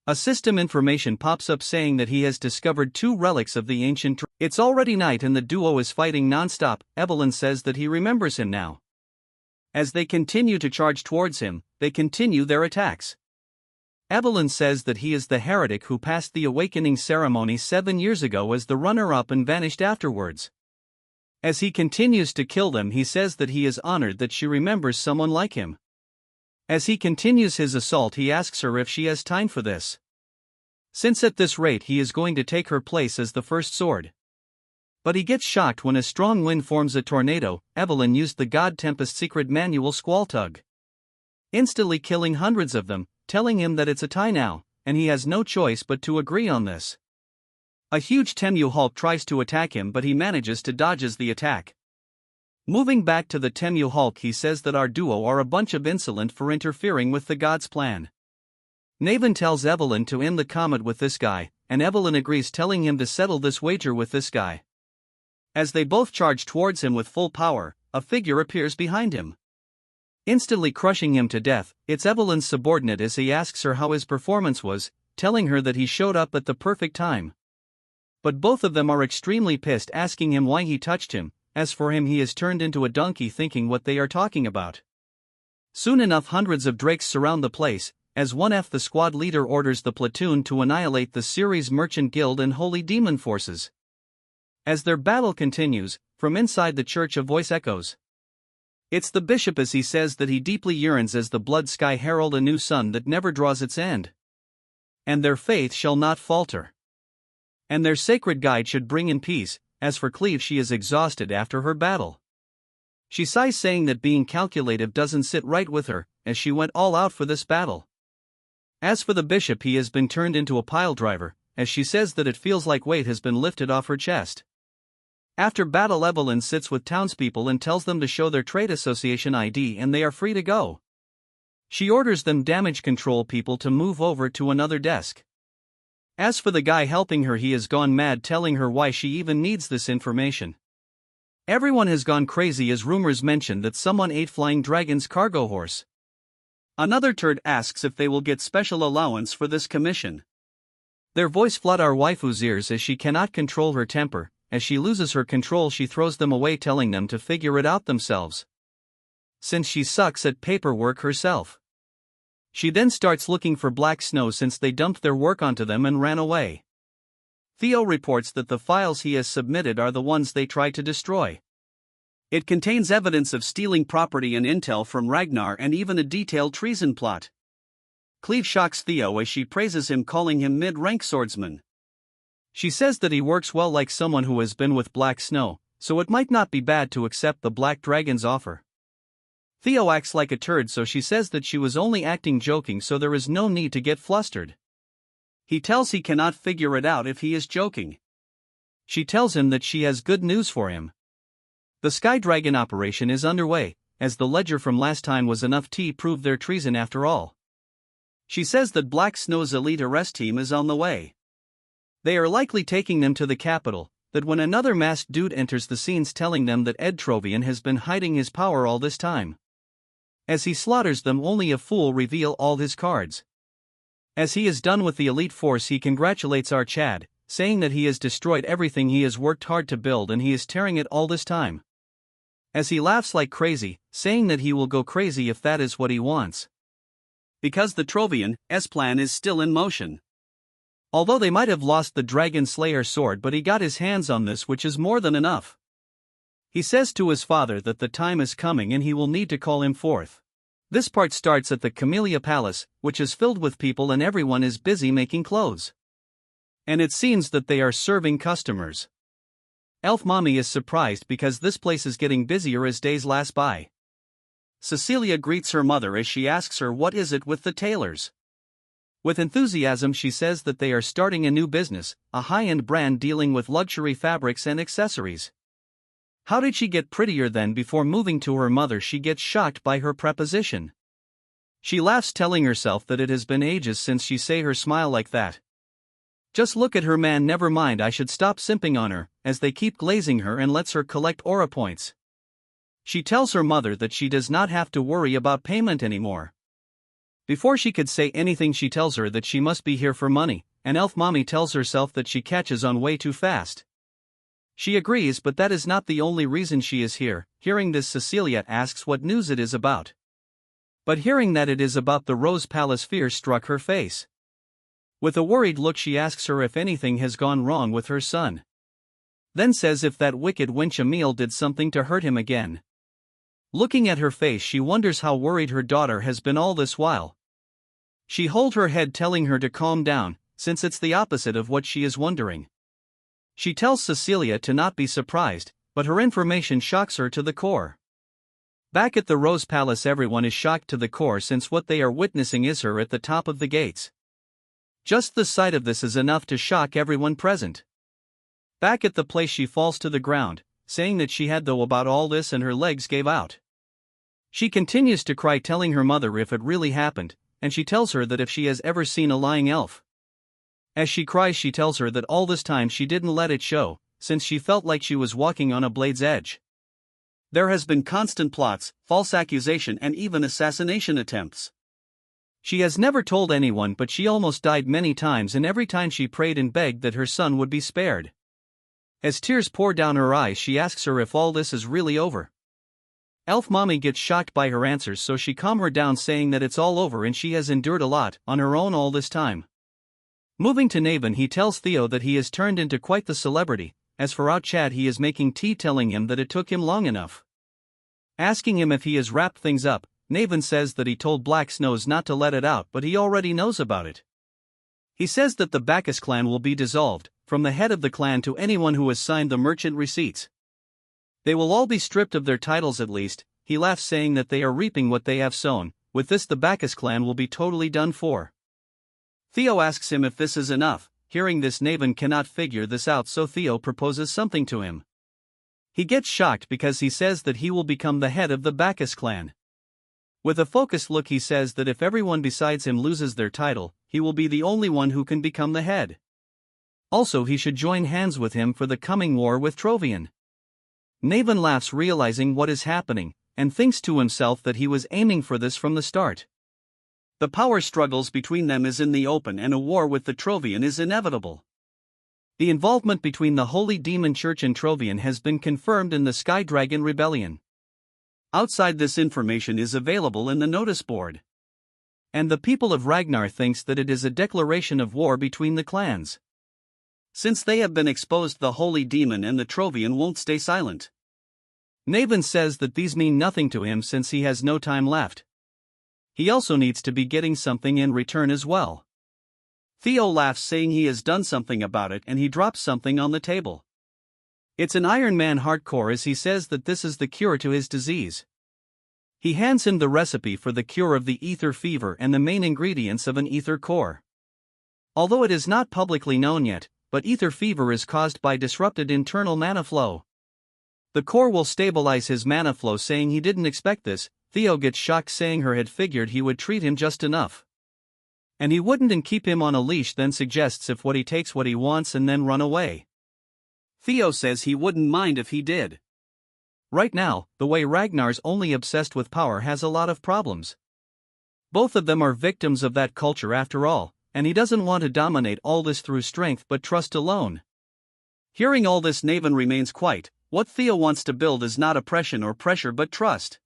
A system information pops up saying that he has discovered 2 relics of the ancient. It's already night and the duo is fighting non-stop. Evelyn says that he remembers him now. As they continue to charge towards him, they continue their attacks. Evelyn says that he is the heretic who passed the awakening ceremony 7 years ago as the runner-up and vanished afterwards. As he continues to kill them, he says that he is honored that she remembers someone like him. As he continues his assault, he asks her if she has time for this, since at this rate he is going to take her place as the first sword. But he gets shocked when a strong wind forms a tornado. Evelyn used the God Tempest secret manual Squall Tug, instantly killing hundreds of them, telling him that it's a tie now, and he has no choice but to agree on this. A huge Temu Hulk tries to attack him, but he manages to dodges the attack. Moving back to the Temu Hulk, he says that our duo are a bunch of insolent for interfering with the god's plan. Naven tells Evelyn to end the comet with this guy, and Evelyn agrees, telling him to settle this wager with this guy. As they both charge towards him with full power, a figure appears behind him, instantly crushing him to death. It's Evelyn's subordinate as he asks her how his performance was, telling her that he showed up at the perfect time. But both of them are extremely pissed, asking him why he touched him. As for him, he is turned into a donkey, thinking what they are talking about. Soon enough, hundreds of drakes surround the place. As 1F, the squad leader orders the platoon to annihilate the Ceres Merchant Guild and Holy Demon forces. As their battle continues, from inside the church a voice echoes. It's the bishop, as he says that he deeply yearns as the blood sky herald a new sun that never draws its end. And their faith shall not falter. And their sacred guide should bring in peace. As for Cleve, she is exhausted after her battle. She sighs, saying that being calculative doesn't sit right with her, as she went all out for this battle. As for the bishop, he has been turned into a pile driver, as she says that it feels like weight has been lifted off her chest. After battle, Evelyn sits with townspeople and tells them to show their trade association ID and they are free to go. She orders them damage control people to move over to another desk. As for the guy helping her, he has gone mad, telling her why she even needs this information. Everyone has gone crazy as rumors mention that someone ate Flying Dragon's cargo horse. Another turd asks if they will get special allowance for this commission. Their voice flood our waifu's ears as she cannot control her temper. As she loses her control, she throws them away, telling them to figure it out themselves, since she sucks at paperwork herself. She then starts looking for Black Snow since they dumped their work onto them and ran away. Theo reports that the files he has submitted are the ones they tried to destroy. It contains evidence of stealing property and intel from Ragnar and even a detailed treason plot. Cleve shocks Theo as she praises him, calling him mid-rank swordsman. She says that he works well like someone who has been with Black Snow, so it might not be bad to accept the Black Dragon's offer. Theo acts like a turd, so she says that she was only acting joking, so there is no need to get flustered. He tells he cannot figure it out if he is joking. She tells him that she has good news for him. The Sky Dragon operation is underway, as the ledger from last time was enough to prove their treason after all. She says that Black Snow's elite arrest team is on the way. They are likely taking them to the capital, that when another masked dude enters the scenes telling them that Ed Trovian has been hiding his power all this time. As he slaughters them, only a fool reveal all his cards. As he is done with the elite force, he congratulates our Chad, saying that he has destroyed everything he has worked hard to build and he is tearing it all this time. As he laughs like crazy, saying that he will go crazy if that is what he wants. Because the Trovian's plan is still in motion. Although they might have lost the Dragon Slayer sword, but he got his hands on this, which is more than enough. He says to his father that the time is coming and he will need to call him forth. This part starts at the Camellia Palace, which is filled with people and everyone is busy making clothes. And it seems that they are serving customers. Elf Mommy is surprised because this place is getting busier as days pass by. Cecilia greets her mother as she asks her what is it with the tailors. With enthusiasm she says that they are starting a new business, a high-end brand dealing with luxury fabrics and accessories. How did she get prettier then? Before moving to her mother she gets shocked by her preposition. She laughs, telling herself that it has been ages since she saw her smile like that. Just look at her, man, never mind, I should stop simping on her, as they keep glazing her and lets her collect aura points. She tells her mother that she does not have to worry about payment anymore. Before she could say anything she tells her that she must be here for money, and Elf Mommy tells herself that she catches on way too fast. She agrees, but that is not the only reason she is here. Hearing this, Cecilia asks what news it is about. But hearing that it is about the Rose Palace, fear struck her face. With a worried look she asks her if anything has gone wrong with her son. Then says if that wicked wench Emil did something to hurt him again. Looking at her face she wonders how worried her daughter has been all this while. She holds her head, telling her to calm down, since it's the opposite of what she is wondering. She tells Cecilia to not be surprised, but her information shocks her to the core. Back at the Rose Palace everyone is shocked to the core since what they are witnessing is her at the top of the gates. Just the sight of this is enough to shock everyone present. Back at the place she falls to the ground, saying that she had though about all this and her legs gave out. She continues to cry, telling her mother if it really happened, and she tells her that if she has ever seen a lying elf. As she cries she tells her that all this time she didn't let it show, since she felt like she was walking on a blade's edge. There has been constant plots, false accusation and even assassination attempts. She has never told anyone, but she almost died many times, and every time she prayed and begged that her son would be spared. As tears pour down her eyes she asks her if all this is really over. Elf Mommy gets shocked by her answers, so she calms her down, saying that it's all over and she has endured a lot on her own all this time. Moving to Naven, he tells Theo that he has turned into quite the celebrity. As for our Chad, he is making tea, telling him that it took him long enough. Asking him if he has wrapped things up, Naven says that he told Black Snows not to let it out, but he already knows about it. He says that the Bacchus clan will be dissolved, from the head of the clan to anyone who has signed the merchant receipts. They will all be stripped of their titles at least. He laughs, saying that they are reaping what they have sown. With this the Bacchus clan will be totally done for. Theo asks him if this is enough. Hearing this, Naven cannot figure this out, so Theo proposes something to him. He gets shocked because he says that he will become the head of the Bacchus clan. With a focused look he says that if everyone besides him loses their title, he will be the only one who can become the head. Also he should join hands with him for the coming war with Trovian. Naven laughs, realizing what is happening, and thinks to himself that he was aiming for this from the start. The power struggles between them is in the open and a war with the Trovian is inevitable. The involvement between the Holy Demon Church and Trovian has been confirmed in the Sky Dragon Rebellion. Outside this information is available in the notice board. And the people of Ragnar thinks that it is a declaration of war between the clans. Since they have been exposed, the Holy Demon and the Trovian won't stay silent. Naven says that these mean nothing to him since he has no time left. He also needs to be getting something in return as well. Theo laughs, saying he has done something about it, and he drops something on the table. It's an Iron Man heart core, as he says that this is the cure to his disease. He hands him the recipe for the cure of the ether fever and the main ingredients of an ether core. Although it is not publicly known yet, but ether fever is caused by disrupted internal mana flow. The core will stabilize his mana flow, saying he didn't expect this. Theo gets shocked, saying her had figured he would treat him just enough. And he wouldn't and keep him on a leash, then suggests if what he takes what he wants and then run away. Theo says he wouldn't mind if he did. Right now, the way Ragnar's only obsessed with power has a lot of problems. Both of them are victims of that culture after all, and he doesn't want to dominate all this through strength but trust alone. Hearing all this, Naven remains quiet. What Theo wants to build is not oppression or pressure but trust.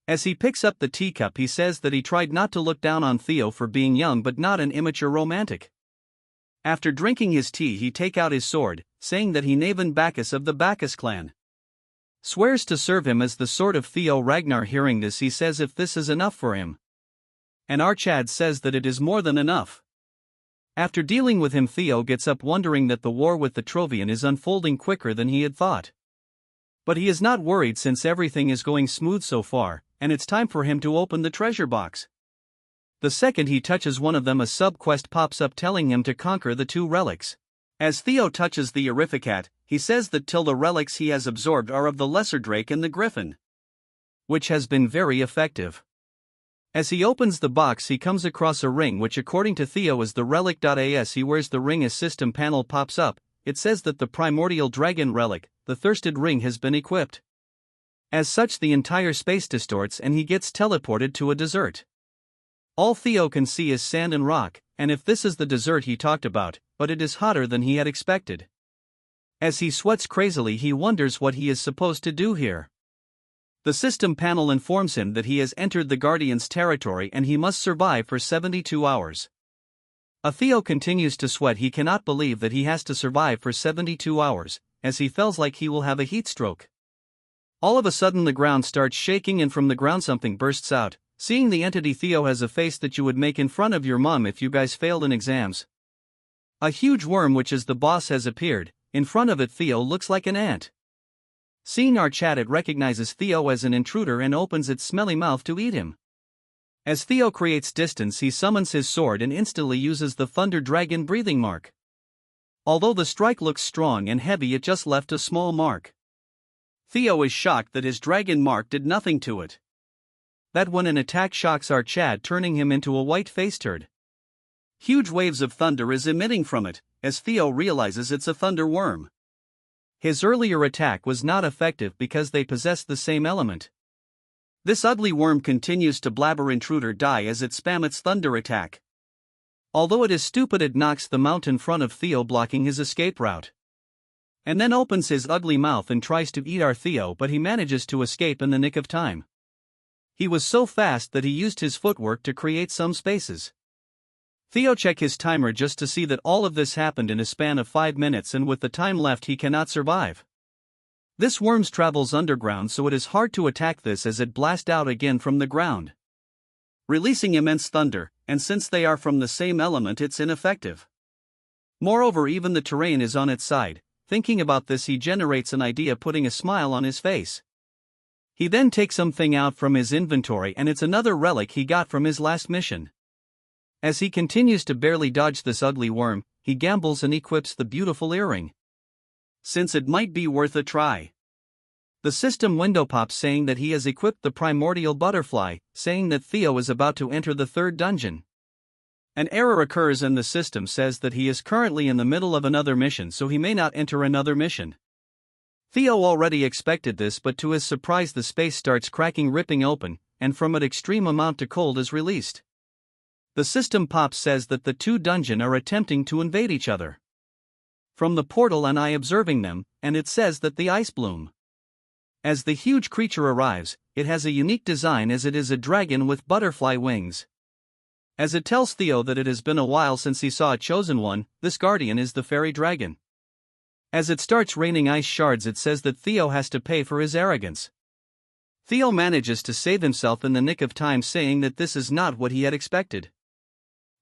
As he picks up the teacup, he says that he tried not to look down on Theo for being young but not an immature romantic. After drinking his tea, he take out his sword, saying that he Naven Bacchus of the Bacchus clan. Swears to serve him as the sword of Theo. Ragnar, hearing this, he says if this is enough for him. And Archad says that it is more than enough. After dealing with him, Theo gets up wondering that the war with the Trovian is unfolding quicker than he had thought. But he is not worried since everything is going smooth so far, and it's time for him to open the treasure box. The second he touches one of them, a sub-quest pops up telling him to conquer the 2 relics. As Theo touches the Erificat, he says that till the relics he has absorbed are of the Lesser Drake and the Griffin, which has been very effective. As he opens the box, he comes across a ring which according to Theo is the relic. As he wears the ring, a system panel pops up. It says that the primordial dragon relic, the thirsted ring, has been equipped. As such, the entire space distorts and he gets teleported to a desert. All Theo can see is sand and rock, and if this is the desert he talked about, but it is hotter than he had expected. As he sweats crazily, he wonders what he is supposed to do here. The system panel informs him that he has entered the Guardian's territory and he must survive for 72 hours. Theo continues to sweat. He cannot believe that he has to survive for 72 hours, as he feels like he will have a heat stroke. All of a sudden the ground starts shaking and from the ground something bursts out. Seeing the entity, Theo has a face that you would make in front of your mom if you guys failed in exams. A huge worm, which is the boss, has appeared. In front of it, Theo looks like an ant. Seeing Archad, it recognizes Theo as an intruder and opens its smelly mouth to eat him. As Theo creates distance, he summons his sword and instantly uses the Thunder Dragon breathing mark. Although the strike looks strong and heavy, it just left a small mark. Theo is shocked that his dragon mark did nothing to it. That when an attack shocks Archad, turning him into a white face turd. Huge waves of thunder is emitting from it, as Theo realizes it's a thunder worm. His earlier attack was not effective because they possess the same element. This ugly worm continues to blabber. Intruder, die as it spams its thunder attack. Although it is stupid, it knocks the mount in front of Theo, blocking his escape route. And then opens his ugly mouth and tries to eat our Theo, but he manages to escape in the nick of time. He was so fast that he used his footwork to create some spaces. Theo check his timer just to see that all of this happened in a span of 5 minutes, and with the time left he cannot survive. This worm travels underground, so it is hard to attack this as it blasts out again from the ground, releasing immense thunder, and since they are from the same element, it's ineffective. Moreover, even the terrain is on its side. Thinking about this, he generates an idea, putting a smile on his face. He then takes something out from his inventory, and it's another relic he got from his last mission. As he continues to barely dodge this ugly worm, he gambles and equips the beautiful earring, since it might be worth a try. The system window pops saying that he has equipped the primordial butterfly, saying that Theo is about to enter the 3rd dungeon. An error occurs and the system says that he is currently in the middle of another mission, so he may not enter another mission. Theo already expected this, but to his surprise the space starts cracking, ripping open, and from it extreme amount of cold is released. The system pop says that the 2 dungeons are attempting to invade each other from the portal, and I observing them, and it says that the ice bloom. As the huge creature arrives, it has a unique design as it is a dragon with butterfly wings. As it tells Theo that it has been a while since he saw a chosen one, this guardian is the fairy dragon. As it starts raining ice shards, it says that Theo has to pay for his arrogance. Theo manages to save himself in the nick of time, saying that this is not what he had expected.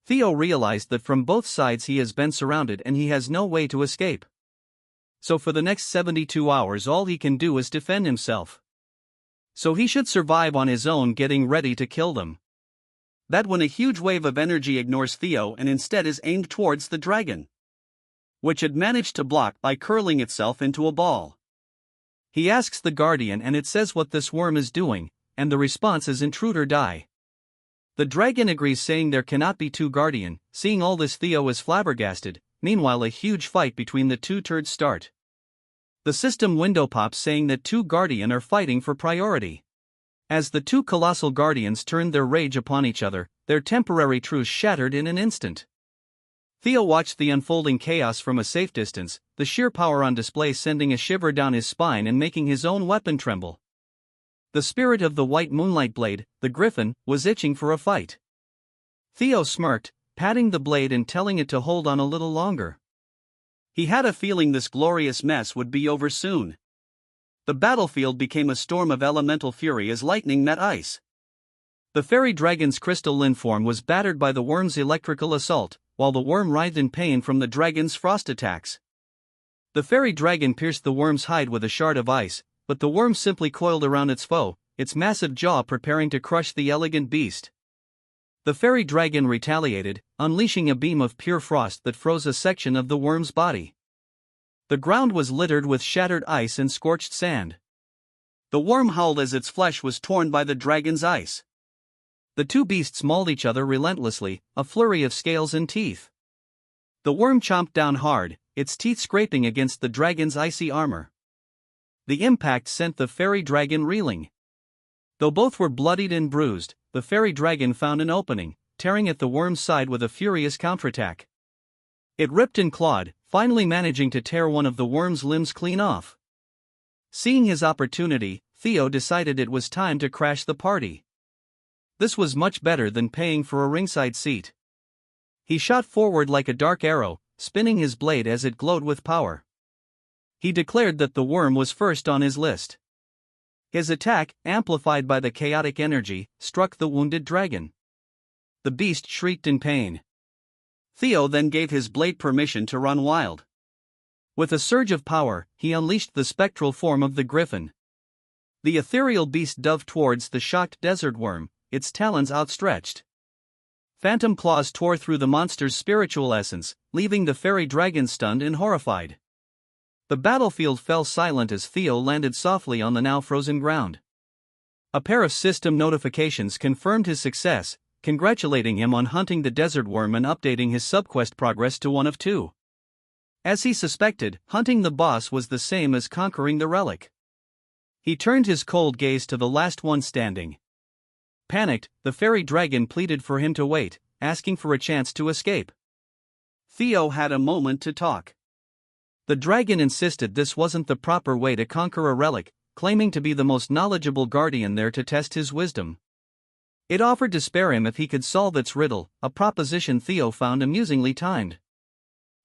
Theo realized that from both sides he has been surrounded and he has no way to escape. So for the next 72 hours all he can do is defend himself. So he should survive on his own, getting ready to kill them. That when a huge wave of energy ignores Theo and instead is aimed towards the dragon, which had managed to block by curling itself into a ball. He asks the guardian and it says what this worm is doing, and the response is intruder, die. The dragon agrees, saying there cannot be 2 guardian. Seeing all this, Theo is flabbergasted. Meanwhile, a huge fight between the 2 turds start. The system window pops saying that two Guardian are fighting for priority. As the two colossal Guardians turned their rage upon each other, their temporary truce shattered in an instant. Theo watched the unfolding chaos from a safe distance, the sheer power on display sending a shiver down his spine and making his own weapon tremble. The spirit of the white moonlight blade, the griffin, was itching for a fight. Theo smirked, patting the blade and telling it to hold on a little longer. He had a feeling this glorious mess would be over soon. The battlefield became a storm of elemental fury as lightning met ice. The fairy dragon's crystalline form was battered by the worm's electrical assault, while the worm writhed in pain from the dragon's frost attacks. The fairy dragon pierced the worm's hide with a shard of ice, but the worm simply coiled around its foe, its massive jaw preparing to crush the elegant beast. The fairy dragon retaliated, unleashing a beam of pure frost that froze a section of the worm's body. The ground was littered with shattered ice and scorched sand. The worm howled as its flesh was torn by the dragon's ice. The two beasts mauled each other relentlessly, a flurry of scales and teeth. The worm chomped down hard, its teeth scraping against the dragon's icy armor. The impact sent the fairy dragon reeling. Though both were bloodied and bruised, the fairy dragon found an opening, tearing at the worm's side with a furious counterattack. It ripped and clawed, finally managing to tear one of the worm's limbs clean off. Seeing his opportunity, Theo decided it was time to crash the party. This was much better than paying for a ringside seat. He shot forward like a dark arrow, spinning his blade as it glowed with power. He declared that the worm was first on his list. His attack, amplified by the chaotic energy, struck the wounded dragon. The beast shrieked in pain. Theo then gave his blade permission to run wild. With a surge of power, he unleashed the spectral form of the griffin. The ethereal beast dove towards the shocked desert worm, its talons outstretched. Phantom claws tore through the monster's spiritual essence, leaving the fairy dragon stunned and horrified. The battlefield fell silent as Theo landed softly on the now frozen ground. A pair of system notifications confirmed his success, congratulating him on hunting the desert worm and updating his subquest progress to 1 of 2. As he suspected, hunting the boss was the same as conquering the relic. He turned his cold gaze to the last one standing. Panicked, the fairy dragon pleaded for him to wait, asking for a chance to escape. Theo had a moment to talk. The dragon insisted this wasn't the proper way to conquer a relic, claiming to be the most knowledgeable guardian there to test his wisdom. It offered to spare him if he could solve its riddle, a proposition Theo found amusingly timed.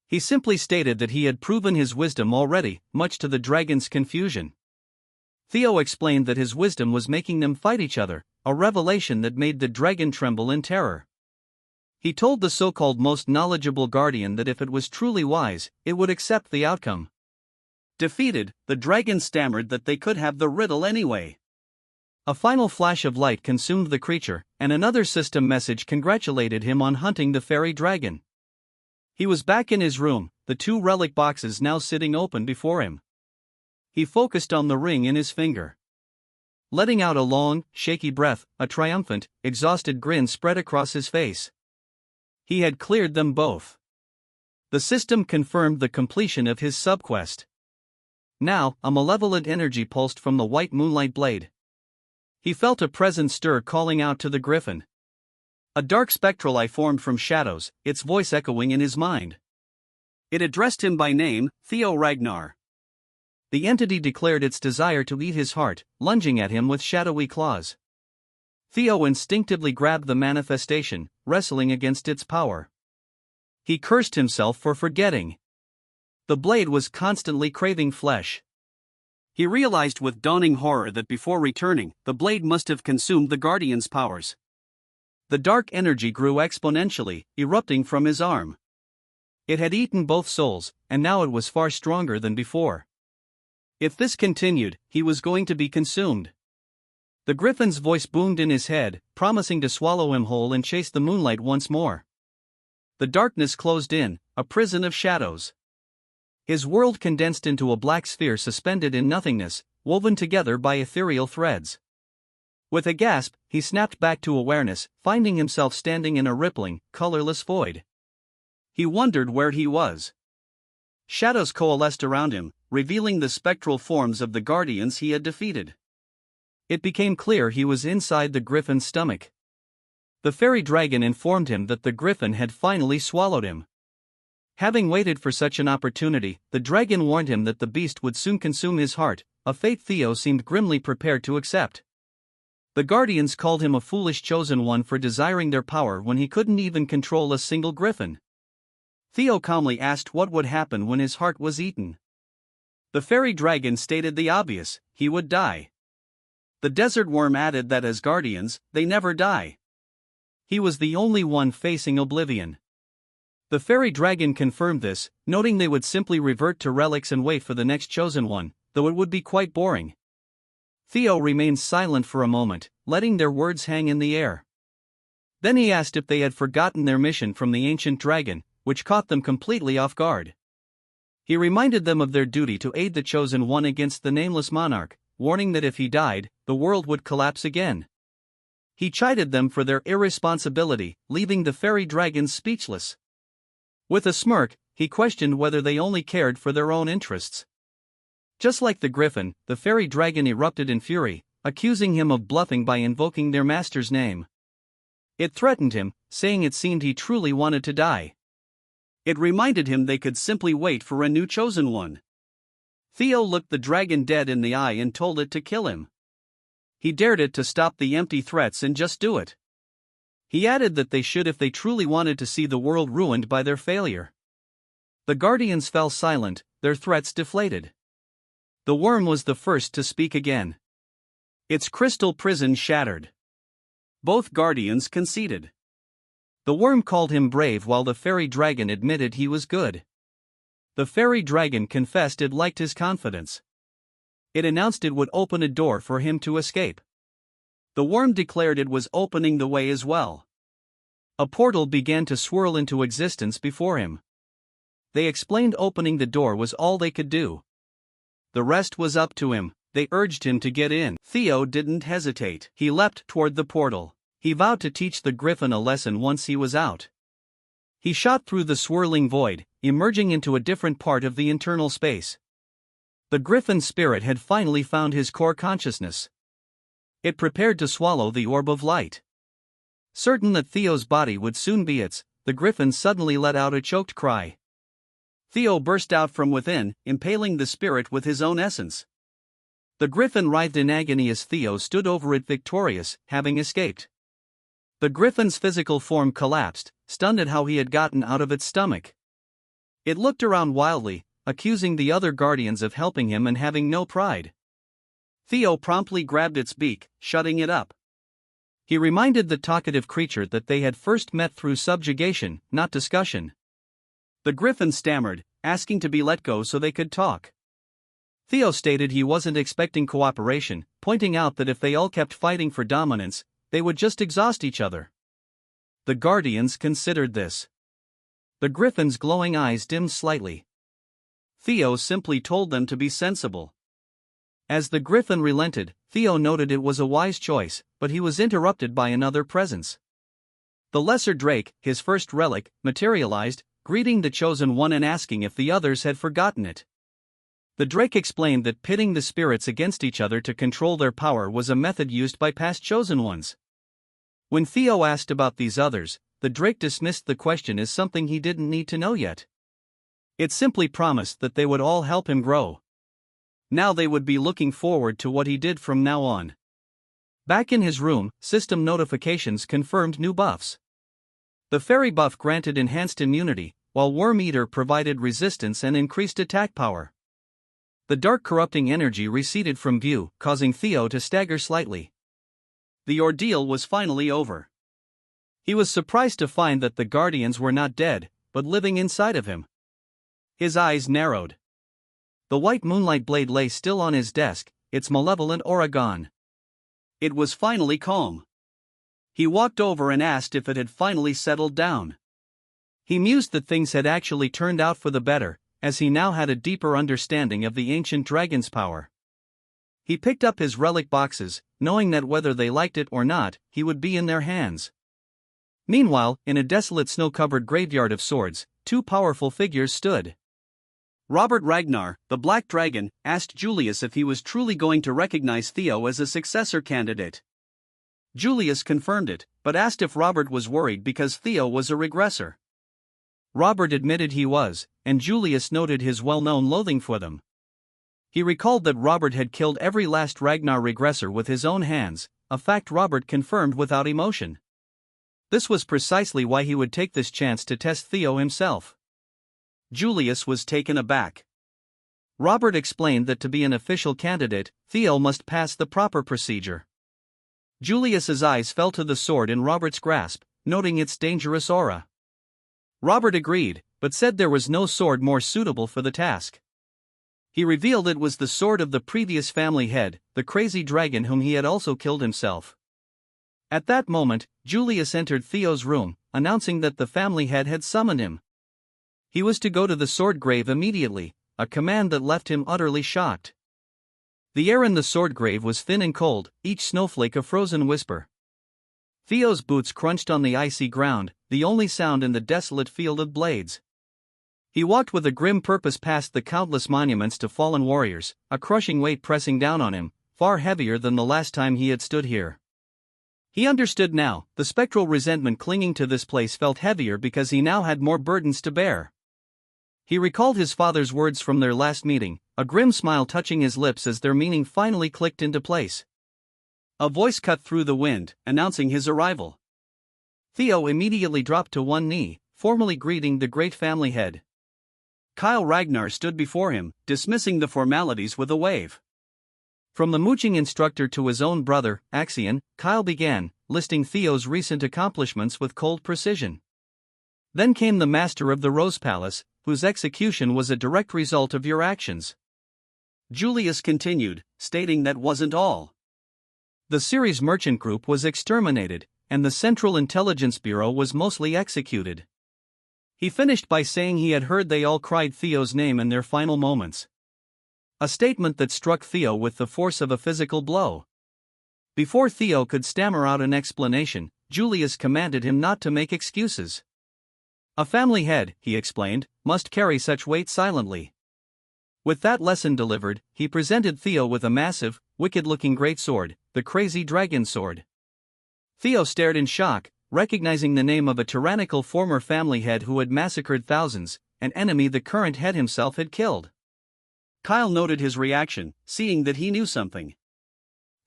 He simply stated that he had proven his wisdom already, much to the dragon's confusion. Theo explained that his wisdom was making them fight each other, a revelation that made the dragon tremble in terror. He told the so-called most knowledgeable guardian that if it was truly wise, it would accept the outcome. Defeated, the dragon stammered that they could have the riddle anyway. A final flash of light consumed the creature, and another system message congratulated him on hunting the fairy dragon. He was back in his room, the 2 relic boxes now sitting open before him. He focused on the ring in his finger. Letting out a long, shaky breath, a triumphant, exhausted grin spread across his face. He had cleared them both. The system confirmed the completion of his subquest. Now, a malevolent energy pulsed from the white moonlight blade. He felt a presence stir calling out to the griffin. A dark spectral eye formed from shadows, its voice echoing in his mind. It addressed him by name, Theo Ragnar. The entity declared its desire to eat his heart, lunging at him with shadowy claws. Theo instinctively grabbed the manifestation, wrestling against its power. He cursed himself for forgetting. The blade was constantly craving flesh. He realized with dawning horror that before returning, the blade must have consumed the guardian's powers. The dark energy grew exponentially, erupting from his arm. It had eaten both souls, and now it was far stronger than before. If this continued, he was going to be consumed. The griffin's voice boomed in his head, promising to swallow him whole and chase the moonlight once more. The darkness closed in, a prison of shadows. His world condensed into a black sphere suspended in nothingness, woven together by ethereal threads. With a gasp, he snapped back to awareness, finding himself standing in a rippling, colorless void. He wondered where he was. Shadows coalesced around him, revealing the spectral forms of the guardians he had defeated. It became clear he was inside the griffin's stomach. The fairy dragon informed him that the griffin had finally swallowed him. Having waited for such an opportunity, the dragon warned him that the beast would soon consume his heart, a fate Theo seemed grimly prepared to accept. The guardians called him a foolish chosen one for desiring their power when he couldn't even control a single griffin. Theo calmly asked what would happen when his heart was eaten. The fairy dragon stated the obvious: he would die. The desert worm added that as guardians, they never die. He was the only one facing oblivion. The fairy dragon confirmed this, noting they would simply revert to relics and wait for the next chosen one, though it would be quite boring. Theo remained silent for a moment, letting their words hang in the air. Then he asked if they had forgotten their mission from the ancient dragon, which caught them completely off guard. He reminded them of their duty to aid the chosen one against the nameless monarch, warning that if he died, the world would collapse again. He chided them for their irresponsibility, leaving the fairy dragons speechless. With a smirk, he questioned whether they only cared for their own interests. Just like the griffin, the fairy dragon erupted in fury, accusing him of bluffing by invoking their master's name. It threatened him, saying it seemed he truly wanted to die. It reminded him they could simply wait for a new chosen one. Theo looked the dragon dead in the eye and told it to kill him. He dared it to stop the empty threats and just do it. He added that they should if they truly wanted to see the world ruined by their failure. The guardians fell silent, their threats deflated. The worm was the first to speak again. Its crystal prison shattered. Both guardians conceded. The worm called him brave while the fairy dragon admitted he was good. The fairy dragon confessed it liked his confidence. It announced it would open a door for him to escape. The worm declared it was opening the way as well. A portal began to swirl into existence before him. They explained opening the door was all they could do. The rest was up to him. They urged him to get in. Theo didn't hesitate. He leapt toward the portal. He vowed to teach the griffin a lesson once he was out. He shot through the swirling void, emerging into a different part of the internal space. The griffin's spirit had finally found his core consciousness. It prepared to swallow the orb of light. Certain that Theo's body would soon be its, the griffin suddenly let out a choked cry. Theo burst out from within, impaling the spirit with his own essence. The griffin writhed in agony as Theo stood over it victorious, having escaped. The griffin's physical form collapsed, stunned at how he had gotten out of its stomach. It looked around wildly, accusing the other guardians of helping him and having no pride. Theo promptly grabbed its beak, shutting it up. He reminded the talkative creature that they had first met through subjugation, not discussion. The griffin stammered, asking to be let go so they could talk. Theo stated he wasn't expecting cooperation, pointing out that if they all kept fighting for dominance, they would just exhaust each other. The guardians considered this. The griffin's glowing eyes dimmed slightly. Theo simply told them to be sensible. As the griffin relented, Theo noted it was a wise choice, but he was interrupted by another presence. The lesser drake, his first relic, materialized, greeting the chosen one and asking if the others had forgotten it. The drake explained that pitting the spirits against each other to control their power was a method used by past chosen ones. When Theo asked about these others, the drake dismissed the question as something he didn't need to know yet. It simply promised that they would all help him grow. Now they would be looking forward to what he did from now on. Back in his room, system notifications confirmed new buffs. The fairy buff granted enhanced immunity, while Worm Eater provided resistance and increased attack power. The dark corrupting energy receded from view, causing Theo to stagger slightly. The ordeal was finally over. He was surprised to find that the guardians were not dead, but living inside of him. His eyes narrowed. The white moonlight blade lay still on his desk, its malevolent aura gone. It was finally calm. He walked over and asked if it had finally settled down. He mused that things had actually turned out for the better, as he now had a deeper understanding of the ancient dragon's power. He picked up his relic boxes, knowing that whether they liked it or not, he would be in their hands. Meanwhile, in a desolate snow-covered graveyard of swords, two powerful figures stood. Robert Ragnar, the Black Dragon, asked Julius if he was truly going to recognize Theo as a successor candidate. Julius confirmed it, but asked if Robert was worried because Theo was a regressor. Robert admitted he was, and Julius noted his well-known loathing for them. He recalled that Robert had killed every last Ragnar regressor with his own hands, a fact Robert confirmed without emotion. This was precisely why he would take this chance to test Theo himself. Julius was taken aback. Robert explained that to be an official candidate, Theo must pass the proper procedure. Julius's eyes fell to the sword in Robert's grasp, noting its dangerous aura. Robert agreed, but said there was no sword more suitable for the task. He revealed it was the sword of the previous family head, the crazy dragon whom he had also killed himself. At that moment, Julius entered Theo's room, announcing that the family head had summoned him. He was to go to the sword grave immediately, a command that left him utterly shocked. The air in the sword grave was thin and cold, each snowflake a frozen whisper. Theo's boots crunched on the icy ground, the only sound in the desolate field of blades. He walked with a grim purpose past the countless monuments to fallen warriors, a crushing weight pressing down on him, far heavier than the last time he had stood here. He understood now, the spectral resentment clinging to this place felt heavier because he now had more burdens to bear. He recalled his father's words from their last meeting, a grim smile touching his lips as their meaning finally clicked into place. A voice cut through the wind, announcing his arrival. Theo immediately dropped to one knee, formally greeting the great family head. Kyle Ragnar stood before him, dismissing the formalities with a wave. From the mooching instructor to his own brother, Axion, Kyle began, listing Theo's recent accomplishments with cold precision. Then came the master of the Rose Palace, whose execution was a direct result of your actions. Julius continued, stating that wasn't all. The Ceres merchant group was exterminated, and the Central Intelligence Bureau was mostly executed. He finished by saying he had heard they all cried Theo's name in their final moments. A statement that struck Theo with the force of a physical blow. Before Theo could stammer out an explanation, Julius commanded him not to make excuses. A family head, he explained, must carry such weight silently. With that lesson delivered, he presented Theo with a massive, wicked-looking greatsword, the Crazy Dragon Sword. Theo stared in shock, recognizing the name of a tyrannical former family head who had massacred thousands, an enemy the current head himself had killed. Kyle noted his reaction, seeing that he knew something.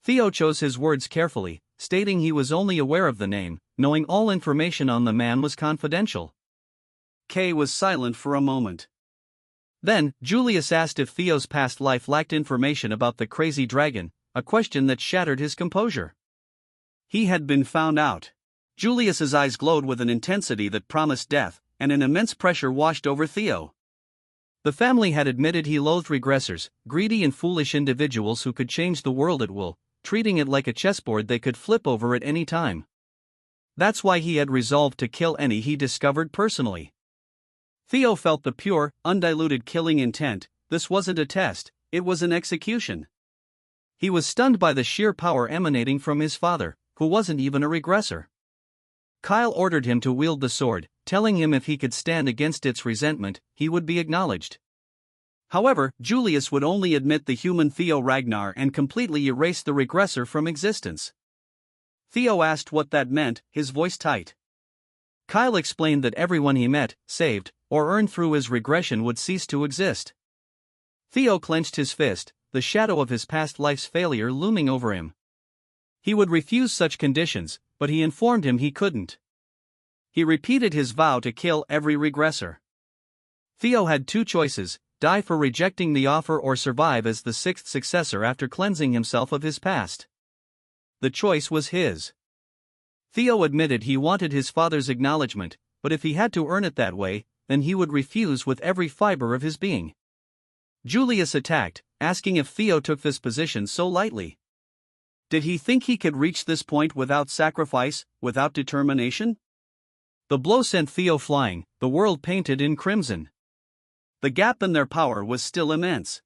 Theo chose his words carefully, stating he was only aware of the name, knowing all information on the man was confidential. Kay was silent for a moment. Then, Julius asked if Theo's past life lacked information about the crazy dragon, a question that shattered his composure. He had been found out. Julius's eyes glowed with an intensity that promised death, and an immense pressure washed over Theo. The family had admitted he loathed regressors, greedy and foolish individuals who could change the world at will, treating it like a chessboard they could flip over at any time. That's why he had resolved to kill any he discovered personally. Theo felt the pure, undiluted killing intent. This wasn't a test, it was an execution. He was stunned by the sheer power emanating from his father, who wasn't even a regressor. Kyle ordered him to wield the sword, telling him if he could stand against its resentment, he would be acknowledged. However, Julius would only admit the human Theo Ragnar and completely erase the regressor from existence. Theo asked what that meant, his voice tight. Kyle explained that everyone he met, saved, or earned through his regression would cease to exist. Theo clenched his fist, the shadow of his past life's failure looming over him. He would refuse such conditions, but he informed him he couldn't. He repeated his vow to kill every regressor. Theo had two choices: die for rejecting the offer or survive as the sixth successor after cleansing himself of his past. The choice was his. Theo admitted he wanted his father's acknowledgement, but if he had to earn it that way, then he would refuse with every fiber of his being. Julius attacked, asking if Theo took this position so lightly. Did he think he could reach this point without sacrifice, without determination? The blow sent Theo flying, the world painted in crimson. The gap in their power was still immense.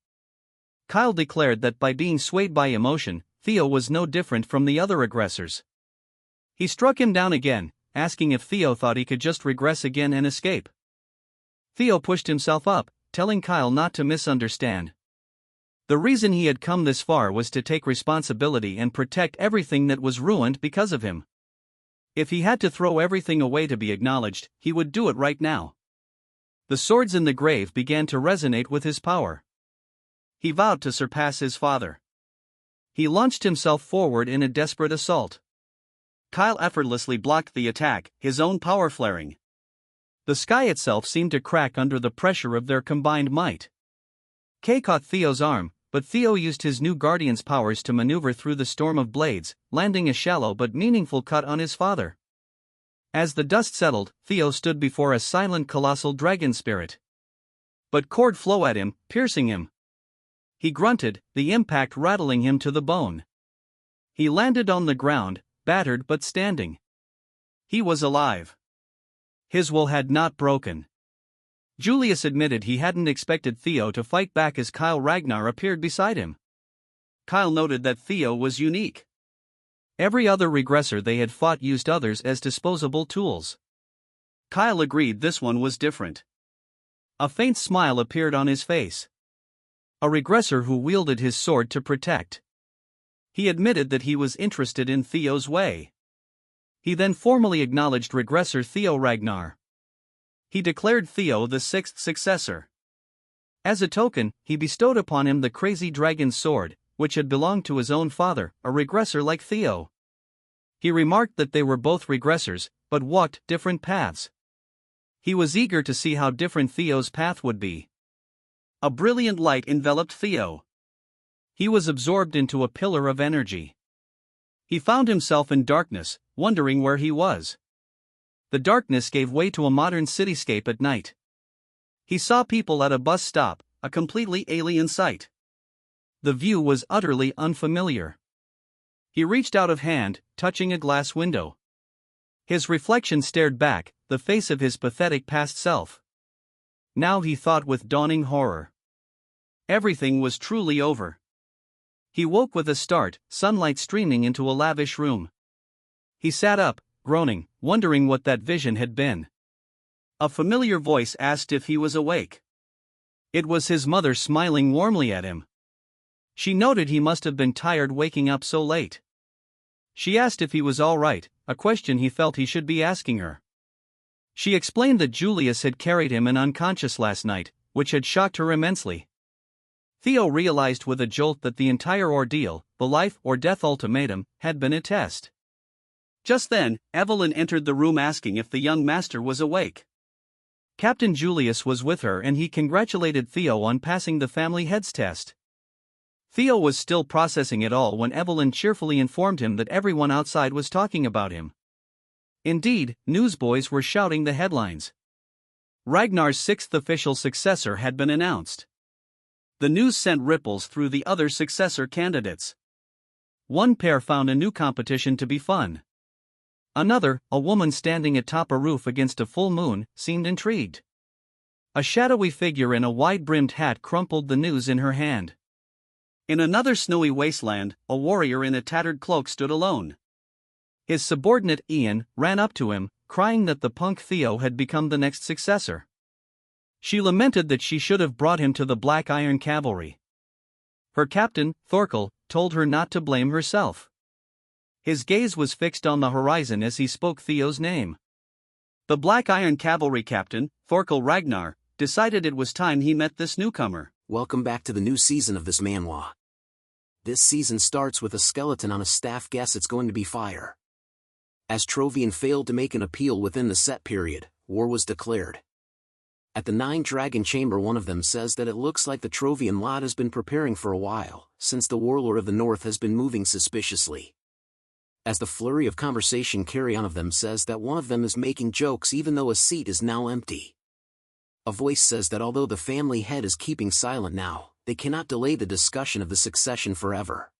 Kyle declared that by being swayed by emotion, Theo was no different from the other aggressors. He struck him down again, asking if Theo thought he could just regress again and escape. Theo pushed himself up, telling Kyle not to misunderstand. The reason he had come this far was to take responsibility and protect everything that was ruined because of him. If he had to throw everything away to be acknowledged, he would do it right now. The swords in the grave began to resonate with his power. He vowed to surpass his father. He launched himself forward in a desperate assault. Kyle effortlessly blocked the attack, his own power flaring. The sky itself seemed to crack under the pressure of their combined might. Kay caught Theo's arm, but Theo used his new guardian's powers to maneuver through the storm of blades, landing a shallow but meaningful cut on his father. As the dust settled, Theo stood before a silent colossal dragon spirit. But cord flew at him, piercing him. He grunted, the impact rattling him to the bone. He landed on the ground, battered but standing. He was alive. His will had not broken. Julius admitted he hadn't expected Theo to fight back as Ragnar appeared beside him. Kyle noted that Theo was unique. Every other regressor they had fought used others as disposable tools. Kyle agreed this one was different. A faint smile appeared on his face. A regressor who wielded his sword to protect. He admitted that he was interested in Theo's way. He then formally acknowledged regressor Theo Ragnar. He declared Theo the sixth successor. As a token, he bestowed upon him the crazy dragon sword, which had belonged to his own father, a regressor like Theo. He remarked that they were both regressors, but walked different paths. He was eager to see how different Theo's path would be. A brilliant light enveloped Theo. He was absorbed into a pillar of energy. He found himself in darkness, wondering where he was. The darkness gave way to a modern cityscape at night. He saw people at a bus stop, a completely alien sight. The view was utterly unfamiliar. He reached out of hand, touching a glass window. His reflection stared back, the face of his pathetic past self. Now he thought with dawning horror. Everything was truly over. He woke with a start, sunlight streaming into a lavish room. He sat up, groaning, wondering what that vision had been. A familiar voice asked if he was awake. It was his mother smiling warmly at him. She noted he must have been tired waking up so late. She asked if he was all right, a question he felt he should be asking her. She explained that Julius had carried him in unconscious last night, which had shocked her immensely. Theo realized with a jolt that the entire ordeal, the life or death ultimatum, had been a test. Just then, Evelyn entered the room asking if the young master was awake. Captain Julius was with her and he congratulated Theo on passing the family heads test. Theo was still processing it all when Evelyn cheerfully informed him that everyone outside was talking about him. Indeed, newsboys were shouting the headlines. Ragnar's sixth official successor had been announced. The news sent ripples through the other successor candidates. One pair found a new competition to be fun. Another, a woman standing atop a roof against a full moon, seemed intrigued. A shadowy figure in a wide-brimmed hat crumpled the news in her hand. In another snowy wasteland, a warrior in a tattered cloak stood alone. His subordinate Ian ran up to him, crying that the punk Theo had become the next successor. She lamented that she should have brought him to the Black Iron Cavalry. Her captain, Thorkel, told her not to blame herself. His gaze was fixed on the horizon as he spoke Theo's name. The Black Iron Cavalry captain, Thorkel Ragnar, decided it was time he met this newcomer. Welcome back to the new season of this manhwa. This season starts with a skeleton on a staff. Guess it's going to be fire. As Trovian failed to make an appeal within the set period, war was declared. At the Nine Dragon Chamber, one of them says that it looks like the Trovian lot has been preparing for a while, since the warlord of the north has been moving suspiciously. As the flurry of conversation carry on, of them says that one of them is making jokes even though a seat is now empty. A voice says that although the family head is keeping silent now, they cannot delay the discussion of the succession forever.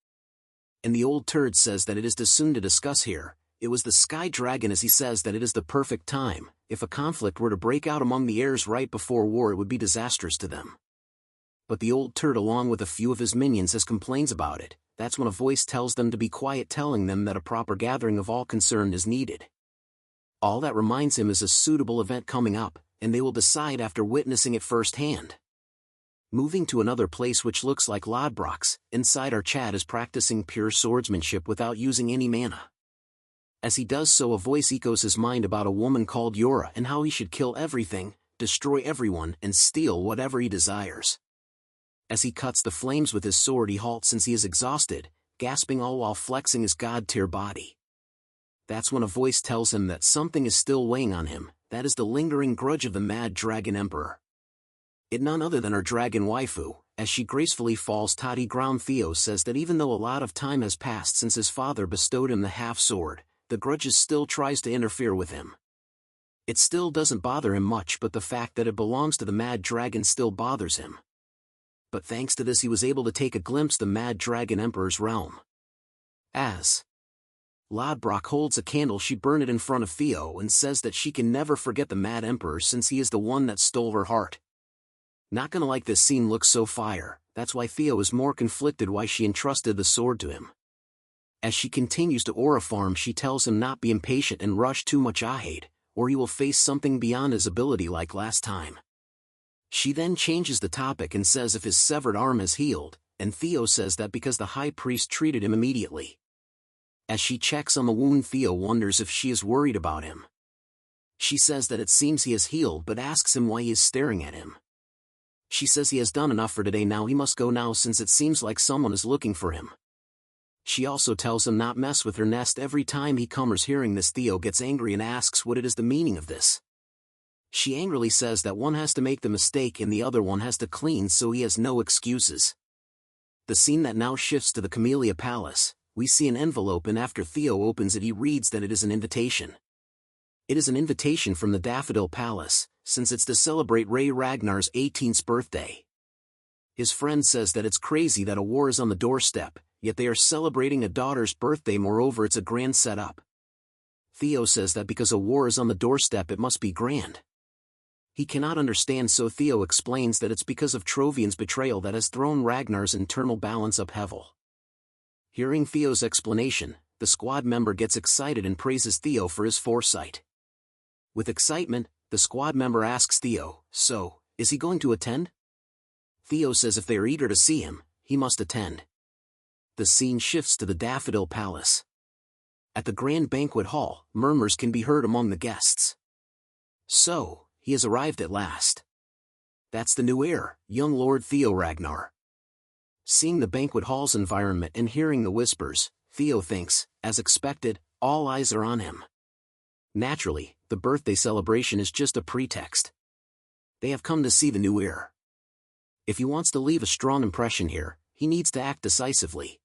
And the old turd says that it is too soon to discuss here. It was the Sky Dragon, as he says that it is the perfect time. If a conflict were to break out among the heirs right before war, it would be disastrous to them. But the old turd, along with a few of his minions, has complains about it. That's when a voice tells them to be quiet, telling them that a proper gathering of all concerned is needed. All that reminds him is a suitable event coming up, and they will decide after witnessing it firsthand. Moving to another place which looks like Lodbrok's, inside our Chad is practicing pure swordsmanship without using any mana. As he does so, a voice echoes his mind about a woman called Yora and how he should kill everything, destroy everyone, and steal whatever he desires. As he cuts the flames with his sword, he halts since he is exhausted, gasping all while flexing his god-tier body. That's when a voice tells him that something is still weighing on him, that is the lingering grudge of the Mad Dragon Emperor. It none other than our dragon waifu. As she gracefully falls to the ground, Theo says that even though a lot of time has passed since his father bestowed him the half-sword, the grudge still tries to interfere with him. It still doesn't bother him much, but the fact that it belongs to the Mad Dragon still bothers him. But thanks to this, he was able to take a glimpse of the Mad Dragon Emperor's realm. As Lodbrok holds a candle, she burns it in front of Theo and says that she can never forget the Mad Emperor since he is the one that stole her heart. Not gonna like this scene looks so fire, that's why Theo is more conflicted why she entrusted the sword to him. As she continues to aura farm, she tells him not be impatient and rush too much ahead, or he will face something beyond his ability like last time. She then changes the topic and says if his severed arm has healed, and Theo says that because the high priest treated him immediately. As she checks on the wound, Theo wonders if she is worried about him. She says that it seems he has healed but asks him why he is staring at him. She says he has done enough for today now, he must go now since it seems like someone is looking for him. She also tells him not mess with her nest every time he comes. Hearing this, Theo gets angry and asks what it is the meaning of this. She angrily says that one has to make the mistake and the other one has to clean, so he has no excuses. The scene that now shifts to the Camellia Palace. We see an envelope, and after Theo opens it, he reads that it is an invitation. It is an invitation from the Daffodil Palace, since it's to celebrate Ragnar's 18th birthday. His friend says that it's crazy that a war is on the doorstep, yet they are celebrating a daughter's birthday. Moreover, it's a grand setup. Theo says that because a war is on the doorstep, it must be grand. He cannot understand, so Theo explains that it's because of Trovian's betrayal that has thrown Ragnar's internal balance upheaval. Hearing Theo's explanation, the squad member gets excited and praises Theo for his foresight. With excitement, the squad member asks Theo, so, is he going to attend? Theo says if they are eager to see him, he must attend. The scene shifts to the Daffodil Palace. At the grand banquet hall, murmurs can be heard among the guests. So, he has arrived at last. That's the new heir, young Lord Theo Ragnar. Seeing the banquet hall's environment and hearing the whispers, Theo thinks, as expected, all eyes are on him. Naturally, the birthday celebration is just a pretext. They have come to see the new heir. If he wants to leave a strong impression here, he needs to act decisively.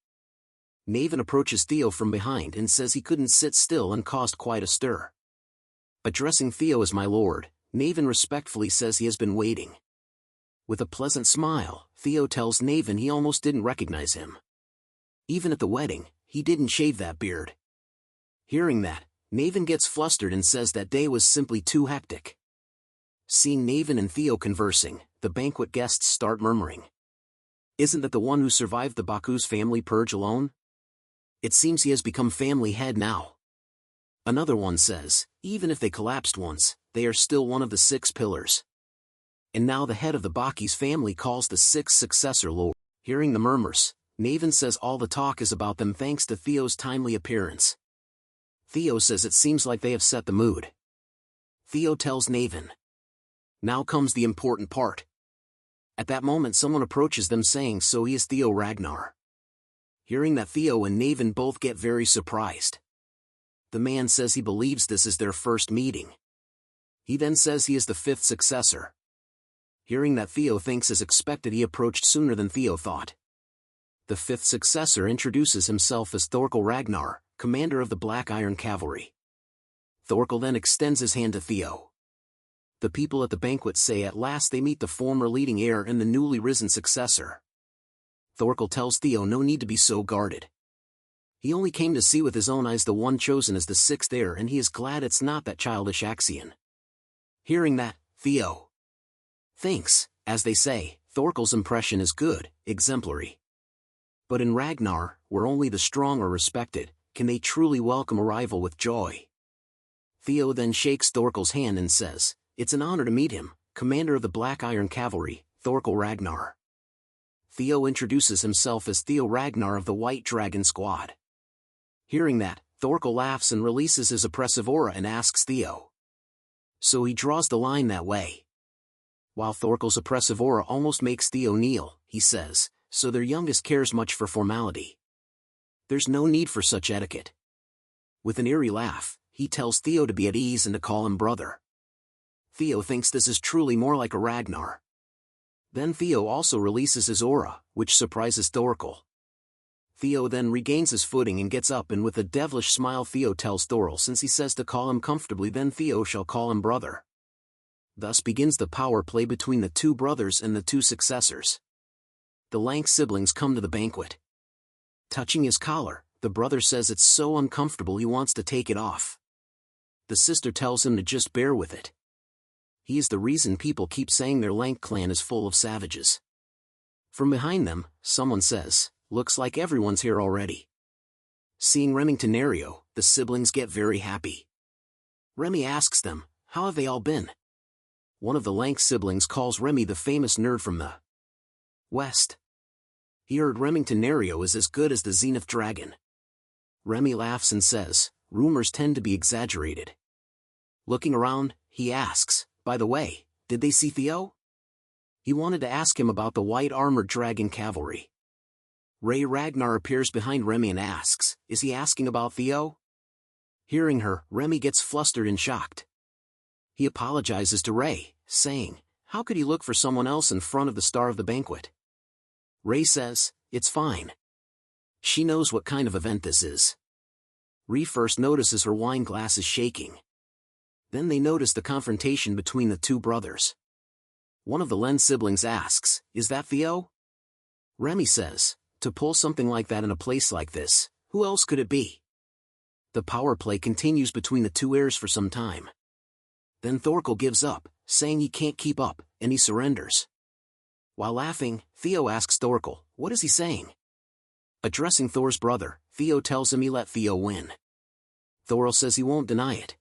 Naven approaches Theo from behind and says he couldn't sit still and caused quite a stir. Addressing Theo as my lord, Naven respectfully says he has been waiting. With a pleasant smile, Theo tells Naven he almost didn't recognize him. Even at the wedding, he didn't shave that beard. Hearing that, Naven gets flustered and says that day was simply too hectic. Seeing Naven and Theo conversing, the banquet guests start murmuring. Isn't that the one who survived the Baku's family purge alone? It seems he has become family head now. Another one says, even if they collapsed once, they are still one of the 6 pillars. And now the head of the Baki's family calls the 6th successor Lord. Hearing the murmurs, Naven says all the talk is about them thanks to Theo's timely appearance. Theo says it seems like they have set the mood. Theo tells Naven. Now comes the important part. At that moment someone approaches them saying so he is Theo Ragnar. Hearing that, Theo and Naven both get very surprised. The man says he believes this is their first meeting. He then says he is the 5th successor. Hearing that, Theo thinks as expected he approached sooner than Theo thought. The 5th successor introduces himself as Thorkel Ragnar, commander of the Black Iron Cavalry. Thorkel then extends his hand to Theo. The people at the banquet say at last they meet the former leading heir and the newly risen successor. Thorkel tells Theo no need to be so guarded. He only came to see with his own eyes the one chosen as the 6th heir, and he is glad it's not that childish Axion. Hearing that, Theo thinks, as they say, Thorkel's impression is good, exemplary. But in Ragnar, where only the strong are respected, can they truly welcome a rival with joy? Theo then shakes Thorkel's hand and says, it's an honor to meet him, commander of the Black Iron Cavalry. Thorkel Ragnar. Theo introduces himself as Theo Ragnar of the White Dragon Squad. Hearing that, Thorkel laughs and releases his oppressive aura and asks Theo. So he draws the line that way. While Thorkel's oppressive aura almost makes Theo kneel, he says, so their youngest cares much for formality. There's no need for such etiquette. With an eerie laugh, he tells Theo to be at ease and to call him brother. Theo thinks this is truly more like a Ragnar. Then Theo also releases his aura, which surprises Thorkel. Theo then regains his footing and gets up, and with a devilish smile Theo tells Thorkel since he says to call him comfortably then Theo shall call him brother. Thus begins the power play between the two brothers and the two successors. The lank siblings come to the banquet. Touching his collar, the brother says it's so uncomfortable he wants to take it off. The sister tells him to just bear with it. He is the reason people keep saying their lank clan is full of savages. From behind them, someone says, looks like everyone's here already. Seeing Reincarnator, the siblings get very happy. Remy asks them, how have they all been? One of the lank siblings calls Remy the famous nerd from the West. He heard Reincarnator is as good as the Zenith Dragon. Remy laughs and says, rumors tend to be exaggerated. Looking around, he asks, by the way, did they see Theo? He wanted to ask him about the white armored dragon cavalry. Ragnar appears behind Remy and asks, is he asking about Theo? Hearing her, Remy gets flustered and shocked. He apologizes to Ray, saying, how could he look for someone else in front of the star of the banquet? Ray says, it's fine. She knows what kind of event this is. Ree first notices her wine glass is shaking. Then they notice the confrontation between the two brothers. One of the Len siblings asks, is that Theo? Remy says, to pull something like that in a place like this, who else could it be? The power play continues between the two heirs for some time. Then Thorkel gives up, saying he can't keep up, and he surrenders. While laughing, Theo asks Thorkel, what is he saying? Addressing Thor's brother, Theo tells him he let Theo win. Thorkel says he won't deny it.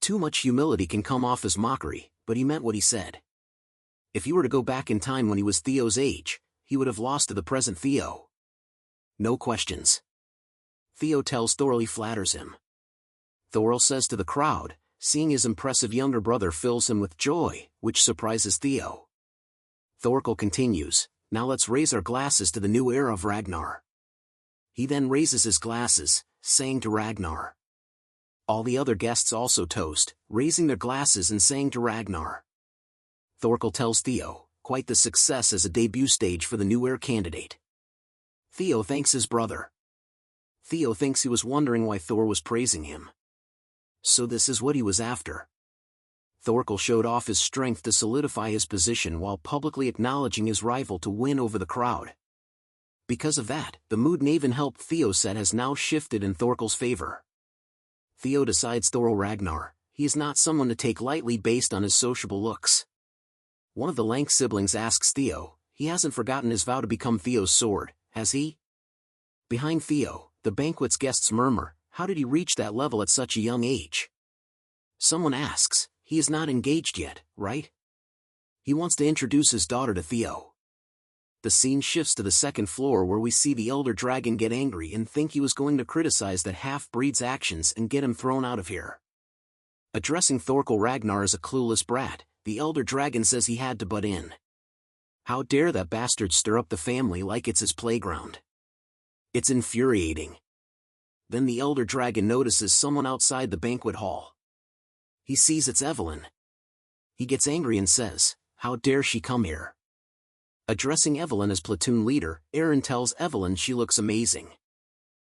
Too much humility can come off as mockery, but he meant what he said. If he were to go back in time when he was Theo's age, he would have lost to the present Theo. No questions. Theo tells Thorkel he flatters him. Thorkel says to the crowd, seeing his impressive younger brother fills him with joy, which surprises Theo. Thorkel continues, now let's raise our glasses to the new era of Ragnar. He then raises his glasses, saying to Ragnar. All the other guests also toast, raising their glasses and saying to Ragnar. Thorkel tells Theo, quite the success as a debut stage for the new heir candidate. Theo thanks his brother. Theo thinks he was wondering why Thor was praising him. So this is what he was after. Thorkel showed off his strength to solidify his position while publicly acknowledging his rival to win over the crowd. Because of that, the mood Naven helped Theo set has now shifted in Thorkel's favor. Theo decides Thorkel Ragnar, he is not someone to take lightly based on his sociable looks. One of the lank siblings asks Theo, he hasn't forgotten his vow to become Theo's sword, has he? Behind Theo, the banquet's guests murmur, how did he reach that level at such a young age? Someone asks, he is not engaged yet, right? He wants to introduce his daughter to Theo. The scene shifts to the second floor where we see the elder dragon get angry and think he was going to criticize that half-breed's actions and get him thrown out of here. Addressing Thorkel Ragnar as a clueless brat, the elder dragon says he had to butt in. How dare that bastard stir up the family like it's his playground. It's infuriating. Then the elder dragon notices someone outside the banquet hall. He sees it's Evelyn. He gets angry and says, how dare she come here? Addressing Evelyn as platoon leader, Aaron tells Evelyn she looks amazing.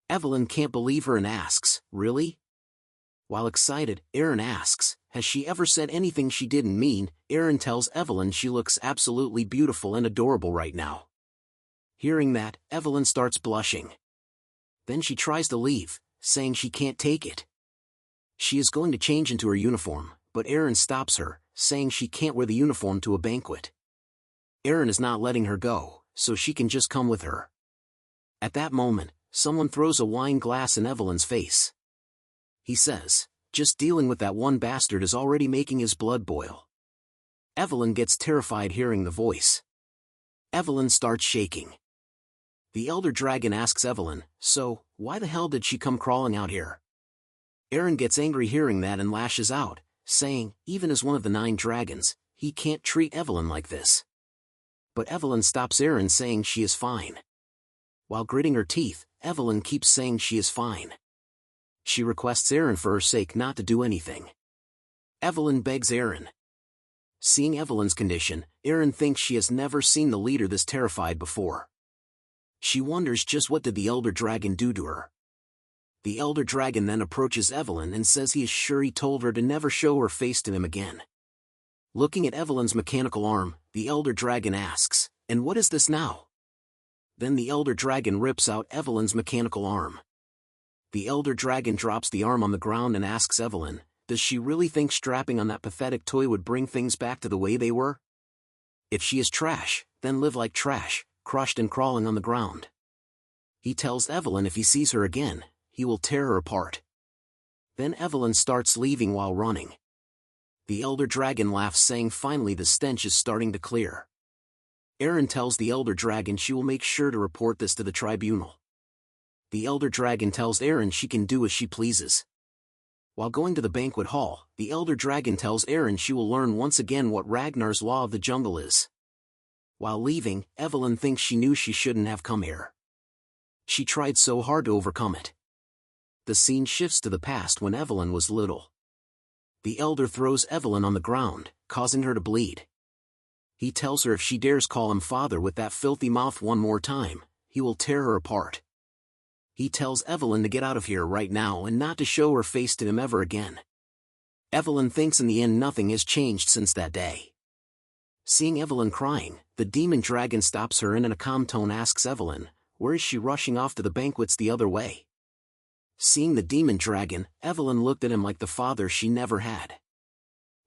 Evelyn can't believe her and asks, really? While excited, Aaron asks, has she ever said anything she didn't mean? Aaron tells Evelyn she looks absolutely beautiful and adorable right now. Hearing that, Evelyn starts blushing. Then she tries to leave, saying she can't take it. She is going to change into her uniform, but Aaron stops her, saying she can't wear the uniform to a banquet. Aaron is not letting her go, so she can just come with her. At that moment, someone throws a wine glass in Evelyn's face. He says, just dealing with that one bastard is already making his blood boil. Evelyn gets terrified hearing the voice. Evelyn starts shaking. The elder dragon asks Evelyn, "So, why the hell did she come crawling out here?" Eren gets angry hearing that and lashes out, saying, even as one of the 9 dragons, he can't treat Evelyn like this. But Evelyn stops Eren, saying she is fine. While gritting her teeth, Evelyn keeps saying she is fine. She requests Eren for her sake not to do anything. Evelyn begs Eren. Seeing Evelyn's condition, Eren thinks she has never seen the leader this terrified before. She wonders just what did the elder dragon do to her. The elder dragon then approaches Evelyn and says he is sure he told her to never show her face to him again. Looking at Evelyn's mechanical arm, the elder dragon asks, "And what is this now?" Then the elder dragon rips out Evelyn's mechanical arm. The elder dragon drops the arm on the ground and asks Evelyn, does she really think strapping on that pathetic toy would bring things back to the way they were? If she is trash, then live like trash, crushed and crawling on the ground. He tells Evelyn if he sees her again, he will tear her apart. Then Evelyn starts leaving while running. The elder dragon laughs, saying finally the stench is starting to clear. Eren tells the elder dragon she will make sure to report this to the tribunal. The elder dragon tells Eren she can do as she pleases. While going to the banquet hall, the elder dragon tells Eren she will learn once again what Ragnar's law of the jungle is. While leaving, Evelyn thinks she knew she shouldn't have come here. She tried so hard to overcome it. The scene shifts to the past when Evelyn was little. The elder throws Evelyn on the ground, causing her to bleed. He tells her if she dares call him father with that filthy mouth one more time, he will tear her apart. He tells Evelyn to get out of here right now and not to show her face to him ever again. Evelyn thinks in the end nothing has changed since that day. Seeing Evelyn crying, the demon dragon stops her and in a calm tone asks Evelyn, where is she rushing off to the banquets the other way? Seeing the demon dragon, Evelyn looked at him like the father she never had.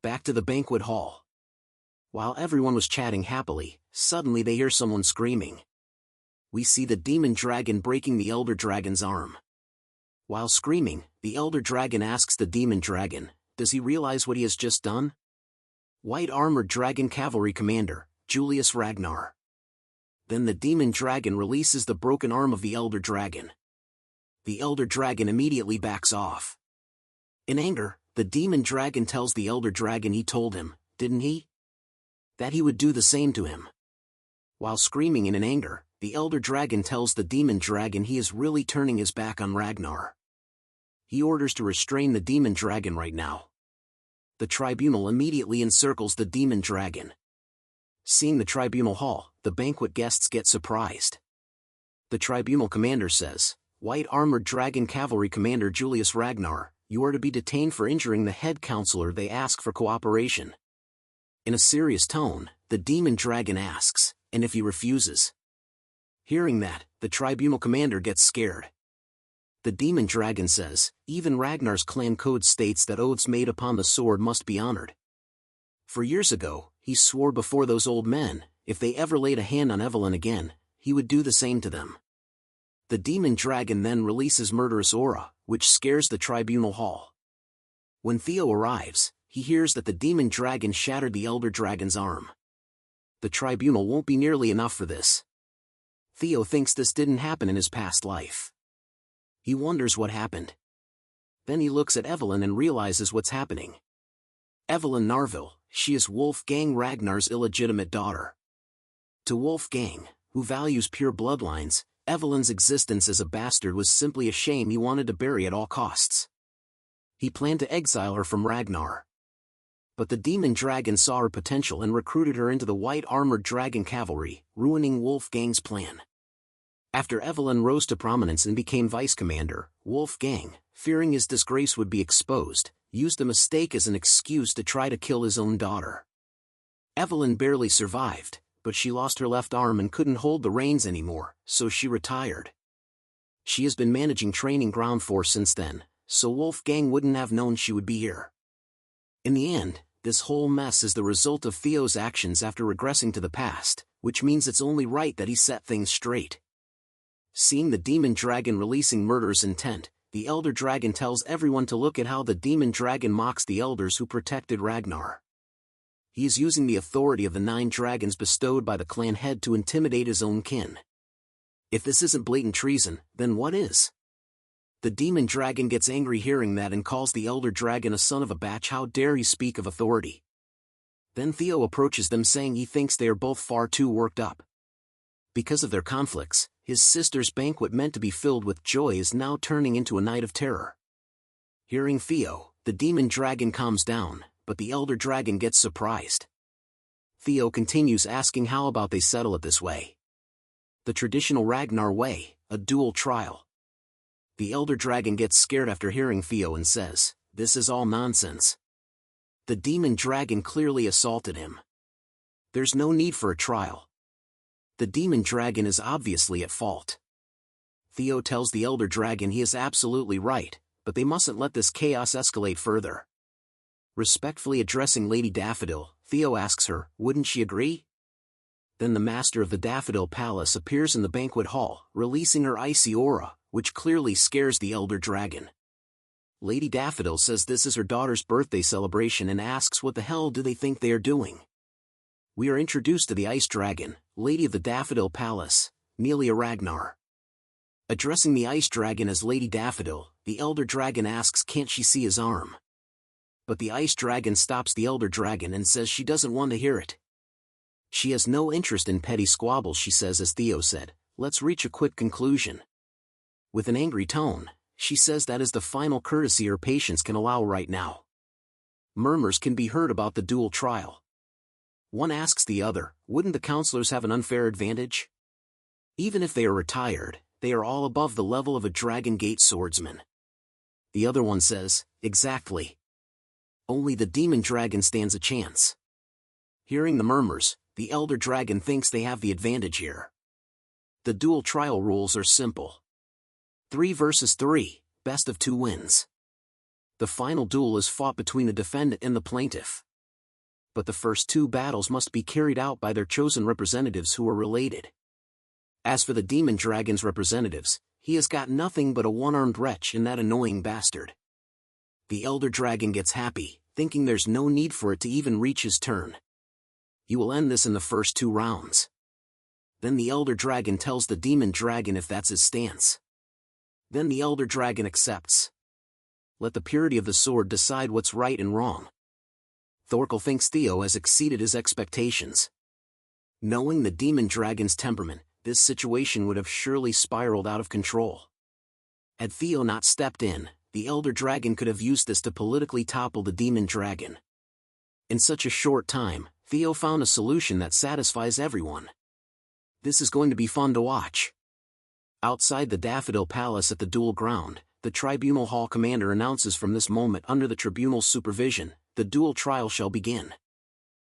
Back to the banquet hall. While everyone was chatting happily, suddenly they hear someone screaming. We see the demon dragon breaking the elder dragon's arm. While screaming, the elder dragon asks the demon dragon, does he realize what he has just done? White armored dragon cavalry commander, Julius Ragnar. Then the demon dragon releases the broken arm of the elder dragon. The elder dragon immediately backs off. In anger, the demon dragon tells the elder dragon he told him, didn't he? That he would do the same to him. While screaming in anger, the elder dragon tells the demon dragon he is really turning his back on Ragnar. He orders to restrain the demon dragon right now. The tribunal immediately encircles the demon dragon. Seeing the tribunal hall, the banquet guests get surprised. The tribunal commander says, White armored dragon cavalry commander Julius Ragnar, you are to be detained for injuring the head counselor. They ask for cooperation. In a serious tone, the demon dragon asks, and if he refuses? Hearing that, the tribunal commander gets scared. The demon dragon says, even Ragnar's clan code states that oaths made upon the sword must be honored. For years ago, he swore before those old men, if they ever laid a hand on Evelyn again, he would do the same to them. The demon dragon then releases murderous aura, which scares the tribunal hall. When Theo arrives, he hears that the demon dragon shattered the elder dragon's arm. The tribunal won't be nearly enough for this. Theo thinks this didn't happen in his past life. He wonders what happened. Then he looks at Evelyn and realizes what's happening. Evelyn Narville, she is Wolfgang Ragnar's illegitimate daughter. To Wolfgang, who values pure bloodlines, Evelyn's existence as a bastard was simply a shame he wanted to bury at all costs. He planned to exile her from Ragnar. But the demon dragon saw her potential and recruited her into the white armored dragon cavalry, ruining Wolfgang's plan. After Evelyn rose to prominence and became vice commander, Wolfgang, fearing his disgrace would be exposed, used a mistake as an excuse to try to kill his own daughter. Evelyn barely survived, but she lost her left arm and couldn't hold the reins anymore, so she retired. She has been managing training ground force since then, so Wolfgang wouldn't have known she would be here. In the end, this whole mess is the result of Theo's actions after regressing to the past, which means it's only right that he set things straight. Seeing the demon dragon releasing murderous intent, the elder dragon tells everyone to look at how the demon dragon mocks the elders who protected Ragnar. He is using the authority of the 9 dragons bestowed by the clan head to intimidate his own kin. If this isn't blatant treason, then what is? The demon dragon gets angry hearing that and calls the elder dragon a son of a bitch. How dare he speak of authority? Then Theo approaches them saying he thinks they are both far too worked up. Because of their conflicts, his sister's banquet meant to be filled with joy is now turning into a night of terror. Hearing Theo, the demon dragon calms down, but the elder dragon gets surprised. Theo continues asking how about they settle it this way. The traditional Ragnar way, a dual trial. The elder dragon gets scared after hearing Theo and says, "This is all nonsense. The demon dragon clearly assaulted him. There's no need for a trial. The demon dragon is obviously at fault." Theo tells the elder dragon he is absolutely right, but they mustn't let this chaos escalate further. Respectfully addressing Lady Daffodil, Theo asks her, wouldn't she agree? Then the master of the Daffodil Palace appears in the banquet hall, releasing her icy aura, which clearly scares the elder dragon. Lady Daffodil says this is her daughter's birthday celebration and asks what the hell do they think they are doing. We are introduced to the ice dragon, Lady of the Daffodil Palace, Melia Ragnar. Addressing the ice dragon as Lady Daffodil, the elder dragon asks can't she see his arm. But the ice dragon stops the elder dragon and says she doesn't want to hear it. She has no interest in petty squabbles, she says. As Theo said, let's reach a quick conclusion. With an angry tone, she says that is the final courtesy her patience can allow right now. Murmurs can be heard about the dual trial. One asks the other, wouldn't the counselors have an unfair advantage? Even if they are retired, they are all above the level of a Dragon Gate swordsman. The other one says, exactly. Only the demon dragon stands a chance. Hearing the murmurs, the elder dragon thinks they have the advantage here. The dual trial rules are simple. 3 versus 3, best of 2 wins. The final duel is fought between the defendant and the plaintiff. But the first 2 battles must be carried out by their chosen representatives who are related. As for the demon dragon's representatives, he has got nothing but a one-armed wretch and that annoying bastard. The elder dragon gets happy, thinking there's no need for it to even reach his turn. He will end this in the first 2 rounds. Then the elder dragon tells the demon dragon if that's his stance. Then the elder dragon accepts. Let the purity of the sword decide what's right and wrong. Thorkel thinks Theo has exceeded his expectations. Knowing the demon dragon's temperament, this situation would have surely spiraled out of control. Had Theo not stepped in, the elder dragon could have used this to politically topple the demon dragon. In such a short time, Theo found a solution that satisfies everyone. This is going to be fun to watch. Outside the Daffodil Palace at the duel ground, the Tribunal Hall commander announces from this moment under the tribunal's supervision, the duel trial shall begin.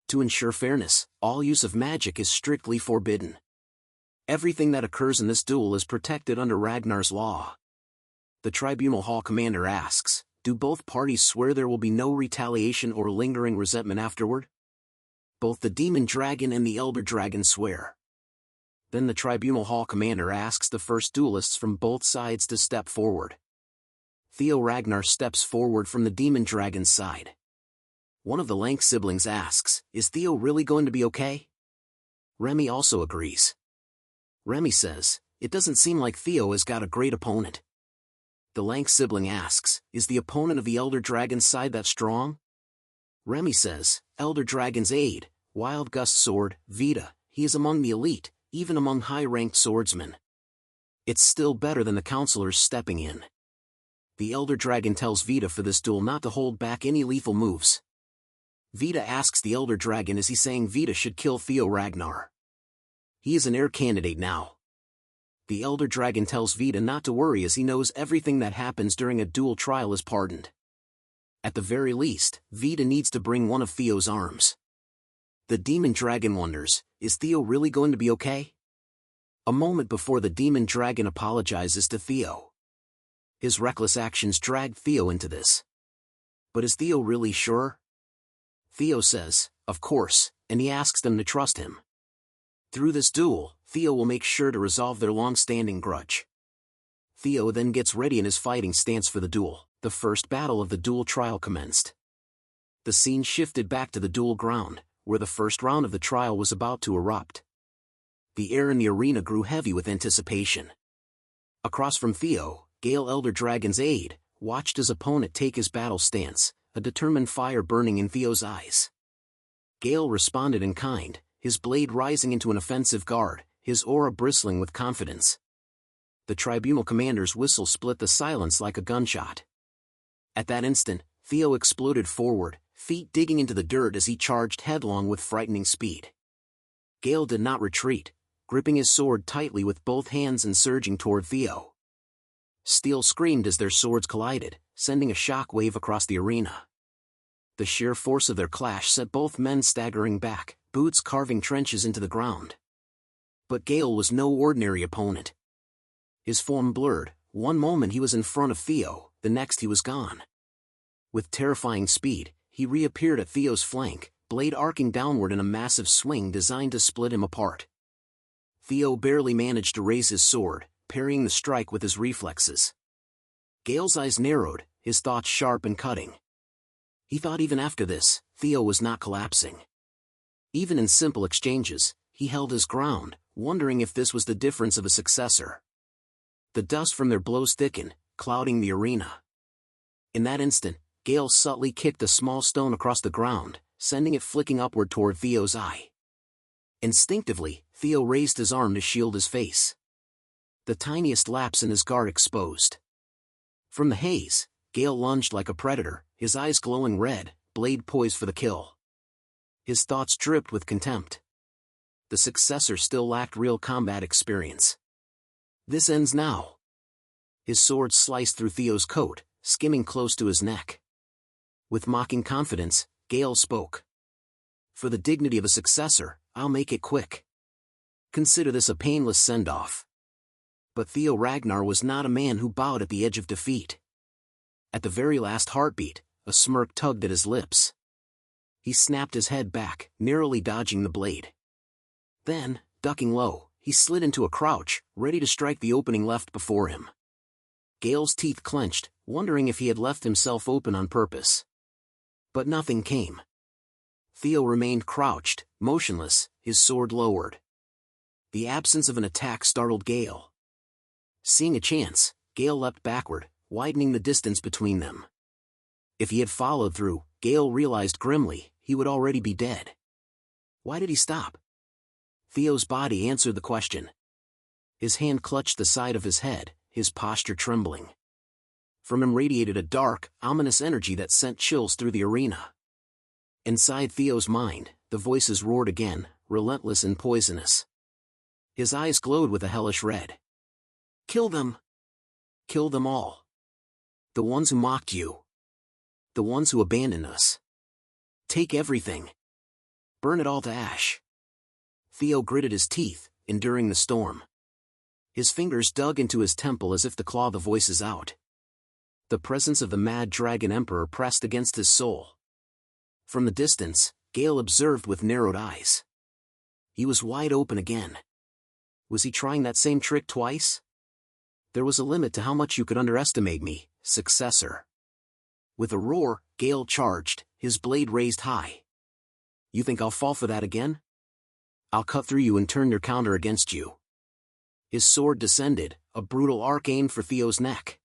To ensure fairness, all use of magic is strictly forbidden. Everything that occurs in this duel is protected under Ragnar's law. The Tribunal Hall commander asks, do both parties swear there will be no retaliation or lingering resentment afterward? Both the demon dragon and the elder dragon swear. Then the Tribunal Hall commander asks the first duelists from both sides to step forward. Theo Ragnar steps forward from the demon dragon's side. One of the Lank siblings asks, is Theo really going to be okay? Remy also agrees. Remy says, it doesn't seem like Theo has got a great opponent. The Lank sibling asks, is the opponent of the Elder Dragon's side that strong? Remy says, Elder Dragon's aide, Wild Gust Sword, Vita, he is among the elite, even among high-ranked swordsmen. It's still better than the counselors stepping in. The Elder Dragon tells Vita for this duel not to hold back any lethal moves. Vita asks the Elder Dragon is he saying Vita should kill Theo Ragnar. He is an heir candidate now. The Elder Dragon tells Vita not to worry as he knows everything that happens during a duel trial is pardoned. At the very least, Vita needs to bring one of Theo's arms. The Demon Dragon wonders, is Theo really going to be okay? A moment before the Demon Dragon apologizes to Theo. His reckless actions dragged Theo into this. But is Theo really sure? Theo says, of course, and he asks them to trust him. Through this duel, Theo will make sure to resolve their long-standing grudge. Theo then gets ready in his fighting stance for the duel. The first battle of the duel trial commenced. The scene shifted back to the duel ground, where the first round of the trial was about to erupt. The air in the arena grew heavy with anticipation. Across from Theo, Gale Elder Dragon's aide, watched his opponent take his battle stance, a determined fire burning in Theo's eyes. Gale responded in kind, his blade rising into an offensive guard, his aura bristling with confidence. The tribunal commander's whistle split the silence like a gunshot. At that instant, Theo exploded forward, feet digging into the dirt as he charged headlong with frightening speed. Gale did not retreat, gripping his sword tightly with both hands and surging toward Theo. Steel screamed as their swords collided, sending a shock wave across the arena. The sheer force of their clash sent both men staggering back, boots carving trenches into the ground. But Gale was no ordinary opponent. His form blurred, one moment he was in front of Theo, the next he was gone. With terrifying speed, he reappeared at Theo's flank, blade arcing downward in a massive swing designed to split him apart. Theo barely managed to raise his sword, parrying the strike with his reflexes. Gale's eyes narrowed, his thoughts sharp and cutting. He thought even after this, Theo was not collapsing. Even in simple exchanges, he held his ground, wondering if this was the difference of a successor. The dust from their blows thickened, clouding the arena. In that instant, Gale subtly kicked a small stone across the ground, sending it flicking upward toward Theo's eye. Instinctively, Theo raised his arm to shield his face. The tiniest lapse in his guard exposed. From the haze, Gale lunged like a predator, his eyes glowing red, blade poised for the kill. His thoughts dripped with contempt. The successor still lacked real combat experience. This ends now. His sword sliced through Theo's coat, skimming close to his neck. With mocking confidence, Gale spoke. For the dignity of a successor, I'll make it quick. Consider this a painless send-off. But Theo Ragnar was not a man who bowed at the edge of defeat. At the very last heartbeat, a smirk tugged at his lips. He snapped his head back, narrowly dodging the blade. Then, ducking low, he slid into a crouch, ready to strike the opening left before him. Gale's teeth clenched, wondering if he had left himself open on purpose. But nothing came. Theo remained crouched, motionless, his sword lowered. The absence of an attack startled Gale. Seeing a chance, Gale leapt backward, widening the distance between them. If he had followed through, Gale realized grimly, he would already be dead. Why did he stop? Theo's body answered the question. His hand clutched the side of his head, his posture trembling. From him radiated a dark, ominous energy that sent chills through the arena. Inside Theo's mind, the voices roared again, relentless and poisonous. His eyes glowed with a hellish red. Kill them! Kill them all! The ones who mocked you. The ones who abandoned us. Take everything. Burn it all to ash. Theo gritted his teeth, enduring the storm. His fingers dug into his temple as if to claw the voices out. The presence of the mad dragon emperor pressed against his soul. From the distance, Gale observed with narrowed eyes. He was wide open again. Was he trying that same trick twice? There was a limit to how much you could underestimate me, successor. With a roar, Gale charged, his blade raised high. You think I'll fall for that again? I'll cut through you and turn your counter against you. His sword descended, a brutal arc aimed for Theo's neck.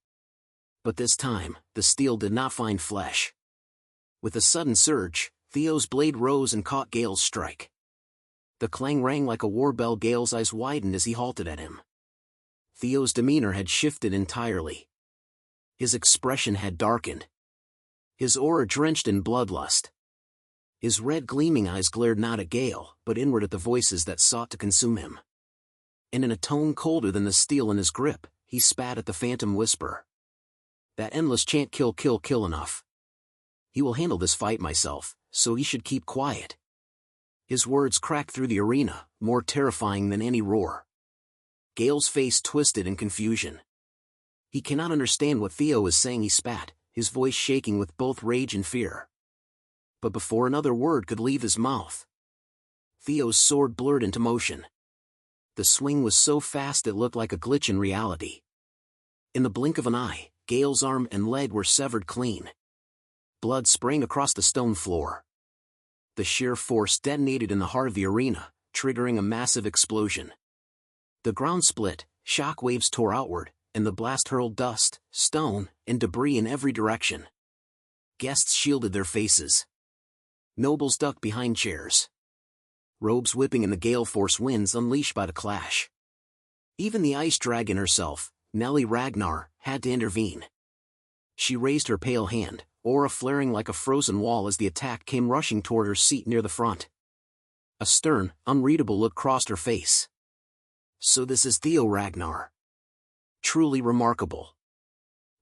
But this time, the steel did not find flesh. With a sudden surge, Theo's blade rose and caught Gale's strike. The clang rang like a war bell. Gale's eyes widened as he halted at him. Theo's demeanor had shifted entirely. His expression had darkened. His aura drenched in bloodlust. His red gleaming eyes glared not at Gale, but inward at the voices that sought to consume him. And in a tone colder than the steel in his grip, he spat at the phantom whisper. That endless chant, kill, kill, kill, enough. He will handle this fight myself, so he should keep quiet. His words cracked through the arena, more terrifying than any roar. Gale's face twisted in confusion. He cannot understand what Theo is saying. He spat, his voice shaking with both rage and fear. But before another word could leave his mouth, Theo's sword blurred into motion. The swing was so fast it looked like a glitch in reality. In the blink of an eye, Gale's arm and leg were severed clean. Blood sprang across the stone floor. The sheer force detonated in the heart of the arena, triggering a massive explosion. The ground split, shock waves tore outward, and the blast hurled dust, stone, and debris in every direction. Guests shielded their faces. Nobles ducked behind chairs. Robes whipping in the gale force winds unleashed by the clash. Even the ice dragon herself, Nelly Ragnar, had to intervene. She raised her pale hand, aura flaring like a frozen wall as the attack came rushing toward her seat near the front. A stern, unreadable look crossed her face. So this is Theo Ragnar. Truly remarkable.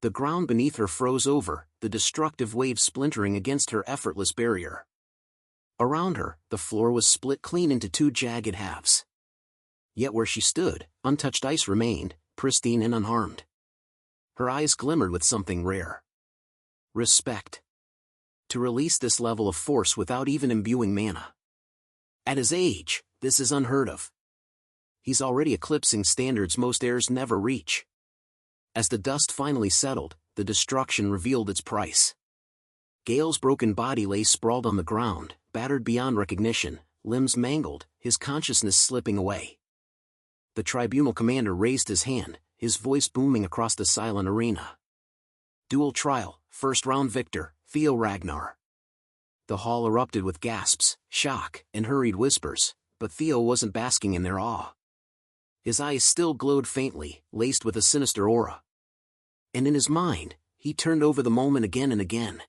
The ground beneath her froze over, the destructive waves splintering against her effortless barrier. Around her, the floor was split clean into two jagged halves. Yet where she stood, untouched ice remained, pristine and unharmed. Her eyes glimmered with something rare. Respect. To release this level of force without even imbuing mana. At his age, this is unheard of. He's already eclipsing standards most heirs never reach. As the dust finally settled, the destruction revealed its price. Gale's broken body lay sprawled on the ground, battered beyond recognition, limbs mangled, his consciousness slipping away. The tribunal commander raised his hand, his voice booming across the silent arena. Dual trial, first round victor, Theo Ragnar. The hall erupted with gasps, shock, and hurried whispers, but Theo wasn't basking in their awe. His eyes still glowed faintly, laced with a sinister aura. And in his mind, he turned over the moment again and again.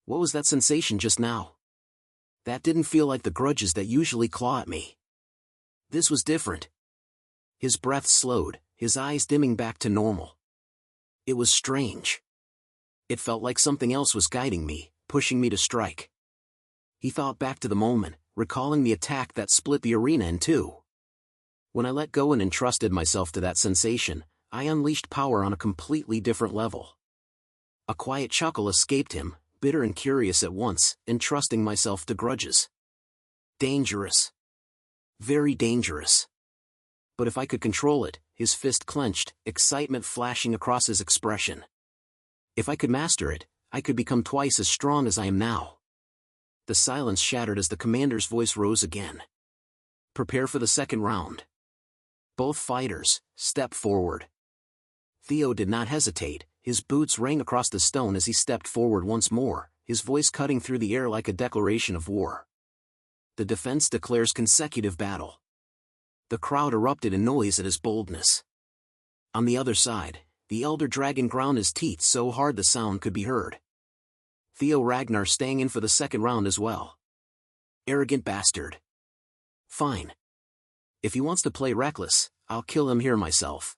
What was that sensation just now? That didn't feel like the grudges that usually claw at me. This was different. His breath slowed, his eyes dimming back to normal. It was strange. It felt like something else was guiding me, pushing me to strike. He thought back to the moment, recalling the attack that split the arena in two. When I let go and entrusted myself to that sensation, I unleashed power on a completely different level. A quiet chuckle escaped him, bitter and curious at once, entrusting myself to grudges. Dangerous. Very dangerous. But if I could control it, his fist clenched, excitement flashing across his expression. If I could master it, I could become twice as strong as I am now. The silence shattered as the commander's voice rose again. Prepare for the second round. Both fighters, step forward. Theo did not hesitate, his boots rang across the stone as he stepped forward once more, his voice cutting through the air like a declaration of war. The defense declares consecutive battle. The crowd erupted in noise at his boldness. On the other side, the elder dragon ground his teeth so hard the sound could be heard. Theo Ragnar staying in for the second round as well. Arrogant bastard. Fine. If he wants to play reckless, I'll kill him here myself.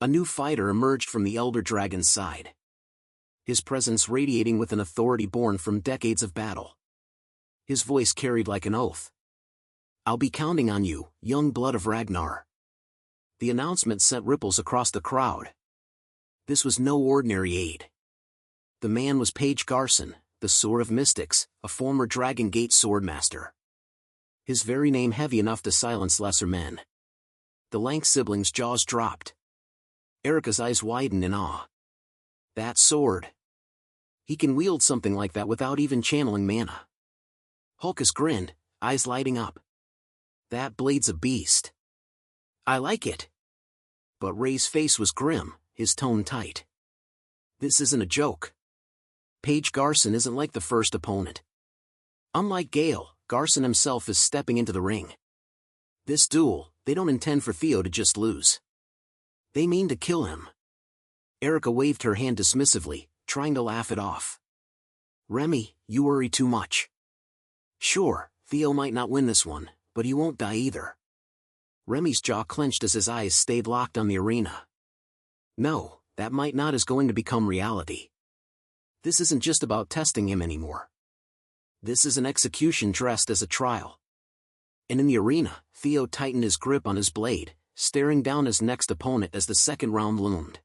A new fighter emerged from the elder dragon's side. His presence radiating with an authority born from decades of battle. His voice carried like an oath. I'll be counting on you, young blood of Ragnar. The announcement sent ripples across the crowd. This was no ordinary aid. The man was Paige Garson, the Sword of Mystics, a former Dragon Gate swordmaster. His very name heavy enough to silence lesser men. The Lank siblings' jaws dropped. Erica's eyes widened in awe. That sword. He can wield something like that without even channeling mana. Hulkus grinned, eyes lighting up. That blade's a beast. I like it. But Ray's face was grim, his tone tight. This isn't a joke. Paige Garson isn't like the first opponent. Unlike Gale, Garson himself is stepping into the ring. This duel, they don't intend for Theo to just lose. They mean to kill him. Erica waved her hand dismissively, trying to laugh it off. Remy, you worry too much. Sure, Theo might not win this one, but he won't die either. Remy's jaw clenched as his eyes stayed locked on the arena. No, that might not is going to become reality. This isn't just about testing him anymore. This is an execution dressed as a trial. And in the arena, Theo tightened his grip on his blade, staring down his next opponent as the second round loomed.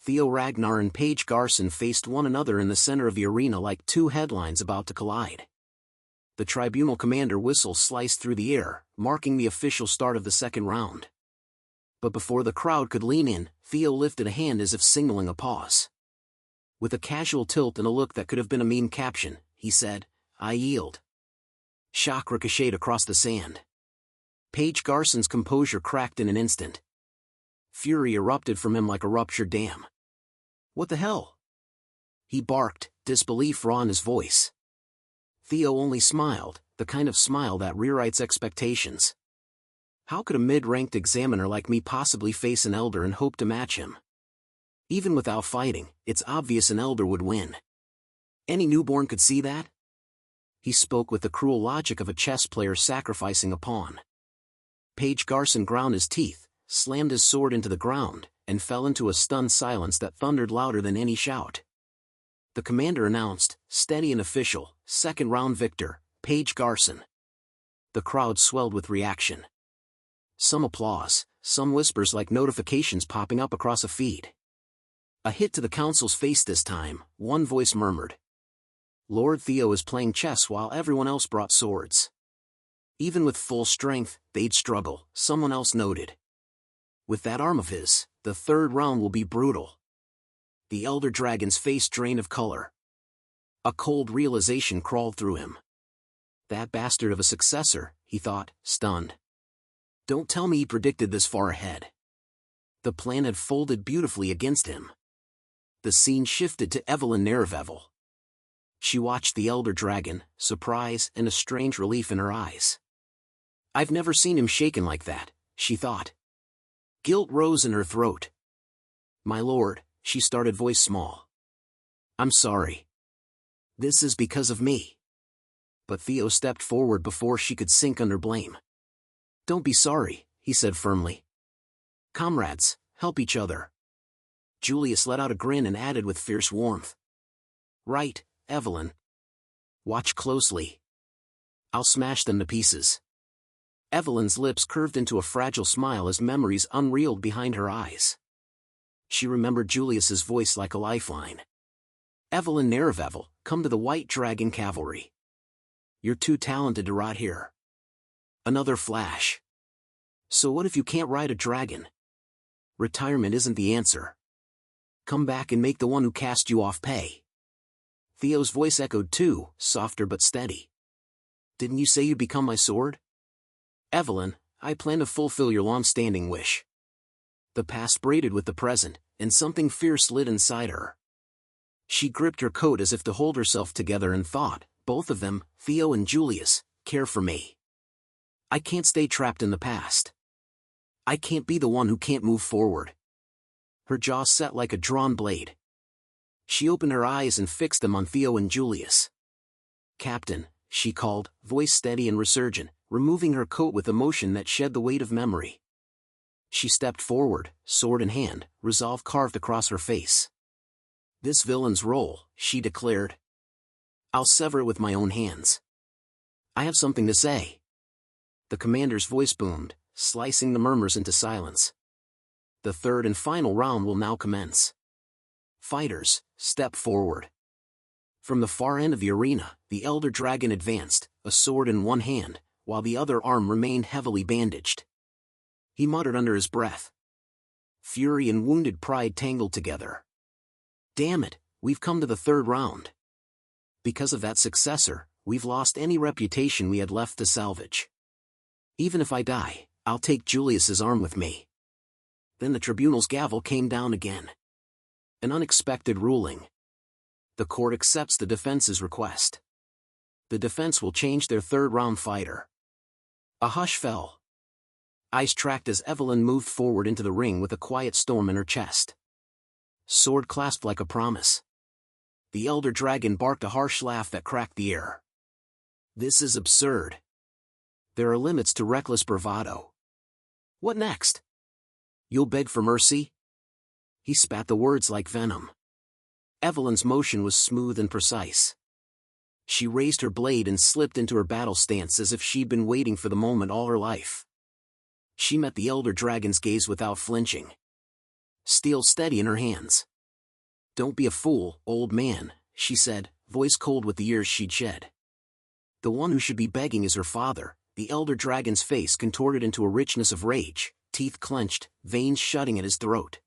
Theo Ragnar and Paige Garson faced one another in the center of the arena like two headlines about to collide. The tribunal commander whistle sliced through the air, marking the official start of the second round. But before the crowd could lean in, Theo lifted a hand as if signaling a pause. With a casual tilt and a look that could have been a meme caption, he said, "I yield." Shock ricocheted across the sand. Paige Garson's composure cracked in an instant. Fury erupted from him like a ruptured dam. "What the hell?" he barked, disbelief raw in his voice. Theo only smiled, the kind of smile that rewrites expectations. How could a mid-ranked examiner like me possibly face an elder and hope to match him? Even without fighting, it's obvious an elder would win. Any newborn could see that? He spoke with the cruel logic of a chess player sacrificing a pawn. Paige Garson ground his teeth, slammed his sword into the ground, and fell into a stunned silence that thundered louder than any shout. The commander announced, steady and official, second round victor, Paige Garson. The crowd swelled with reaction. Some applause, some whispers like notifications popping up across a feed. A hit to the council's face this time, one voice murmured. Lord Theo is playing chess while everyone else brought swords. Even with full strength, they'd struggle, someone else noted. With that arm of his, the third round will be brutal. The elder dragon's face drained of color. A cold realization crawled through him. That bastard of a successor, he thought, stunned. Don't tell me he predicted this far ahead. The plan had folded beautifully against him. The scene shifted to Evelyn Nerevevel. She watched the elder dragon, surprise and a strange relief in her eyes. I've never seen him shaken like that, she thought. Guilt rose in her throat. My lord, she started, voice small. I'm sorry. This is because of me. But Theo stepped forward before she could sink under blame. Don't be sorry, he said firmly. Comrades, help each other. Julius let out a grin and added with fierce warmth. Right, Evelyn. Watch closely. I'll smash them to pieces. Evelyn's lips curved into a fragile smile as memories unreeled behind her eyes. She remembered Julius's voice like a lifeline. Evelyn Nerevevel, come to the White Dragon Cavalry. You're too talented to rot here. Another flash. So what if you can't ride a dragon? Retirement isn't the answer. Come back and make the one who cast you off pay. Theo's voice echoed too, softer but steady. Didn't you say you'd become my sword? Evelyn, I plan to fulfill your long-standing wish. The past braided with the present, and something fierce lit inside her. She gripped her coat as if to hold herself together and thought, both of them, Theo and Julius, care for me. I can't stay trapped in the past. I can't be the one who can't move forward. Her jaw set like a drawn blade. She opened her eyes and fixed them on Theo and Julius. Captain, she called, voice steady and resurgent, removing her coat with emotion that shed the weight of memory. She stepped forward, sword in hand, resolve carved across her face. This villain's role, she declared. I'll sever it with my own hands. I have something to say. The commander's voice boomed, slicing the murmurs into silence. The third and final round will now commence. Fighters, step forward. From the far end of the arena, the elder dragon advanced, a sword in one hand, while the other arm remained heavily bandaged. He muttered under his breath. Fury and wounded pride tangled together. Damn it, we've come to the third round. Because of that successor, we've lost any reputation we had left to salvage. Even if I die, I'll take Julius's arm with me. Then the tribunal's gavel came down again. An unexpected ruling. The court accepts the defense's request. The defense will change their third-round fighter. A hush fell. Eyes tracked as Evelyn moved forward into the ring with a quiet storm in her chest. Sword clasped like a promise. The elder dragon barked a harsh laugh that cracked the air. This is absurd. There are limits to reckless bravado. What next? You'll beg for mercy? He spat the words like venom. Evelyn's motion was smooth and precise. She raised her blade and slipped into her battle stance as if she'd been waiting for the moment all her life. She met the elder dragon's gaze without flinching. Steel steady in her hands. Don't be a fool, old man, she said, voice cold with the years she'd shed. The one who should be begging is her father. The elder dragon's face contorted into a richness of rage, teeth clenched, veins shutting at his throat.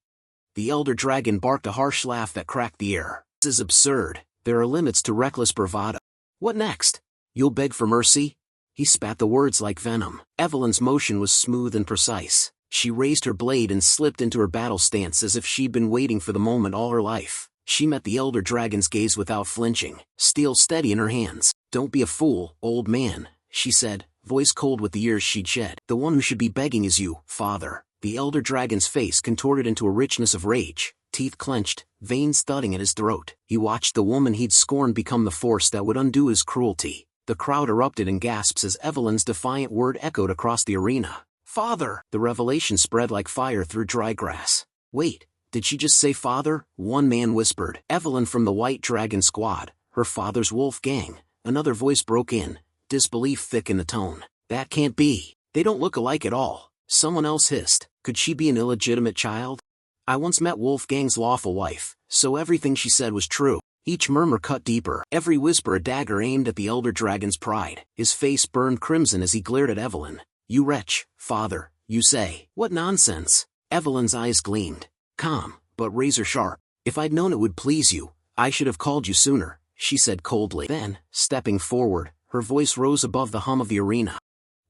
The elder dragon barked a harsh laugh that cracked the air. This is absurd. There are limits to reckless bravado. What next? You'll beg for mercy? He spat the words like venom. Evelyn's motion was smooth and precise. She raised her blade and slipped into her battle stance as if she'd been waiting for the moment all her life. She met the elder dragon's gaze without flinching, steel steady in her hands. "Don't be a fool, old man," she said, voice cold with the years she'd shed. "The one who should be begging is you, father." The elder dragon's face contorted into a richness of rage, teeth clenched, veins thudding at his throat. He watched the woman he'd scorned become the force that would undo his cruelty. The crowd erupted in gasps as Evelyn's defiant word echoed across the arena. "Father!" The revelation spread like fire through dry grass. "Wait, did she just say father?" one man whispered. "Evelyn from the White Dragon Squad, her father's wolf gang." Another voice broke in, disbelief thick in the tone. "That can't be. They don't look alike at all." Someone else hissed, "Could she be an illegitimate child? I once met Wolfgang's lawful wife, so everything she said was true." Each murmur cut deeper, every whisper a dagger aimed at the elder dragon's pride. His face burned crimson as he glared at Evelyn. "You wretch, father, you say." "What nonsense." Evelyn's eyes gleamed, calm, but razor sharp. "If I'd known it would please you, I should have called you sooner," she said coldly. Then, stepping forward, her voice rose above the hum of the arena.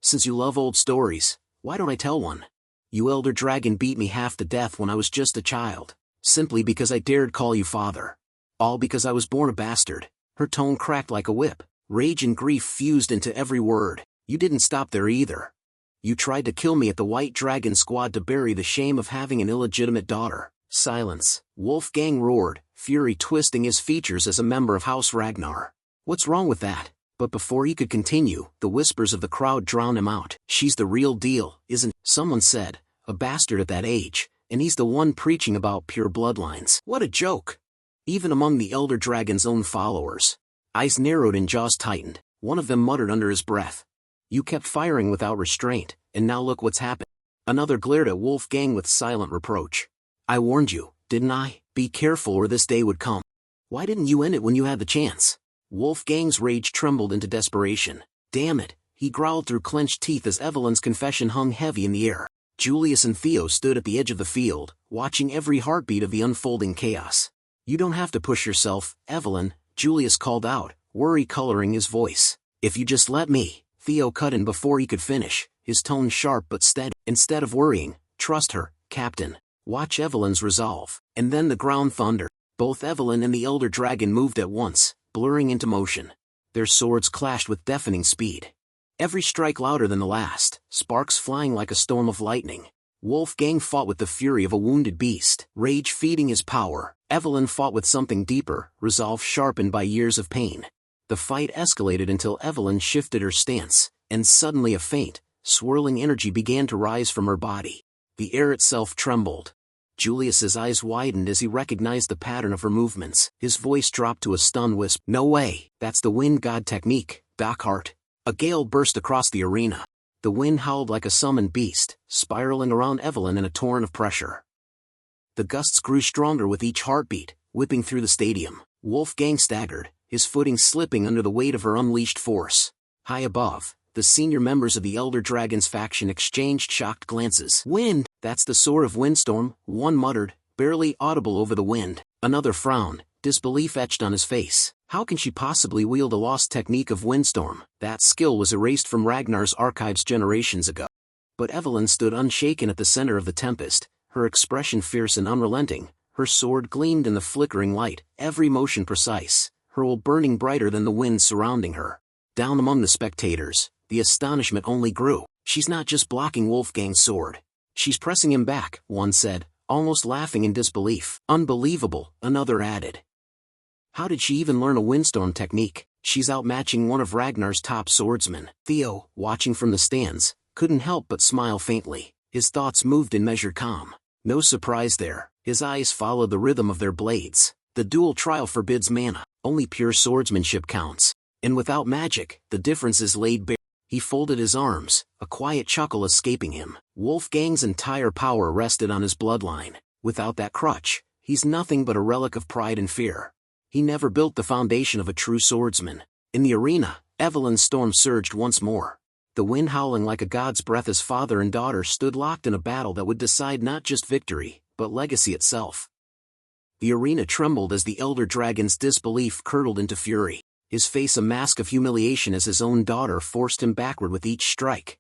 "Since you love old stories, why don't I tell one? You elder dragon beat me half to death when I was just a child, simply because I dared call you father. All because I was born a bastard." Her tone cracked like a whip. Rage and grief fused into every word. "You didn't stop there either. You tried to kill me at the White Dragon Squad to bury the shame of having an illegitimate daughter." Silence. Wolfgang roared, fury twisting his features as a member of House Ragnar. "What's wrong with that?" But before he could continue, the whispers of the crowd drowned him out. "She's the real deal, isn't?" someone said. "A bastard at that age, and he's the one preaching about pure bloodlines." What a joke! Even among the elder dragon's own followers. Eyes narrowed and jaws tightened. One of them muttered under his breath, "You kept firing without restraint, and now look what's happened." Another glared at Wolfgang with silent reproach. "I warned you, didn't I? Be careful or this day would come. Why didn't you end it when you had the chance?" Wolfgang's rage trembled into desperation. "Damn it," he growled through clenched teeth as Evelyn's confession hung heavy in the air. Julius and Theo stood at the edge of the field, watching every heartbeat of the unfolding chaos. "You don't have to push yourself, Evelyn," Julius called out, worry coloring his voice. "If you just let me," Theo cut in before he could finish, his tone sharp but steady. "Instead of worrying, trust her, Captain. Watch Evelyn's resolve." And then the ground thundered. Both Evelyn and the elder dragon moved at once, blurring into motion. Their swords clashed with deafening speed. Every strike louder than the last, sparks flying like a storm of lightning. Wolfgang fought with the fury of a wounded beast, rage feeding his power. Evelyn fought with something deeper, resolve sharpened by years of pain. The fight escalated until Evelyn shifted her stance, and suddenly a faint, swirling energy began to rise from her body. The air itself trembled. Julius's eyes widened as he recognized the pattern of her movements. His voice dropped to a stunned whisper. "No way, that's the wind god technique, Dockhart." A gale burst across the arena. The wind howled like a summoned beast, spiraling around Evelyn in a torrent of pressure. The gusts grew stronger with each heartbeat, whipping through the stadium. Wolfgang staggered, his footing slipping under the weight of her unleashed force. High above, the senior members of the Elder Dragon's faction exchanged shocked glances. "Wind, that's the sword of Windstorm," one muttered, barely audible over the wind. Another frowned, disbelief etched on his face. How can she possibly wield a lost technique of Windstorm? That skill was erased from Ragnar's archives generations ago. But Evelyn stood unshaken at the center of the tempest, her expression fierce and unrelenting. Her sword gleamed in the flickering light, every motion precise, her will burning brighter than the wind surrounding her. Down among the spectators, the astonishment only grew. "She's not just blocking Wolfgang's sword. She's pressing him back," one said, almost laughing in disbelief. "Unbelievable," another added. "How did she even learn a Windstorm technique? She's outmatching one of Ragnar's top swordsmen." Theo, watching from the stands, couldn't help but smile faintly. His thoughts moved in measured calm. No surprise there, his eyes followed the rhythm of their blades. The dual trial forbids mana, only pure swordsmanship counts. And without magic, the difference is laid bare. He folded his arms, a quiet chuckle escaping him. Wolfgang's entire power rested on his bloodline. Without that crutch, he's nothing but a relic of pride and fear. He never built the foundation of a true swordsman. In the arena, Evelyn's storm surged once more. The wind howling like a god's breath as father and daughter stood locked in a battle that would decide not just victory, but legacy itself. The arena trembled as the elder dragon's disbelief curdled into fury, his face a mask of humiliation as his own daughter forced him backward with each strike.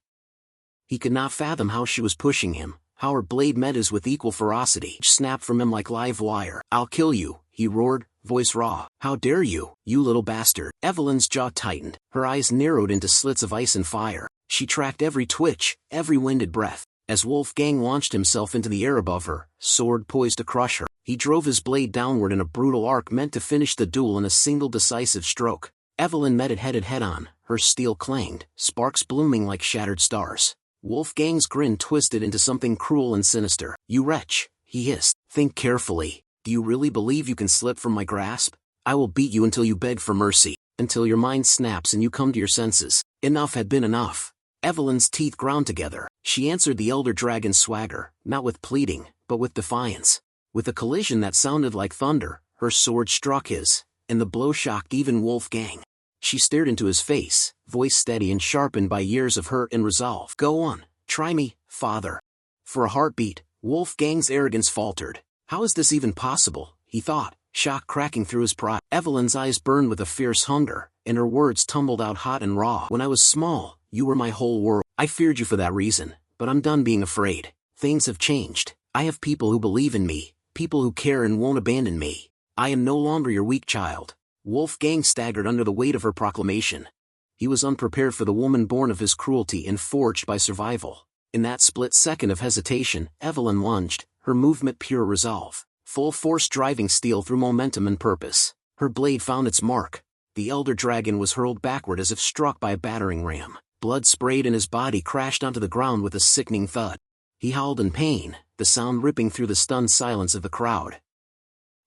He could not fathom how she was pushing him, how her blade met his with equal ferocity. Snapped from him like live wire. "I'll kill you," he roared, voice raw. "How dare you, you little bastard." Evelyn's jaw tightened, her eyes narrowed into slits of ice and fire. She tracked every twitch, every winded breath, as Wolfgang launched himself into the air above her, sword poised to crush her. He drove his blade downward in a brutal arc meant to finish the duel in a single decisive stroke. Evelyn met it head-on, her steel clanged, sparks blooming like shattered stars. Wolfgang's grin twisted into something cruel and sinister. "You wretch," he hissed. "Think carefully. Do you really believe you can slip from my grasp? I will beat you until you beg for mercy, until your mind snaps and you come to your senses." Enough had been enough. Evelyn's teeth ground together. She answered the elder dragon's swagger, not with pleading, but with defiance. With a collision that sounded like thunder, her sword struck his, and the blow shocked even Wolfgang. She stared into his face, voice steady and sharpened by years of hurt and resolve. "Go on, try me, father." For a heartbeat, Wolfgang's arrogance faltered. How is this even possible, he thought, shock cracking through his pride. Evelyn's eyes burned with a fierce hunger, and her words tumbled out hot and raw. "When I was small, you were my whole world. I feared you for that reason, but I'm done being afraid. Things have changed. I have people who believe in me, people who care and won't abandon me. I am no longer your weak child." Wolfgang staggered under the weight of her proclamation. He was unprepared for the woman born of his cruelty and forged by survival. In that split second of hesitation, Evelyn lunged, her movement pure resolve, full force driving steel through momentum and purpose. Her blade found its mark. The elder dragon was hurled backward as if struck by a battering ram. Blood sprayed and his body crashed onto the ground with a sickening thud. He howled in pain, the sound ripping through the stunned silence of the crowd.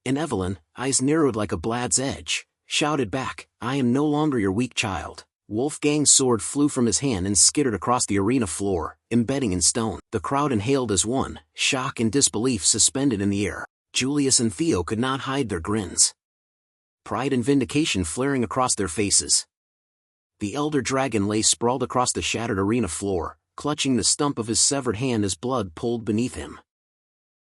And Evelyn, eyes narrowed like a blad's edge, shouted back, "I am no longer your weak child." Wolfgang's sword flew from his hand and skittered across the arena floor, embedding in stone. The crowd inhaled as one, shock and disbelief suspended in the air. Julius and Theo could not hide their grins, pride and vindication flaring across their faces. The elder dragon lay sprawled across the shattered arena floor, clutching the stump of his severed hand as blood pooled beneath him.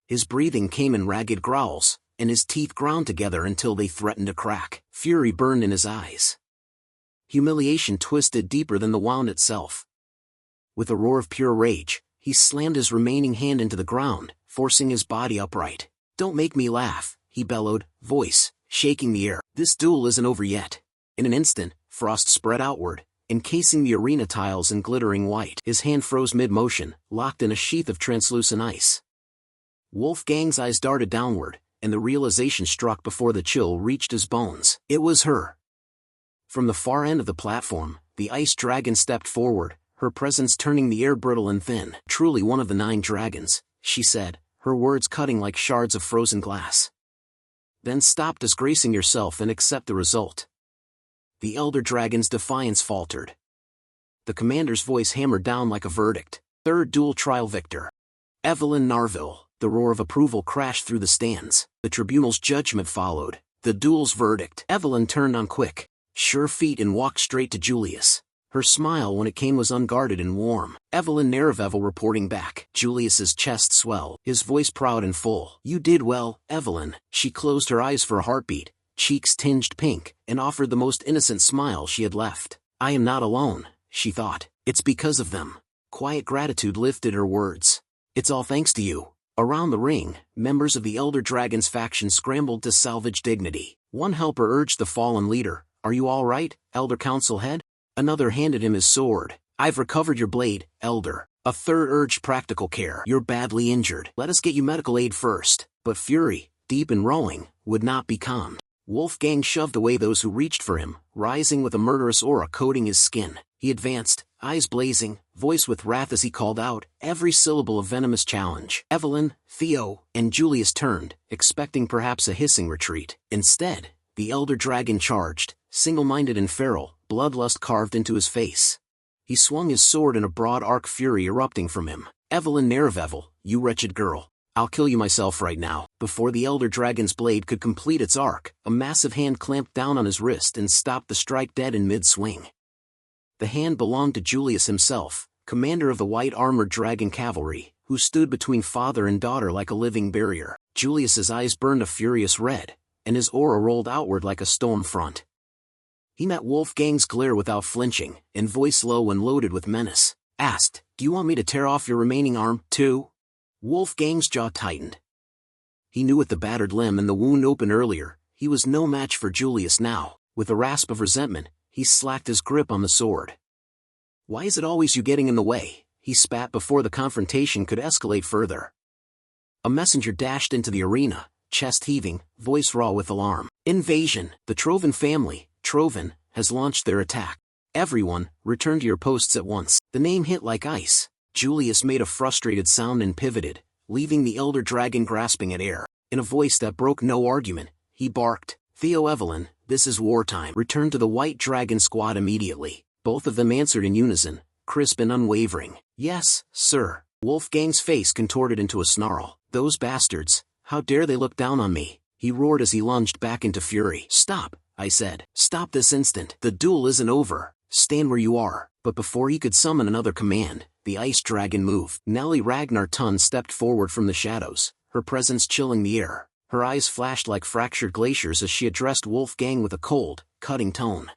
His breathing came in ragged growls, and his teeth ground together until they threatened to crack. Fury burned in his eyes. Humiliation twisted deeper than the wound itself. With a roar of pure rage, he slammed his remaining hand into the ground, forcing his body upright. "Don't make me laugh," he bellowed, voice shaking the air. "This duel isn't over yet." In an instant, frost spread outward, encasing the arena tiles in glittering white. His hand froze mid-motion, locked in a sheath of translucent ice. Wolfgang's eyes darted downward, and the realization struck before the chill reached his bones. It was her. From the far end of the platform, the ice dragon stepped forward, her presence turning the air brittle and thin. "Truly one of the 9 dragons," she said, her words cutting like shards of frozen glass. "Then stop disgracing yourself and accept the result." The elder dragon's defiance faltered. The commander's voice hammered down like a verdict. "Third duel trial victor, Evelyn Narville." The roar of approval crashed through the stands. The tribunal's judgment followed. The duel's verdict. Evelyn turned on quick, sure feet and walked straight to Julius. Her smile when it came was unguarded and warm. Evelyn Narville reporting back. Julius's chest swelled, his voice proud and full. "You did well, Evelyn." She closed her eyes for a heartbeat, cheeks tinged pink, and offered the most innocent smile she had left. "I am not alone," she thought. "It's because of them." Quiet gratitude lifted her words. "It's all thanks to you." Around the ring, members of the Elder Dragon's faction scrambled to salvage dignity. One helper urged the fallen leader, "Are you all right, Elder Council Head?" Another handed him his sword. "I've recovered your blade, Elder." A third urged practical care. "You're badly injured. Let us get you medical aid first." But fury, deep and rowing, would not be calmed. Wolfgang shoved away those who reached for him, rising with a murderous aura coating his skin. He advanced, eyes blazing, voice with wrath as he called out, every syllable a venomous challenge. Evelyn, Theo, and Julius turned, expecting perhaps a hissing retreat. Instead, the elder dragon charged, single-minded and feral, bloodlust carved into his face. He swung his sword in a broad arc, fury erupting from him. "Evelyn Narville, you wretched girl. I'll kill you myself right now." Before the elder dragon's blade could complete its arc, a massive hand clamped down on his wrist and stopped the strike dead in mid-swing. The hand belonged to Julius himself, commander of the white-armored dragon cavalry, who stood between father and daughter like a living barrier. Julius's eyes burned a furious red, and his aura rolled outward like a stone front. He met Wolfgang's glare without flinching, and voice low and loaded with menace, asked, "Do you want me to tear off your remaining arm, too?" Wolfgang's jaw tightened. He knew with the battered limb and the wound open earlier, he was no match for Julius now. With a rasp of resentment, he slacked his grip on the sword. "Why is it always you getting in the way?" he spat before the confrontation could escalate further. A messenger dashed into the arena, chest heaving, voice raw with alarm. "Invasion! The Trovan family, Trovan, has launched their attack. Everyone, return to your posts at once." The name hit like ice. Julius made a frustrated sound and pivoted, leaving the elder dragon grasping at air. In a voice that broke no argument, he barked, "Theo Evelyn, this is wartime. Return to the White Dragon squad immediately." Both of them answered in unison, crisp and unwavering. "Yes, sir." Wolfgang's face contorted into a snarl. "Those bastards, how dare they look down on me?" he roared as he lunged back into fury. "Stop," I said. "Stop this instant. The duel isn't over. Stand where you are." But before he could summon another command, the ice dragon moved. Nellie Ragnar Tun stepped forward from the shadows, her presence chilling the air. Her eyes flashed like fractured glaciers as she addressed Wolfgang with a cold, cutting tone.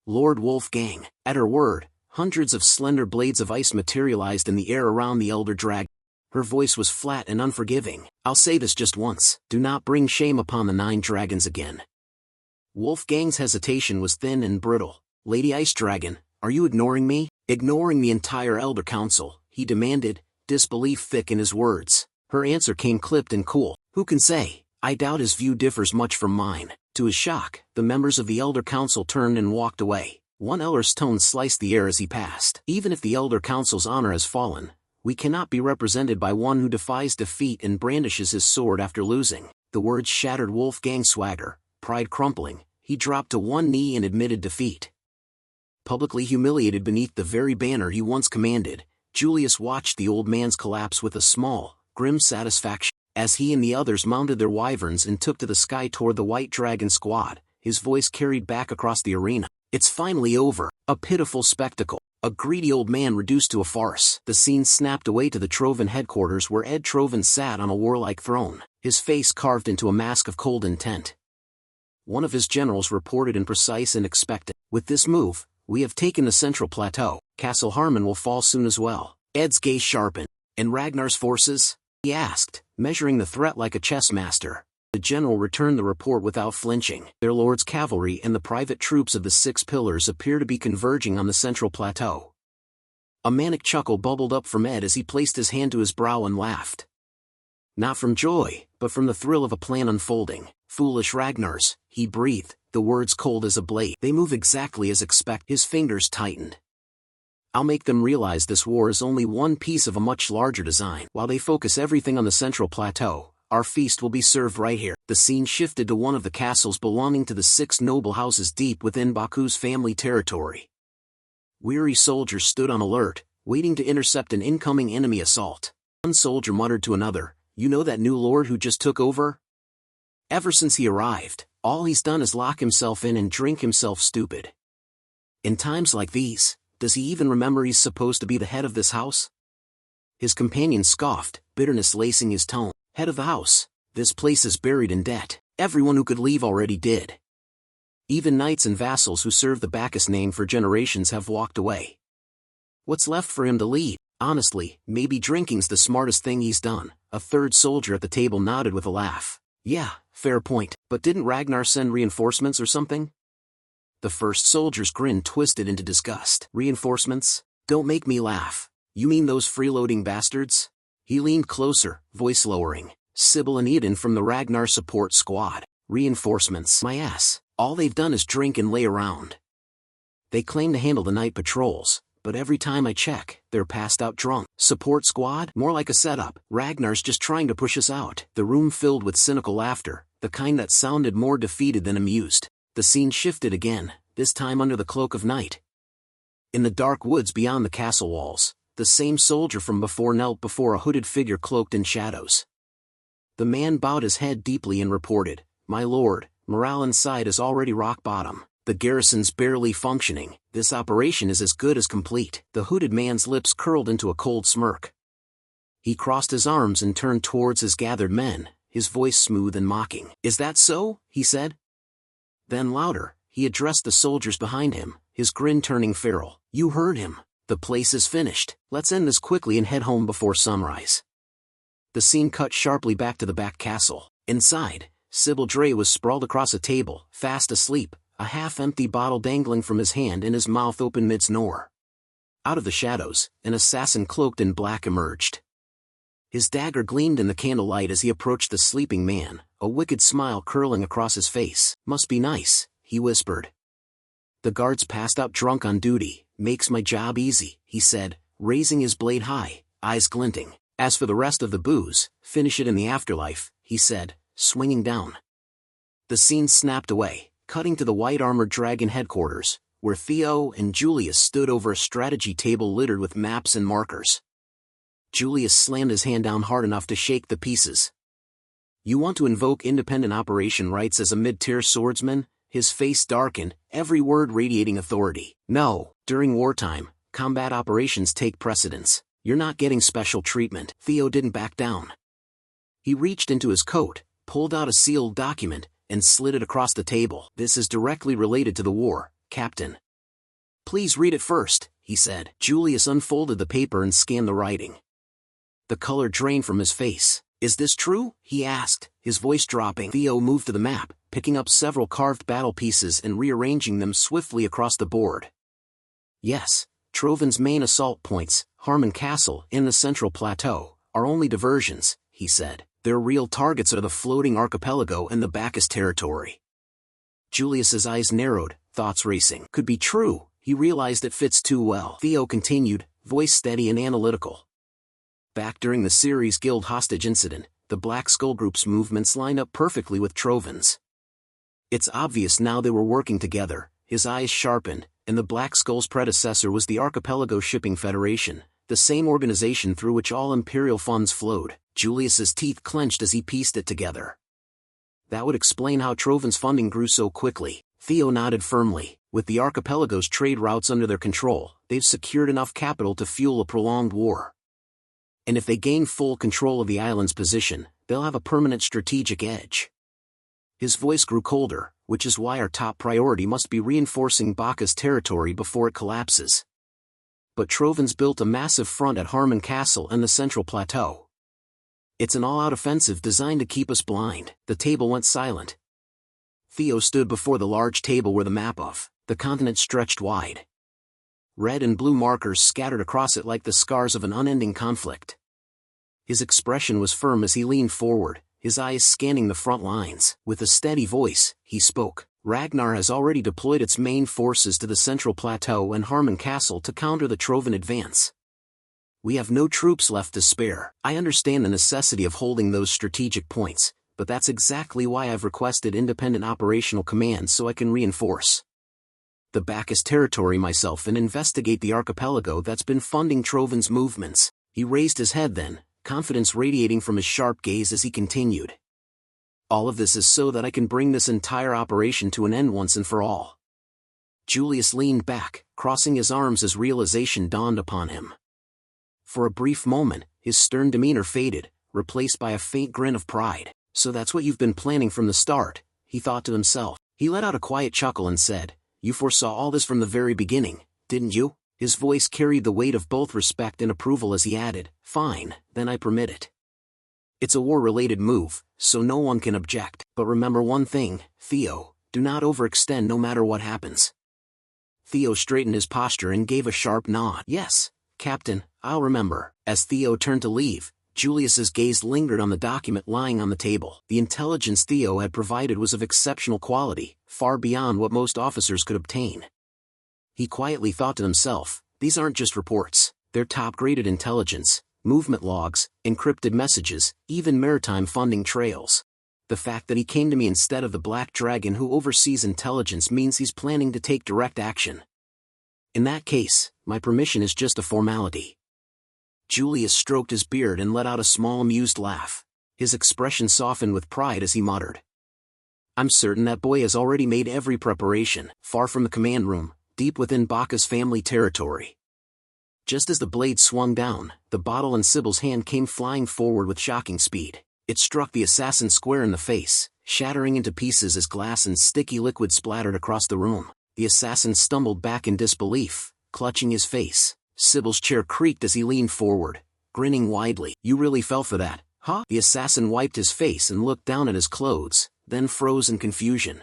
"Lord Wolfgang." At her word, hundreds of slender blades of ice materialized in the air around the elder dragon. Her voice was flat and unforgiving. "I'll say this just once. Do not bring shame upon the 9 dragons again." Wolfgang's hesitation was thin and brittle. "Lady Ice Dragon, are you ignoring me?" "Ignoring the entire Elder Council," he demanded, disbelief thick in his words. Her answer came clipped and cool. "Who can say? I doubt his view differs much from mine." To his shock, the members of the Elder Council turned and walked away. One elder's tone sliced the air as he passed. "Even if the Elder Council's honor has fallen, we cannot be represented by one who defies defeat and brandishes his sword after losing." The words shattered Wolfgang's swagger. Pride crumpling, he dropped to one knee and admitted defeat. Publicly humiliated beneath the very banner he once commanded, Julius watched the old man's collapse with a small, grim satisfaction. As he and the others mounted their wyverns and took to the sky toward the White Dragon squad, his voice carried back across the arena. "It's finally over. A pitiful spectacle. A greedy old man reduced to a farce." The scene snapped away to the Trovan headquarters where Ed Trovan sat on a warlike throne, his face carved into a mask of cold intent. One of his generals reported imprecise and expectant, "With this move, we have taken the central plateau. Castle Harmon will fall soon as well." Ed's gaze sharpened. "And Ragnar's forces?" he asked, measuring the threat like a chess master. The general returned the report without flinching. "Their lord's cavalry and the private troops of the 6 Pillars appear to be converging on the central plateau." A manic chuckle bubbled up from Ed as he placed his hand to his brow and laughed. Not from joy, but from the thrill of a plan unfolding. "Foolish Ragnars," he breathed, the words cold as a blade. "They move exactly as expected." His fingers tightened. "I'll make them realize this war is only one piece of a much larger design. While they focus everything on the central plateau, our feast will be served right here." The scene shifted to one of the castles belonging to the 6 noble houses deep within Baku's family territory. Weary soldiers stood on alert, waiting to intercept an incoming enemy assault. One soldier muttered to another, "You know that new lord who just took over? Ever since he arrived, all he's done is lock himself in and drink himself stupid. In times like these, does he even remember he's supposed to be the head of this house?" His companion scoffed, bitterness lacing his tone. "Head of the house, this place is buried in debt. Everyone who could leave already did. Even knights and vassals who served the Bacchus name for generations have walked away. What's left for him to lead? Honestly, maybe drinking's the smartest thing he's done." A third soldier at the table nodded with a laugh. "Yeah, fair point. But didn't Ragnar send reinforcements or something?" The first soldier's grin twisted into disgust. "Reinforcements? Don't make me laugh. You mean those freeloading bastards?" He leaned closer, voice lowering. "Sybil and Eden from the Ragnar support squad. Reinforcements? My ass. All they've done is drink and lay around. They claim to handle the night patrols, but every time I check, they're passed out drunk. Support squad? More like a setup. Ragnar's just trying to push us out." The room filled with cynical laughter, the kind that sounded more defeated than amused. The scene shifted again, this time under the cloak of night. In the dark woods beyond the castle walls, the same soldier from before knelt before a hooded figure cloaked in shadows. The man bowed his head deeply and reported, "My lord, morale inside is already rock bottom. The garrison's barely functioning. This operation is as good as complete." The hooded man's lips curled into a cold smirk. He crossed his arms and turned towards his gathered men, his voice smooth and mocking. "Is that so?" he said. Then louder, he addressed the soldiers behind him, his grin turning feral. "You heard him. The place is finished. Let's end this quickly and head home before sunrise." The scene cut sharply back to the back castle. Inside, Sybil Dre was sprawled across a table, fast asleep, a half-empty bottle dangling from his hand and his mouth open mid-snore. Out of the shadows, an assassin cloaked in black emerged. His dagger gleamed in the candlelight as he approached the sleeping man, a wicked smile curling across his face. "Must be nice," he whispered. "The guards passed up drunk on duty, makes my job easy," he said, raising his blade high, eyes glinting. "As for the rest of the booze, finish it in the afterlife," he said, swinging down. The scene snapped away, cutting to the white-armored dragon headquarters, where Theo and Julius stood over a strategy table littered with maps and markers. Julius slammed his hand down hard enough to shake the pieces. "You want to invoke independent operation rights as a mid-tier swordsman?" His face darkened, every word radiating authority. "No, during wartime, combat operations take precedence. You're not getting special treatment." Theo didn't back down. He reached into his coat, pulled out a sealed document, and slid it across the table. "This is directly related to the war, Captain." "Please read it first," he said. Julius unfolded the paper and scanned the writing. The color drained from his face. "Is this true?" he asked, his voice dropping. Theo moved to the map, picking up several carved battle pieces and rearranging them swiftly across the board. "Yes, Trovin's main assault points, Harmon Castle and the Central Plateau, are only diversions," he said. "Their real targets are the floating archipelago and the Bacchus territory." Julius's eyes narrowed, thoughts racing. Could be true, he realized it fits too well. Theo continued, voice steady and analytical. "Back during the Ceres Guild hostage incident, the Black Skull Group's movements lined up perfectly with Trovin's. It's obvious now they were working together." His eyes sharpened, and the Black Skull's predecessor was the Archipelago Shipping Federation, the same organization through which all Imperial funds flowed. Julius's teeth clenched as he pieced it together. That would explain how Trovin's funding grew so quickly. Theo nodded firmly. With the Archipelago's trade routes under their control, they've secured enough capital to fuel a prolonged war. And if they gain full control of the island's position, they'll have a permanent strategic edge. His voice grew colder, which is why our top priority must be reinforcing Bacchus territory before it collapses. But Trovin's built a massive front at Harmon Castle and the Central Plateau. It's an all-out offensive designed to keep us blind. The table went silent. Theo stood before the large table where the map of the continent stretched wide. Red and blue markers scattered across it like the scars of an unending conflict. His expression was firm as he leaned forward, his eyes scanning the front lines. With a steady voice, he spoke. "Ragnar has already deployed its main forces to the Central Plateau and Harmon Castle to counter the Trovin advance. We have no troops left to spare. I understand the necessity of holding those strategic points, but that's exactly why I've requested independent operational command so I can reinforce the Bacchus territory myself and investigate the archipelago that's been funding Trovin's movements." He raised his head then, confidence radiating from his sharp gaze as he continued. "All of this is so that I can bring this entire operation to an end once and for all." Julius leaned back, crossing his arms as realization dawned upon him. For a brief moment, his stern demeanor faded, replaced by a faint grin of pride. "So that's what you've been planning from the start," he thought to himself. He let out a quiet chuckle and said, "You foresaw all this from the very beginning, didn't you?" His voice carried the weight of both respect and approval as he added, "Fine, then I permit it. It's a war-related move, so no one can object. But remember one thing, Theo, do not overextend no matter what happens." Theo straightened his posture and gave a sharp nod. "Yes, Captain, I'll remember." As Theo turned to leave, Julius's gaze lingered on the document lying on the table. The intelligence Theo had provided was of exceptional quality, far beyond what most officers could obtain. He quietly thought to himself, these aren't just reports, they're top-graded intelligence, movement logs, encrypted messages, even maritime funding trails. The fact that he came to me instead of the Black Dragon who oversees intelligence means he's planning to take direct action. In that case, my permission is just a formality. Julius stroked his beard and let out a small amused laugh. His expression softened with pride as he muttered, "I'm certain that boy has already made every preparation, far from the command room, deep within Bacchus family territory." Just as the blade swung down, the bottle in Sybil's hand came flying forward with shocking speed. It struck the assassin square in the face, shattering into pieces as glass and sticky liquid splattered across the room. The assassin stumbled back in disbelief, clutching his face. Sybil's chair creaked as he leaned forward, grinning widely. "You really fell for that, huh?" The assassin wiped his face and looked down at his clothes, then froze in confusion.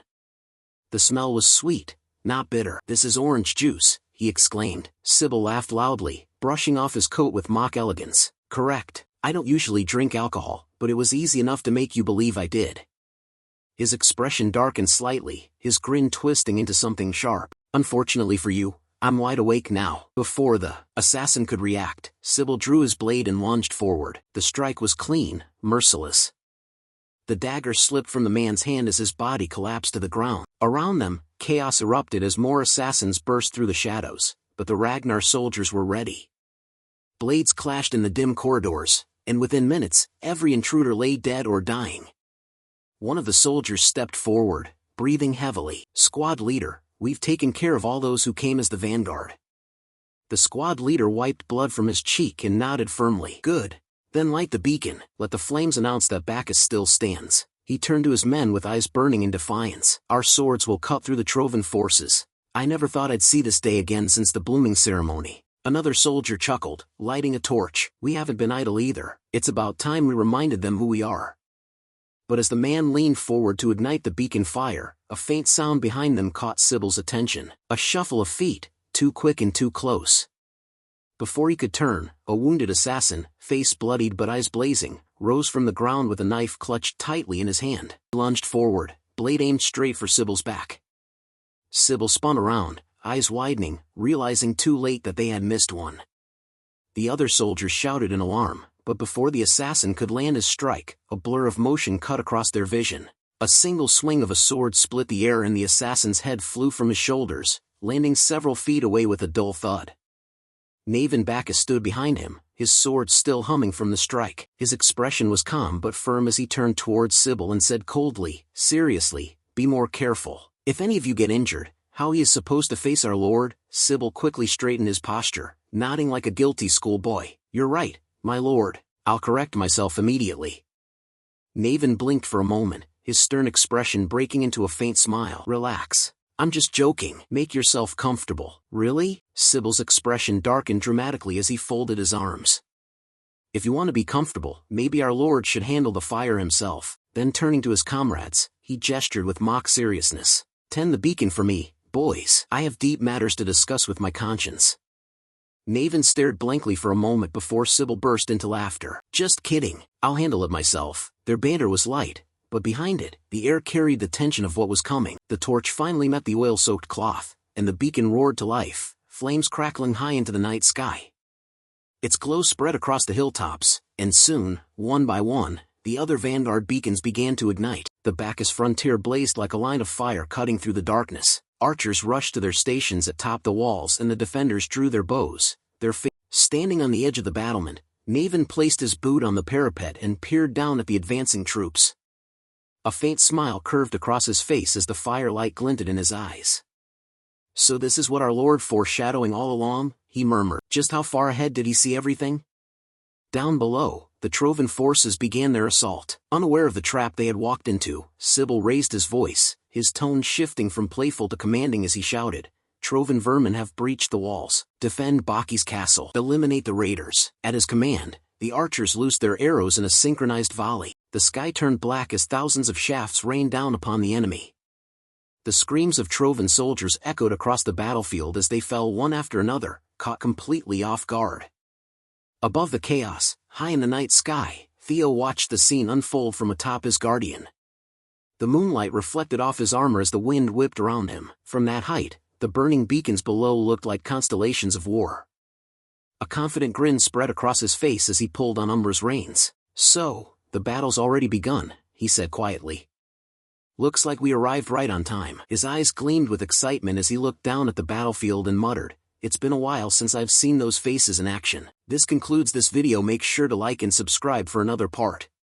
The smell was sweet, not bitter. "This is orange juice," he exclaimed. Sybil laughed loudly, brushing off his coat with mock elegance. "Correct. I don't usually drink alcohol, but it was easy enough to make you believe I did." His expression darkened slightly, his grin twisting into something sharp. "Unfortunately for you, I'm wide awake now." Before the assassin could react, Sybil drew his blade and lunged forward. The strike was clean, merciless. The dagger slipped from the man's hand as his body collapsed to the ground. Around them, chaos erupted as more assassins burst through the shadows, but the Ragnar soldiers were ready. Blades clashed in the dim corridors, and within minutes, every intruder lay dead or dying. One of the soldiers stepped forward, breathing heavily. "Squad leader, we've taken care of all those who came as the vanguard." The squad leader wiped blood from his cheek and nodded firmly. "Good. Then light the beacon. Let the flames announce that Bacchus still stands." He turned to his men with eyes burning in defiance. "Our swords will cut through the Trovan forces. I never thought I'd see this day again since the blooming ceremony." Another soldier chuckled, lighting a torch. "We haven't been idle either. It's about time we reminded them who we are." But as the man leaned forward to ignite the beacon fire, a faint sound behind them caught Sybil's attention. A shuffle of feet, too quick and too close. Before he could turn, a wounded assassin, face bloodied but eyes blazing, rose from the ground with a knife clutched tightly in his hand. He lunged forward, blade aimed straight for Sybil's back. Sybil spun around, eyes widening, realizing too late that they had missed one. The other soldiers shouted in alarm, but before the assassin could land his strike, a blur of motion cut across their vision. A single swing of a sword split the air and the assassin's head flew from his shoulders, landing several feet away with a dull thud. Knave Bacchus stood behind him, his sword still humming from the strike. His expression was calm but firm as he turned towards Sybil and said coldly, "Seriously, be more careful. If any of you get injured, how he is supposed to face our lord?" Sybil quickly straightened his posture, nodding like a guilty schoolboy. "You're right, my lord. I'll correct myself immediately." Knave blinked for a moment, his stern expression breaking into a faint smile. "Relax. I'm just joking. Make yourself comfortable." "Really?" Sybil's expression darkened dramatically as he folded his arms. "If you want to be comfortable, maybe our lord should handle the fire himself." Then turning to his comrades, he gestured with mock seriousness. "Tend the beacon for me, boys. I have deep matters to discuss with my conscience." Knave stared blankly for a moment before Sybil burst into laughter. "Just kidding. I'll handle it myself." Their banter was light, but behind it, the air carried the tension of what was coming. The torch finally met the oil-soaked cloth, and the beacon roared to life, flames crackling high into the night sky. Its glow spread across the hilltops, and soon, one by one, the other vanguard beacons began to ignite. The Bacchus frontier blazed like a line of fire cutting through the darkness. Archers rushed to their stations atop the walls and the defenders drew their bows. Standing on the edge of the battlement, Knave placed his boot on the parapet and peered down at the advancing troops. A faint smile curved across his face as the firelight glinted in his eyes. "So this is what our lord foreshadowing all along," he murmured. "Just how far ahead did he see everything?" Down below, the Trovan forces began their assault. Unaware of the trap they had walked into, Sybil raised his voice, his tone shifting from playful to commanding as he shouted, "Trovan vermin have breached the walls. Defend Baki's castle. Eliminate the raiders." At his command, the archers loosed their arrows in a synchronized volley. The sky turned black as thousands of shafts rained down upon the enemy. The screams of Trovan soldiers echoed across the battlefield as they fell one after another, caught completely off guard. Above the chaos, high in the night sky, Theo watched the scene unfold from atop his guardian. The moonlight reflected off his armor as the wind whipped around him. From that height, the burning beacons below looked like constellations of war. A confident grin spread across his face as he pulled on Umbra's reins. "So, the battle's already begun," he said quietly. "Looks like we arrived right on time." His eyes gleamed with excitement as he looked down at the battlefield and muttered, "It's been a while since I've seen those faces in action." This concludes this video. Make sure to like and subscribe for another part.